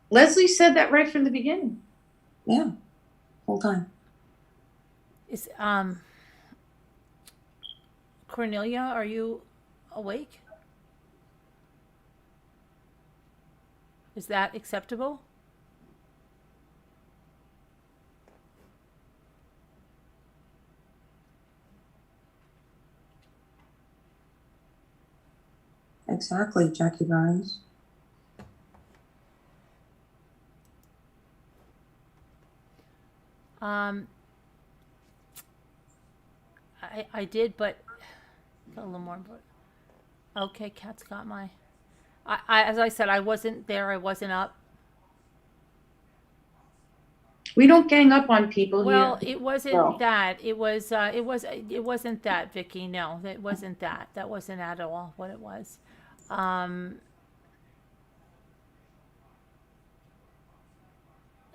Leslie said that right from the beginning. Yeah. Whole time. Is Cornelia, are you awake? Is that acceptable? exactly, Jackie Burns. I did, but a little more. Okay, Kat's got my. As I said, I wasn't there. I wasn't up. We don't gang up on people Well, here. it wasn't that. It wasn't that, Vicky. No, it wasn't that. That wasn't at all what it was.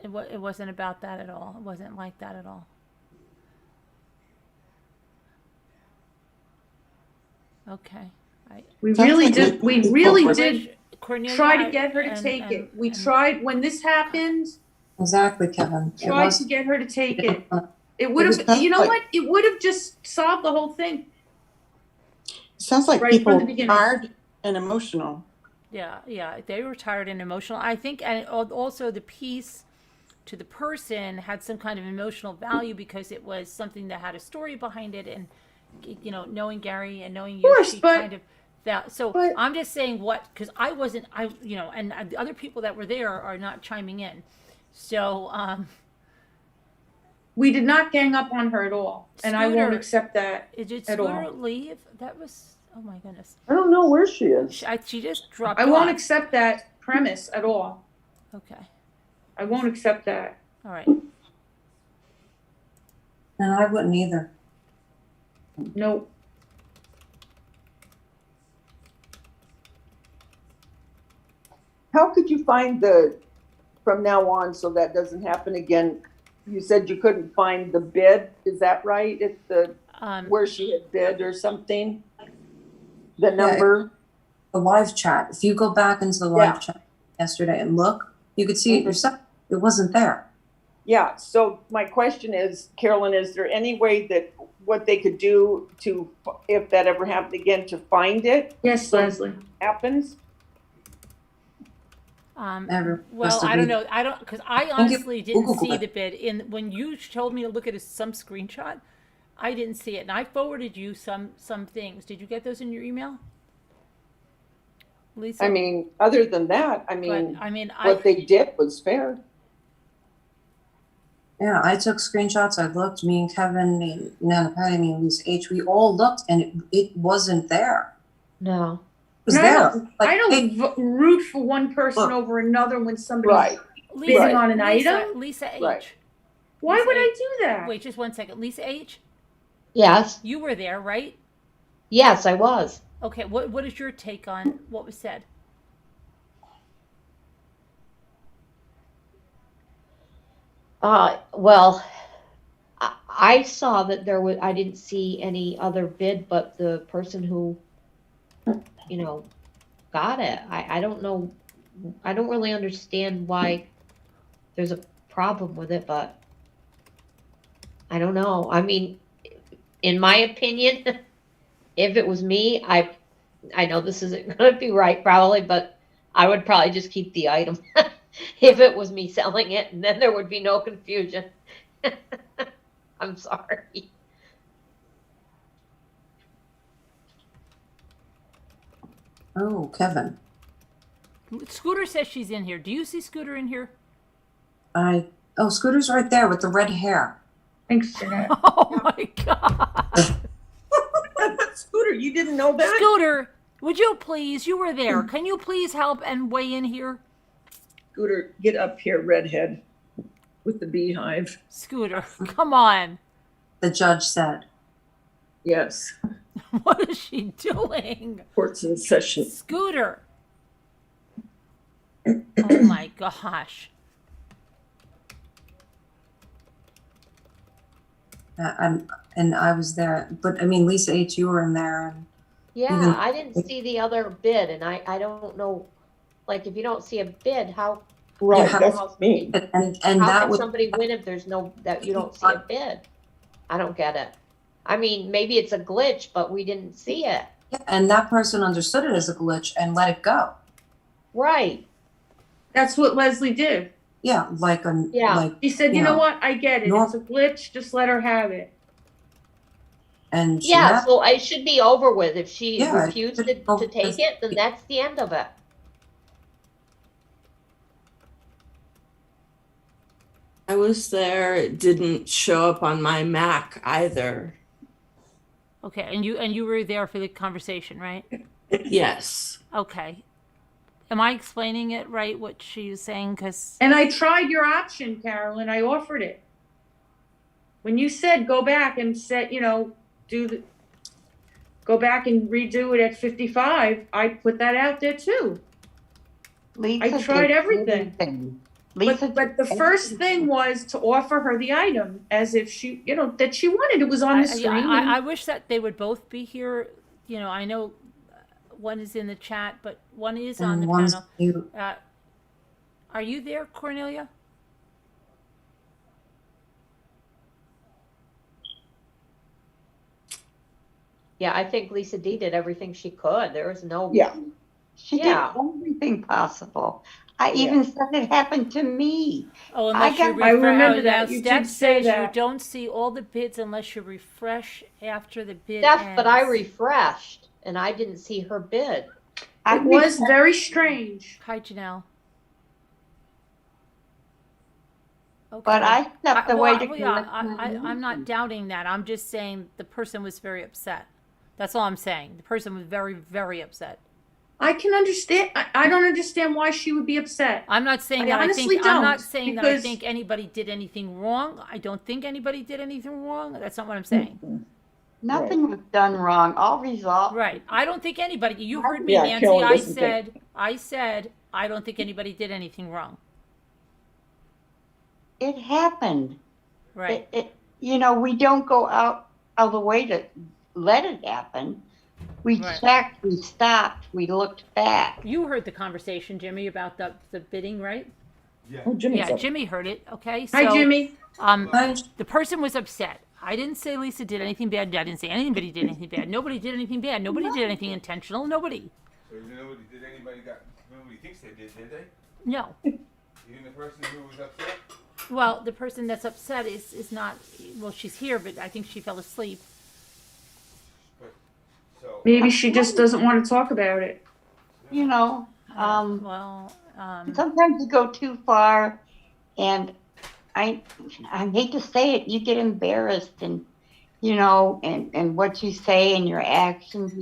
It wasn't about that at all. It wasn't like that at all. Okay. We really did. We really did Cornelia, try to get her to take it. We tried when this happened. Exactly, Kevin. Tried to get her to take it. It would have. You know what? It would have just solved the whole thing. Sounds like Right people from the beginning. tired and emotional. Yeah, they were tired and emotional. I think, and also the piece to the person had some kind of emotional value because it was something that had a story behind it, and knowing Gary and knowing you, she kind of that. So I'm just saying because I wasn't, and the other people that were there are not chiming in. So we did not gang up on her at all, and I won't accept that did at all. Scooter leave? That was, oh my goodness. I don't know where she is. She just dropped I won't off. accept that premise at all. Okay. I won't accept that. All right. And I wouldn't either. Nope. How could you find from now on so that doesn't happen again? You said you couldn't find the bid. Is that right? It's where she had bid or something? The number? The live chat. If you go back into the live chat yesterday and look, you could see it yourself. It wasn't there. Yeah. So my question is, Carolyn, is there any way that what they could do to, if that ever happened again, to find it? Yes, Leslie. Happens? Well, I don't know. Because I honestly didn't see the bid when you told me to look at some screenshot. I didn't see it, and I forwarded you some things. Did you get those in your email, Lisa? I mean, other than that, what they did was fair. Yeah, I took screenshots. I looked. Me and Kevin, me, Nana Patty, me and Lisa H. We all looked, and it wasn't there. No. It was there. I don't root for one person over another when somebody's bidding on an item. Lisa H. Right. Why Lisa would I H. do that? Wait, just 1 second. Lisa H. Yes. You were there, right? Yes, I was. Okay. What is your take on what was said? Well, I saw that I didn't see any other bid, but the person who, got it. I don't know. I don't really understand why there's a problem with it, but I don't know. I mean, in my opinion, if it was me, I know this isn't going to be right probably, but I would probably just keep the item if it was me selling it, and then there would be no confusion. I'm sorry. Oh, Kevin. Scooter says she's in here. Do you see Scooter in here? Scooter's right there with the red hair. Thanks, Jeanette. Oh my God. Scooter, you didn't know that? Scooter, would you please? You were there. Can you please help and weigh in here? Scooter, get up here, redhead, with the beehive. Scooter, come on. The judge said. Yes. What is she doing? Court's in session. Scooter. Oh my gosh. And I was there, but I mean, Lisa H., you were in there. And yeah, I didn't see the other bid, and I don't know, like, if you don't see a bid, how? Right, that's me. And how that can was somebody win if there's that you don't see a bid? I don't get it. I mean, maybe it's a glitch, but we didn't see it. And that person understood it as a glitch and let it go. Right. That's what Leslie did. Yeah, like she said, you know what? I get it. It's a glitch. Just let her have it. And she Yeah, had, so it should be over with. If she Yeah, it refused should to be over take with. it, then that's the end of it. I was there. It didn't show up on my Mac either. Okay, and you were there for the conversation, right? Yes. Okay. Am I explaining it right, what she was saying? Because And I tried your option, Carolyn. I offered it. When you said go back and set, go back and redo it at 55, I put that out there too. Lisa I tried did everything. Lisa But the first thing was to offer her the item as if she, that she wanted. It was on the screen. I wish that they would both be here. I know one is in the chat, but one is on and the one's panel. mute. Are you there, Cornelia? Yeah, I think Lisa D did everything she could. There was no. Yeah. She Yeah. did everything possible. I even said it happened to me. Oh, unless you I refresh. remember that. You Steph did say says that. you don't see all the bids unless you refresh after the bid Steph, but I ends. refreshed and I didn't see her bid. It was very strange. Hi, Janelle. Okay. But I stepped away to yeah, collect my I'm not doubting that. I'm just saying the person was very upset. That's all I'm saying. The person was very, very upset. I can understand. I don't understand why she would be upset. I'm not saying I that honestly I'm not don't, saying that I because- think anybody did anything wrong. I don't think anybody did anything wrong. That's not what I'm saying. Nothing was done wrong. All resolved. Right. I don't think anybody. You heard me, Yeah, Nancy. Carolyn I doesn't think- said I don't think anybody did anything wrong. It happened. Right. We don't go out of the way to let it happen. We Right. checked, we stopped, we looked back. You heard the conversation, Jimmy, about the bidding, right? Yeah. Oh, Jimmy's Yeah, up. Jimmy heard it. Okay. So, Hi, Jimmy. The person was upset. I didn't say Lisa did anything bad. I didn't say anybody did anything bad. Nobody did anything bad. Nobody did anything intentional. Nobody. So nobody thinks they did they? No. Even the person who was upset? Well, the person that's upset is not. Well, she's here, but I think she fell asleep. Maybe she just doesn't want to talk about it. Sometimes you go too far, and I hate to say it, you get embarrassed, and and what you say and your actions,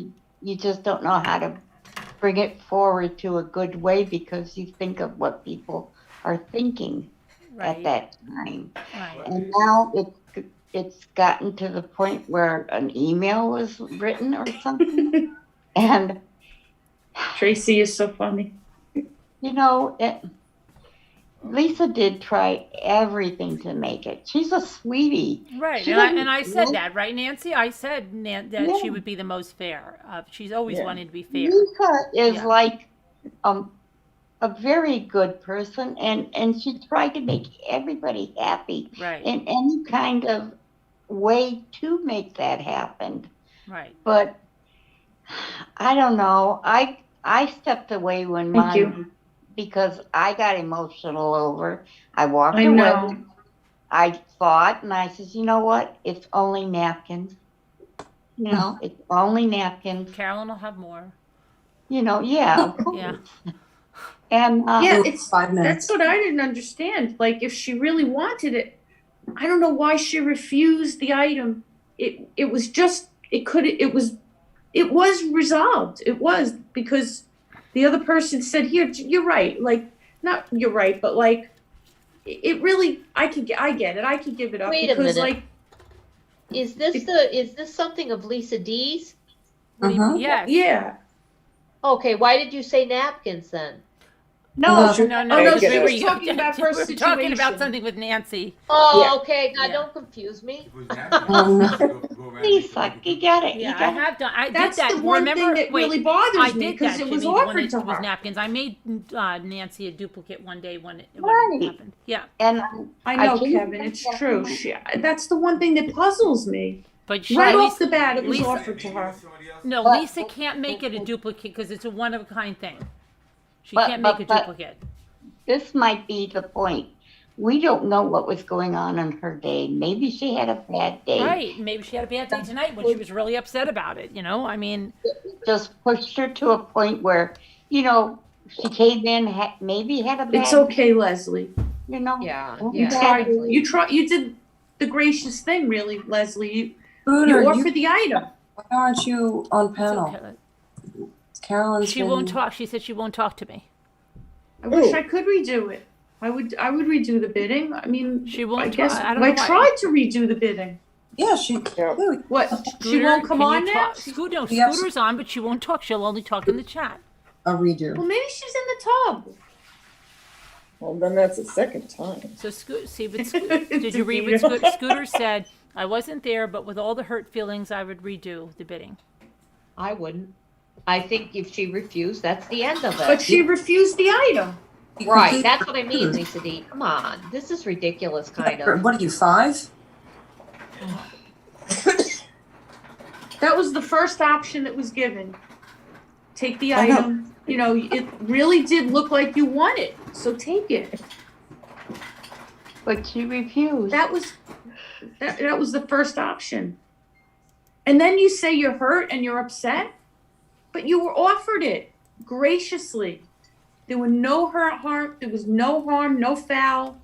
you just don't know how to bring it forward to a good way because you think of what people are thinking at that time. Right. And now it's gotten to the point where an email was written or something, and Tracy is so funny. Lisa did try everything to make it. She's a sweetie. Right, She and I doesn't said like- that, right, Nancy? I said that Yeah. she would be the most fair. She's always Yeah. wanted to be fair. Lisa is Yeah. like a very good person, and she tried to make everybody happy Right. in any kind of way to make that happen. Right. But I don't know. I stepped away when Thank you. because I got emotional over. I walked I away. know. I thought, and I says, you know what? It's only napkins. It's only napkins. Carolyn will have more. Yeah. Of course. Yeah. And Yeah, it's 5 minutes. That's what I didn't understand. Like, if she really wanted it, I don't know why she refused the item. It was just it was resolved. It was because the other person said, "Here, you're right." Like, not you're right, but like, it really I get it. I could give it up Wait a because minute. like, Is this something of Lisa D's? Yes. yeah. Okay, why did you say napkins then? No, she- no, oh, no, we she were was talking about her we were talking about situation. something with Nancy. Oh, okay. God, don't confuse me. Lisa, you get it. Yeah, you I got have done. I That's did that. the one Remember, thing that wait, really bothers I me, did 'cause that, it was Jimmy, when offered to was her. napkins. I made Nancy a duplicate one day when it Right. happened. Yeah, And I know, can't Kevin. It's true. That's the one thing that puzzles me. but she, Right Lisa, off the bat, it was Lisa- offered to her. No, But- Lisa can't make it a duplicate because it's a one of a kind thing. She But- can't make but- a but- duplicate. This might be the point. we don't know what was going on in her day. Maybe she had a bad day. Right. Maybe she had a bad day tonight when she was really upset about it, you know? I mean, Just pushed her to a point where, you know, she came in, maybe had a bad It's okay, Leslie. you know? Yeah, You tried. You did the gracious thing, really, Leslie. You offered the item. Why aren't you on panel? okay. Carolyn's She won't talk. She said she won't talk to me. I wish I could redo it. I would redo the bidding. I mean, She won't I guess I don't know I why. tried to redo the bidding. Yeah, she. What? She Scooter, won't come can you on now? talk? Scooter's on, but she won't talk. She'll only talk in the chat. A redo. Well, maybe she's in the tub. Well, then that's the second time. So did you read what Scooter said? I wasn't there, but with all the hurt feelings, I would redo the bidding. I wouldn't. I think if she refused, that's the end of it. But she refused the item. Right, that's what I mean, Lisa D. Come on, this is ridiculous, kind of. What are you, 5? That was the first option that was given. Take the I know. item. You know, it really did look like you want it, so take it. But she refused. That was the first option. And then you say you're hurt and you're upset, but you were offered it graciously. There were no harm. There was no harm, no foul,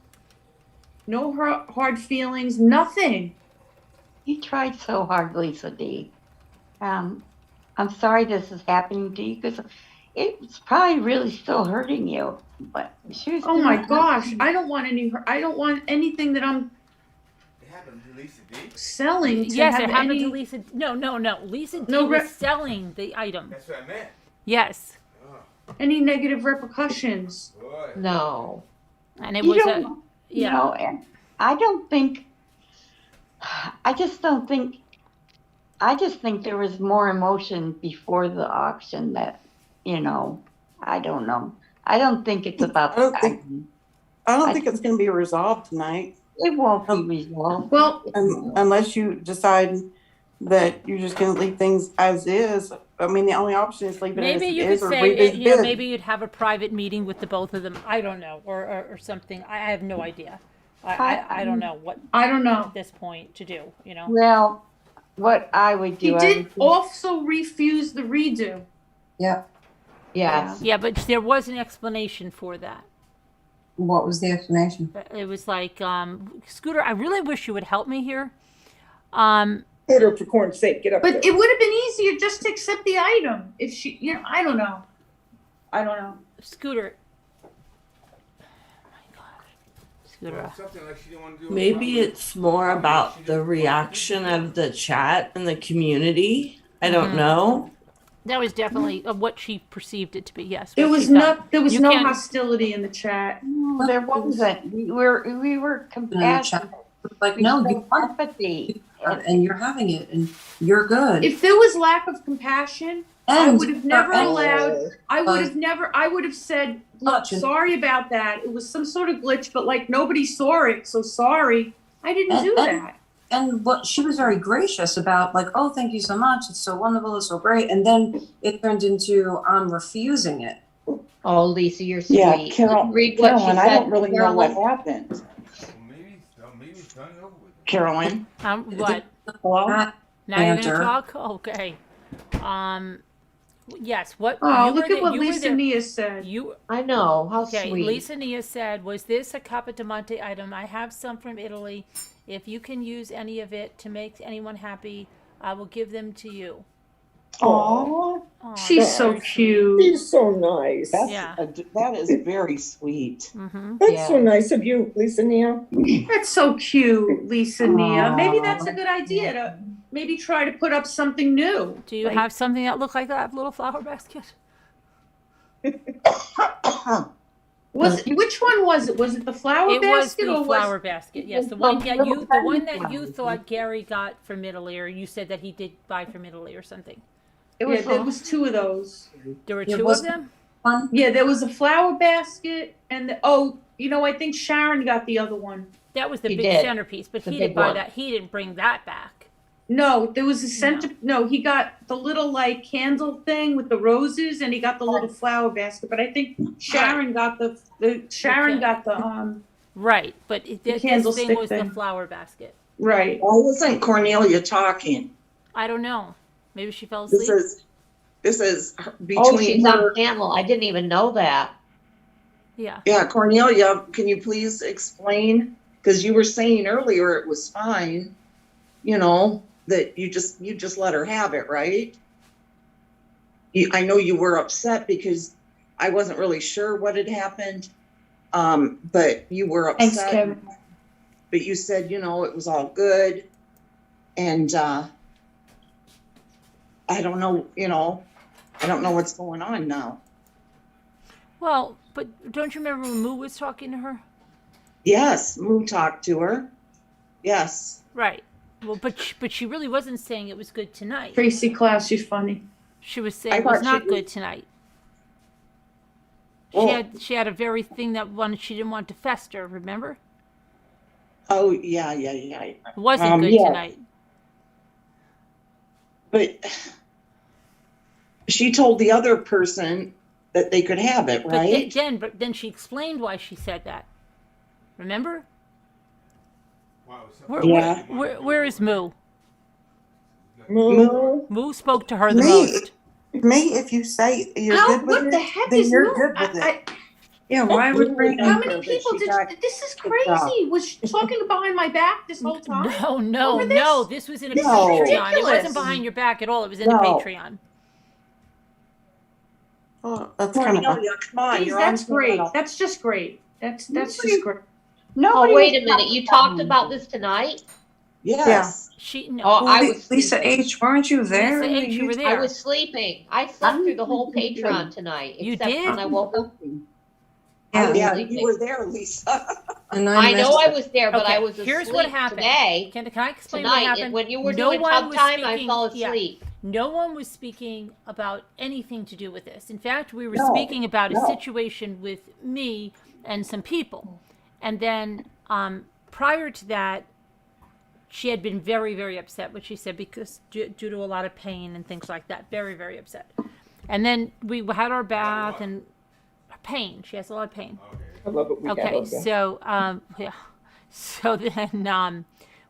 no hard feelings, nothing. You tried so hard, Lisa D. I'm sorry this is happening to you because it's probably really still hurting you. But she was. Oh my gosh! I don't want anything that I'm It happened to Lisa D. selling. To Yes, have it happened any... to Lisa. No. Lisa D No was selling the item. That's what I meant. Yes. any negative repercussions. Boy. No. And it You was don't- a You know, and I just think there was more emotion before the auction that, you know, I don't know. I don't think it's about I don't the think- item. I don't think it's going to be resolved tonight. It won't be resolved. Well, Unless you decide that you're just going to leave things as is. I mean, the only option is leave it maybe as you is could or say, rebid you know, bid. maybe you'd have a private meeting with the both of them. I don't know, or something. I have no idea. I don't know what. I don't know. At this point to do, you know. Well, what I would do. He I did would do- also refuse the redo. Yeah. Yes. Yeah, but there was an explanation for that. What was the explanation? It was like, Scooter, I really wish you would help me here. Scooter, for corn's sake, get up But there. it would have been easier just to accept the item if she, you know, I don't know. Scooter. My gosh. Scooter. Something like she didn't want to do. Maybe it's more about the reaction of the chat and the community. I don't Mhm. know. That was definitely what she perceived it to be. Yes. There what was she felt. there was You no can't- hostility in the chat. No, there wasn't. We were compassionate. Like, We no, showed you want empathy. and you're having it, and you're good. If there was lack of compassion, I And- would have never and- allowed, I would have said, look, Gotcha. sorry about that. It was some sort of glitch, but like nobody saw it, so sorry. I didn't do that. And what she was very gracious about, like, oh, thank you so much. It's so wonderful. It's so great. And then it turned into, I'm refusing it. Oh, Lisa, you're sweet. Yeah, Read what she Carolyn, I said, don't really know what Carolyn. happened. Maybe it's done over with. Carolyn? What? Hello? Now you're Banter. gonna talk? Okay. Yes. What? Oh, you look were at what you were Lisa there- Nia said. You. I know, how Okay, sweet. Lisa Nia said, was this a Capodimonte item? I have some from Italy. If you can use any of it to make anyone happy, I will give them to you. Aw, Aw, She's that's so very sweet. cute. she's so nice. Yeah. That is very sweet. Mm-hmm. That's so nice of you, Lisa Nia. That's so cute, Lisa Nia. Aw. Maybe that's a good idea to maybe try to put up something new. Do you Like- have something that looked like that little flower basket? Which one was it? Was it the flower It was basket the or flower was basket. Yes, the the one that little the one tiny that you flowers. thought Gary got from Italy, or you said that he did buy from Italy or something. It yeah, was there was two of those. There were It two of was- them. Fun. Yeah, there was a flower basket and I think Sharon got the other one. That was the He big did. centerpiece, but The he big didn't buy one. that. He didn't bring that back. No, there was a center. No, he got the little like candle thing with the roses, and he got the little flower basket. But I think Sharon got the Right, but this thing candlestick was the thing. flower basket. Right. Why wasn't Cornelia talking? I don't know. Maybe she fell This asleep. is Oh, between she's her. on panel. I didn't even know that. Yeah. Yeah, Cornelia, can you please explain? Because you were saying earlier it was fine, you know, that you just let her have it, right? I know you were upset because I wasn't really sure what had happened, but you were upset. Thanks, Kevin. But you said, you know, it was all good, and I don't know, you know, I don't know what's going on now. Well, but don't you remember when Moo was talking to her? Yes, Moo talked to her. Yes. Right. Well, but she really wasn't saying it was good tonight. Tracy Klaus, she's funny. She was saying it was not good tonight. Well, She had a very thing that she didn't want to fester. Remember? Oh yeah. It wasn't good tonight. But she told the other person that they could have it, right? But then she explained why she said that. Remember? Where is Moo? Moo spoke to her the most. Me, if you say you're How? good with What it, the heck then is you're Moo? good with it. Yeah, why would we? How many people did? This is crazy. Was she talking behind my back this whole time? No. This was in a This is Patreon. ridiculous. It wasn't behind your back at all. It was in a Patreon. Oh, that's kind of. Come on, Please, you're that's on great. panel. That's just great. That's just great. Oh, wait a minute. You talked about this tonight? Yes. I was Lisa sleeping. H, weren't you there? Lisa H, you were there. I was sleeping. I slept through the whole Patreon tonight. You except did? when I woke up. Yeah, you were there, Lisa. And I know I missed was there, but Okay, I was asleep here's what happened. today. Can I explain Tonight, what happened? when you were No doing one tough was time, I speaking- fell yeah. asleep. No one was speaking about anything to do with this. In fact, we were No, speaking about a no. situation with me and some people. And then prior to that, she had been very, very upset, what she said, because due to a lot of pain and things like that. Very, very upset. And then we had our bath and pain. She has a lot of pain. I love it. Okay, so yeah, so then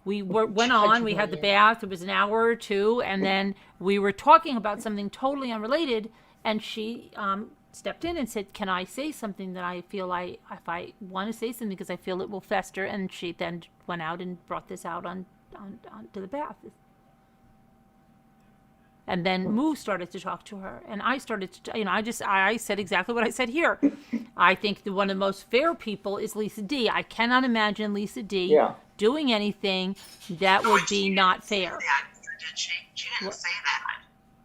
we went on. We had the bath. It was an hour or two, and then we were talking about something totally unrelated. And she stepped in and said, "Can I say something that I feel if I want to say something because I feel it will fester?" And she then went out and brought this out on to the bath. And then Moo started to talk to her, and I started to, I said exactly what I said here. I think that one of the most fair people is Lisa D. I cannot imagine Lisa D. doing anything that would be not fair. She didn't say that.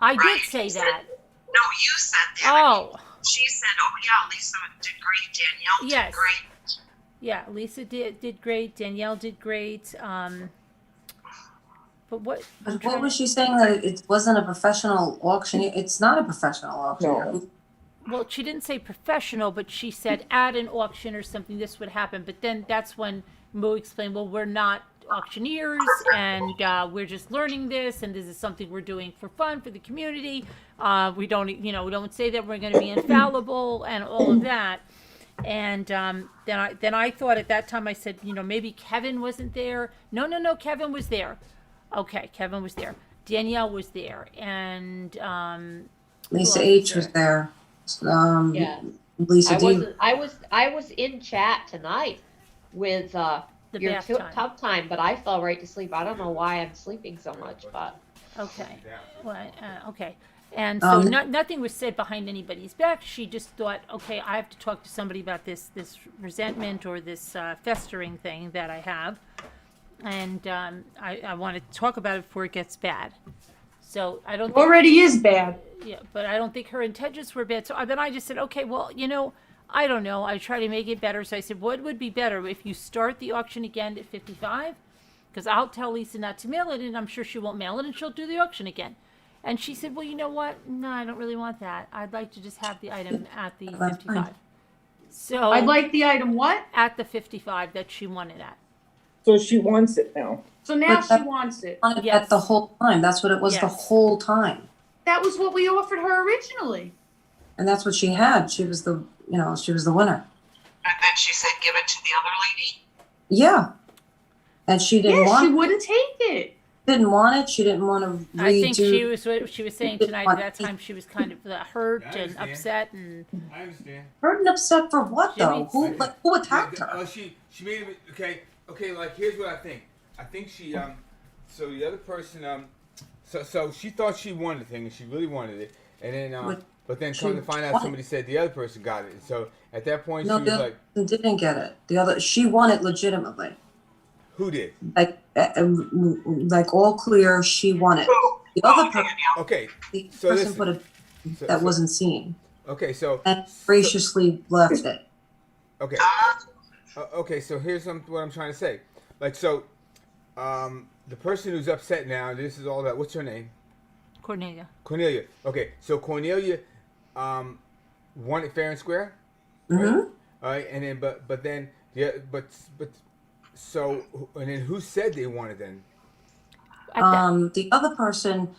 I did say that. No, you said that. Oh. She said, "Oh yeah, Lisa did great. Danielle did great." Yeah, Lisa did great. Danielle did great. But what was she saying, that it wasn't a professional auction? It's not a professional auction. No. Well, she didn't say professional, but she said at an auction or something this would happen. But then that's when Mo explained, well, we're not auctioneers, and we're just learning this, and this is something we're doing for fun for the community. We don't say that we're going to be infallible and all of that. And then I thought at that time, I said, maybe Kevin wasn't there. No, Kevin was there. Okay, Kevin was there. Danielle was there, and Lisa H was there. Yeah. Lisa D. I was in chat tonight with your bath time. tough time, but I fell right to sleep. I don't know why I'm sleeping so much, but okay, well, okay. And so nothing was said behind anybody's back. She just thought, okay, I have to talk to somebody about this resentment or this festering thing that I have. And I want to talk about it before it gets bad. So I don't. Already is bad. Yeah, but I don't think her intentions were bad. So then I just said, okay, well, I don't know. I try to make it better. So I said, what would be better if you start the auction again at 55? Because I'll tell Lisa not to mail it, and I'm sure she won't mail it, and she'll do the auction again. And she said, well, you know what? No, I don't really want that. I'd like to just have the item at the 55. So I'd like the item what? At the 55 that she wanted at. So she wants it now. So now she wants it. At the whole time. That's what it was the whole time. That was what we offered her originally. And that's what she had. She was the winner. And then she said, give it to the other lady? Yeah. And she didn't Yeah, want she wouldn't take it. Didn't want it. She didn't want to redo. I think she was saying tonight. want At that time, she was kind of hurt Yeah, I and understand. upset, and I understand. Hurt and upset for what though? Jimmy's- Who attacked her? Oh, she made it. Okay. Like here's what I think. I think she So the other person so she thought she wanted the thing and she really wanted it, and then but then come to find out somebody said the other person got it. So at that point No, she the was other like, person didn't get it. The other, she won it legitimately. who did? Like all clear, she won it. The other person, Okay. the So person listen. put it that wasn't seen Okay. So and graciously left it. okay. Okay. So here's what I'm trying to say. Like so, the person who's upset now. This is all about. What's her name? Cornelia. Cornelia. Okay, so Cornelia won it fair and square. Mm-hmm. All right, and then but then so and then who said they won it then? The other person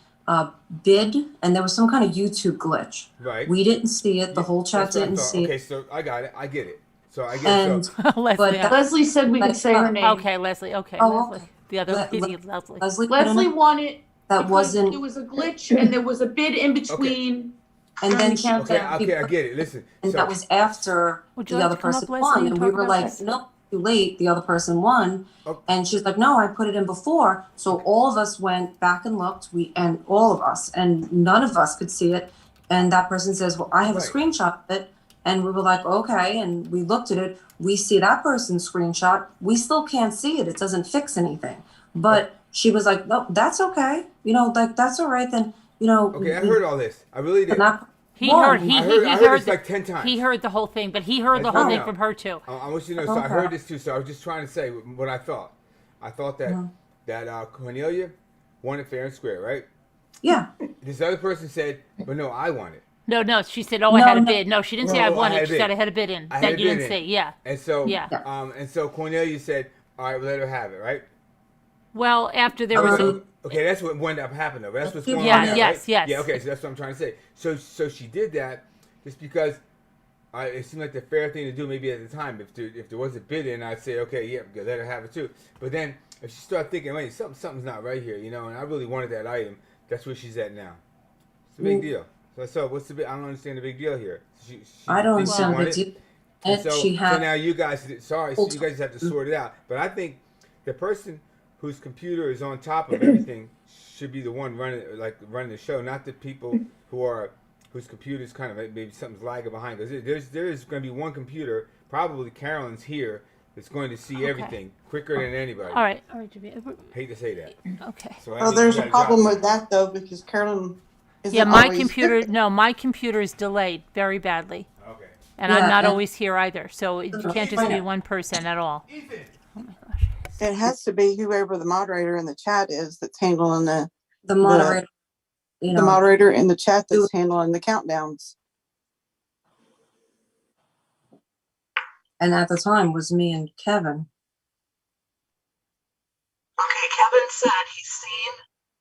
bid, and there was some kind of YouTube glitch. Right. We didn't see it. The whole chat That's what I didn't thought. see Okay, it. so I got it. I get it. So I get And it. So Leslie. but Leslie said we could say her name. Okay, Leslie. Okay, Oh, Leslie. The other lady, Leslie. Leslie put in Leslie a- won it. that because wasn't. There was a glitch and there was a bid in between. And then she, Countdown. okay, I get it. Listen, and so that was after Would you the like other to come up, person Leslie, won, and and talk we were about like, that? nope, too late. The other person won, and she's like, no, I put it in before. So all of us went back and looked. All of us, and none of us could see it. And that person says, well, I have a screenshot of it, and we were like, okay, and we looked at it. We see that person's screenshot. We still can't see it. It doesn't fix anything. But she was like, no, that's okay. Like that's all right. Then okay, I heard all this. I really did. He heard. I heard this like 10 times. He heard the whole thing, but he heard the That's whole right thing now. from her too. I want you to know. So I heard this too. So I was just trying to say what I thought. I thought that Cornelia won it fair and square, right? Yeah. This other person said, but no, I won it. No, she said, I had a bid. No, she didn't say I won it. She said I had a bid in. I had That a you bid didn't in. say, yeah. And so, Yeah. and so Cornelia said, all right, let her have it, right? Well, after there was a... Okay, that's what wound up happening, though. That's what's going on now, yes, right? yes. Yeah, okay, so that's what I'm trying to say. So she did that just because it seemed like the fair thing to do maybe at the time. If there was a bid in, I'd say, okay, yeah, let her have it too. But then if she started thinking, wait, something's not right here, and I really wanted that item, that's where she's at now. It's a big deal. So what's the big? I don't understand the big deal here. She I don't thinks she understand the wanted big it. deal. And so She now you guys, so you guys have to sort it out. But I think the person whose computer is on top of everything should be the one running the show, not the people whose computers kind of maybe something's lagging behind. Because there is going to be one computer, probably Carolyn's here, that's going to see everything quicker than anybody. All right, Jimmy. Hate to say that. Okay. So Well, there's a problem with that though, because Carolyn isn't Yeah, my always computer. No, my computer is delayed very badly. Okay. And I'm not always here either, so you can't just be one person at all. It has to be whoever the moderator in the chat is that's handling the moderator. The moderator in the chat that's handling the countdowns. And at the time was me and Kevin. Okay, Kevin said he's seen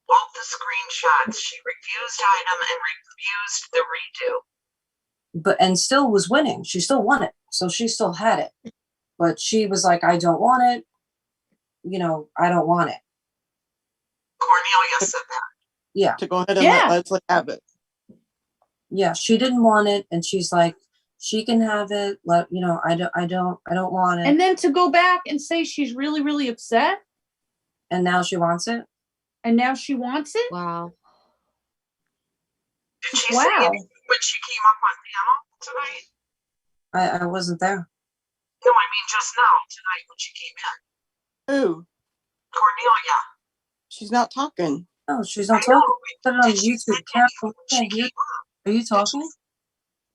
both the screenshots. She refused item and refused the redo. And still was winning. She still won it. So she still had it. But she was like, I don't want it. I don't want it. Cornelia said that. Yeah. To go ahead and let Leslie have it. Yeah, she didn't want it, and she's like, she can have it. I don't want it. And then to go back and say she's really, really upset. And now she wants it. And now she wants it. Wow. Did she say anything when she came up on panel tonight? I wasn't there. No, I mean just now, tonight when she came in. Who? Cornelia. She's not talking. No, she's not talking. Put it on YouTube. Carol, are you talking?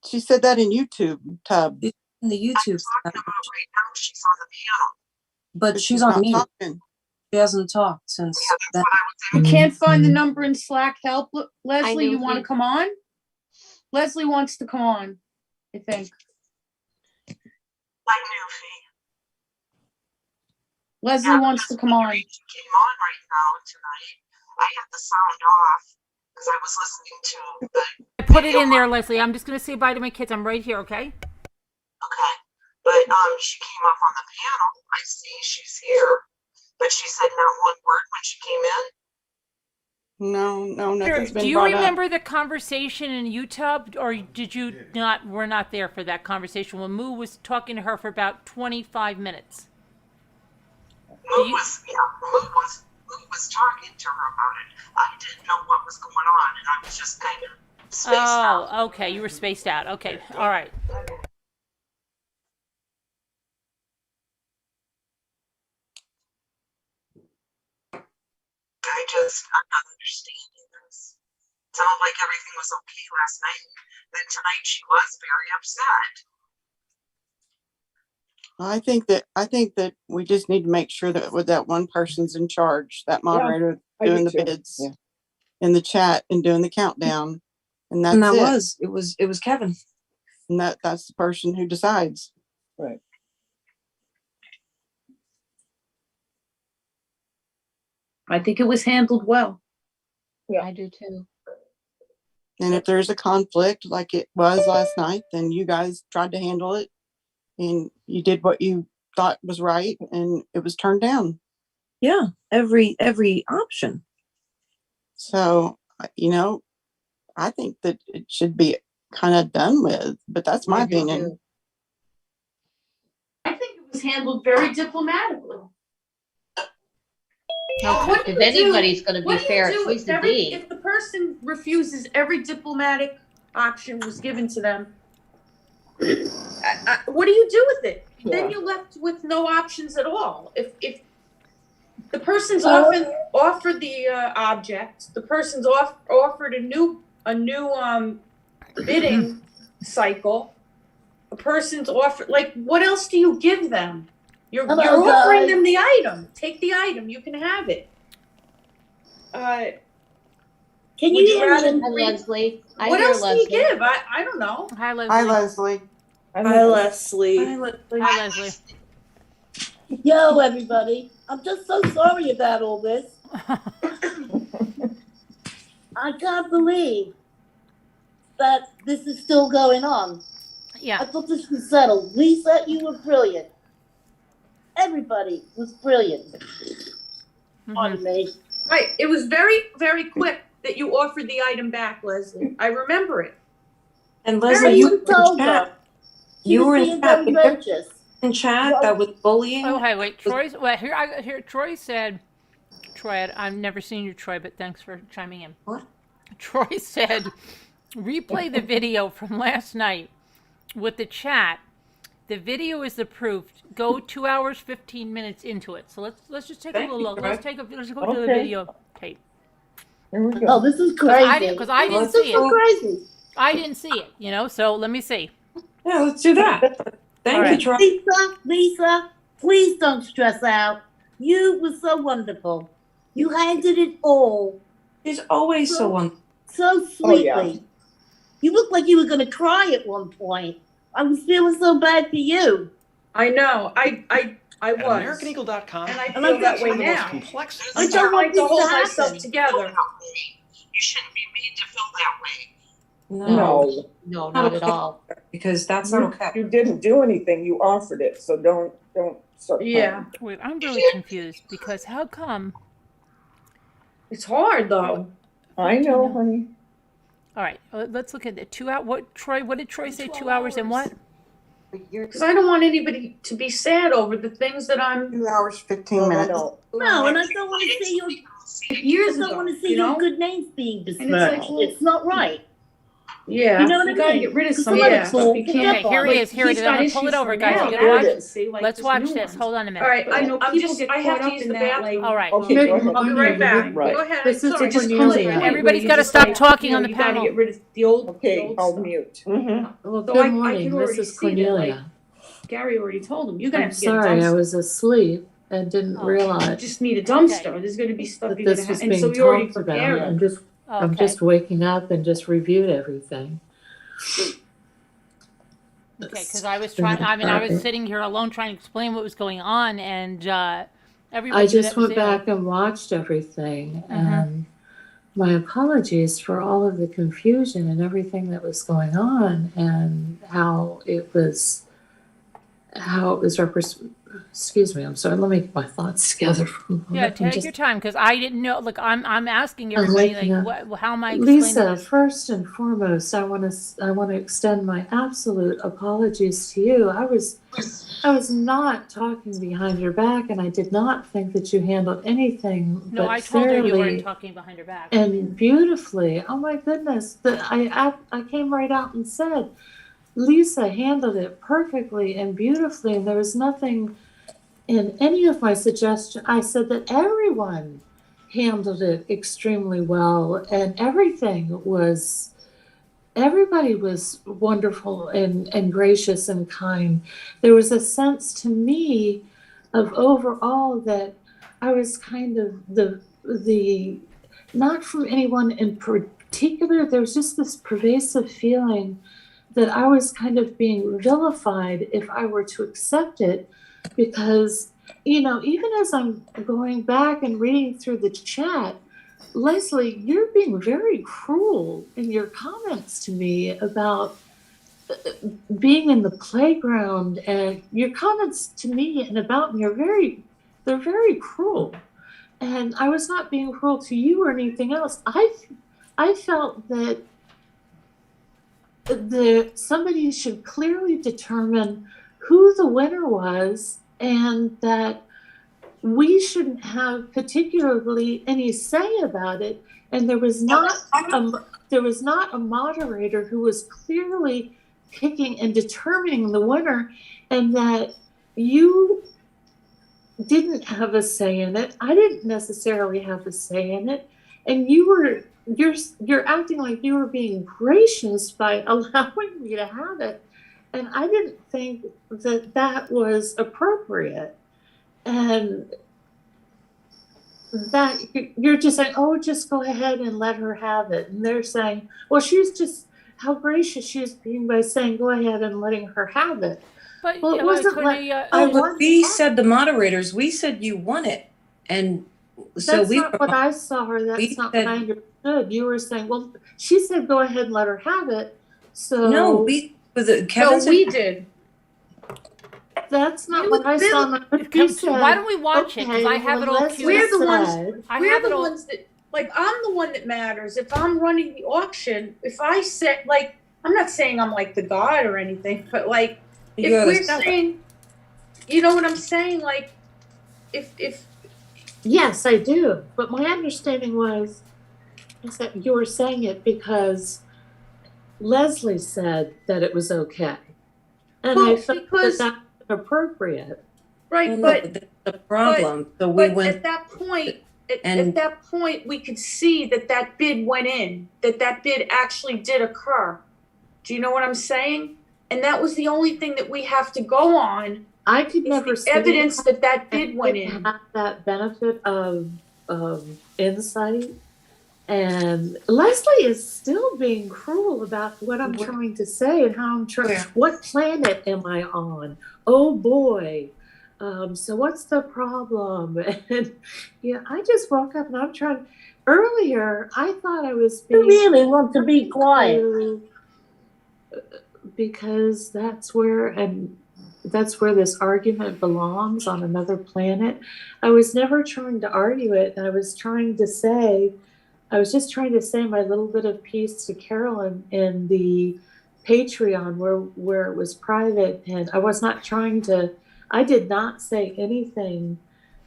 She said that in YouTube tab. In the YouTube tab. Right now, she's on the panel. But she's on not mute. talking. She hasn't talked since then. You can't find the number in Slack help. Leslie, you want to come on? Leslie wants to come on, I think. Like Newfie. Leslie wants to come on. She came on right now tonight. I had the sound off because I was listening to the. I put it in there, Leslie. I'm just going to say bye to my kids. I'm right here, okay? Okay. But she came up on the panel. I see she's here, but she said not one word when she came in. No, nothing's been Do you brought remember up. the conversation in Utah, or did you not? We're not there for that conversation when Moo was talking to her for about 25 minutes. Moo was talking to her about it. I didn't know what was going on, and I was just kind of spaced out. Oh, okay. You were spaced out. Okay. All right. I'm not understanding this. It sounded like everything was okay last night. Then tonight she was very upset. I think that we just need to make sure that with that one person's in charge, that moderator I do doing the too. bids Yeah. in the chat and doing the countdown. And that's And that it. was Kevin. And that's the person who decides. Right. I think it was handled well. Yeah. I do too. And if there's a conflict like it was last night, then you guys tried to handle it and you did what you thought was right and it was turned down. Yeah, every option. So, I think that it should be kind of done with, but that's my opinion. I think it was handled very diplomatically. If anybody's going to be fair, it's Lisa D. If the person refuses, every diplomatic option was given to them. What do you do with it? Yeah. Then you're left with no options at all. If the person's offered the object, the person's offered a new bidding cycle. A person's offered, like, what else do you give them? You're offering them the item. Take the item. You can have it. Can would you hear rather me? Hi, Leslie. What else do you give? I don't know. Hi, Leslie. Hi, Leslie. Hi, Leslie. Hi, Leslie. Yo, everybody. I'm just so sorry about all this. I can't believe that this is still going on. Yeah. I thought this was settled. Lisa, you were brilliant. Everybody was brilliant. Pardon me. Right. It was very, very quick that you offered the item back, Leslie. I remember it. And Leslie, you told her. You were in chat. Righteous. In chat, that was bullying. Oh, hey, wait. Troy said, Troy, I've never seen you, Troy, but thanks for chiming in. What? Troy said, replay the video from last night with the chat. The video is the proof. Go 2 hours, 15 minutes into it. So let's just take a little look. Let's go to the video tape. Here we go. Oh, this is crazy. Because I didn't see it. Crazy. I didn't see it, so let me see. Yeah, let's do that. Thank you, Troy. Lisa, please don't stress out. You were so wonderful. You handled it all. She's always so wonderful. So sweetly. Oh, yeah. You looked like you were going to cry at one point. I was feeling so bad for you. I know. I was. AmericanEagle.com. And I feel that way now. I don't want to this hold to happen. myself together. You shouldn't be made to feel that way. No. No, not at all. Because that's not okay. You didn't do anything. You offered it, so don't start. Yeah. Wait, I'm really confused because how come? It's hard though. I know, honey. All right, let's look at the 2 hour. What did Troy say? 2 hours and what? Because I don't want anybody to be sad over the things that I'm. 2 hours, 15 minutes. No, and I don't want to see your years I don't ago. want to see your good names being besmirched. it's like, It's not right. Yeah. You know what I gotta mean? get rid of some Yeah. of that stuff. You Okay, can't. here he is. Here it is. I'm gonna pull it over, guys. You gotta watch. Let's watch this. Hold on a minute. All right, I know I'm people just. get I have caught to up use in the that, bathroom. All right. Okay, go ahead. I'll be right back. Right. Go ahead. This is Sorry. just Cornelia. Everybody's got to stop talking on the You gotta panel. get rid of the old. Okay, the I'll old stuff. mute. Well, So good I morning. can already This is see that, like, Cornelia. Gary already told him. You're gonna I'm have to get a sorry, I dumpster. was asleep and didn't You realize just need a dumpster. There's gonna be stuff that you're gonna this have, was and so being we already talked about. prepared it. I'm just waking up and just reviewed everything. Okay, because I was trying. I was sitting here alone trying to explain what was going on, and everybody. I just that was went there- back and watched everything, and my apologies for all of the confusion and everything that was going on, and how it was how it was excuse me, I'm sorry, let me get my thoughts together for a moment. Yeah, I'm take just- your time, because I didn't know. Look, I'm asking I everybody, like like, that. what? How am I explaining Lisa, this? first and foremost, I want to extend my absolute apologies to you. I was not talking behind your back, and I did not think that you handled anything No, but I told her you weren't fairly talking behind her back. and beautifully. Oh my goodness! I came right out and said, Lisa handled it perfectly and beautifully, and there was nothing in any of my suggestions. I said that everyone handled it extremely well, and everybody was wonderful and gracious and kind. There was a sense to me of overall that I was kind of the not from anyone in particular. There was just this pervasive feeling that I was kind of being vilified if I were to accept it, because, even as I'm going back and reading through the chat, Leslie, you're being very cruel in your comments to me about being in the playground, and your comments to me and about me they're very cruel. And I was not being cruel to you or anything else. I felt that somebody should clearly determine who the winner was, and that we shouldn't have particularly any say about it. And there was not a moderator who was clearly picking and determining the winner, and that you didn't have a say in it. I didn't necessarily have a say in it, and you're acting like you were being gracious by allowing me to have it, and I didn't think that was appropriate. And that you're just saying, oh, just go ahead and let her have it. And they're saying, well, she's just, how gracious she is being by saying, go ahead and letting her have it. But well, it wasn't we said, the moderators, we said you won it. And so that's not what I saw her. That's not what I understood. You were saying, well, she said, go ahead and let her have it. So no, Kevin said, we did. That's not what I saw. Why don't we watch it? Because I have it all queued We're up. the ones that, like, I'm the one that matters. If I'm running the auction, if I said, like, I'm not saying I'm like the god or anything, but like, if we're saying, you know what I'm saying? Like, if yes, I do. But my understanding was that you were saying it because Leslie said that it was okay. And I felt that that's appropriate. Right, but the problem. So we went at that point. At that point, we could see that bid went in. That bid actually did occur. Do you know what I'm saying? And that was the only thing that we have to go on. I could never see evidence that bid went in. Have that benefit of insight. And Leslie is still being cruel about what I'm trying to say and how I'm trying. What planet am I on? Oh boy. So what's the problem? And I just woke up and I'm trying. Earlier, I thought I was being. You really want to be quiet. Because that's where this argument belongs, on another planet. I was never trying to argue it. And I was just trying to say my little bit of piece to Carolyn in the Patreon where it was private, and I did not say anything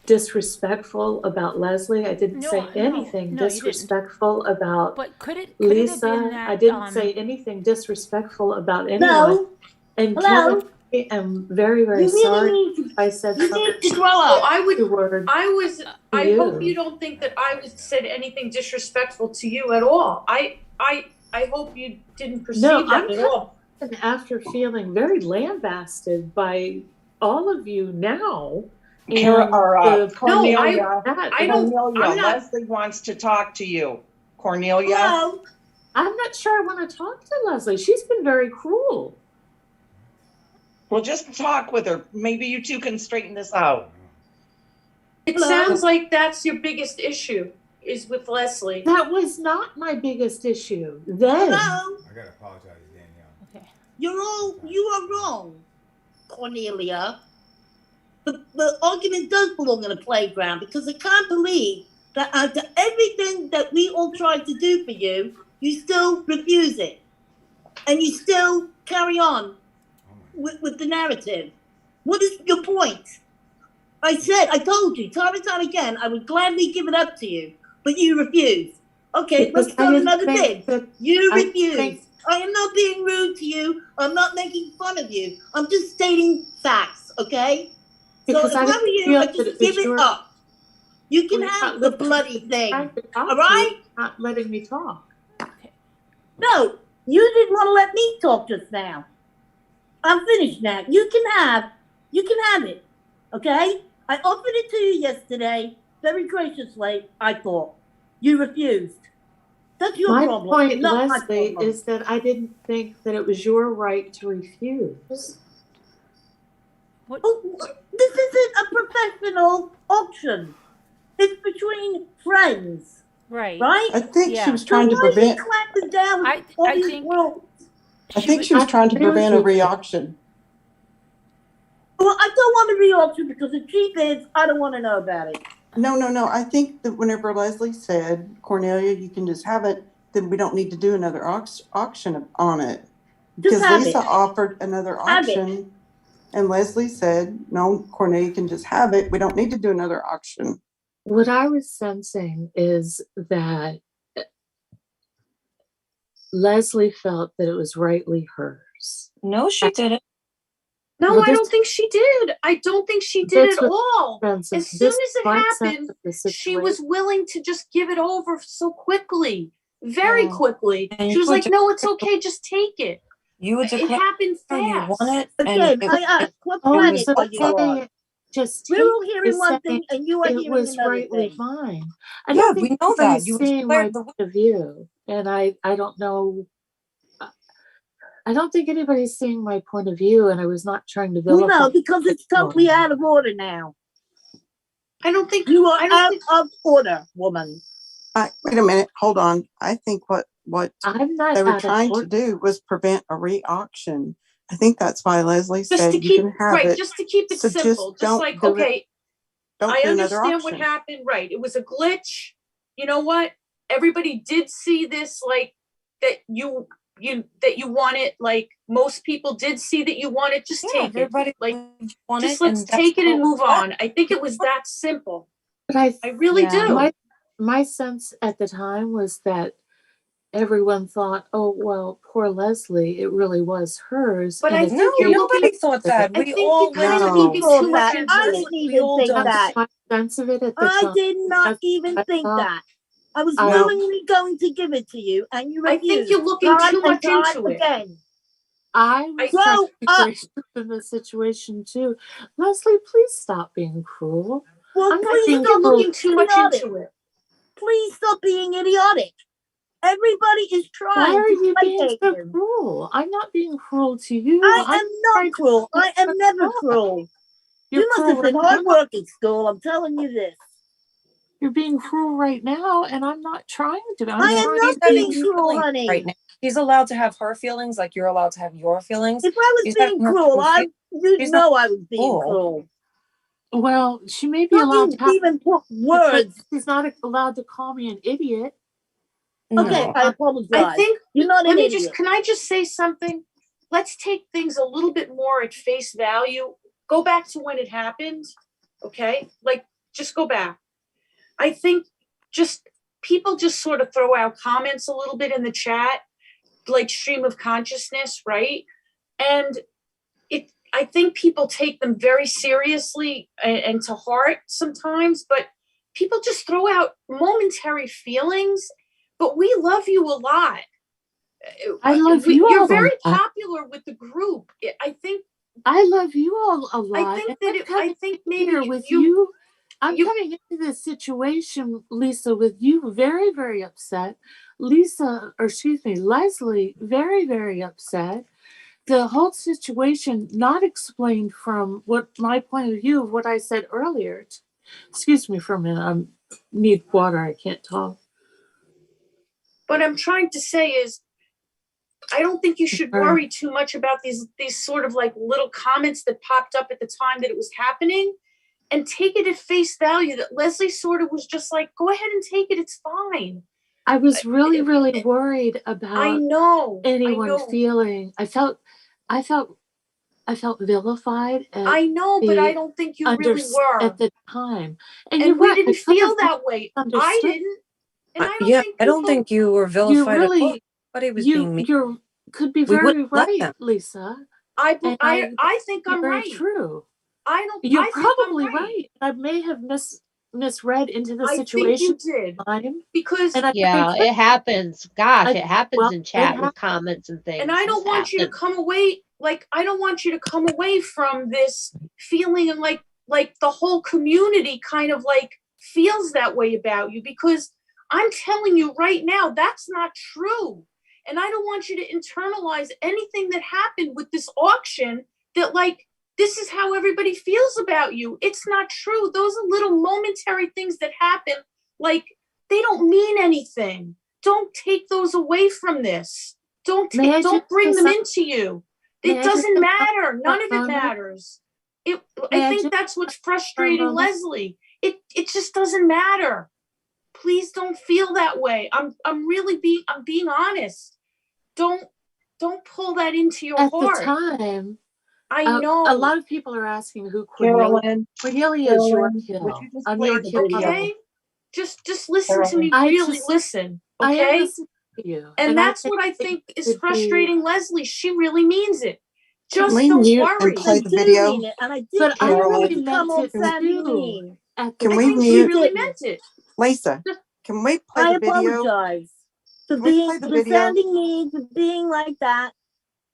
disrespectful about Leslie. I didn't say anything disrespectful about Lisa. I didn't say anything disrespectful about anyone. No. And Hello? Kevin, I am very, very sorry. I said something. You need to grow up. I hope you don't think that I said anything disrespectful to you at all. I hope you didn't perceive that at all. After feeling very lambasted by all of you now. Cornelia, I'm not. Leslie wants to talk to you. Cornelia. Hello? I'm not sure I want to talk to Leslie. She's been very cruel. Well, just talk with her. Maybe you two can straighten this out. It sounds like that's your biggest issue, is with Leslie. That was not my biggest issue. Then. Hello? I gotta apologize, Danielle. You are wrong. Cornelia, the argument does belong in a playground, because I can't believe that after everything that we all tried to do for you, you still refuse it. And you still carry on with the narrative. What is your point? I told you time and time again, I would gladly give it up to you, but you refuse. Okay, Because let's start another bid. You I refuse. think- I am not being rude to you. I'm not making fun of you. I'm just stating facts, okay? So Because if I I didn't were you, feel I'd that just it was give it your- up. You can Well, you're have not the listening bloody to thing, trying to talk all to right? you, not letting me talk. No, you didn't want to let me talk just now. I'm finished now. You can have it, okay? I offered it to you yesterday, very graciously, I thought. You refused. That's your My problem, point, not my Leslie, problem. is that I didn't think that it was your right to refuse. Oh, this isn't a professional auction. It's between friends, Right. right? I think she was So trying to why is he prevent. clamping down with all these rules? I think she was trying to prevent a re-auction. Well, I don't want to re-auction because if she bids, I don't want to know about it. No. I think that whenever Leslie said, Cornelia, you can just have it, then we don't need to do another auction on it. Because have Lisa it. offered another Have it. auction, and Leslie said, no, Cornelia can just have it. We don't need to do another auction. What I was sensing is that Leslie felt that it was rightly hers. No, she didn't. No, Well, I don't think she did. I don't think she did This at was all. sense of- As soon this as it my sense happened, of the she was situation. willing to just give it over so quickly, very Yeah. quickly. And She you was would like, "No, it's okay, just take it." You would It declare happened you fast. want it, and Again, it, I ask, what Oh, planet it's are you on? okay. Just We're take all hearing is one saying thing and you are it hearing was another rightly thing. mine. I yeah, don't we think know that. anybody's You would seeing my declare the point of view, and I don't know. I don't think anybody's seeing my point of view, and I was not trying to vilify. No, because it's totally out of order now. I don't think you are out of order, woman. Wait a minute, hold on. I think what I'm not they were out of trying to order. do was prevent a re-auction. I think that's why Leslie Just said to you keep can have right, it. just to keep it So simple. Just don't like, do it. okay, Don't I do another understand what auction. happened. Right. It was a glitch. You know what? Everybody did see this, like that you want it. Like most people did see that you want it. Just take it. everybody Like want just it, let's and that's take it and how move on. I think it was that simple. But I really do. My sense at the time was that everyone thought, oh, well, poor Leslie, it really was hers. But and I it's think you're looking. nobody thought that. I We think all you're kind of went looking through too much that. into I it. didn't We even all think done that. my sense of it at the I time. did not even I think thought- that. I was I- willingly going to give it to you, and you I refused. think you're looking time too much and time into it. again. I was Grow trying to be up. gracious in this situation too. Leslie, please stop being cruel. Well, I'm not please being stop cruel. looking too much idiotic. into it. Please stop being idiotic. Everybody is Why trying are to you being placate so you. cruel? I'm not being cruel to you. I I'm am not trying to cruel. I am never stop. cruel. You're You must cruel have been right hard now. work at school. I'm telling you this. You're being cruel right now, and I'm not trying to. I'm I am trying not to being be cruel, feelings honey. right now. She's allowed to have her feelings, like you're allowed to have your feelings. If I was She's being having her cruel, own feelings. you'd She's know not I was being cruel. Well, she may be Don't allowed to have, even put but words. she's not allowed to call me an idiot. Okay, I apologize. I think you're not an idiot. Can I just say something? Let's take things a little bit more at face value. Go back to when it happened. Okay? Like just go back. I think people just sort of throw out comments a little bit in the chat, like stream of consciousness, right? And I think people take them very seriously and to heart sometimes, but people just throw out momentary feelings, but we love you a lot. I love you all You're a very lot. popular with the group. I think I love you all a lot. I think that I think maybe here with you. I'm coming into this situation, Lisa, with you very, very upset. Leslie, very, very upset. The whole situation not explained from what my point of view of what I said earlier. Excuse me for a minute. I need water. I can't talk. What I'm trying to say is I don't think you should worry too much about these sort of like little comments that popped up at the time that it was happening, and take it at face value that Leslie sort of was just like, go ahead and take it. It's fine. I was really, really worried about anyone feeling. I felt vilified. I know, but I don't think you really were at the time. And you're we right, didn't I could feel have that way. I understood. didn't. And I don't Yeah, think I don't think you were vilified at all. Nobody was being mean. You could be We very wouldn't let right, them. Lisa. I think I'm very right. True. I You're think probably I'm right. I may have misread into the I situation. think you did. Time, because and I Yeah, really it happens. Gosh, it happens well, in it chat with happens. comments and things. And I don't want you to come away I don't want you to come away from this feeling like the whole community kind of like feels that way about you, because I'm telling you right now, that's not true. And I don't want you to internalize anything that happened with this auction that like, this is how everybody feels about you. It's not true. Those are little momentary things that happen. Like, they don't mean anything. Don't take those away from this. Don't bring them into you. It doesn't matter. None of it matters. I think that's what's frustrating Leslie. It just doesn't matter. Please don't feel that way. I'm being honest. Don't pull that into your heart. At the time, I know. A lot of people are asking who Cornelia is. Your kill. I'm your kill. Okay? Just listen to me. Really listen. Okay? I am listening to you. And that's what I think is frustrating Leslie. She really means it. Just we don't mute worry. and play the video? Mean it, and I did But I really come meant off it sounding too. mean. Can I we think she mute? really meant it. Lisa, can we play I the video? apologize for Can we being play the for video? sounding mean, for being like that.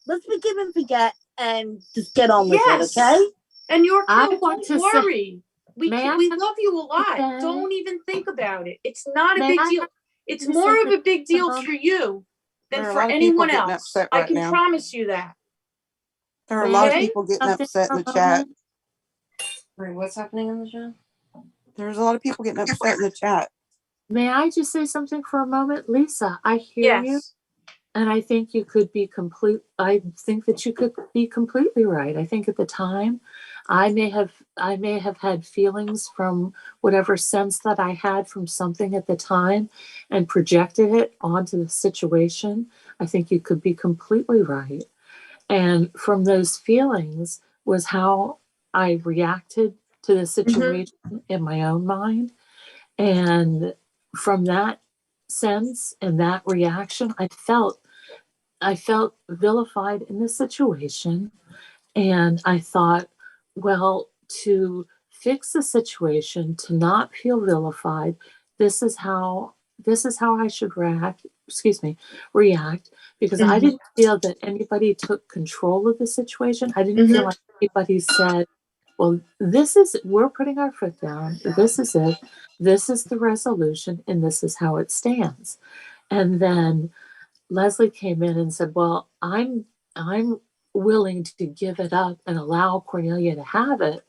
Let's forgive and forget and just get on with it, okay? And your I kill, want don't to worry. We love you a lot. Don't even think about it. It's not a big deal. It's more of a big deal for you than There are a for lot of people anyone getting else. upset I right can now. promise you that. There are a lot of Okay? people getting upset in the chat. Wait, what's happening in the chat? There's a lot of people getting upset in the chat. May I just say something for a moment? Lisa, I hear you. And I think you could be I think that you could be completely right. I think at the time I may have had feelings from whatever sense that I had from something at the time and projected it onto the situation. I think you could be completely right. And from those feelings was how I reacted to the situation in my own mind. And from that sense and that reaction, I felt vilified in this situation. And I thought, well, to fix the situation, to not feel vilified, this is how I should react, because I didn't feel that anybody took control of the situation. I didn't feel like anybody said, well, we're putting our foot down. This is it. This is the resolution, and this is how it stands. And then Leslie came in and said, well, I'm willing to give it up and allow Cornelia to have it.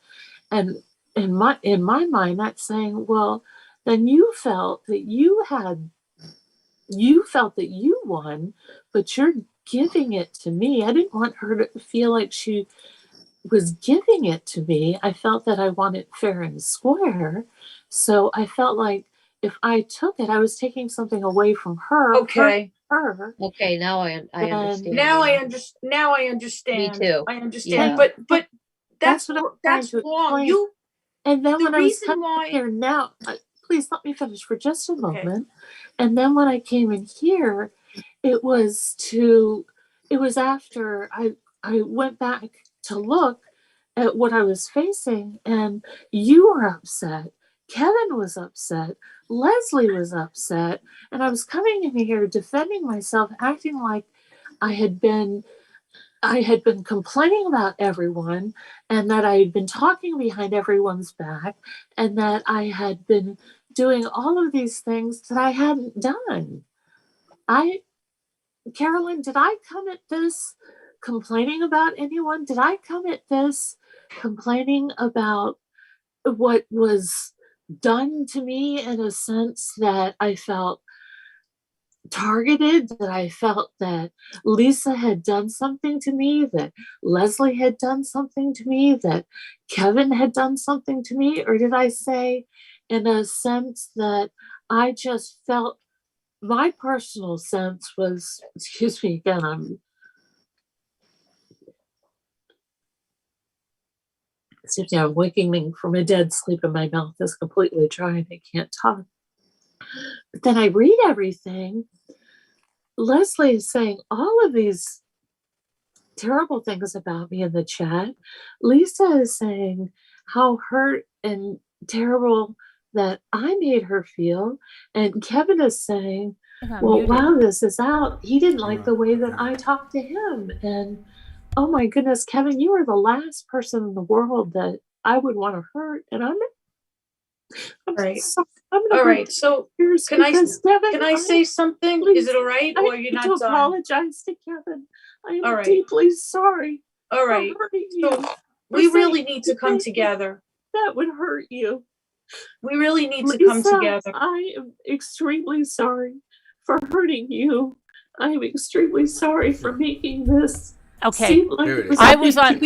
And in my mind, that's saying, well, then you felt that you won, but you're giving it to me. I didn't want her to feel like she was giving it to me. I felt that I wanted fair and square. So I felt like if I took it, I was taking something away from her. Okay. Okay, now I understand. Now I understand. Me too. I understand. Yeah. But that's what I'm that's trying to wrong. explain. And then when I was reason why here now, please let me finish for just a moment. And then when I came in here, it was after I went back to look at what I was facing, and you were upset. Kevin was upset. Leslie was upset. And I was coming in here defending myself, acting like I had been complaining about everyone, and that I had been talking behind everyone's back, and that I had been doing all of these things that I hadn't done. Carolyn, did I come at this complaining about anyone? Did I come at this complaining about what was done to me in a sense that I felt targeted, that I felt that Lisa had done something to me, that Leslie had done something to me, that Kevin had done something to me? Or did I say in a sense that I just felt, my personal sense was, excuse me again, I'm waking from a dead sleep and my mouth is completely dry and I can't talk. But then I read everything. Leslie is saying all of these terrible things about me in the chat. Lisa is saying how hurt and terrible that I made her feel. And Kevin is saying, well, wow, this is out. He didn't like the way that I talked to him. And oh my goodness, Kevin, you are the last person in the world that I would want to hurt. And I'm Right. so, All right. So can I say something? Please, Is it all right? Or you're not done? Apologize to Kevin. I am All right. deeply sorry. All right. So we really need to come together. That would hurt you. We really need to Lisa, come together. I am extremely sorry for hurting you. I am extremely sorry for making this. Okay. Like I was on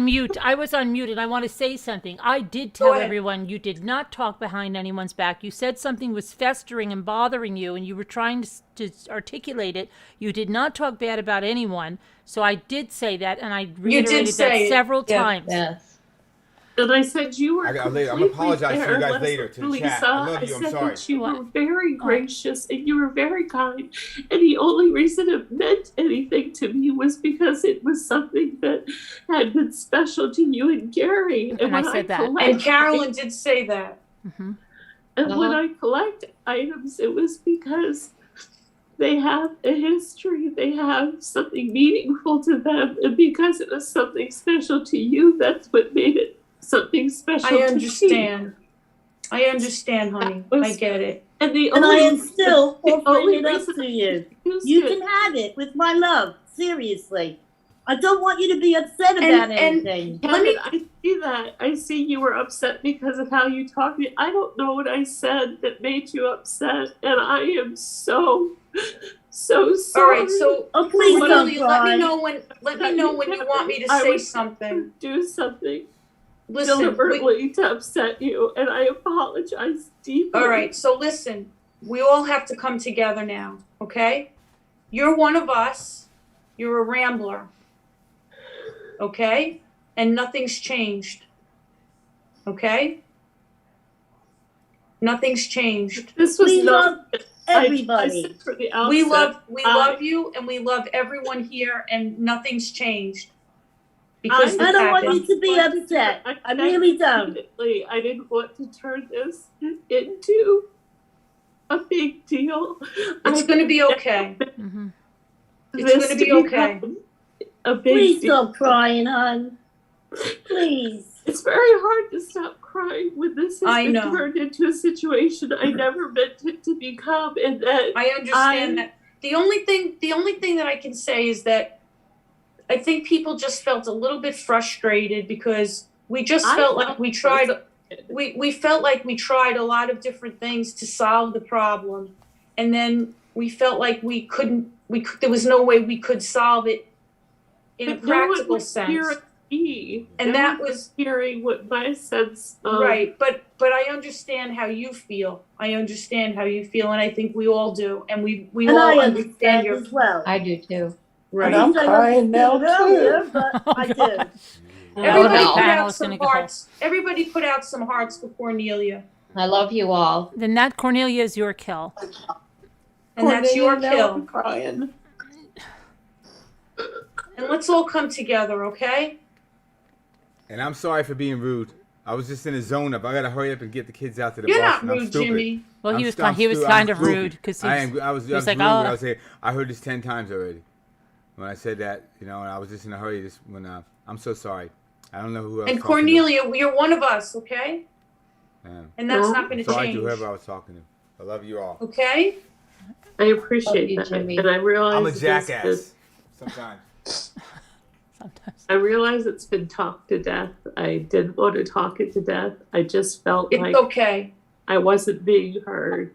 mute. I was on mute and I want to say something. I did tell everyone you did not talk behind anyone's back. You said something was festering and bothering you and you were trying to articulate it. You did not talk bad about anyone. So I did say that and I reiterated that several times. Yes. And I said you were I'm gonna apologize to you guys later to the chat. I love you. I'm sorry. That you were very gracious and you were very kind. And the only reason it meant anything to me was because it was something that had been special to you and Gary. And I said that. And Carolyn did say that. Mm-hmm. And when I collect items, it was because they have a history, they have something meaningful to them. And because it was something special to you, that's what made it something special. I understand. I understand, honey. I get it. And I am still offering it up to you. You can have it with my love. Seriously. I don't want you to be upset about anything. Kevin, I see that. I see you were upset because of how you talked to me. I don't know what I said that made you upset. And I am so sorry. All right, so please don't let me know when you want me to say something. Do something. Listen, deliberately to upset you, and I apologize deeply. All right, so listen, we all have to come together now, okay? You're one of us. You're a rambler, okay? And nothing's changed, okay? Nothing's changed. This was love everybody. We love you, and we love everyone here, and nothing's changed. Because I don't want you to be upset. I really don't. I didn't want to turn this into a big deal. It's going to be okay. It's going to be okay. Please stop crying, hon. Please. It's very hard to stop crying when this has been turned into a situation I never meant it to become. And that I understand that. The only thing that I can say is that I think people just felt a little bit frustrated because we just felt like we tried. We felt like we tried a lot of different things to solve the problem, and then we felt like we couldn't. There was no way we could solve it in a practical sense. And that was hearing what my sense. Right, but I understand how you feel. I understand how you feel, and I think we all do, and we and all I understand your. as well. I do too. Right. And I'm crying now too. But I do. Everybody put out some hearts. Everybody put out some hearts for Cornelia. I love you all. Then that Cornelia is your kill. And that's your kill. I'm crying. And let's all come together, okay? And I'm sorry for being rude. I was just in a zone up. I gotta hurry up and get the kids out to the You're bus. not rude, Jimmy. Well, he was kind of rude because I was like, rude. I was saying I heard this 10 times already. When I said that, and I was just in a hurry. I'm so sorry. I don't know who else. And Cornelia, you're one of us, okay? Yeah. And that's not going to Sorry change. to whoever I was talking to. I love you all. Okay? I appreciate that, Jimmy. and I realize I'm a jackass. Sometimes. I realize it's been talked to death. I didn't want to talk it to death. I just felt It's like okay. I wasn't being heard.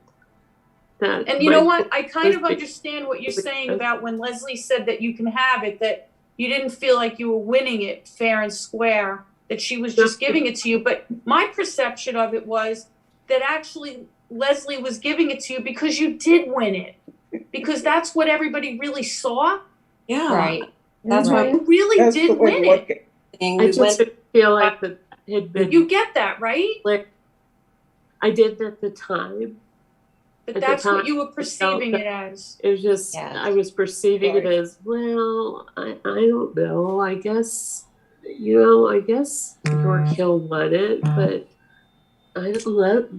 that. And you know what? I kind of understand what you're saying about when Leslie said that you can have it, that you didn't feel like you were winning it fair and square, that she was just giving it to you. But my perception of it was that actually Leslie was giving it to you because you did win it. Because that's what everybody really saw. Yeah. Right. That's You right. really That's did the way to win look it. at it. I just didn't feel like that had been. You get that, right? Like, I did at the time. But At the that's what time, you were I perceiving felt it as. It was just, Yes. I was perceiving it Right. as, well, I don't know. I guess, I guess York won it, but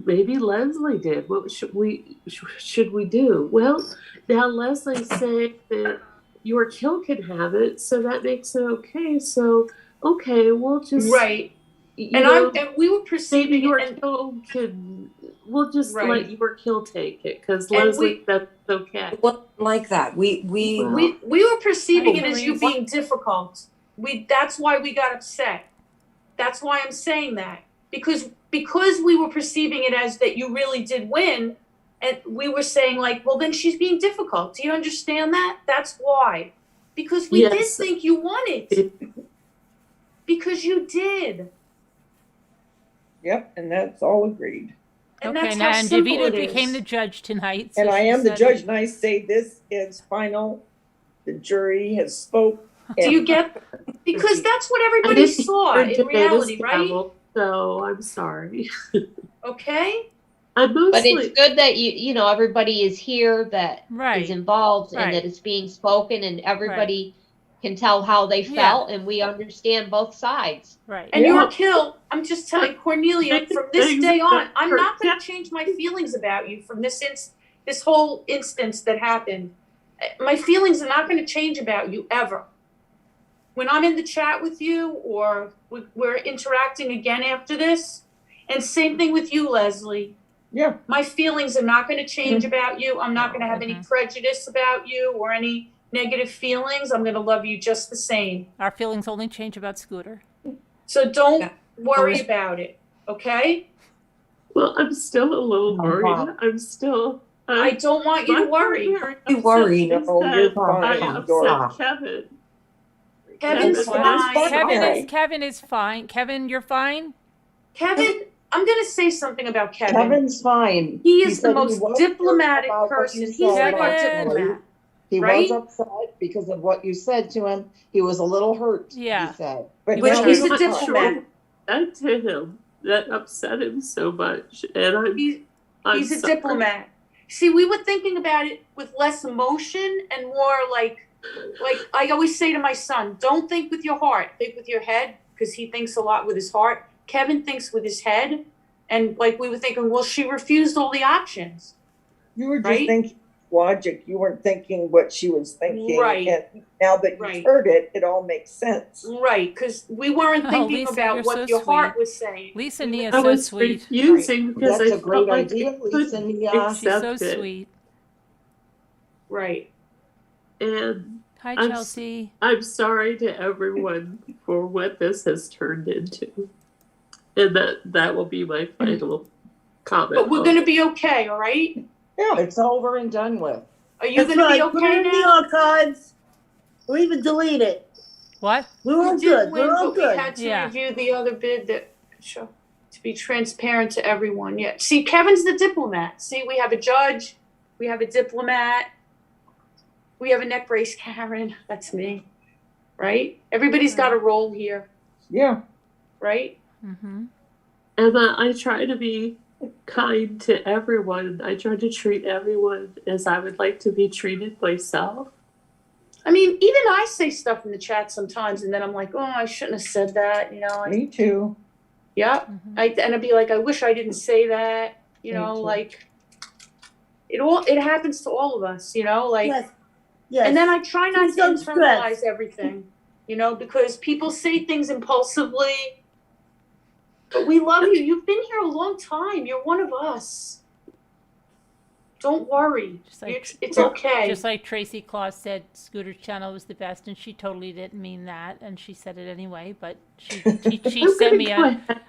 maybe Leslie did. What should we do? Well, now Leslie's saying that York Hill can have it, so that makes it okay. So, okay, we'll just Right. you And know, and we were maybe perceiving it, York and Hill can. We'll just Right. let York Hill take it because And Leslie, that's okay. It wasn't like that. We Well, we were perceiving I it as agree. you being difficult. That's why we got upset. That's why I'm saying that. Because we were perceiving it as that you really did win, and we were saying like, well, then she's being difficult. Do you understand that? That's why. Because we did Yes. think you won it. Because you did. Yep, and that's all agreed. And Okay, that's now, how and simple Davida it became is. the judge tonight. so And I she am the said judge, it. and I say this is final. The jury has spoke. Do you get? Because that's what I everybody didn't saw hear in Davida's reality, right? gavel, so I'm sorry. Okay. I'm But mostly. it's good that everybody is here that is Right. involved and Right. that it's being spoken and everybody can tell how they Yeah. felt and we understand both sides. Right. And Yeah. York Hill, I'm just telling Cornelia, from this Things day on, that I'm hurt not going to change my feelings about you from this whole instance that happened. My feelings are not going to change about you ever. When I'm in the chat with you or we're interacting again after this, and same thing with you, Leslie. Yeah. My feelings are not going to change about you. I'm not going to have any prejudice about you or any negative feelings. I'm going to love you just the same. Our feelings only change about Scooter. So don't Yeah. worry about it, okay? Well, I'm still a little worried. I'm still. I don't want you to worry. Be worried. No, you're fine, I Dory. upset Kevin. Kevin's fine. Kevin is fine. Kevin, you're fine? Kevin, I'm going to say something about Kevin. Kevin's fine. He is the said he most was diplomatic about what person. you He's said our Kevin. diplomat. He right? was upset because of what you said to him. He was a little hurt. Yeah. He said. But But now he's he's a fine. diplomat. That to him that upset him so much, and I'm He's a sorry. diplomat. See, we were thinking about it with less emotion and more like I always say to my son, don't think with your heart, think with your head, because he thinks a lot with his heart. Kevin thinks with his head. And like we were thinking, well, she refused all the options. You were just Right? thinking logic. You weren't thinking what she was thinking. Right. And now that you Right. heard it, it all makes sense. Right, because we weren't Oh, thinking Lisa, about you're what so your heart sweet. was saying. Lisa Nia is I so was sweet. refusing because That's I a felt great like idea, I Lisa couldn't Nia. She's so accept it. sweet. Right. And Hi, I'm Chelsea. I'm sorry to everyone for what this has turned into, and that will be my final comment. But we're on going to it. be okay, all right? Yeah, it's over and done with. Are you That's going to be right. Put it okay in the now? archives. Or even delete it. What? We're all We did good. win, We're all but we good. had to Yeah. review the other bid to be transparent to everyone. Yeah. See, Kevin's the diplomat. See, we have a judge, we have a diplomat, we have a neck brace Karen. That's me. Right? Everybody's got a role here, Yeah. right? Mm-hmm. And I try to be kind to everyone. I try to treat everyone as I would like to be treated myself. I mean, even I say stuff in the chat sometimes, and then I'm like, oh, I shouldn't have said that. Me too. Yeah. Mm-hmm. And I'd be like, I wish I didn't say that. You Me know, too. like it happens to all of us. You know, like. Yes. Yes. And then I try not Please to don't internalize stress. everything, you know, because people say things impulsively. But we love you. You've been here a long time. You're one of us. Don't worry. Just like, It's okay. Just like Tracy Claus said, Scooter's channel was the best, and she totally didn't mean that, and she said it anyway. But she sent me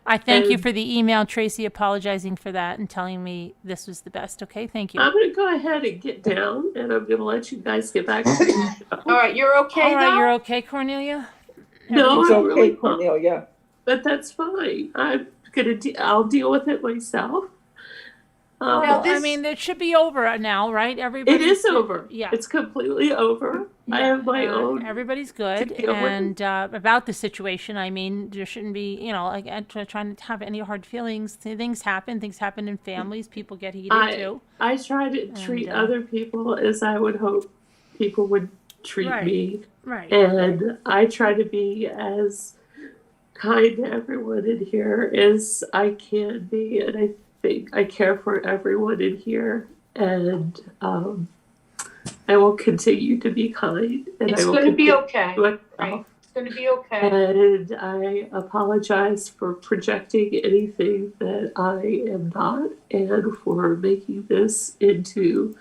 I thank you for the email, Tracy, apologizing for that and telling me this was the best. Okay, thank you. I'm going to go ahead and get down, and I'm going to let you guys get back to the show. All right, you're okay All right, though? you're okay, Cornelia? No, It's I'm okay, really not. Cornelia. But that's fine. I'll deal with it myself. Well, I mean, it should be over now, right? It is over. Yeah. It's completely over. I have my own. Everybody's good. deal with. And about the situation, I mean, there shouldn't be, like, trying to have any hard feelings. Things happen in families. People get heated too. I try to treat other people as I would hope people would treat me. Right. And I try to be as kind to everyone in here as I can be. And I think I care for everyone in here. And I will continue to be kind. And It's I will going to be continue okay. to myself. Right. It's going to be okay. And I apologize for projecting anything that I am not and for making this into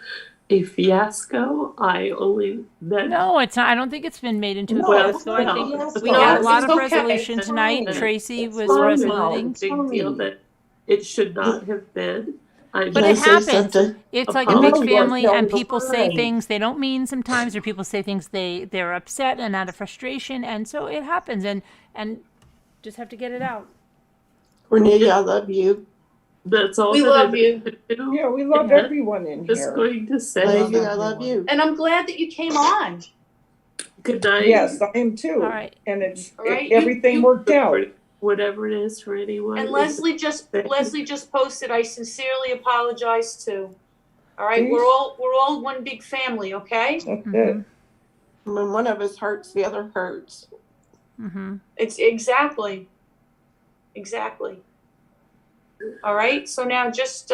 a fiasco. I only meant. No, it's not. I don't think it's been made into a Well, fiasco. I think no. we No, had a lot it's of okay. resolution It's tonight. fine. Tracy It's was fine. resoluting. It's a big deal that it should not have been. But it happens. It's like a big family, and people say things they don't mean sometimes, or people say things they're upset and out of frustration, and so it happens, and just have to get it out. Cornelia, I love you. That's all. We that love I you. can do. Yeah, we love And everyone in Just here. going to say, Lady, I love you. And I'm glad that you came on. good night. Yes, I am too. All right. And it's All right, everything worked out. Whatever it is for anyone. And Leslie just posted, I sincerely apologize too. All right, Please. we're all one big family, okay? Okay. When one of us hurts, the other hurts. Mm-hmm. It's exactly. All right, so now just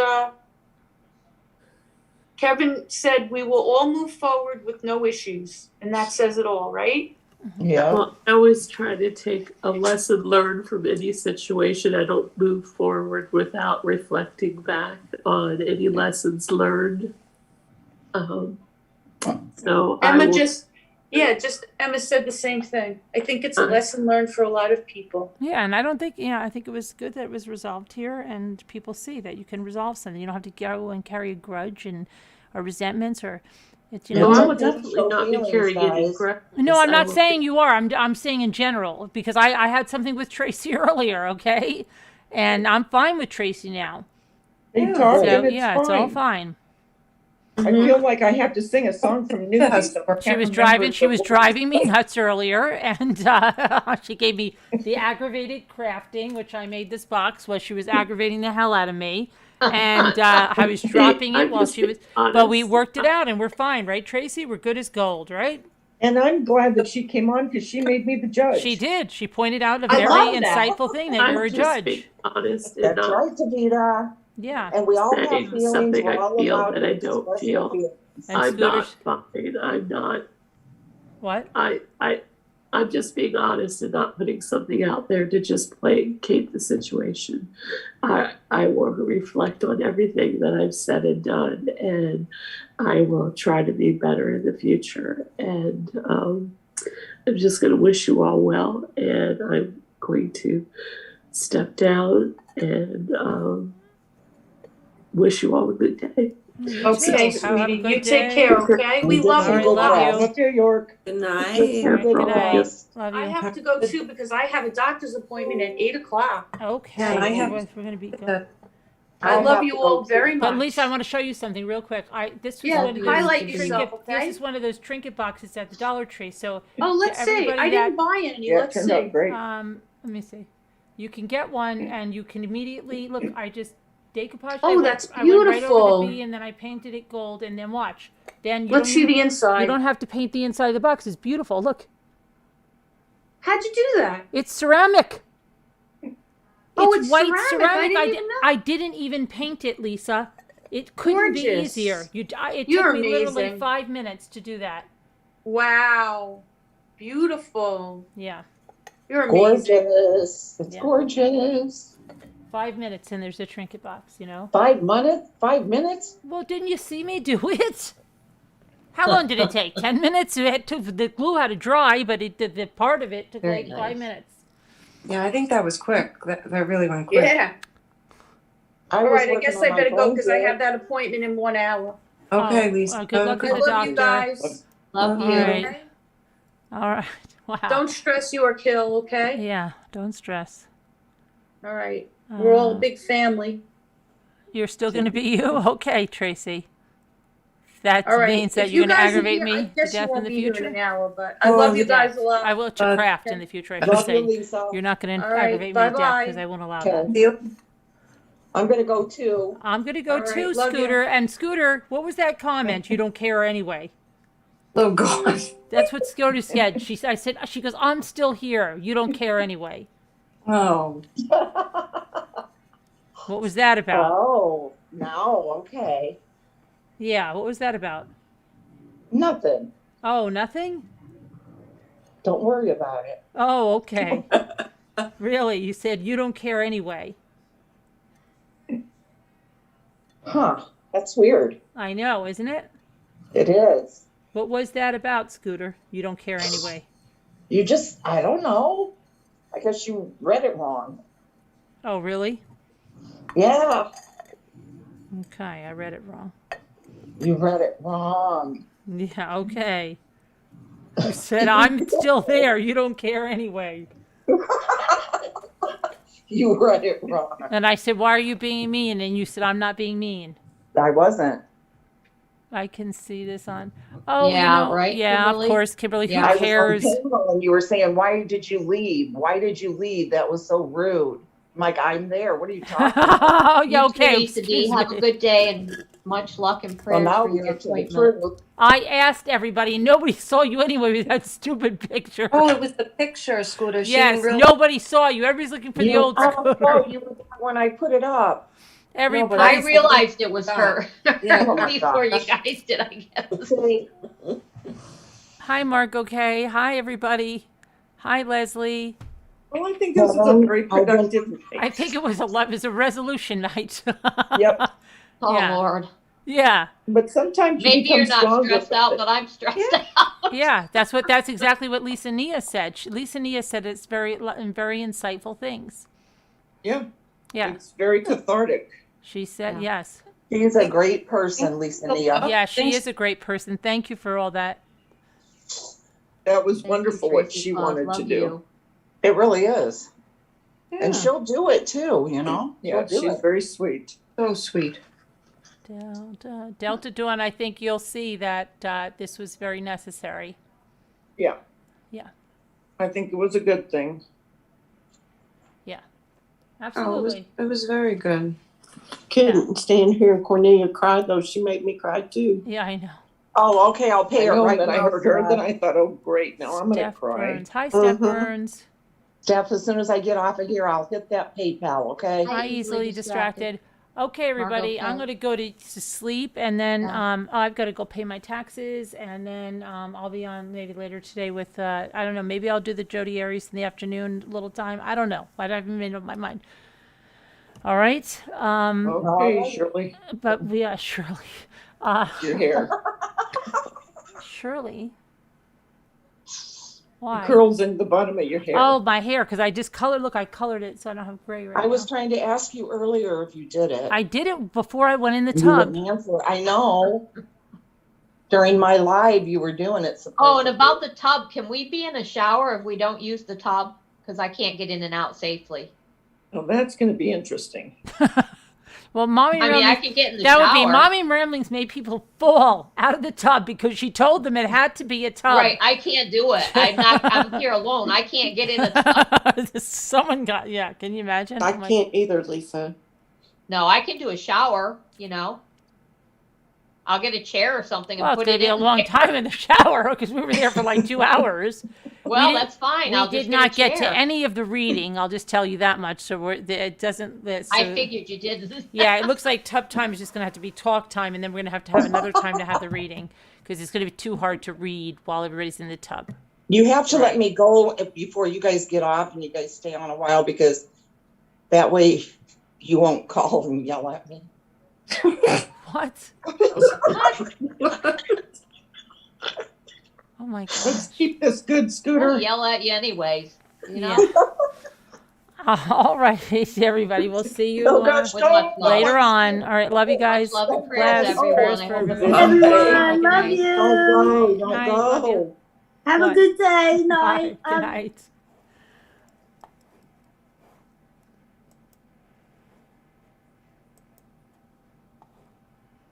Kevin said we will all move forward with no issues, and that says it all, right? Yeah. Well, I always try to take a lesson learned from any situation. I don't move forward without reflecting back on any lessons learned. So Emma Emma said the same thing. I think it's a lesson learned for a lot of people. Yeah, and I don't think, I think it was good that it was resolved here, and people see that you can resolve something. You don't have to go and carry a grudge or resentments or. It's, No, I will definitely not be carrying any grudge. No, I'm not saying you are. I'm saying in general, because I had something with Tracy earlier, okay? And I'm fine with Tracy now. They talk So, and it's yeah, fine. it's all fine. I feel like I have to sing a song from Newsies. She was driving me nuts earlier, and she gave me the aggravated crafting, which I made this box while she was aggravating the hell out of me. And I was dropping it while she was, but we worked it out and we're fine, right, Tracy? We're good as gold, right? And I'm glad that she came on because she made me the judge. She did. She pointed out a I very love that. insightful thing that you're a judge. Honest. That's right, Davida. Yeah. And we all have Saying feelings. something We're I all feel allowed that I to don't express feel. our feelings. And I'm not Scooter's- fine. I'm not. What? I'm just being honest and not putting something out there to just placate the situation. I will reflect on everything that I've said and done, and I will try to be better in the future. And I'm just going to wish you all well, and I'm going to step down and wish you all a good day. Okay, sweetie, you take care, okay? We love you. Love you, York. Good night. Good night. Love you. I have to go too because I have a doctor's appointment at 8:00. Okay. Yeah, I have- We're going to be good. I love you all very much. But Lisa, I want to show you something real quick. This was Yeah, one of those highlight yourself, okay? This is one of those trinket boxes at the Dollar Tree. So Oh, let's to see. everybody I didn't buy any. Yeah, it Let's turned see. out great. Let me see. You can get one, and you can immediately look. I just decoupaged. Oh, that's I went right over beautiful. the B, and then I painted it gold, and then watch. Then you Let's don't see even- the inside. You don't have to paint the inside of the box. It's beautiful. Look, How'd you do that? it's ceramic. Oh, It's it's white ceramic. I ceramic. didn't even know. I didn't even paint it, Lisa. It couldn't be Gorgeous. easier. It You're took me literally amazing. 5 minutes to do that. Wow. Beautiful. Yeah. You're amazing. Gorgeous. It's Yeah. gorgeous. 5 minutes and there's a trinket box, 5 minutes? 5 minutes? Well, didn't you see me do it? How long did it take? 10 minutes? The glue had to dry, but the part of it took Very like 5 nice. minutes. Yeah, I think that was quick. That really went quick. Yeah. All right, I guess I better go because I have that appointment in 1 hour. Okay, Oh, Lisa. good luck I with the love you doctor. guys. Love All you. right. Okay? All right. Wow. Don't stress you or kill, okay? Yeah, don't stress. All right. We're all a big family. You're still going to be you? Okay, Tracy. That All right. means that If you're you going to guys are aggravate here, I me to guess you death in won't the be here in future? an hour, but I love you guys a lot. I will to craft in the future. I should Love say. you, Lisa. You're not going to All right, aggravate me to death bye-bye. because I won't allow Okay. that. I'm going to go too. I'm going to go All right, too, love you. Scooter. And Scooter, what was that comment? You don't care anyway. Oh, gosh. That's what Scooter said. She said, she goes, I'm still here. You don't care anyway. Oh. What was that about? Oh, no, okay. Yeah, what was that about? Nothing. Oh, nothing? Don't worry about it. Oh, okay. Really? You said you don't care anyway. Huh. That's weird. I know, isn't it? It is. What was that about, Scooter? You don't care anyway. I don't know. I guess you read it wrong. Oh, really? Yeah. Okay, I read it wrong. You read it wrong. Yeah, okay. You said, I'm still there. You don't care anyway. You read it wrong. And I said, why are you being mean? And you said, I'm not being mean. I wasn't. I can see this on. Oh, Yeah, right, Yeah, Kimberly? of course, Kimberly. Yeah. Who I was cares? on panel and you were saying, why did you leave? Why did you leave? That was so rude. I'm like, I'm there. What are you talking about? Oh, yeah, You too, okay. Lisa D. Excuse Have me. a good day and much luck and Well, prayers now for we your get to the appointment. truth. I asked everybody, and nobody saw you anyway with that stupid picture. Oh, it was the picture, Scooter. She Yes, didn't really. nobody saw you. Everybody's looking for the old Scooter. Oh, you were there when I put it up. Everybody. I realized it was her Yeah. Oh my before you gosh. guys did, I guess. See, Hi, Mark. Okay. Hi, everybody. Hi, Leslie. Well, I think this is a very productive. I think it was a resolution night. Yep. Oh, Yeah. Lord. Yeah. But sometimes you Maybe become you're not stronger stressed with out, it. but I'm stressed out. Yeah. That's exactly what Lisa Nia said. Lisa Nia said it's very insightful things. Yeah. Yeah. It's very cathartic. She said Yeah. yes. she's a great person, Lisa Nia. Yeah, she is a great person. Thank you for all that. That was Thank wonderful you, what Tracy. she Oh, wanted love to do. you. It really is. Yeah. And she'll do it too, you know? Yeah, She'll do she's it. very sweet. So sweet. Delta Dawn, I think you'll see that this was very necessary. Yeah. Yeah. I think it was a good thing. Yeah. Oh, Absolutely. it was very good. Couldn't stand hearing Cornelia cry, though. She made me cry too. Yeah, I know. Oh, okay, I'll pay I her know right that I now. heard her, then I thought, oh, great, now I'm gonna Steph cry. Burns. Hi, Steph Mhm. Burns. Steph, as soon as I get off of here, I'll hit that PayPal, okay? Hi, easily distracted. Okay, everybody, I'm going to go to sleep, and then I've got to go pay my taxes, and then I'll be on maybe later today with, I don't know, maybe I'll do the Jodi Arias in the afternoon, little time. I don't know. I haven't made up my mind. All right. Okay, Shirley, But yeah, Shirley. your hair. Shirley. Why? Curls in the bottom of your hair. Oh, my hair, because I just colored. Look, I colored it, so I don't have gray right I was now. trying to ask you earlier if you did it. I did it before I went in the You tub. wouldn't answer. I know. During my live, you were doing it. Oh, and supposedly. about the tub, can we be in a shower if we don't use the tub? Because I can't get in and out safely. Well, that's gonna be interesting. Well, Mommy I mean, I Ramblings, can get in the that shower. would be Mommy Ramblings made people fall out of the tub because she told them it had to be a tub. Right, I can't do it. I'm here alone. I can't get in the tub. Someone got, yeah, can you imagine? I Oh my- can't either, Lisa. No, I can do a shower, you know. I'll get a chair or something and Well, it's put going it to be in a long there. time in the shower because we were there for like 2 hours. Well, We did- that's fine. We I'll did just not get a get to chair. any of the reading. I'll just tell you that much. So it doesn't. I figured you did. Yeah, it looks like tub time is just going to have to be talk time, and then we're going to have another time to have the reading because it's going to be too hard to read while everybody's in the tub. You have to let me go before you guys get off and you guys stay on a while because that way you won't call and yell at me. What? Oh my God. Let's keep this good, I'll Scooter. yell at you anyways. You know? All right, everybody. We'll see you Go, guys, With much love. later on. All right, love you guys. Much love and prayers, Bless. everyone. Prayers I for hope everybody. Everyone, Good love night. you. Don't go. Don't Night, love you. go. Have What? a good day. Bye. Night. Good night.